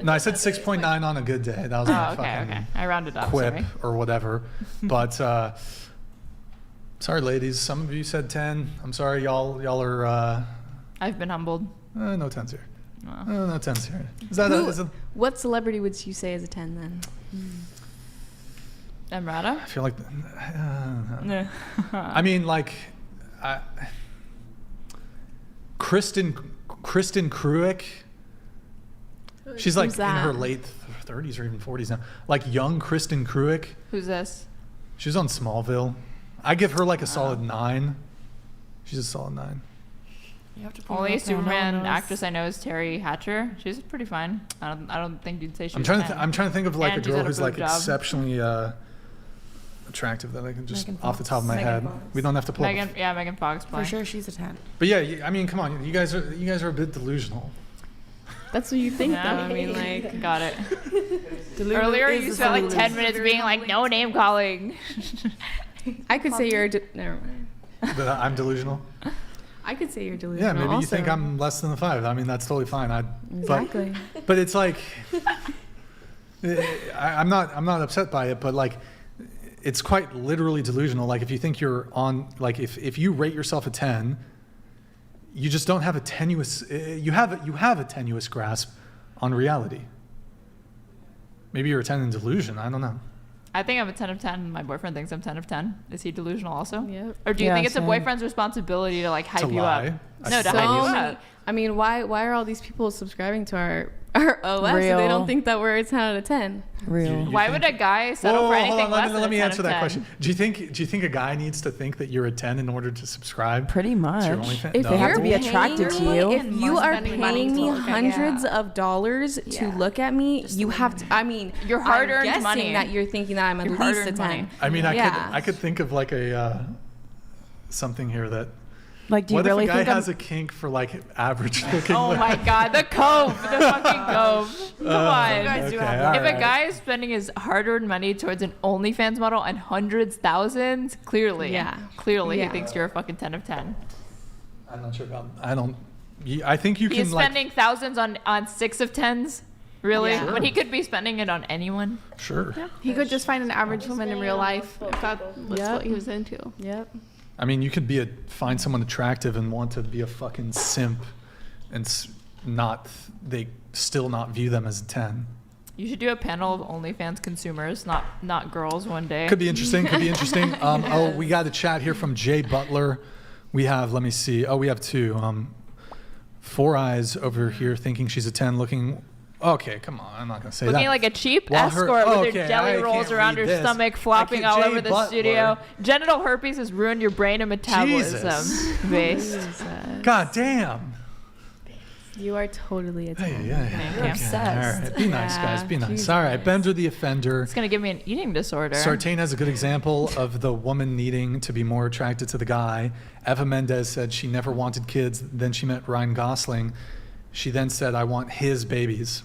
No, I said 6.9 on a good day. That was my okay. I rounded up. Quip or whatever. But sorry, ladies. Some of you said 10. I'm sorry, y'all are. I've been humbled. No 10s here. No 10s here. Is that what celebrity would you say is a 10 then? Emrata? I feel like. I mean, Kristen Kruick. She's in her late 30s or even 40s now. Young Kristen Kruick. Who's this? She's on Smallville. I give her a solid 9. She's a solid 9. Only Superman actress I know is Terry Hatcher. She's pretty fine. I don't think you'd say she's. I'm trying to think of a girl who's exceptionally attractive that I can just off the top of my head. Fox. We don't have to pull. Megan Fox. For sure, she's a 10. But yeah, I mean, come on, you guys are a bit delusional. That's what you think, though. I mean, got it. Earlier, you spent 10 minutes being no name calling. I could say you're. Never mind. That I'm delusional. I could say you're delusional. Yeah, maybe also. You think I'm less than a 5. I mean, that's totally fine. Exactly. But it's I'm not upset by it, but it's quite literally delusional. If you think you're on, if you rate yourself a 10, you just don't have a tenuous. You have a tenuous grasp on reality. Maybe you're a 10 in delusion. I don't know. I think I'm a 10 of 10. My boyfriend thinks I'm 10 of 10. Is he delusional also? Yep. Or do you think it's a boyfriend's responsibility to hype you up? No, to hype you up. I mean, why are all these people subscribing to our OS if they don't think that we're a 10 out of 10? Real. Why would a guy settle for anything less than let me a 10 answer of that 10? question. Do you think a guy needs to think that you're a 10 in order to subscribe? Pretty much. To your OnlyFans? If they have to be attracted to you. If you are paying me hundreds of dollars to look at me, you have to. I mean, your hard-earned money. That you're thinking that I'm at least a 10. I mean, I could think of something here that. Do you what really if a guy think has a kink for average looking? Oh my god, the cove, the fucking cove. Come on. You guys do have that. If a guy is spending his hard-earned money towards an OnlyFans model and hundreds, thousands, clearly he thinks you're a fucking 10 of 10. I'm not sure about. I think you can. He's spending thousands on 6 of 10s. Really? Yeah. Sure. When he could be spending it on anyone. Sure. Yeah. He could just find an average woman in real life if that was what he was into. Yep. I mean, you could find someone attractive and want to be a fucking simp and they still not view them as a 10. You should do a panel of OnlyFans consumers, not girls, one day. Could be interesting. Oh, we got a chat here from Jay Butler. We have, let me see. Oh, we have two. Four Eyes over here thinking she's a 10, looking. Okay, come on. I'm not going to say Looking that. like a cheap escort with her jelly rolls around her stomach, flopping all over the studio. Genital herpes has ruined your brain and metabolism. Based. God damn. You are totally a 10. Yeah. You're obsessed. All right. Be nice, guys. Be nice. Jesus. All right. Bender the offender. It's going to give me an eating disorder. Sartain has a good example of the woman needing to be more attracted to the guy. Eva Mendes said she never wanted kids. Then she met Ryan Gosling. She then said, I want his babies.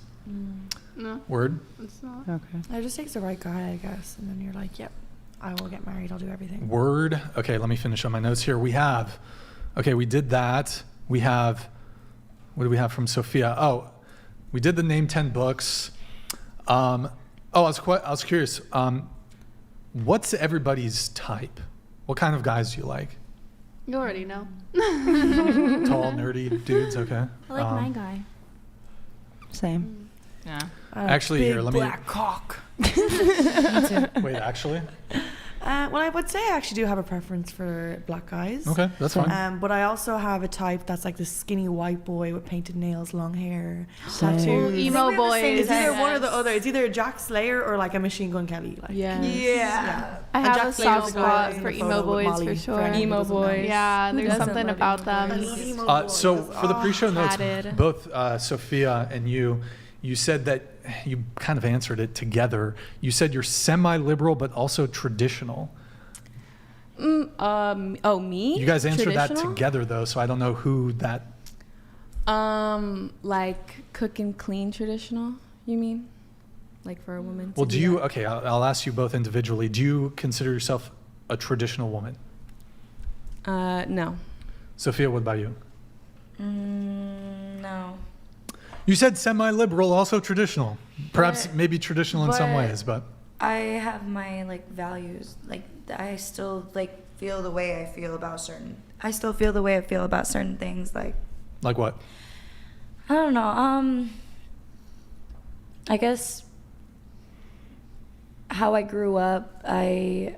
No. Word? It's not. Okay. It just takes the right guy, I guess. And then you're like, yep, I will get married. I'll do everything. Word. Okay, let me finish on my notes here. We did that. We have, what do we have from Sophia? Oh, we did the name 10 books. I was curious. What's everybody's type? What kind of guys do you like? You already know. Tall, nerdy dudes. Okay. I like my guy. Same. Yeah. Actually, big here, let me. black cock. Wait, actually? Well, I would say I actually do have a preference for black guys. Okay, that's fine. But I also have a type that's like the skinny white boy with painted nails, long hair, Same. tattoos. Emo boys. It's either one or the other. It's either Jack Slayer or like a Machine Gun Kelly. Like, Yeah. I And have Jack a Slayer soft was the spot guy in for the emo photo with boys Molly, for sure. friend who Emo doesn't know. boys. Yeah, Who there's doesn't something love about emo them. I love emo boys. So for the pre-show notes, Added. both Sophia and you said that you kind of answered it together. You said you're semi-liberal but also traditional. Me? You guys answered that Traditional? together though, so I don't know who that. Like cook and clean traditional, you mean? Like for a woman to Well, do you? that? Okay, I'll ask you both individually. Do you consider yourself a traditional woman? No. Sophia, what about you? No. You said semi-liberal, also traditional. Perhaps maybe traditional in some but- ways, but I have my like values. Like I still like feel the way I feel about certain. I still feel the way I feel about certain things. Like what? I don't know. I guess how I grew up. I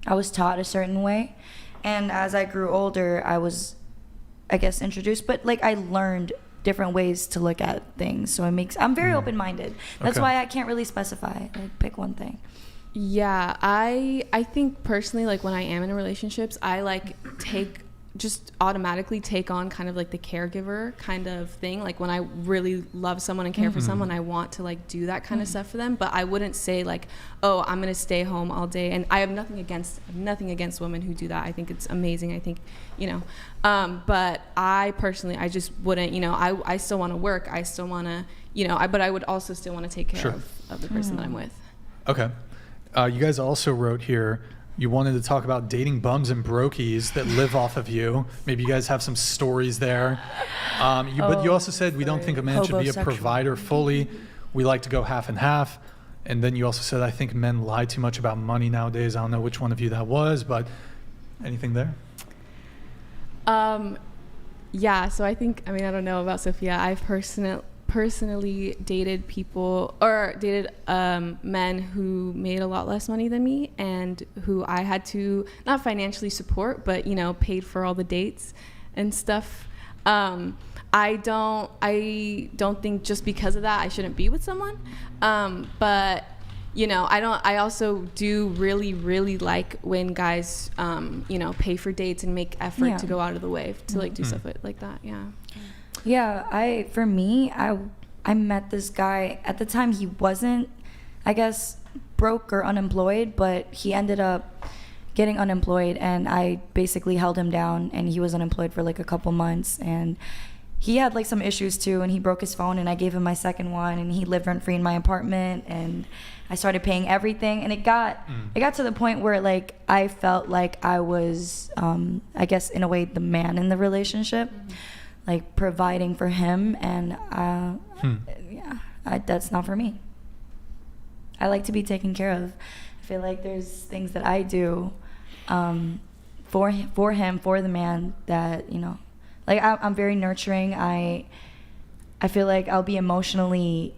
was taught a certain way, and as I grew older, I was, I guess, introduced. But like I learned different ways to look at things, so I'm very open-minded. That's Okay. why I can't really specify, like pick one thing. Yeah, I think personally, like when I am in relationships, I like just automatically take on kind of like the caregiver kind of thing. Like when I really love someone and care for someone, I want to like do that kind of stuff for them. But I wouldn't say like, oh, I'm gonna stay home all day. And I have nothing against women who do that. I think it's amazing. I think, but I personally, I just wouldn't, I still want to work. I still want to, but I would also still want to take care of the person that I'm with. Okay. You guys also wrote here, you wanted to talk about dating bums and brokies that live off of you. Maybe you guys have some stories there. But you also said we don't think a man should be a provider fully. We like to go half and half. And then you also said, I think men lie too much about money nowadays. I don't know which one of you that was, but anything there? Yeah, so I don't know about Sophia. I've personally dated men who made a lot less money than me and who I had to not financially support, but paid for all the dates and stuff. I don't think just because of that I shouldn't be with someone, but I also do really, really like when guys pay for dates and make effort to go out of the way to like do stuff like that. Yeah, I met this guy. At the time, he wasn't, I guess, broke or unemployed, but he ended up getting unemployed, and I basically held him down, and he was unemployed for like a couple months, and he had like some issues too, and he broke his phone, and I gave him my second one, and he lived rent-free in my apartment, and I started paying everything, and it got to the point where like I felt like I was, I guess in a way, the man in the relationship. Like providing for him, and that's not for me. I like to be taken care of. I feel like there's things that I do for him, for the man, that Like I'm very nurturing. I feel like I'll be emotionally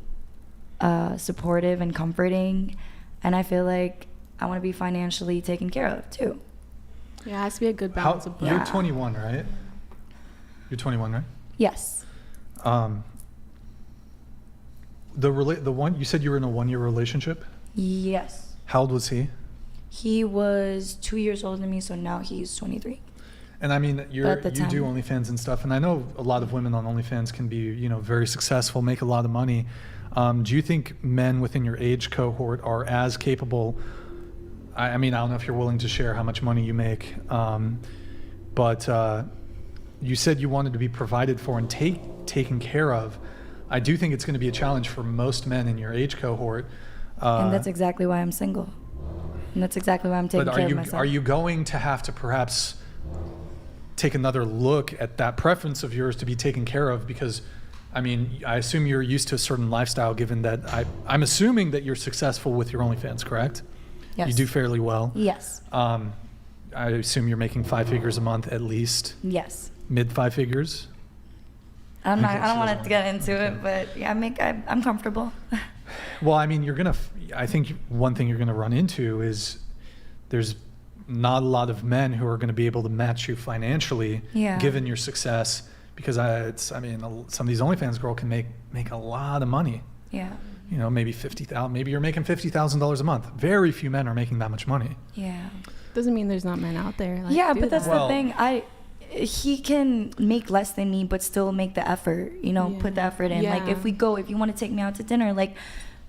supportive and comforting, and I feel like I want to be financially taken care of too. Yeah, it has to be a good balance of both. You're 21, right? You're 21, right? Yes. The one you said you were in a 1-year relationship? Yes. How old was he? He was 2 years older than me, so now he's 23. And I mean, you do time- OnlyFans and stuff, and I know a lot of women on OnlyFans can be, very successful, make a lot of money. Do you think men within your age cohort are as capable? I mean, I don't know if you're willing to share how much money you make, but you said you wanted to be provided for and taken care of. I do think it's going to be a challenge for most men in your age cohort. And that's exactly why I'm single. And that's exactly why I'm taking care of myself. Are you going to have to perhaps take another look at that preference of yours to be taken care of? Because, I mean, I assume you're used to a certain lifestyle, given that I'm assuming that you're successful with your OnlyFans, correct? Yes. You do fairly well. Yes. I assume you're making 5 figures a month at least. Yes. Mid 5 figures? I don't want to get into it, but yeah, I'm comfortable. Well, I mean, I think one thing you're going to run into is there's not a lot of men who are going to be able to match you financially, given your success, because some of these OnlyFans girls can make a lot of money. Yeah. Maybe $50,000. Maybe you're making $50,000 a month. Very few men are making that much money. Yeah. Doesn't mean there's not men out there. But that's the thing. He can make less than me, but still make the effort. Put the effort in. Yeah. Like if you want to take me out to dinner, like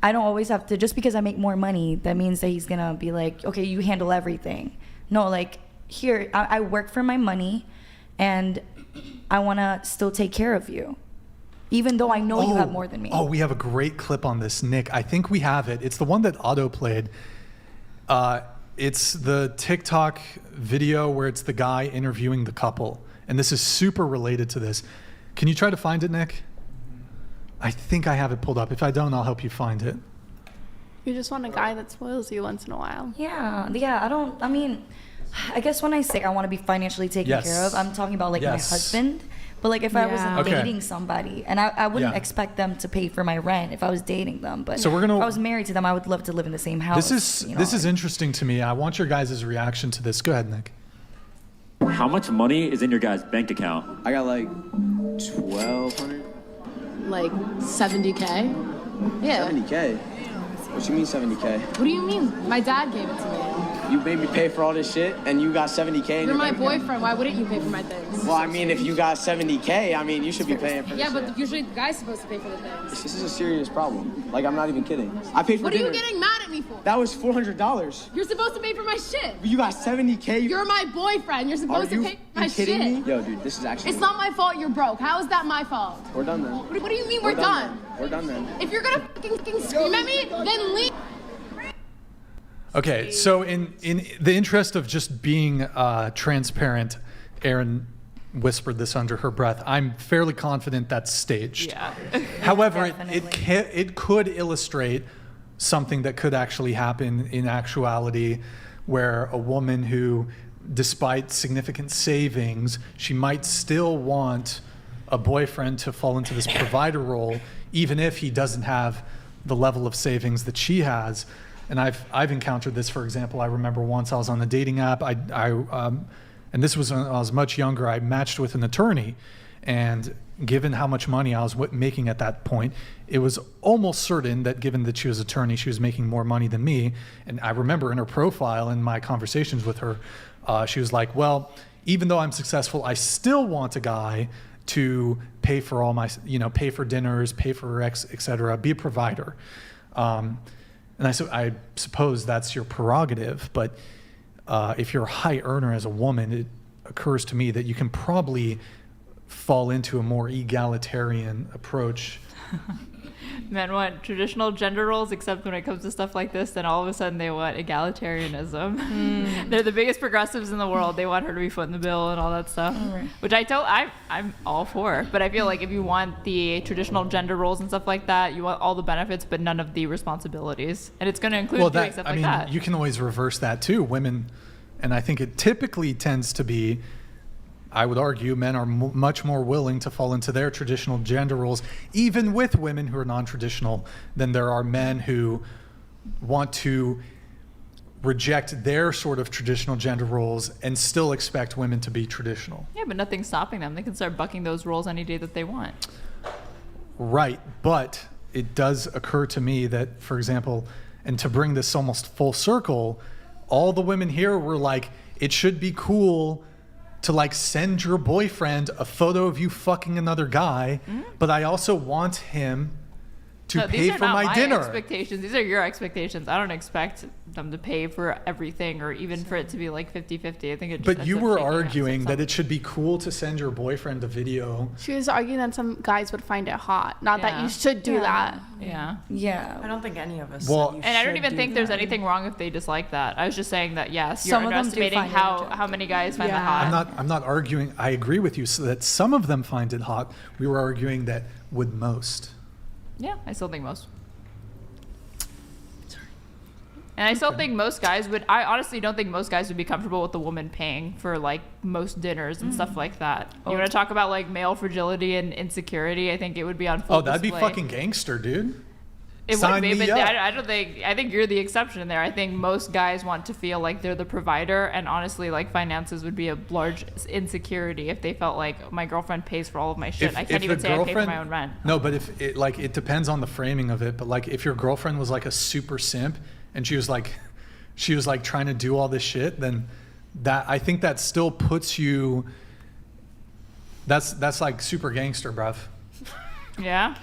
I don't always have to. Just because I make more money, that means that he's gonna be like, okay, you handle everything. No, like here, I work for my money, and I want to still take care of you. Even though I know you have more than me. Oh, we have a great clip on this, Nick. I think we have it. It's the one that Otto played. It's the TikTok video where it's the guy interviewing the couple. And this is super related to this. Can you try to find it, Nick? I think I have it pulled up. If I don't, I'll help you find it. You just want a guy that spoils you once in a while. Yeah. I guess when I say I want to be financially taken care of, I'm talking about my husband. But like if I was dating somebody, and I wouldn't expect them to pay for my rent if I was dating them. But if I was married to them, I would love to live in the same house. This is interesting to me. I want your guys' reaction to this. Go ahead, Nick. How much money is in your guys' bank account? I got like 1,200. Like 70K? Yeah. 70K? What you mean 70K? What do you mean? My dad gave it to me. You made me pay for all this shit, and you got 70K. You're my boyfriend. Why wouldn't you pay for my things? Well, I mean, if you got 70K, you should be paying for this. Yeah, but usually the guy's supposed to pay for the things. This is a serious problem. Like, I'm not even kidding. I paid for What dinner. are you getting mad at me for? That was $400. You're supposed to pay for my shit. You got 70K. You're my boyfriend. You're supposed to pay for my shit. Are you kidding me? Yo, dude, this is actually... It's not my fault you're broke. How is that my fault? We're done then. What do you mean we're done? We're done then. If you're gonna fucking scream at me, then leave. Okay, so in the interest of just being transparent, Erin whispered this under her breath. I'm fairly confident that's staged. Yeah. However, it could illustrate something that could actually happen in actuality, where a woman who, despite significant savings, she might still want a boyfriend to fall into this provider role, even if he doesn't have the level of savings that she has. And I've encountered this. For example, I remember once I was on a dating app. And this was when I was much younger. I matched with an attorney, and given how much money I was making at that point, it was almost certain that, given that she was an attorney, she was making more money than me. And I remember in her profile, in my conversations with her, she was like, "Well, even though I'm successful, I still want a guy to pay for all my, pay for dinners, pay for et cetera, be a provider." And I suppose that's your prerogative, but if you're a high earner as a woman, it occurs to me that you can probably fall into a more egalitarian approach. Men want traditional gender roles, except when it comes to stuff like this, then all of a sudden they want egalitarianism. They're the biggest progressives in the world. They want her to be footing the bill and all that stuff, which I'm all for. But I feel like if you want the traditional gender roles and stuff like that, you want all the benefits but none of the responsibilities, and it's going to include doing stuff like that. You can always reverse that too. Women, and I think it typically tends to be I would argue men are much more willing to fall into their traditional gender roles, even with women who are non-traditional, than there are men who want to reject their sort of traditional gender roles and still expect women to be traditional. Yeah, but nothing's stopping them. They can start bucking those roles any day that they want. Right, but it does occur to me that, for example, and to bring this almost full circle, all the women here were like, it should be cool to like send your boyfriend a photo of you fucking another guy, but I also want him to pay for my dinner. Expectations. These are your expectations. I don't expect them to pay for everything or even for it to be like 50-50. I think it just But you were arguing that it should be cool to send your boyfriend a video. She was arguing that some guys would find it hot, not that you should do that. Yeah. I don't think any of us. And I don't even think there's anything wrong if they dislike that. I was just saying that yes, you're Some of them do underestimating find it how many guys find that hot. I'm not arguing. I agree with you so that some of them find it hot. We were arguing that would most. Yeah, I still think most. And I still think most guys would. I honestly don't think most guys would be comfortable with a woman paying for like most dinners and stuff like that. You want to talk about like male fragility and insecurity? I think it would be on full that'd display. be fucking gangster, dude. It Sign would be, me but up. I don't think. I think you're the exception there. I think most guys want to feel like they're the provider, and honestly, like finances would be a large insecurity if they felt like my girlfriend pays for all of my shit. I can't even say I pay for my own rent. No, but if it like it depends on the framing of it. But like if your girlfriend was like a super simp and she was like trying to do all this shit, then that I think that still puts you. That's like super gangster, bruv. Yeah.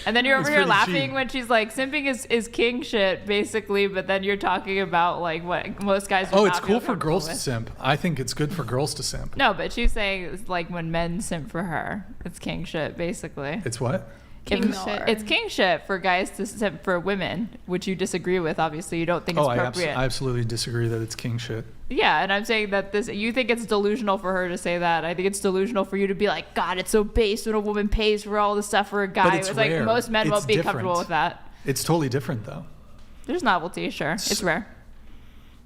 And then you're It's over here pretty laughing cheap. when she's like, simping is king shit, basically, but then you're talking about like what most guys would Oh, not it's feel cool for comfortable girls to with. simp. I think it's good for girls to simp. No, but she's saying it's like when men simp for her, it's king shit, basically. It's what? King shit. It's king shit for guys to simp for women, which you disagree with, obviously. You don't think it's appropriate. I absolutely disagree that it's king shit. Yeah, and I'm saying that you think it's delusional for her to say that. I think it's delusional for you to be like, God, it's so base when a woman pays for all the stuff for a guy. But it's like rare. most men It's won't be different. comfortable with that. It's totally different though. There's novelty, sure. It's rare.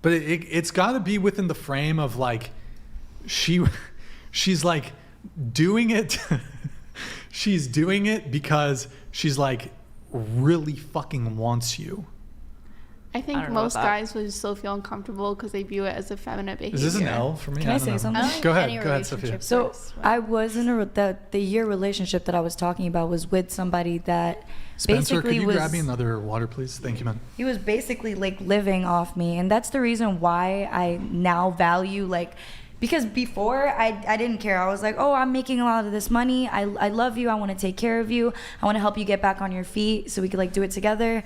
But it's got to be within the frame of like, she's like doing it. She's doing it because she's like really fucking wants you. I think most guys would still feel uncomfortable because they view it as effeminate behavior. Is this an L for me? Can I don't say know. something? Go ahead, Sophia. So I was in the year relationship that I was talking about was with somebody that Spencer, basically could you was grab me another water, please? Thank you, man. he was basically like living off me, and that's the reason why I now value like. Because before, I didn't care. I was like, oh, I'm making a lot of this money. I love you. I want to take care of you. I want to help you get back on your feet so we could like do it together.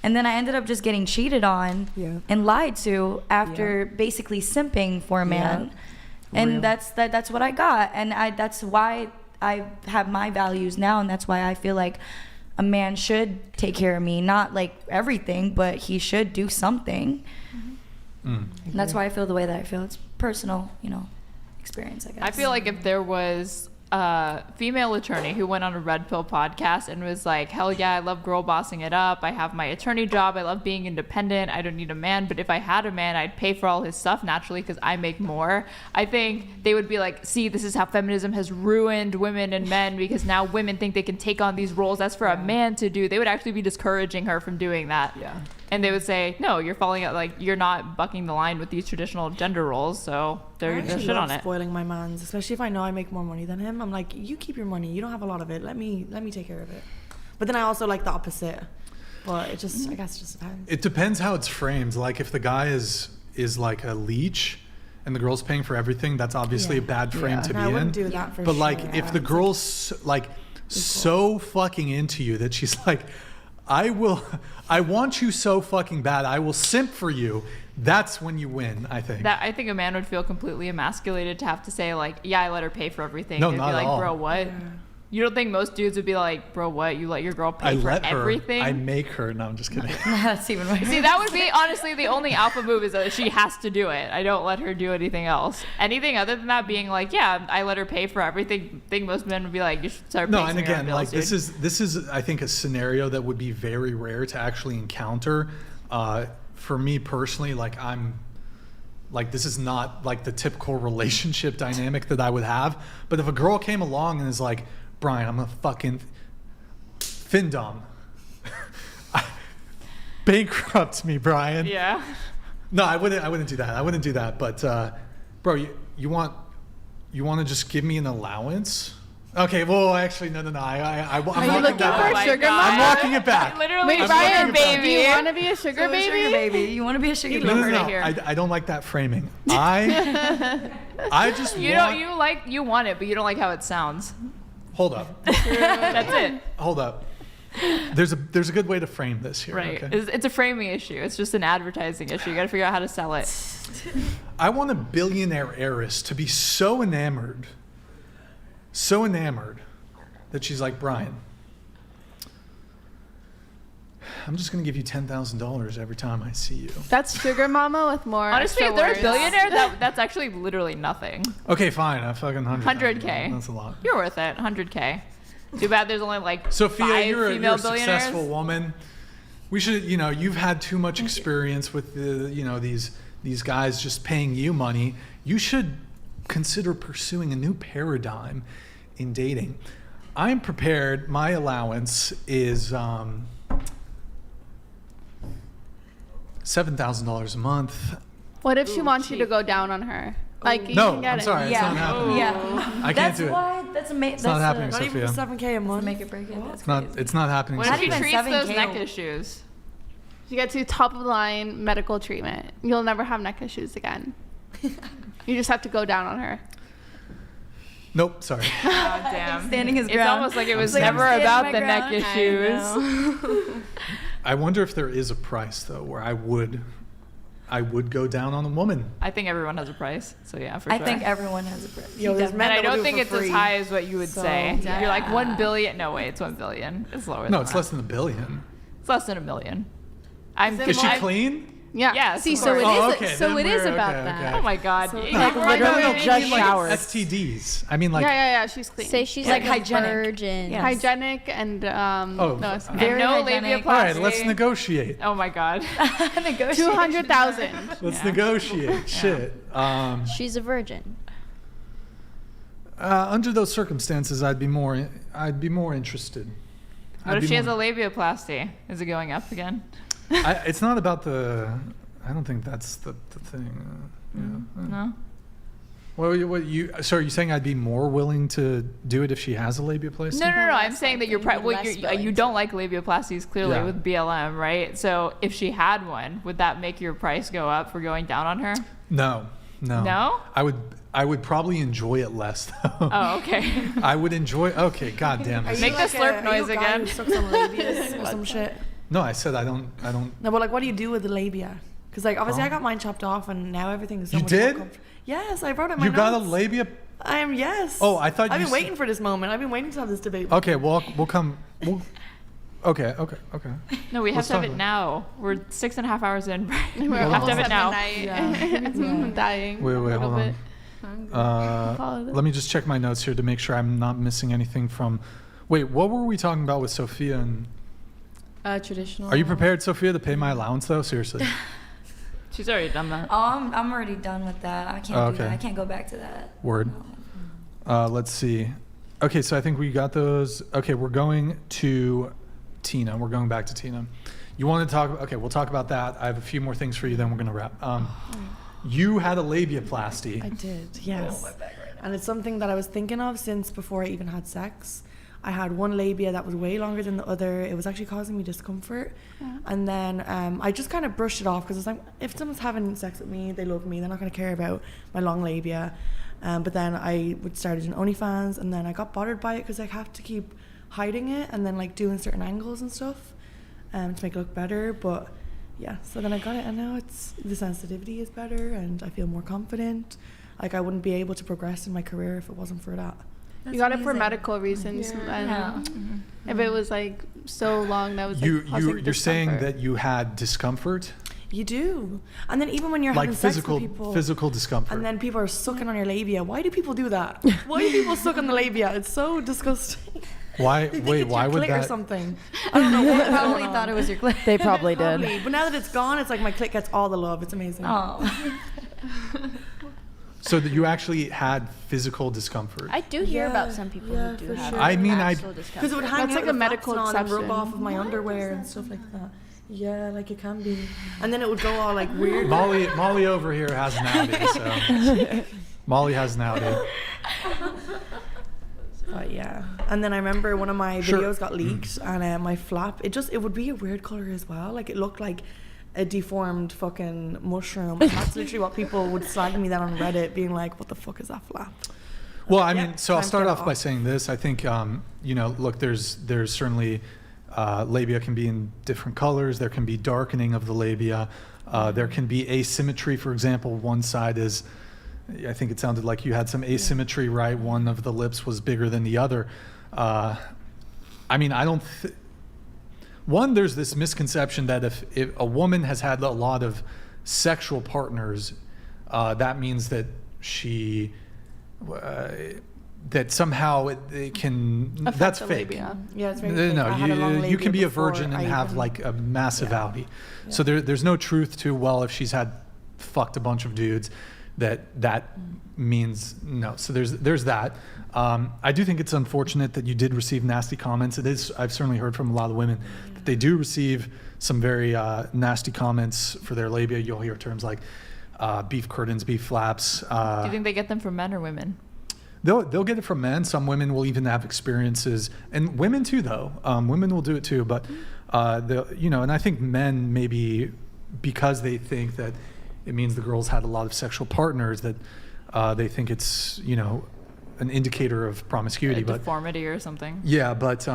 And then I ended up just getting cheated on and lied to after basically simping for a man. And Real. that's what I got. And that's why I have my values now. And that's why I feel like a man should take care of me. Not like everything, but he should do something. And that's why I feel the way that I feel. It's personal, experience, I guess. I feel like if there was a female attorney who went on a Red Pill podcast and was like, hell yeah, I love girl bossing it up. I have my attorney job. I love being independent. I don't need a man. But if I had a man, I'd pay for all his stuff naturally because I make more. I think they would be like, see, this is how feminism has ruined women and men because now women think they can take on these roles. That's for a man to do. They would actually be discouraging her from doing that. Yeah. And they would say, no, you're falling out, like, you're not bucking the line with these traditional gender roles, so they're shit on it. Spoiling my man's, especially if I know I make more money than him. I'm like, you keep your money. You don't have a lot of it. Let me take care of it. But then I also like the opposite. But it just, I guess, it just depends. It depends how it's framed. Like if the guy is like a leech and the girl's paying for everything, that's obviously a bad frame to be I wouldn't in. do that for but sure. like if the girl's like so fucking into you that she's like, I want you so fucking bad, I will simp for you. That's when you win, I think. I think a man would feel completely emasculated to have to say, like, yeah, I let her pay for everything. No, They'd not be at like, all. bro, what? You don't think most dudes would be like, bro, what? You let your girl pay for everything? I make her. No, I'm just kidding. That's even worse. See, that would be honestly the only alpha move is that she has to do it. I don't let her do anything else. Anything other than that being like, yeah, I let her pay for everything. I think most men would be like, you should start paying No, and some of your again, own like bills, this is I think a scenario that would be very rare to actually encounter. For me personally, like Like, this is not like the typical relationship dynamic that I would have. But if a girl came along and is like, Brian, I'm gonna fucking Findom. Bankrupt me, Brian. Yeah. No, I wouldn't do that. I wouldn't do that. But bro, you want to just give me an allowance? Okay, well, actually, no. I'm Are you walking looking that for a back. sugar I'm mama? walking it back. Literally, Wait, Brian, Brian, do you baby. want to be a sugar baby? Sugar baby. You want to be a sugar No, baby? no, heard it here. I don't like that framing. I just You want... don't you want it, but you don't like how it sounds. Hold up. That's it. Hold up. There's a good way to frame this here. Right. Okay? It's a framing issue. It's just an advertising issue. You got to figure out how to sell it. I want a billionaire heiress to be so enamored that she's like, Brian, I'm just going to give you $10,000 every time I see you. That's sugar mama with more. Honestly, extra if they're a words. billionaire, that's actually literally nothing. Okay, fine. I fucking 100K. That's a lot. You're worth it. 100K. Too bad there's only like Sophia, 5 you're a female billionaires. successful woman. We should, you've had too much experience with these guys just paying you money. You should consider pursuing a new paradigm in dating. I'm prepared. My allowance is $7,000 a month. What if she wants you to go down on her? Like, you No, can get I'm it. sorry. It's not happening. Yeah. I can't do it. That's amazing. It's not happening, Not even Sophia. for 7K a month. Make it break it. That's It's not. It's not happening. What if she even treats 7K? those neck issues? She gets you top of the line medical treatment. You'll never have neck issues again. You just have to go down on her. Nope. Sorry. God damn. Standing his It's ground. almost like it was Like, I'm never standing about my the neck ground. issues. I wonder if there is a price though where I would go down on a woman. I think everyone has a price. So yeah, for I sure. think everyone has a price. Yo, there's men And I that will don't do think it it's for as free. high as what you would So, say. yeah. You're like 1 billion. No, wait, it's 1 billion. It's lower No, than it's that. less than $1 billion. It's less than $1 million. Is she clean? Yeah. Yes. See, of so course. it Oh, is. okay, So then it is we're- about okay, that. okay. Oh my God. So, Yeah, like, you're literally right. just like showers. STDs. I mean, like. Yeah. She's clean. Say she's Like like, a hygienic. virgin. Yeah. hygienic and Oh, no, it's And Very no hygienic. labiaplasty. All right, let's negotiate. Oh my God. 200,000. Let's negotiate. Shit. She's a virgin. Under those circumstances, I'd be more interested. What if she has a labiaplasty? Is it going up again? It's not about the. I don't think that's the thing. No. So are you saying I'd be more willing to do it if she has a labiaplasty? No. I'm saying that you're Less willing you don't like labiaplasties clearly Yeah. with BLM, right? So if she had one, would that make your price go up for going down on her? No. No? I would probably enjoy it less though. Oh, okay. I would enjoy. Okay, god damn Are it. you Make the like slurp are noise you a guy again. who sucks on labias or some shit? No, I said I don't. No, but like, what do you do with the labia? Because like, obviously, I got mine chopped off, and now everything is so You much more did? comfortable. Yes, I wrote it in my You got a notes. labia? I am, yes. Oh, I thought I've you been s- waiting for this moment. I've been waiting to have this debate. Okay, we'll come. Okay. No, we have Let's to have talk it about- now. We're 6.5 hours in. We We're have to have it almost now. I'm dying. Wait, a hold little on. bit. Let me just check my notes here to make sure I'm not missing anything from. Wait, what were we talking about with Sophia? And Traditional. are you prepared, Sophia, to pay my allowance though? Seriously. She's already done that. Oh, I'm already done with that. I can't Oh, do that. okay. I can't go back to that. Word. Let's see. Okay, so I think we got those. Okay, we're going to Tina. We're going back to Tina. You want to talk? Okay, we'll talk about that. I have a few more things for you. Then we're gonna wrap. You had a labiaplasty. I did, yes. And it's something that I was thinking of since before I even had sex. I had one labia that was way longer than the other. It was actually causing me discomfort. And then I just kind of brushed it off because it's like, if someone's having sex with me, they love me, they're not going to care about my long labia. But then I started an OnlyFans, and then I got bothered by it because I have to keep hiding it and then like doing certain angles and stuff to make it look better. But yeah, so then I got it, and now the sensitivity is better, and I feel more confident. Like, I wouldn't be able to progress in my career if it wasn't for that. You got it for medical reasons. Yeah. And if it was like so long, that was like You're saying that you had discomfort, You do. And then even when you're like having sex with people, physical discomfort. and then people are sucking on your labia. Why do people do that? Why do people suck on the labia? It's so disgusting. Why? They think Wait, it's why your would clit or that? something. I don't know. What Probably thought it was your clit. They probably did. Probably. But now that it's gone, it's like my clit gets all the love. It's amazing. Oh. So that you actually had physical discomfort. I do hear about some people who do have I mean, actual Because discomfort. it would hang That's out like a the medical flaps on and rub exception. off of my underwear and stuff like that. Yeah, like it can be. And then it would go all like weird. Molly over here has an Audi, so Molly has an Audi. But yeah. And then I remember one of my Sure. videos got leaked, and my flap, it would be a weird color as well. Like it looked like a deformed fucking mushroom. And that's literally what people would slag me that on Reddit, being like, "What the fuck is that flap?" Well, I mean, so I'll time to start get off it by off. saying this. I think, look, there's certainly labia can be in different colors. There can be darkening of the labia. There can be asymmetry. For example, one side is, I think it sounded like you had some asymmetry, right? One of the lips was bigger than the other. I mean, I don't. One, there's this misconception that if a woman has had a lot of sexual partners, that means that she. That somehow it can. Affect That's the fake. labia. Yeah, it's very fake. I had a long you labia can be a before virgin and I have even- like a massive Audi. So there's no truth to, well, if she's had fucked a bunch of dudes, that means no. So there's that. I do think it's unfortunate that you did receive nasty comments. It is. I've certainly heard from a lot of women that they do receive some very nasty comments for their labia. You'll hear terms like beef curtains, beef flaps. Do you think they get them from men or women? They'll get it from men. Some women will even have experiences, and women too, though. Women will do it too, but and I think men maybe because they think that it means the girls had a lot of sexual partners that they think it's an indicator of promiscuity, but Deformity or something. yeah, but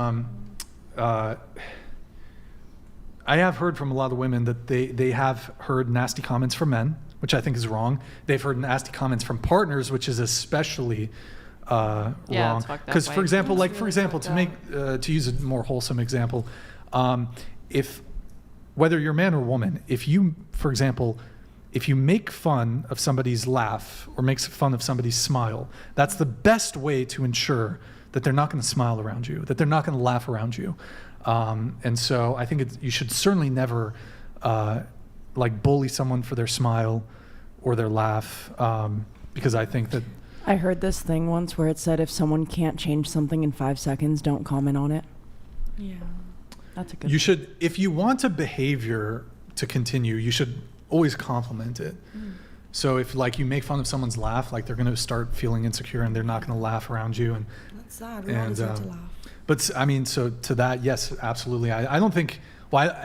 I have heard from a lot of women that they have heard nasty comments from men, which I think is wrong. They've heard nasty comments from partners, which is especially wrong. it's fucked up, Because, for right? example, to use a more wholesome example, if whether you're man or woman, if you, for example, if you make fun of somebody's laugh or makes fun of somebody's smile, that's the best way to ensure that they're not going to smile around you, that they're not going to laugh around you. And so I think you should certainly never bully someone for their smile or their laugh, because I think that. I heard this thing once where it said if someone can't change something in 5 seconds, don't comment on it. Yeah. That's a good You should, if you want a behavior to continue, you should always compliment it. So if you make fun of someone's laugh, they're going to start feeling insecure and they're not going to laugh around you. And That's sad. We all deserve to laugh. But I mean, so to that, yes, absolutely. I don't think, but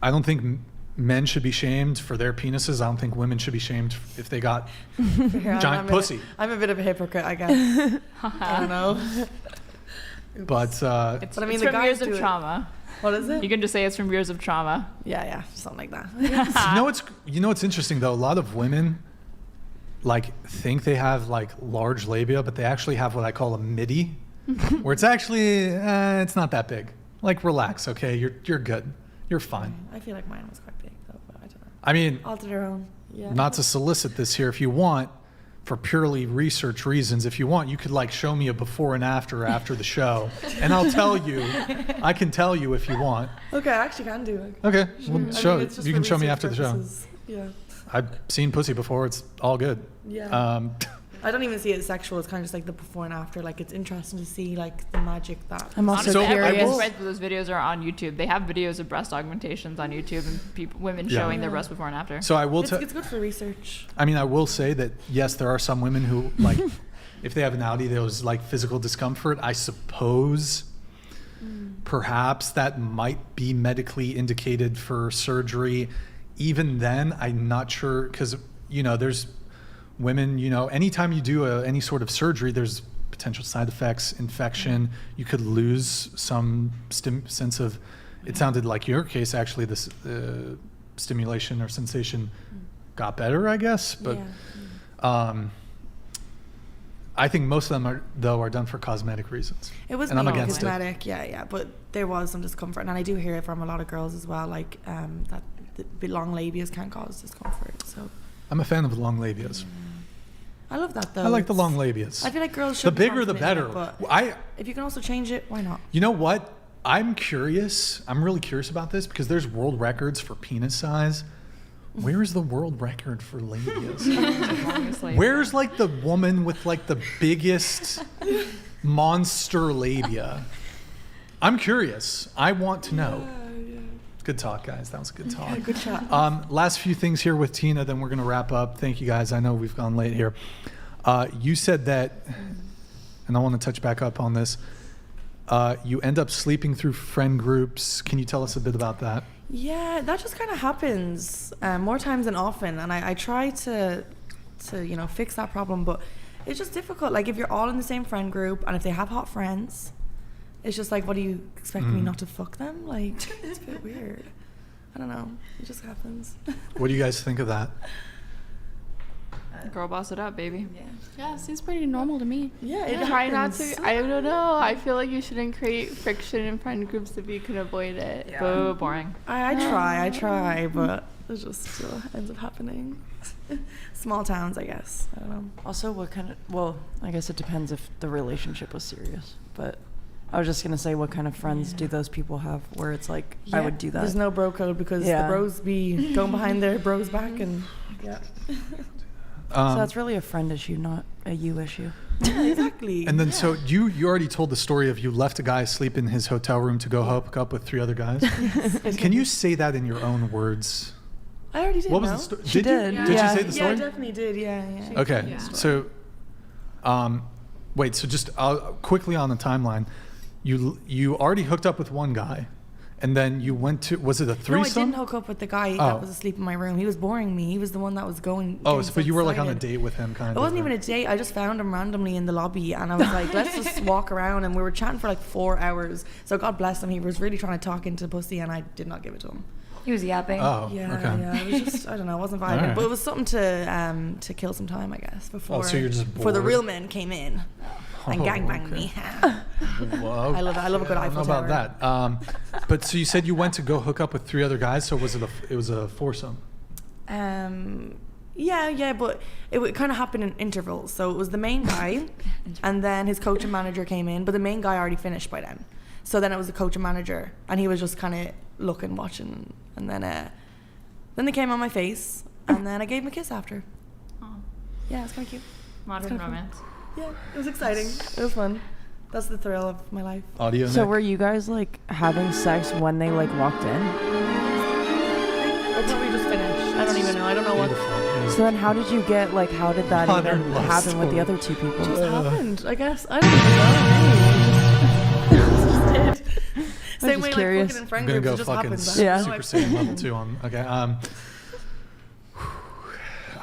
I don't think men should be shamed for their penises. I don't think women should be shamed if they got giant pussy. I'm a bit of a hypocrite, I guess. I don't know. But It's I mean, it's the from guys years of do it. trauma. What is it? You can just say it's from years of trauma. Yeah, something like that. you know what's interesting though? A lot of women think they have large labia, but they actually have what I call a midi, where it's actually it's not that big. Relax, okay? You're good. You're fine. I feel like mine was quite big though, but I don't know. I mean, All to their own. Yeah. not to solicit this here. If you want, for purely research reasons, if you want, you could show me a before and after the show, and I'll tell you. I can tell you if you want. Okay, I actually can do it. Okay, Sure. well, I show mean, it. it's just You for can show me research after the show. purposes. Yeah. I've seen pussy before. It's all good. Yeah. I don't even see it as sexual. It's kind of just the before and after. It's interesting to see the magic that. I'm also Honestly, curious. everyone's right that those videos are on YouTube. They have videos of breast augmentations on YouTube and women Yeah. showing their breasts before and after. So I will It's good for research. I mean, I will say that yes, there are some women who if they have an Audi, there's physical discomfort. I suppose perhaps that might be medically indicated for surgery. Even then, I'm not sure because there's women. Anytime you do any sort of surgery, there's potential side effects, infection. You could lose some sense of. It sounded like your case actually. This stimulation or sensation got better, I guess, but. I think most of them are done for cosmetic reasons. It was and I'm mainly against cosmetic, yeah, but there was some discomfort, and I do hear it from a lot of girls as well, that the long labias can cause discomfort. So I'm a fan of long labias. I love that though. I like the long labias. I feel like girls should. The bigger, the better. But if you can also change it, why not? You know what? I'm curious. I'm really curious about this because there's world records for penis size. Where is the world record for labias? Honestly. Where's like the woman with like the biggest monster labia? I'm curious. I want to know. Good talk, guys. That was a good talk. Yeah, good chat. Last few things here with Tina, then we're going to wrap up. Thank you, guys. I know we've gone late here. You said that, and I want to touch back up on this, you end up sleeping through friend groups. Can you tell us a bit about that? Yeah, that just kind of happens more times than often, and I try to fix that problem, but it's just difficult. Like if you're all in the same friend group, and if they have hot friends, it's just like, what do you expect me not to fuck them? Like it's a bit weird. I don't know. It just happens. What do you guys think of that? Girl, boss it up, baby. Yeah, seems pretty normal to me. Yeah, it Try not happens. to. I don't know. I feel like you shouldn't create friction in friend groups if you can avoid it. Yeah. Boo, boring. I try, but it just still ends up happening. Small towns, I guess. I don't know. Also, what kind of, well, I guess it depends if the relationship was serious, but I was just going to say, what kind of friends do those people have where it's like, I would do that? There's no bro code because the bros be going behind their bros back and so that's really a friend issue, not a you issue. Yeah, exactly. And then so you already told the story of you left a guy asleep in his hotel room to go hook up with 3 other guys. Can you say that in your own words? I already did. What was the story? Did you? Yeah. Did you say the story? Yeah, I definitely did. Yeah. Okay. Yeah. So, wait. So just quickly on the timeline, you already hooked up with one guy, and then you went to, was it a threesome? No, I didn't hook up with the guy that was asleep in my room. He was boring me. He was the one that was going. Oh, so, but you were like on a date with him, kind of. It wasn't even a date. I just found him randomly in the lobby, and I was like, let's just walk around. And we were chatting for like 4 hours. So God bless him. He was really trying to talk into pussy, and I did not give it to him. He was yapping. Oh, yeah, okay. Yeah. It was just, I don't know, it wasn't vibing. Right. But it was something to kill some time, I guess, before, so you're just before the bored? real men came in and gangbanged me. Well, I love that. I love a good I don't know Eiffel about Tower. that. But so you said you went to go hook up with 3 other guys. So was it was a foursome? Yeah, but it kind of happened in intervals. So it was the main guy, and then his coach and manager came in, but the main guy already finished by then. So then it was the coach and manager, and he was just kind of looking, watching, and then they came on my face, and then I gave him a kiss after. Oh. Yeah, it's kind of cute. Modern romance. Yeah, it was exciting. It was fun. That's the thrill of my life. Audio. So Nick? were you guys like having sex when they like walked in? Or probably just finished. I don't even know. I don't know what. So then how did you get, like, how did that Modern even love happen with the story. other 2 people? It just happened, I guess. I don't even know. It just did. Same just way curious. like fucking in friend I'm gonna groups, go it just fucking happens. Yeah. Super Saiyan level 2 on. Okay.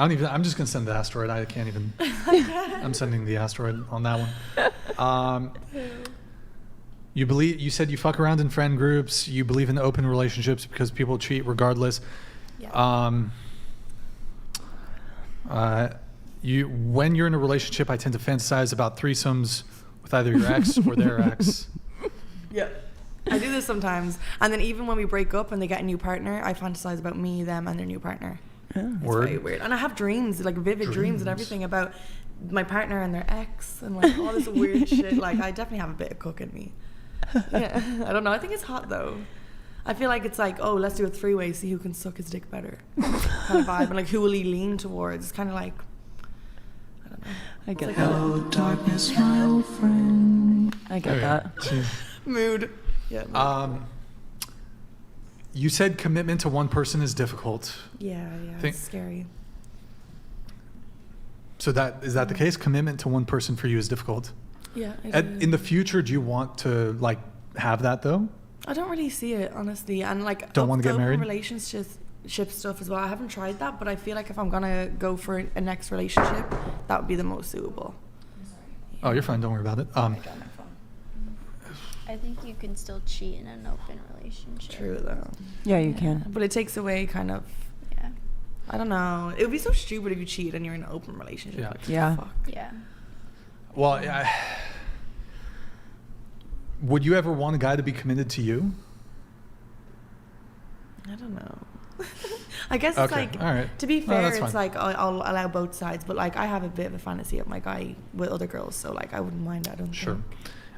I'm just gonna send the asteroid. I can't even. I'm sending the asteroid on that one. You said you fuck around in friend groups. You believe in open relationships because people cheat regardless. Yeah. When you're in a relationship, I tend to fantasize about threesomes with either your ex or their ex. Yeah. I do this sometimes. And then even when we break up and they get a new partner, I fantasize about me, them, and their new partner. It's Word. very weird. And I have dreams, like vivid dreams and everything about my partner and their ex and like all this weird shit. Like I definitely have a bit of cook in me. Yeah. I don't know. I think it's hot though. I feel like it's like, oh, let's do a 3-way, see who can suck his dick better. Kind of vibe. And like who will he lean towards? It's kind of like, I don't know. I get like that. Hello, darkness, my old friend. I get that. Mood. Yeah. You said commitment to one person is difficult. Yeah, it's scary. So is that the case? Commitment to one person for you is difficult. Yeah. I do. In the future, do you want to like have that though? I don't really see it, honestly. And like Don't want to get open married? relationship stuff as well. I haven't tried that, but I feel like if I'm gonna go for a next relationship, that would be the most suitable. Oh, you're fine. Don't worry about it. I think you can still cheat in an open relationship. True though. Yeah, you can. But it takes away kind of. Yeah. I don't know. It would be so stupid if you cheat and you're in an open relationship. Yeah. Like, Yeah. Fuck. Yeah. Well, would you ever want a guy to be committed to you? I don't know. I guess it's Okay, like, all right. to be No, fair, that's it's fine. like I'll allow both sides, but like I have a bit of a fantasy of my guy with other girls, so like I wouldn't mind. I don't Sure. think.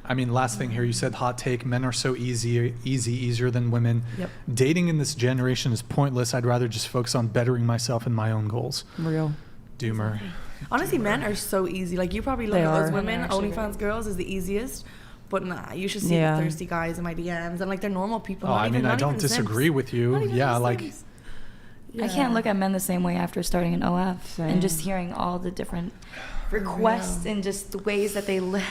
I mean, last thing here, you said hot take, men are so easier than women. Yep. Dating in this generation is pointless. I'd rather just focus on bettering myself and my own goals. Real. Doomer. Honestly, men are so easy. Like, you probably look They at are. those women, Men are actually OnlyFans girls is the easiest. But nah, you should see Yeah. the thirsty guys in my DMs, and like they're normal people. Oh, not I even, mean, I not don't even Sims. disagree with you. Not even Yeah, the like, Sims. I can't look at men the same way after starting an OF and just hearing all the different requests and just the ways that they live.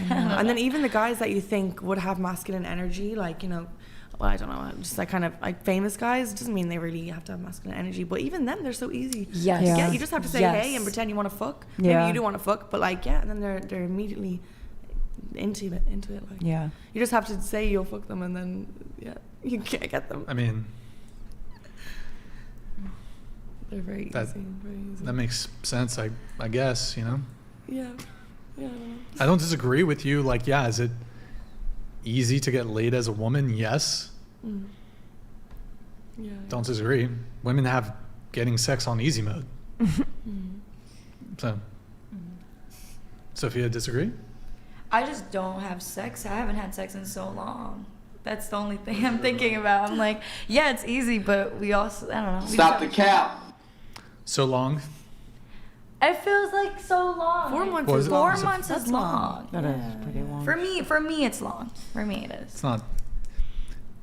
And then even the guys that you think would have masculine energy, like, you know, well, I don't know, just like kind of like famous guys, doesn't mean they really have to have masculine energy, but even them, they're so easy. Yes. to Yeah. get. You just have to say Yes. hey and pretend you want to fuck. Yeah. Maybe you do want to fuck, but like, yeah, and then they're immediately into it. Like, Yeah. you just have to say you'll fuck them, and then you can't get them. I mean, They're very that, easy. Very easy. that makes sense, I guess, you know? Yeah. Yeah. I don't disagree with you. Like, yeah, is it easy to get laid as a woman? Yes. Yeah. Don't disagree. Women have getting sex on easy mode. So, Sophia, disagree? I just don't have sex. I haven't had sex in so long. That's the only thing I'm thinking about. I'm like, yeah, it's easy, but we also, I don't know. Stop the cap. So long? It feels like so long. 4 months What is is it? long. 4 months is long. That is pretty long. For me, it's long. For me, it is. It's not.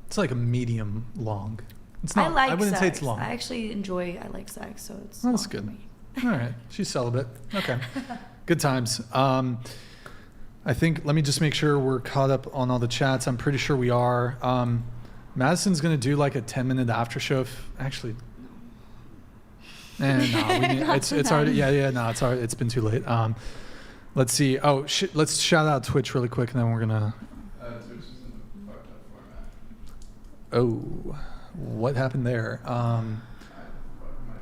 It's like a medium long. It's not. I like I wouldn't sex. say it's long. I actually I like sex, so it's Well, that's long for good. me. All right. She's celibate. Okay. Good times. I think, let me just make sure we're caught up on all the chats. I'm pretty sure we are. Madison's going to do like a 10-minute after show. Actually, it's already, no, it's already, it's been too late. Let's see. Oh, shit. Let's shout out Twitch really quick, and then we're going to. Twitch is in a fucked up format. Oh, what happened there?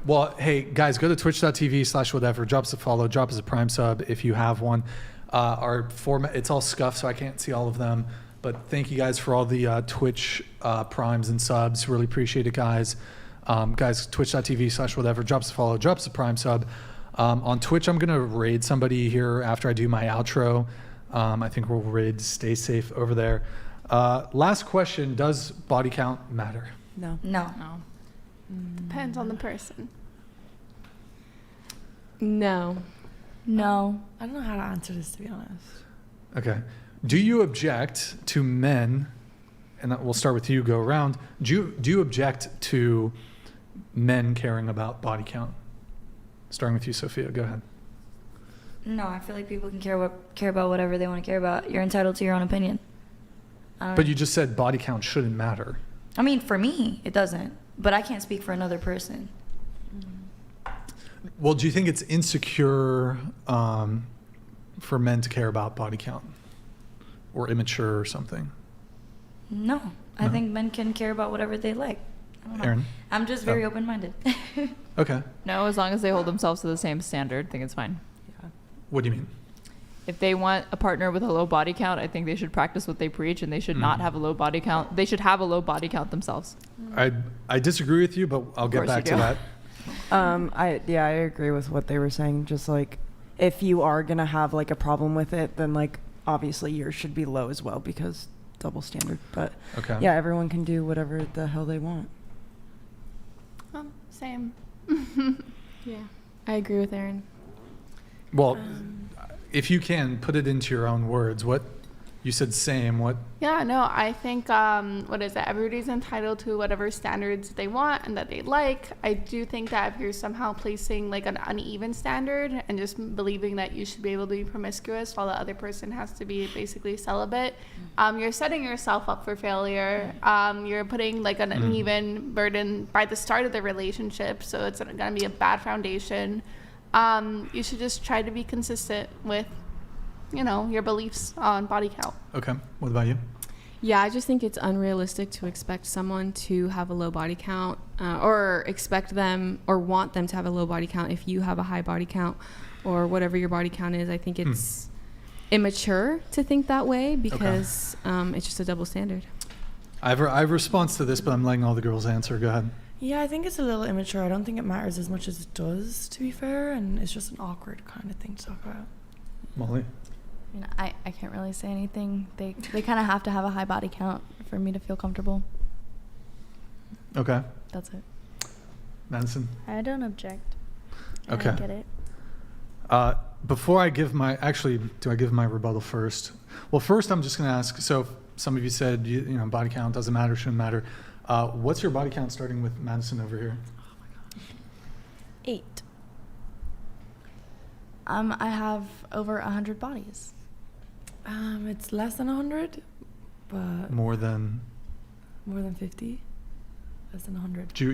Well, hey, guys, go to twitch.tv/whatever. Drop us a follow. Drop us a Prime sub if you have one. Our format, it's all scuffed, so I can't see all of them. But thank you guys for all the Twitch primes and subs. Really appreciate it, guys. Guys, twitch.tv/whatever. Drop us a follow. Drop us a Prime sub. On Twitch, I'm going to raid somebody here after I do my outro. I think we'll raid Stay Safe over there. Last question. Does body count matter? No. No. Depends on the person. No. No. I don't know how to answer this, to be honest. Okay. Do you object to men, and we'll start with you, go around. Do you object to men caring about body count? Starting with you, Sophia. Go ahead. No, I feel like people can care about whatever they want to care about. You're entitled to your own opinion. But you just said body count shouldn't matter. I mean, for me, it doesn't. But I can't speak for another person. Well, do you think it's insecure for men to care about body count? Or immature or something? No. I think men can care about whatever they like. I don't know. Aaron? I'm just very open-minded. Okay. No, as long as they hold themselves to the same standard, I think it's fine. What do you mean? If they want a partner with a low body count, I think they should practice what they preach, and they should not have a low body count. They should have a low body count themselves. I disagree with you, but I'll get back to that. I agree with what they were saying. Just like, if you are gonna have like a problem with it, then like obviously yours should be low as well, because double standard. But Okay. yeah, everyone can do whatever the hell they want. Same. Yeah, I agree with Aaron. Well, if you can put it into your own words, what you said, same. What? Yeah, no, I think, what is it? Everybody's entitled to whatever standards they want and that they like. I do think that if you're somehow placing like an uneven standard and just believing that you should be able to be promiscuous while the other person has to be basically celibate, you're setting yourself up for failure. You're putting like an uneven burden by the start of the relationship, so it's going to be a bad foundation. You should just try to be consistent with, your beliefs on body count. Okay. What about you? Yeah, I just think it's unrealistic to expect someone to have a low body count or expect them or want them to have a low body count if you have a high body count or whatever your body count is. I think it's immature to think that way because it's just a double standard. I have a response to this, but I'm letting all the girls answer. Go ahead. Yeah, I think it's a little immature. I don't think it matters as much as it does, to be fair, and it's just an awkward kind of thing to talk about. Molly? I mean, I can't really say anything. They kind of have to have a high body count for me to feel comfortable. Okay. That's it. Madison? I don't object. Okay. I get it. Before I give my, actually, do I give my rebuttal first? Well, first I'm just going to ask, so some of you said, you know, body count doesn't matter, shouldn't matter. What's your body count starting with Madison over here? 8. I have over 100 bodies. It's less than 100, but More than 50. Less than 100. do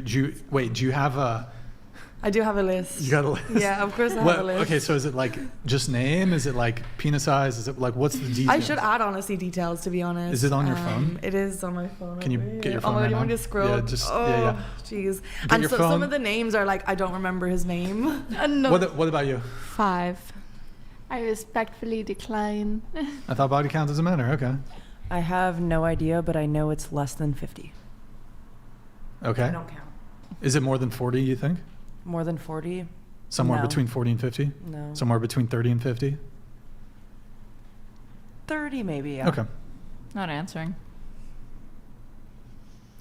you have a, I do have a list. you got a list? Yeah, of course I have a list. Okay, so is it like just name? Is it like penis size? Is it like, what's the details? I should add honestly details, to be honest. Is it on your phone? It is on my phone. Can you over get here. your phone Oh my right God, you now? want me to scroll? Yeah, just, yeah. Jeez. Get And your so, phone. some of the names are like, I don't remember his name. What about you? 5. I respectfully decline. I thought body count doesn't matter. Okay. I have no idea, but I know it's less than 50. Okay. I don't count. Is it more than 40, you think? More than 40? Somewhere No. between 40 and 50? No. Somewhere between 30 and 50? 30 maybe, yeah. Okay. Not answering.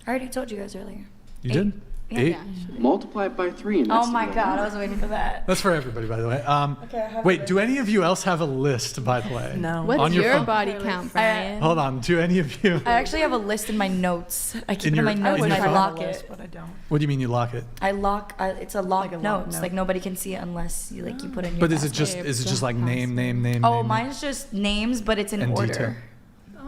I already told you guys earlier. You did? Yeah. 8? Yeah. Multiply it by 3 and that's Oh my God, I was waiting for that. That's for everybody, by the way. Okay, I have wait, do any of you else have a list, by the way? No. What's On your phone? body count, Brian? Hold on. Do any of you? I actually have a list in my notes. I keep In it in my your- notes in and your I phone? lock list, it. but I don't. What do you mean you lock it? I lock. it's a locked Like a locked notes. note. Like nobody can see it unless you you put it in your. But is it basket. just like name? Oh, name, mine's just names, but it's in and order. detail?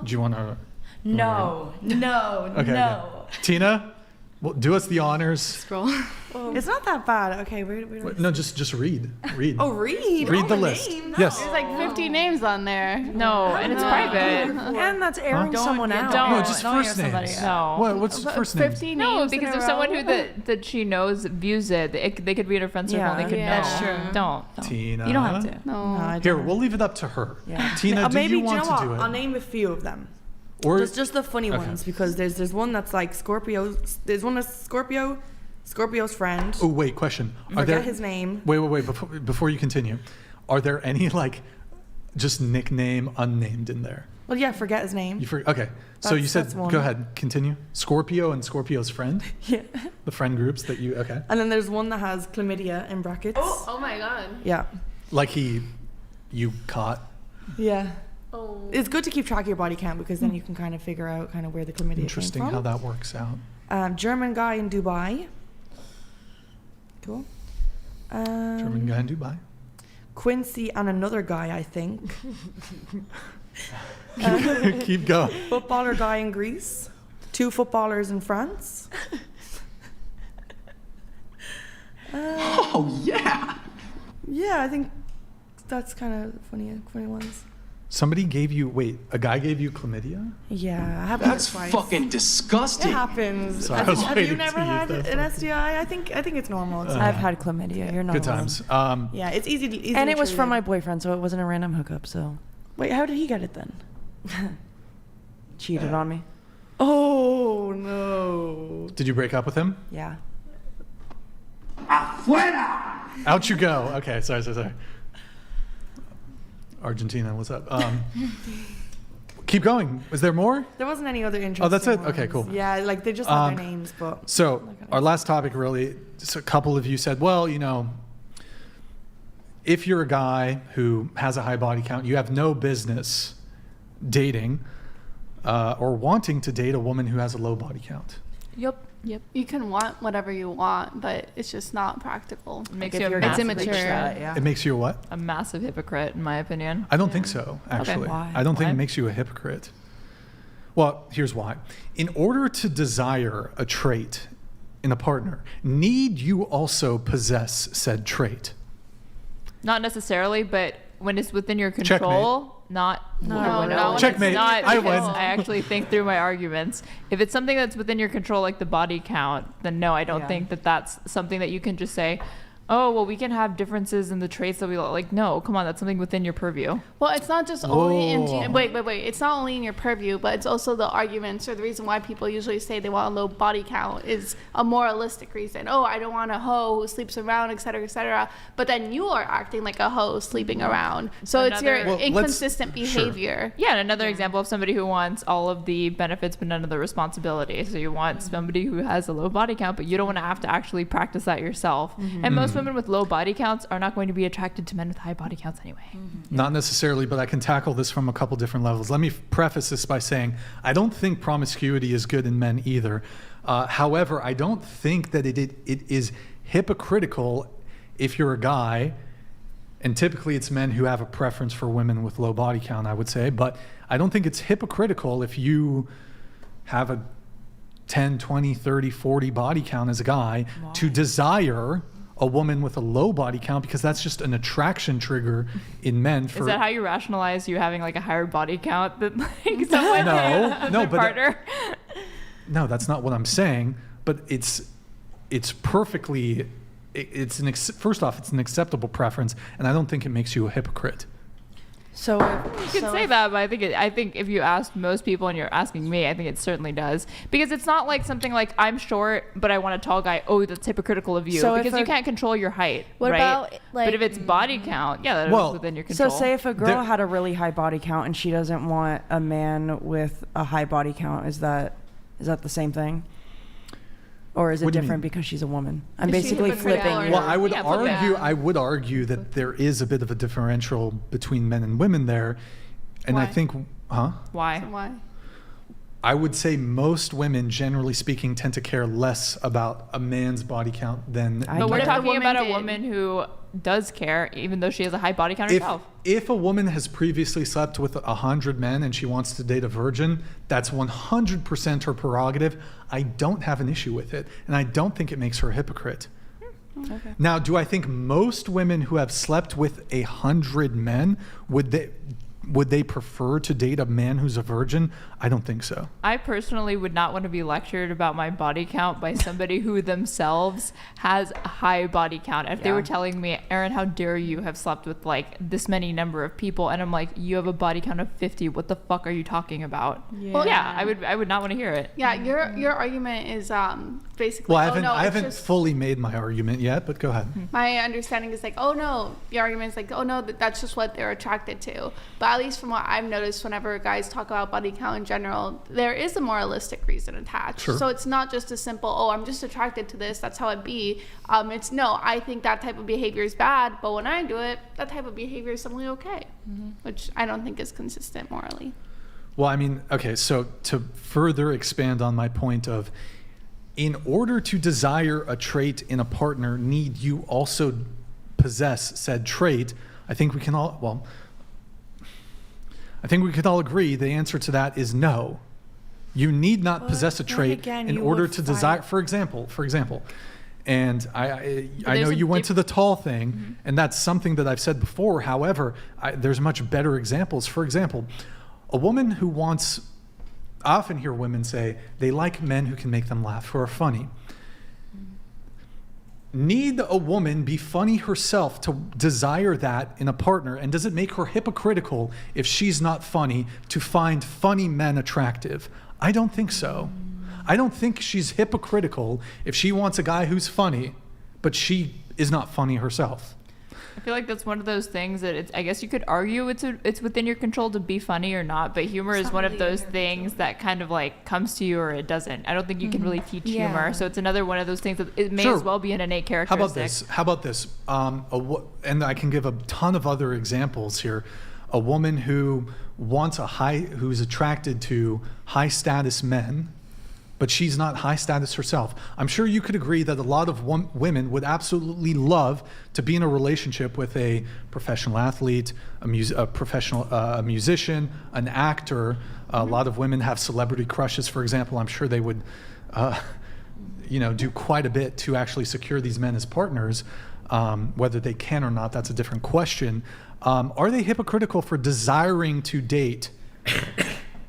Do you want to? No, no, Okay. no. Okay. Tina, well, do us the honors. Scroll. It's not that bad. Okay, where Wait, no, just read. Read. Oh, read. Read Oh, the my list. name? No. Yes. There's like 50 names on there. No, and it's private. And that's airing someone out. Don't. No, just don't first hear somebody names. No. What's the first name? 50 No, names because in if a someone row. who that she knows views it, they could be in her friend circle and they could know. That's true. Don't. Tina. You don't have to. No. I Here, don't. we'll leave it up to her. Yeah. Tina, do maybe you want know to do what? it? I'll name a few of them. Or Just the funny ones, because there's one that's like Scorpio. There's one that's Scorpio's friend. Oh wait, question. Are Forget there his name. Wait. Before you continue, are there any like just nickname unnamed in there? Well, yeah, forget his name. Okay. So you said That's one. go ahead, continue. Scorpio and Scorpio's friend. Yeah. The friend groups that you okay. And then there's one that has chlamydia in brackets. Oh my God. Yeah. Like you caught. Yeah. Oh. It's good to keep track of your body count because then you can kind of figure out kind of where the chlamydia Interesting came from. how that works out. German guy in Dubai. Cool. German guy in Dubai. Quincy and another guy, I think. Keep going. Footballer guy in Greece. 2 footballers in France. Oh, yeah. Yeah, I think that's kind of funny ones. Somebody gave you a guy gave you chlamydia? Yeah, I have had it That's twice. fucking disgusting. It happens. Sorry, I was have waiting you never to use had that an fucking- STI? I think it's normal. It's I've had chlamydia. You're not Good alone. times. yeah, it's easy. And it was from my boyfriend, so it wasn't a random hookup. So Wait, how did he get it then? cheated on me. Oh no. Did you break up with him? Yeah. Afuera! Out you go. Okay, sorry. Argentina, what's up? Keep going. Was there more? There wasn't any other interesting. Oh, that's it? ones. Okay, cool. Yeah, like they just had their names, but. So our last topic really, just a couple of you said, well, if you're a guy who has a high body count, you have no business dating or wanting to date a woman who has a low body count. Yep. You can want whatever you want, but it's just not practical. It makes if you a you're massive not hypocrite. yeah. It makes you a what? A massive hypocrite, in my opinion. I don't think so, actually. Why? I don't think Why? it makes you a hypocrite. Well, here's why. In order to desire a trait in a partner, need you also possess said trait? Not necessarily, but when it's within your control, not when Checkmate. It's not, I because win. I actually think through my arguments. If it's something that's within your control, like the body count, then no, I don't think that that's something that you can just say, oh, well, we can have differences in the traits that we like. No, come on, that's something within your purview. Well, it's not just only in wait. It's not only in your purview, but it's also the arguments or the reason why people usually say they want a low body count is a moralistic reason. Oh, I don't want a hoe who sleeps around, etc., etc. But then you are acting like a hoe sleeping around. So it's your inconsistent behavior. Yeah, and another example of somebody who wants all of the benefits but none of the responsibility. So you want somebody who has a low body count, but you don't want to have to actually practice that yourself. And most women with low body counts are not going to be attracted to men with high body counts anyway. Not necessarily, but I can tackle this from a couple different levels. Let me preface this by saying I don't think promiscuity is good in men either. However, I don't think that it is hypocritical if you're a guy, and typically it's men who have a preference for women with low body count, I would say, but I don't think it's hypocritical if you have a 10, 20, 30, 40 body count as a guy to desire a woman with a low body count, because that's just an attraction trigger in men. Is that how you rationalize you having like a higher body count than like someone no, but partner? No, that's not what I'm saying. But it's perfectly. First off, it's an acceptable preference, and I don't think it makes you a hypocrite. So you could say that, but I think if you asked most people and you're asking me, I think it certainly does, because it's not like something like I'm short but I want a tall guy. Oh, that's hypocritical of you, because you can't control your height. What right? about like? But if it's body count, yeah, that is within your control. So say if a girl had a really high body count and she doesn't want a man with a high body count, is that the same thing? Or is it different because she's a woman? I'm basically flipping. Well, I would argue that there is a bit of a differential between men and women there, and Why? I think, Why? So why? I would say most women, generally speaking, tend to care less about a man's body count than. But we're talking about a woman who does care, even though she has a high body count herself. If a woman has previously slept with 100 men and she wants to date a virgin, that's 100% her prerogative. I don't have an issue with it, and I don't think it makes her a hypocrite. Okay. Now, do I think most women who have slept with 100 men, would they prefer to date a man who's a virgin? I don't think so. I personally would not want to be lectured about my body count by somebody who themselves has a high body count. If they were telling me, Aaron, how dare you have slept with like this many number of people, and I'm like, you have a body count of 50. What the fuck are you talking about? Yeah. Well, yeah, I would not want to hear it. Yeah, your argument is basically. Well, I haven't fully made my argument yet, but go ahead. My understanding is like, oh no, your argument is like, oh no, that's just what they're attracted to. But at least from what I've noticed, whenever guys talk about body count in general, there is a moralistic reason attached. Sure. So it's not just a simple, oh, I'm just attracted to this, that's how it be. It's no, I think that type of behavior is bad, but when I do it, that type of behavior is suddenly okay, which I don't think is consistent morally. Well, I mean, okay, so to further expand on my point of, in order to desire a trait in a partner, need you also possess said trait? I think we can all agree the answer to that is no. You need not possess a trait in order to desire. For example, and I know you went to the tall thing, and that's something that I've said before. However, there's much better examples. For example, a woman who wants. I often hear women say they like men who can make them laugh, who are funny. Need a woman be funny herself to desire that in a partner? And does it make her hypocritical if she's not funny to find funny men attractive? I don't think so. I don't think she's hypocritical if she wants a guy who's funny, but she is not funny herself. I feel like that's one of those things that I guess you could argue it's within your control to be funny or not, but humor is one of those things that kind of like comes to you or it doesn't. I don't think you can really teach humor, so it's another one of those things that it may as well be an innate characteristic. How about this? And I can give a ton of other examples here. A woman who who's attracted to high status men, but she's not high status herself. I'm sure you could agree that a lot of women would absolutely love to be in a relationship with a professional athlete, a musician, an actor. A lot of women have celebrity crushes, for example. I'm sure they would, do quite a bit to actually secure these men as partners. Whether they can or not, that's a different question. Are they hypocritical for desiring to date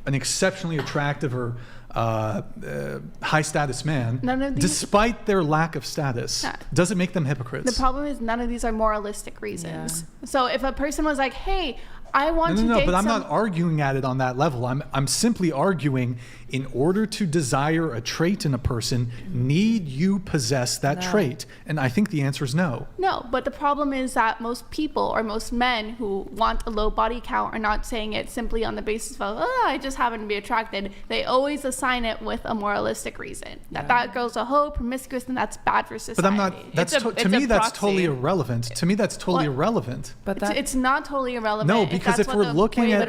an exceptionally attractive or high status man, despite their lack of status, doesn't make them hypocrites. The problem is none of these are moralistic reasons. So if a person was like, hey, I want to date but I'm not arguing at it on that level. I'm simply arguing, in order to desire a trait in a person, need you possess that trait? And I think the answer is no. No, but the problem is that most people, or most men who want a low body count, are not saying it simply on the basis of, oh, I just happen to be attracted. They always assign it with a moralistic reason. That girl's a hoe, promiscuous, and that's bad for society. But I'm not, that's to me, that's totally irrelevant. To me, that's totally irrelevant. But it's not totally irrelevant. No, because if we're looking at,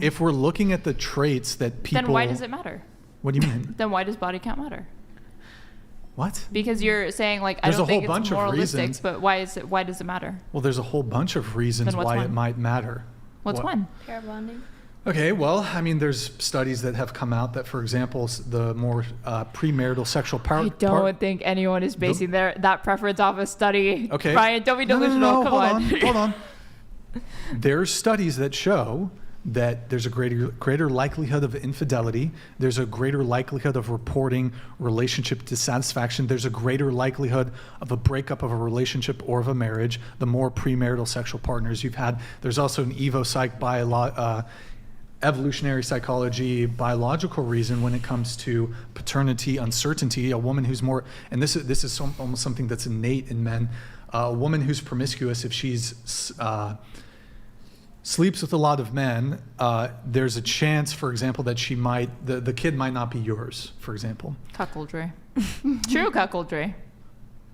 if we're looking at the traits that people... Then why does it matter? What do you mean? Then why does body count matter? What? Because you're saying, like, I don't think it's moralistic, but why does it matter? Well, there's a whole bunch of reasons why it might matter. What's one? Pair bonding. Okay, well, I mean, there's studies that have come out that, for example, the more premarital sexual power... I don't think anyone is basing that preference off a study. Okay. Ryan, don't be delusional. Come on. Hold on. There's studies that show that there's a greater likelihood of infidelity. There's a greater likelihood of reporting relationship dissatisfaction. There's a greater likelihood of a breakup of a relationship or of a marriage the more premarital sexual partners you've had. There's also an evolutionary psychology biological reason when it comes to paternity uncertainty. A woman who's more, and this is almost something that's innate in men, a woman who's promiscuous, if she's sleeps with a lot of men, there's a chance, for example, that she might, the kid might not be yours, for example. Cuckoldry. True cuckoldry.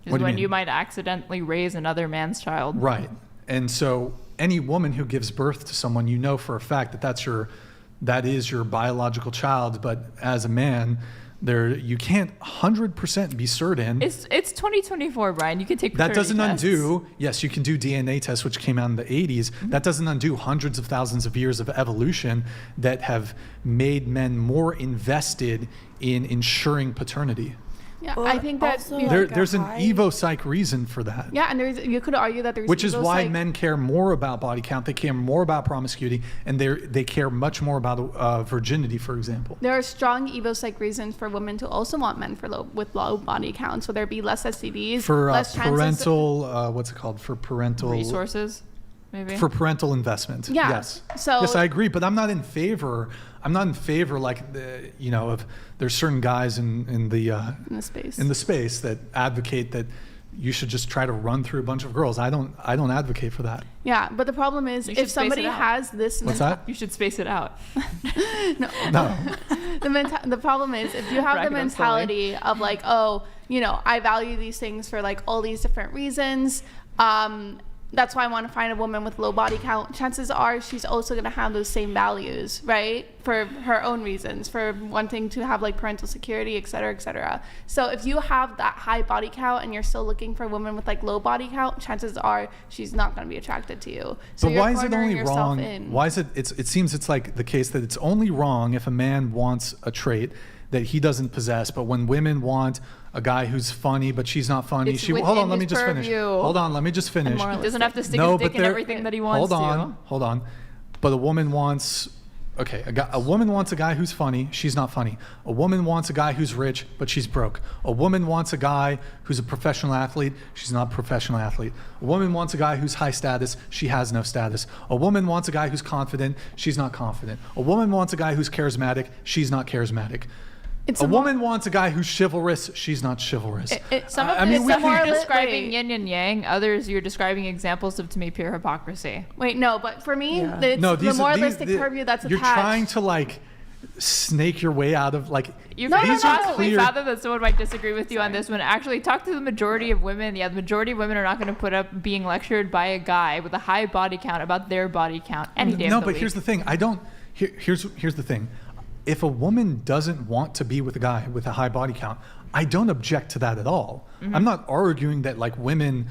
Is when you might accidentally raise another man's child. Right. And so any woman who gives birth to someone, you know for a fact that is your biological child, but as a man, you can't 100% be certain. It's 2024, Brian. You can take that doesn't tests. undo. Yes, you can do DNA tests, which came out in the 80s. That doesn't undo hundreds of thousands of years of evolution that have made men more invested in ensuring paternity. Yeah, I think that there's an evo-psych reason for that. Yeah, and you could argue that there's which is why men care more about body count. They care more about promiscuity, and they care much more about virginity, for example. There are strong evo-psych reasons for women to also want men with low body counts. So there'd be less STDs, for less parental. What's it called? For parental resources. Maybe. For parental investment. Yeah. Yes. So yes, I agree, but I'm not in favor. Like of there's certain guys in the space that advocate that you should just try to run through a bunch of girls. I don't advocate for that. Yeah, but the problem is if somebody has this, what's that? You should space it out. No. The problem is if you have the mentality of like, oh, I value these things for like all these different reasons. That's why I want to find a woman with low body count. Chances are she's also going to have those same values, right? For her own reasons, for wanting to have like parental security, et cetera, et cetera. So if you have that high body count and you're still looking for a woman with like low body count, chances are she's not going to be attracted to you. So but why is it only wrong? Why is it? It seems it's like the case that it's only wrong if a man wants a trait that he doesn't possess, but when women want a guy who's funny but she's not funny, hold on, let me just finish. Hold on, let me just finish. He doesn't have to stick his dick in everything that he wants Hold on. But a woman wants, a woman wants a guy who's funny, she's not funny. A woman wants a guy who's rich, but she's broke. A woman wants a guy who's a professional athlete, she's not a professional athlete. A woman wants a guy who's high status, she has no status. A woman wants a guy who's confident, she's not confident. A woman wants a guy who's charismatic, she's not charismatic. A woman wants a guy who's chivalrous. She's not chivalrous. Some of you're describing yin and yang. Others, you're describing examples of, to me, pure hypocrisy. Wait, no, but for me, the moralistic purview that's attached. You're trying to like snake your way out of like. You can possibly fathom that someone might disagree with you on this one. Actually, talk to the majority of women. Yeah, the majority of women are not going to put up being lectured by a guy with a high body count about their body count any day of the week. No, but here's the thing. Here's the thing. If a woman doesn't want to be with a guy with a high body count, I don't object to that at all. Mm-hmm. I'm not arguing that like women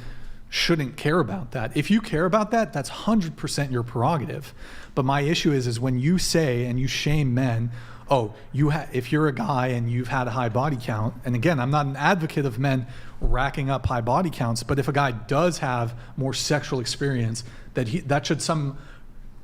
shouldn't care about that. If you care about that, that's 100% your prerogative. But my issue is when you say and you shame men, if you're a guy and you've had a high body count, and again, I'm not an advocate of men racking up high body counts, but if a guy does have more sexual experience, that should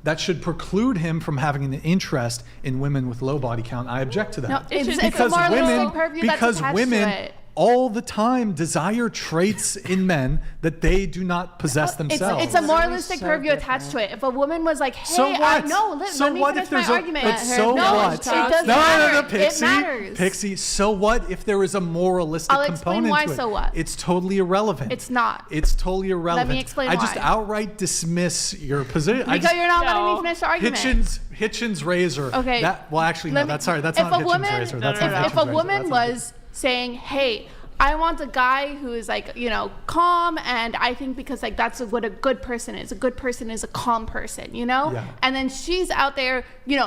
that should preclude him from having an interest in women with low body count. I object to that. No, it's a moralistic purview that's attached to women it. all the time desire traits in men that they do not possess themselves. It's a moralistic purview attached to it. If a woman was like, "Hey, So what? let me finish my argument." But so no, what? It does matter. Pixie. It matters. Pixie, so what if there is a moralistic I'll explain component why to it? So what? It's totally irrelevant. It's not. It's totally irrelevant. Let me explain I just why. outright dismiss your position. Because you're not letting me finish the argument. Hitchens razor. Okay. That's not Hitchens razor. That's not if Hitchens a razor. woman was saying, "Hey, I want a guy who is like, calm, and I think because like that's what a good person is. A good person is a calm person, Yeah. And then she's out there,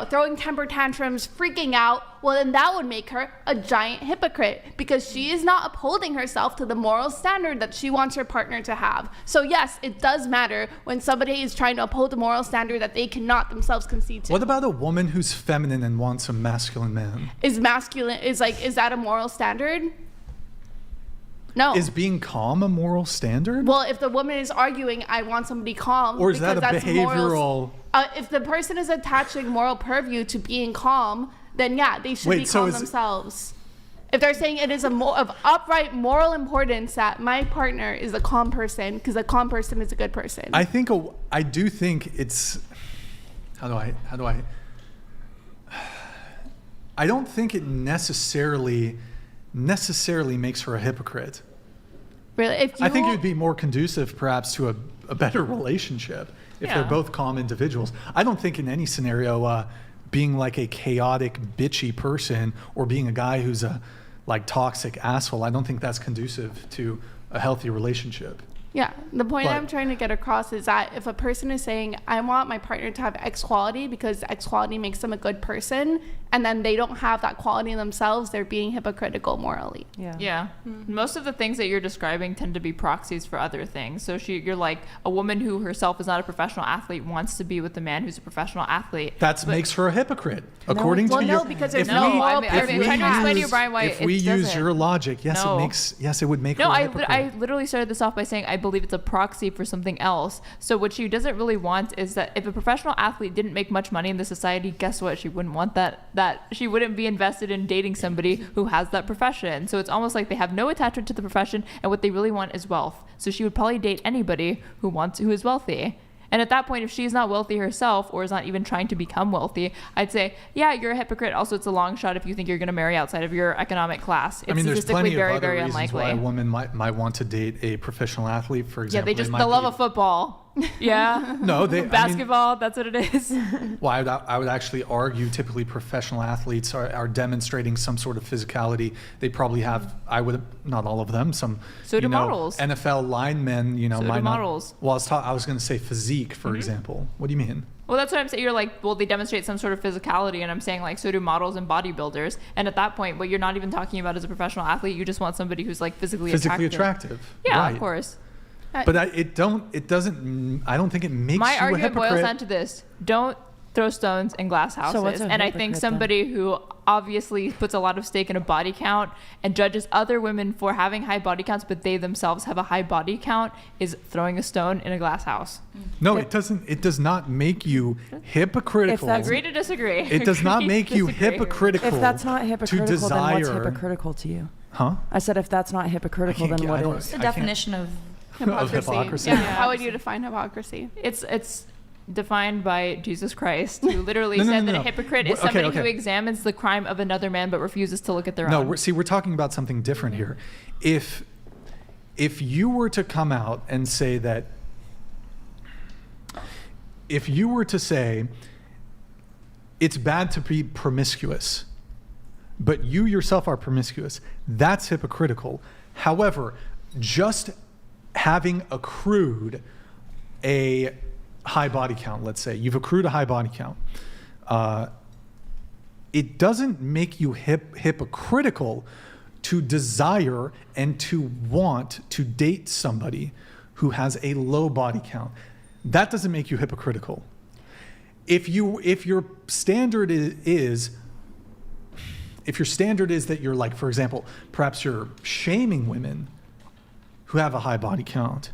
throwing temper tantrums, freaking out. Well, then that would make her a giant hypocrite because she is not upholding herself to the moral standard that she wants her partner to have. So yes, it does matter when somebody is trying to uphold a moral standard that they cannot themselves concede to. What about a woman who's feminine and wants a masculine man? Is that a moral standard? No. Is being calm a moral standard? Well, if the woman is arguing, I want somebody calm, or is that a behavioral? If the person is attaching moral purview to being calm, then yeah, they should be calm themselves. If they're saying it is of upright moral importance that my partner is a calm person because a calm person is a good person. I do think it's. How do I? I don't think it necessarily makes her a hypocrite. Really? I think it would be more conducive perhaps to a better relationship if they're both calm individuals. I don't think in any scenario being like a chaotic, bitchy person or being a guy who's a toxic asshole, I don't think that's conducive to a healthy relationship. Yeah, the point I'm trying to get across is that if a person is saying, I want my partner to have X quality because X quality makes them a good person, and then they don't have that quality in themselves, they're being hypocritical morally. Yeah. Most of the things that you're describing tend to be proxies for other things. So you're like a woman who herself is not a professional athlete wants to be with a man who's a professional athlete. That makes her a hypocrite, according to your. No, because there's I'm trying to explain to you, Brian, why if we use your logic, it would make her a hypocrite. I literally started this off by saying I believe it's a proxy for something else. So what she doesn't really want is that if a professional athlete didn't make much money in the society, guess what? She wouldn't want that she wouldn't be invested in dating somebody who has that profession. So it's almost like they have no attachment to the profession, and what they really want is wealth. So she would probably date anybody who is wealthy. And at that point, if she's not wealthy herself or is not even trying to become wealthy, I'd say, yeah, you're a hypocrite. Also, it's a long shot if you think you're going to marry outside of your economic class. It's there's plenty very, of other very reasons unlikely. why a woman might want to date a professional athlete, for example. Yeah, the love of football. Yeah. No, basketball. That's what it is. Well, I would actually argue typically professional athletes are demonstrating some sort of physicality. They probably have. Not all of them. Some. So do models. NFL linemen, might models. Not. Well, I was going to say physique, for example. What do you mean? Well, that's what I'm saying. You're like, well, they demonstrate some sort of physicality, and I'm saying so do models and bodybuilders. And at that point, what you're not even talking about as a professional athlete, you just want somebody who's physically attractive. Yeah, right. Of course. But I don't think it makes my you a argument hypocrite. boils down to this: don't throw stones in glass houses. So what's a and I think somebody who obviously puts a lot of stake in a body count and judges other women for having high body counts, but they themselves have a high body count, is throwing a stone in a glass house. No, it doesn't. It does not make you hypocritical. Agree to disagree. It does not make you hypocritical. If that's not hypocritical, to desire, then what's hypocritical to you? Huh? I said if that's not hypocritical, then what is? What's the definition of hypocrisy? Yeah. How would you define hypocrisy? It's defined by Jesus Christ, who literally said that a hypocrite is somebody who examines the crime of another man but refuses to look at their own. No, we're talking about something different here. If you were to come out and say that, if you were to say it's bad to be promiscuous, but you yourself are promiscuous, that's hypocritical. However, just having accrued a high body count, let's say you've accrued a high body count, it doesn't make you hypocritical to desire and to want to date somebody who has a low body count. That doesn't make you hypocritical. If your standard is that you're for example, perhaps you're shaming women who have a high body count,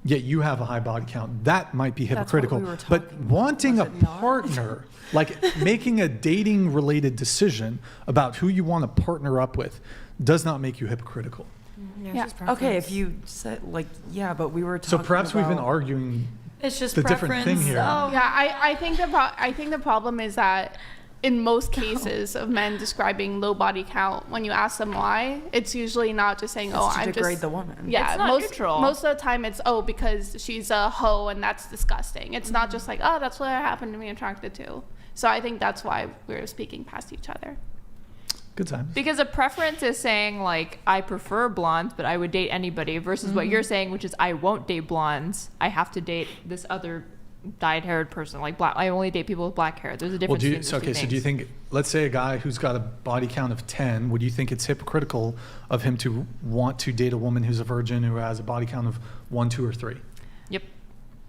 yet you have a high body count. That might be That's what hypocritical. we were But talking wanting a about, was it not? partner, like making a dating related decision about who you want to partner up with, does not make you hypocritical. Yeah. Okay, if you said but we were So talking perhaps we've been about- arguing It's just the different thing here. I think the problem is that in most cases of men describing low body count, when you ask them why, it's usually not just saying, It's to I'm degrade just the woman. Yeah, It's not neutral. most of the time it's because she's a hoe and that's disgusting. It's not just like, oh, that's what I happen to be attracted to. So I think that's why we're speaking past each other. Good times. Because a preference is saying like I prefer blondes, but I would date anybody, versus what you're saying, which is I won't date blondes. I have to date this other dyed-haired person, like black. I only date people with black hair. There's a difference. Well, between those two so do you things. think, let's say a guy who's got a body count of 10, would you think it's hypocritical of him to want to date a woman who's a virgin who has a body count of 1, 2, or 3? Yep.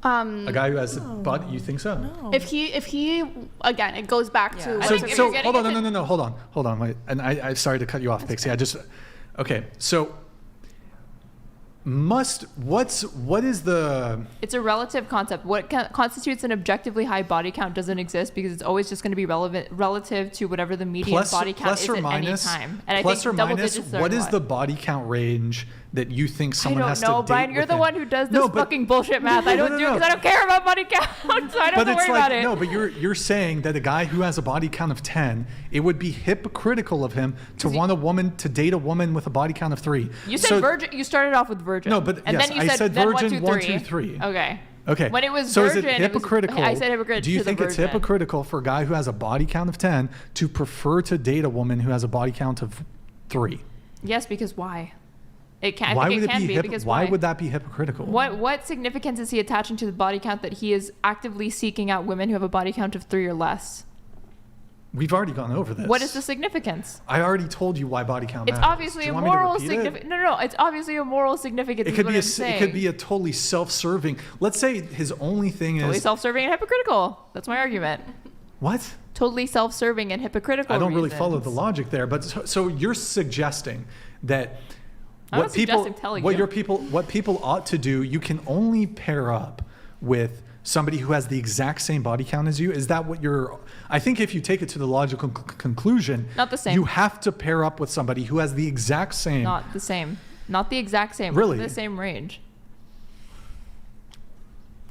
A guy who has a body, you think so? No. If he again, it goes back to So hold on, no, hold on, wait. And I'm sorry to cut you off, Pixie. Okay, so what is the? It's a relative concept. What constitutes an objectively high body count doesn't exist, because it's always just going to be relative to whatever the median body count is at any time. And plus I think or double minus, digits are what is what? the body count range that you think someone has I don't know, to date Brian. You're the within? one who does this fucking bullshit math. I don't do it because I don't care about body count, so I don't have to worry about it. No, but you're saying that a guy who has a body count of 10, it would be hypocritical of him to want to date a woman with a body count of 3. You said virgin. You started off with virgin. No, but and yes, then you I said then virgin 1, 2, 3. 3. Okay. Okay. When it was so virgin, is it hypocritical? I said hypocritical. Do you think it's virgin. hypocritical for a guy who has a body count of 10 to prefer to date a woman who has a body count of 3? Yes, because why? It can. Why I think would it can be because why would that be hypocritical? What significance is he attaching to the body count that he is actively seeking out women who have a body count of 3 or less? We've already gone over this. What is the significance? I already told you why body count It's matters. obviously Do you a want me to moral repeat it? significance. No, it's obviously a moral significance. It could be it it could be a totally self-serving. Let's say his only thing totally is self-serving and hypocritical. That's my argument. What? Totally self-serving and hypocritical. I don't really reasons. follow the logic there, but so you're suggesting that I'm what not people suggesting, telling what you. your people what people ought to do, you can only pair up with somebody who has the exact same body count as you. Is that what you're? I think if you take it to the logical conclusion, Not the same. You have to pair up with somebody who has the exact same. Not the same. Not the exact same. Really? The same range.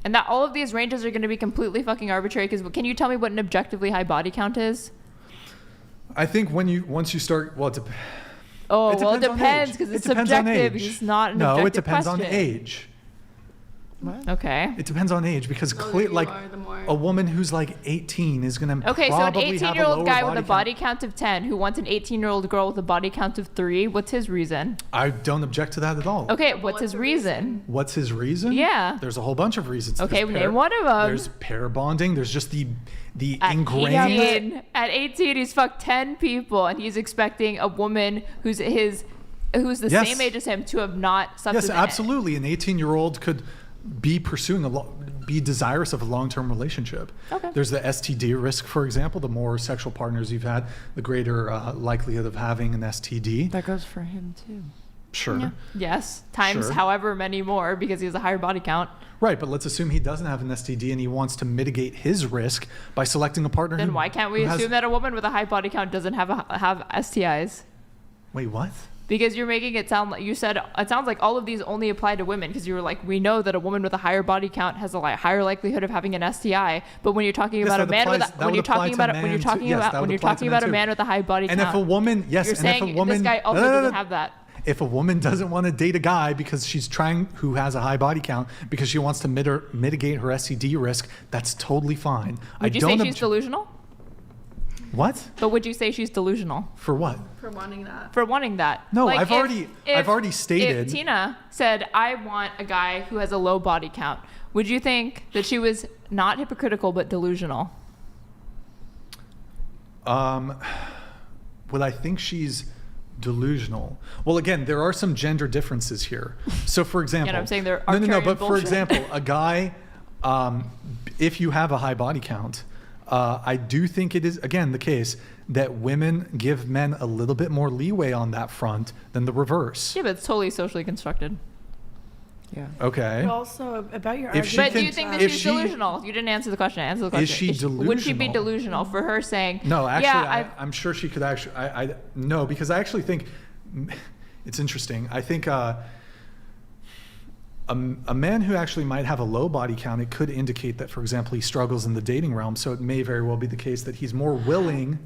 And that all of these ranges are going to be completely fucking arbitrary. Because can you tell me what an objectively high body count is? I think once you start, well, it depends. Oh, It well, it depends on depends age. because It it's depends on subjective. age. It's not an No, objective it depends on question. age. Okay. It depends on age because a woman who's like 18 is going to Okay, so an probably have a 18-year-old lower guy with a count. body count of 10 who wants an 18-year-old girl with a body count of 3, what's his reason? I don't object to that at all. Okay, what's his reason? What's his reason? Yeah. There's a whole bunch of reasons. Okay, There's name one of them. There's pair bonding. There's just the At ingrained. At 18, he's fucked 10 people, and he's expecting a woman who's the Yes. same age as him to have not slept Yes, with absolutely. An 18-year-old could be pursuing be desirous of a long-term relationship. Okay. There's the STD risk, for example. The more sexual partners you've had, the greater likelihood of having an STD. That goes for him too. Sure. Yeah. Yes, times Sure. however many more because he has a higher body count. Right, but let's assume he doesn't have an STD and he wants to mitigate his risk by selecting a partner. Then who, why can't we who has- assume that a woman with a high body count doesn't have STIs? Wait, what? Because you're making it sound like you said it sounds like all of these only apply to women because you were like, we know that a woman with a higher body count has a higher likelihood of having an STI. But when you're talking Yes, about a that man applies- with that when would you're apply talking to about when you're men talking too. Yes, about that when would you're apply to talking men about a too. man with a high body And count, if a woman, yes, you're and saying if a woman, this guy also doesn't have that. If a woman doesn't want to date a guy because she's who has a high body count because she wants to mitigate her STD risk, that's totally fine. Would you say she's delusional? What? But would you say she's delusional? For what? For wanting that. For wanting that. No, Like, I've already stated. If Tina said, I want a guy who has a low body count, would you think that she was not hypocritical but delusional? Would I think she's delusional? Well, again, there are some gender differences here. So, for example, Yeah, I'm saying they're no, arbitrary but for bullshit. example, a guy, if you have a high body count, I do think it is, again, the case that women give men a little bit more leeway on that front than the reverse. Yeah, but it's totally socially constructed. Yeah. Okay. But also about your If she But do can- you think that if she's she- delusional? You didn't answer the question. Answer the question. Is she Would she be delusional? delusional for her saying? No, actually, yeah, I'm sure she could actually. No, because I actually think it's interesting. I think a man who actually might have a low body count, it could indicate that, for example, he struggles in the dating realm. So it may very well be the case that he's more willing.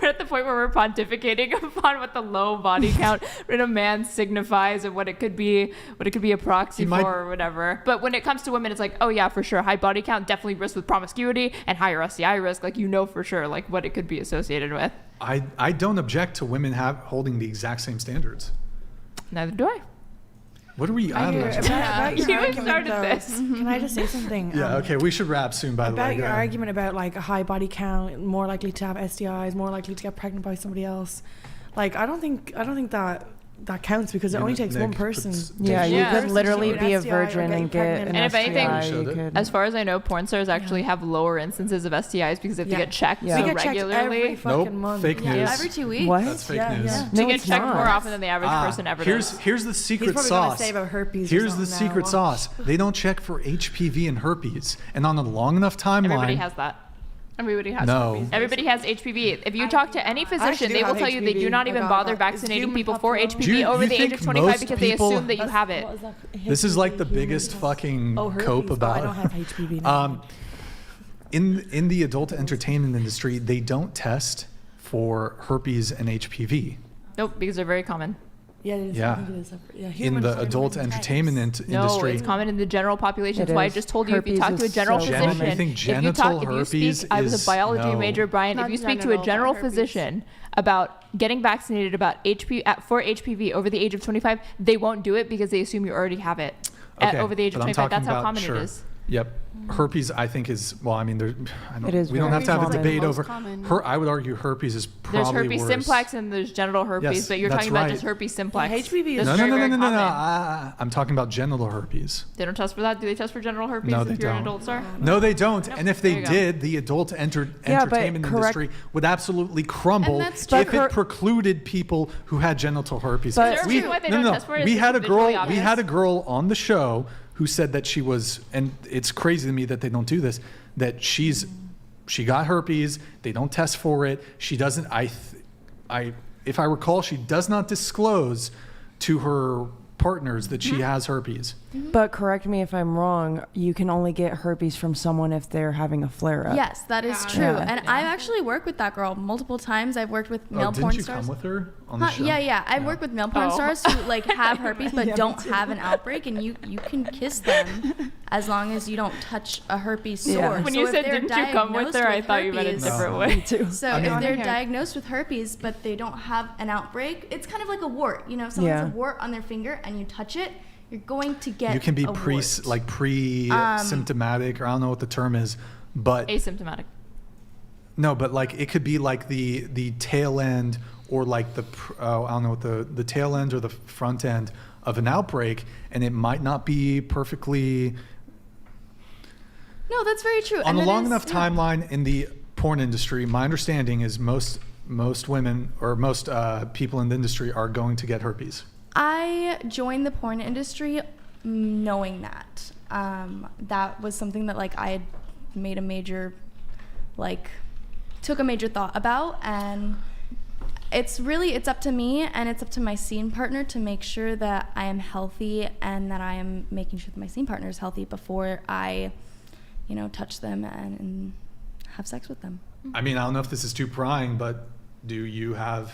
We're at the point where we're pontificating upon what the low body count in a man signifies and what it could be a proxy for or whatever. But when it comes to women, it's like, oh yeah, for sure, high body count definitely risks with promiscuity and higher STI risk. Like, for sure, like what it could be associated with. I don't object to women holding the exact same standards. Neither do I. What are we? About your You argument, started though, this. Can I just say something? Yeah. Okay. We should wrap soon. By the way. About your argument about like a high body count, more likely to have STIs, more likely to get pregnant by somebody else. Like I don't think that counts because it only takes one person. Yeah, you could literally be a virgin and get an And if STI. You anything, could- as far as I know, porn stars actually have lower instances of STIs because they have to get checked Yeah. so We get checked regularly. every fucking month. Fake news. Every 2 weeks. What? That's fake news. To get checked more often than the average person ever does. Here's the secret probably gonna sauce. say about herpes or Here's the something now. secret Watch. sauce. They don't check for HPV and herpes, and on a long enough timeline. Everybody has that. Everybody has No. herpes. Everybody has HPV. If you talk to any physician, do they will have tell you they do HPV. not even I got bother that. It's vaccinating human people for papilloma. HPV Do you over the age think of 25 most because they people- assume that you have it. This is like the biggest fucking herpes, cope but about. I don't have HPV now. In the adult entertainment industry, they don't test for herpes and HPV. Nope, because they're very common. Yeah, it is. Yeah. I think it is. Yeah, In humans the don't adult even entertainment No, industry. it's common in the general population. It That's why I is. just told you if you talk Herpes to a is general so physician, common. I think if you genital speak, I was herpes a biology is- major, Brian. If Not you speak to a genital, general but herpes. physician about getting vaccinated about for HPV over the age of 25, they won't do it because they assume you already have it over the age of but I'm 25. talking That's how about- common sure. it is. Yep. Herpes, I think, is well. I mean, It is we don't very have to have a common. debate Most over. common. I would argue herpes is There's probably herpes worse. simplex and there's genital herpes, Yes, but you're that's talking about right. just herpes simplex. HPV is That's No, no, very, no, no, very no, no. common. I'm talking about genital herpes. They don't test for that. Do they test for genital herpes No, if they you're an don't. adult star? No, they don't. And if There they you go. did, the adult Yeah, but entertainment correct- industry would absolutely crumble And that's if true. it precluded people who had genital herpes. But- Is there a reason why they don't test for it? We Is had it a girl. visually We obvious? had a girl on the show who said that she was, and it's crazy to me that they don't do this. That she got herpes. They don't test for it. She doesn't. If I recall, she does not disclose to her partners that she has herpes. But correct me if I'm wrong, you can only get herpes from someone if they're having a flare up. Yes, that is true. And I've actually worked with that girl multiple times. I've worked with male didn't porn you stars. come with her on the show? Yeah. I've worked with male porn stars who like have herpes but don't have an outbreak, and you can kiss them as long as you don't touch a herpes sore. Yeah. When So you if said, they're "Didn't you come with diagnosed her?" I thought you meant a herpes- different No. way. Me too. So I mean- if they're Here. diagnosed with herpes but they don't have an outbreak, it's kind of like a wart. You know, if someone has a Yeah. wart on their finger and you touch it, you're going to get You can be a wart. pre-symptomatic, or I don't know what the term is, but Asymptomatic. no, but like it could be like the tail end or like I don't know what the tail end or the front end of an outbreak, and it might not be perfectly No, that's very true. on And a it long is- enough yeah. timeline in the porn industry. My understanding is most women or most people in the industry are going to get herpes. I joined the porn industry knowing that. That was something that like I had made a major, took a major thought about, and it's up to me and it's up to my scene partner to make sure that I am healthy and that I am making sure that my scene partner is healthy before I, touch them and have sex with them. I mean, I don't know if this is too prying, but do you have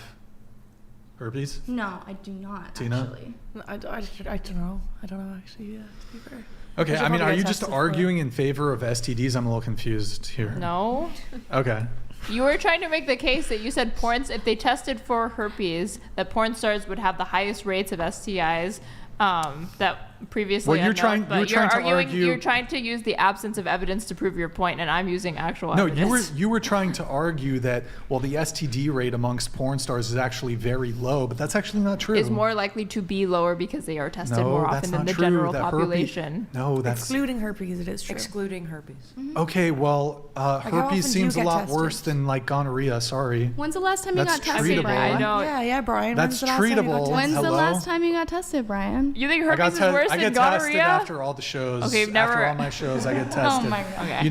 herpes? No, I do not. Tina? Actually. I don't know. I don't know actually. Yeah, to be fair. Okay, should I mean, probably are get you just tested for arguing in favor of STDs? I'm a little confused here. No. Okay. You were trying to make the case that you said if they tested for herpes, that porn stars would have the highest rates of STIs that previously Well, you're unknown, trying- you're trying to argue- you're trying to use the absence of evidence to prove your point, and I'm using actual No, evidence. you were trying to argue that the STD rate amongst porn stars is actually very low, but that's actually not true. Is more likely to be lower because they are tested No, more that's often than not the true. general That herpes- population. No, that's Excluding herpes, it is true. Excluding herpes. okay. Well, how often do herpes you seems a get lot tested? worse than like gonorrhea. Sorry. When's the last time you That's got tested, treatable. Brian? I know. Yeah, Brian. That's When's the last time you got treatable. tested? When's the Hello? last time you got tested, Brian? You think I got herpes is worse worse I than get tested gonorrhea? after all the shows. Okay, you've never. After all my shows, I get tested. Oh my God. Okay.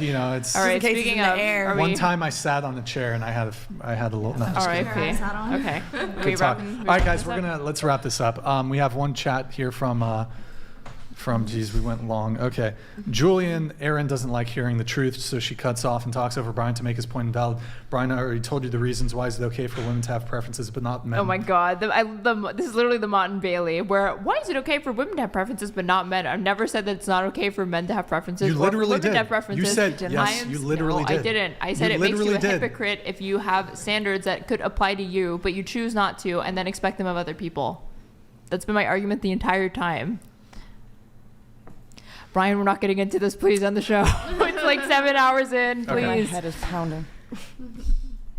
You know, it's. All right. Speaking of, are one we- time I sat on a chair and I had a little. No, All right. Okay. Good talk. All right, guys, let's wrap this up. We have one chat here from geez, we went long. Okay. Julian, Erin doesn't like hearing the truth, so she cuts off and talks over Brian to make his point invalid. Brian, I already told you the reasons why is it okay for women to have preferences but not men. Oh my God. This is literally the Mott and Bailey, where why is it okay for women to have preferences but not men? I've never said that it's not okay for men to have preferences. You literally or for women did. To have preferences. You said yes. You literally did. I didn't. I said You it makes you literally a did. hypocrite if you have standards that could apply to you, but you choose not to, and then expect them of other people. That's been my argument the entire time. Brian, we're not getting into this, please, on the show. It's like 7 hours in, please. My head is pounding.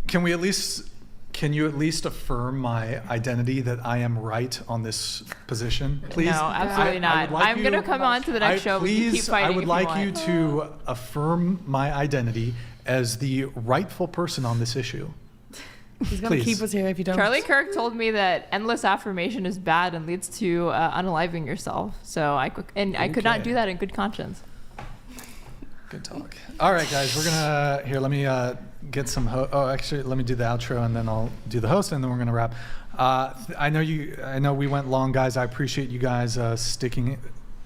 Can you at least affirm my identity that I am right on this position, please? No, absolutely not. I'm going to come on to the next show. We can keep fighting. I would like you to affirm my identity as the rightful person on this issue. He's going to keep us here if you don't. Charlie Kirk told me that endless affirmation is bad and leads to unaliving yourself. So I could not do that in good conscience. Good talk. All right, guys, we're gonna let me get some. Actually, let me do the outro and then I'll do the host and then we're gonna wrap. I know we went long, guys. I appreciate you guys sticking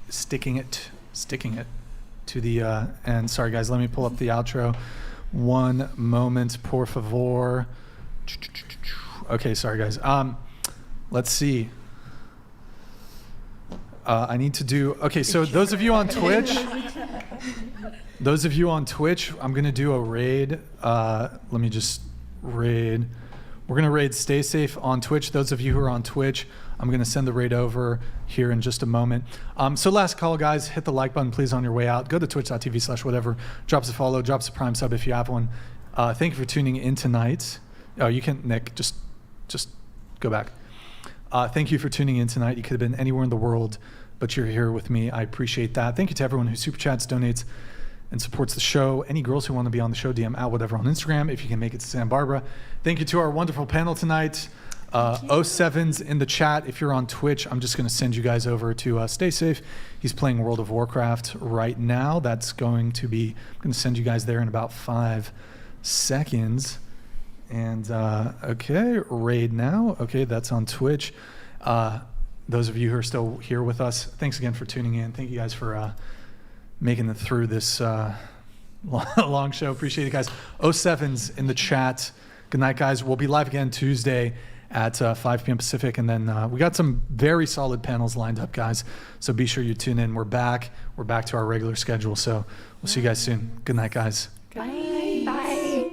it to the end. Sorry, guys. Let me pull up the outro. One moment, por favor. Okay, sorry, guys. Let's see. I need to do. Okay, so those of you on Twitch. I'm gonna do a raid. Let me just raid. We're gonna raid Stay Safe on Twitch. Those of you who are on Twitch, I'm gonna send the raid over here in just a moment. So last call, guys. Hit the like button, please, on your way out. Go to twitch.tv/whatever. Drop us a follow. Drop us a Prime sub if you have one. Thank you for tuning in tonight. Oh, you can, Nick. Just go back. Thank you for tuning in tonight. You could have been anywhere in the world, but you're here with me. I appreciate that. Thank you to everyone who super chats, donates, and supports the show. Any girls who want to be on the show, DM out whatever on Instagram if you can make it to Santa Barbara. Thank you to our wonderful panel tonight. 07's in the chat. If you're on Twitch, I'm just going to send you guys over to Stay Safe. He's playing World of Warcraft right now. I'm going to send you guys there in about 5 seconds. And okay, raid now. Okay, that's on Twitch. Those of you who are still here with us, thanks again for tuning in. Thank you guys for making it through this long show. Appreciate it, guys. 07's in the chat. Good night, guys. We'll be live again Tuesday at 5 p.m. Pacific. And then we got some very solid panels lined up, guys. So be sure you tune in. We're back. We're back to our regular schedule. So we'll see you guys soon. Good night, guys. Bye. Bye.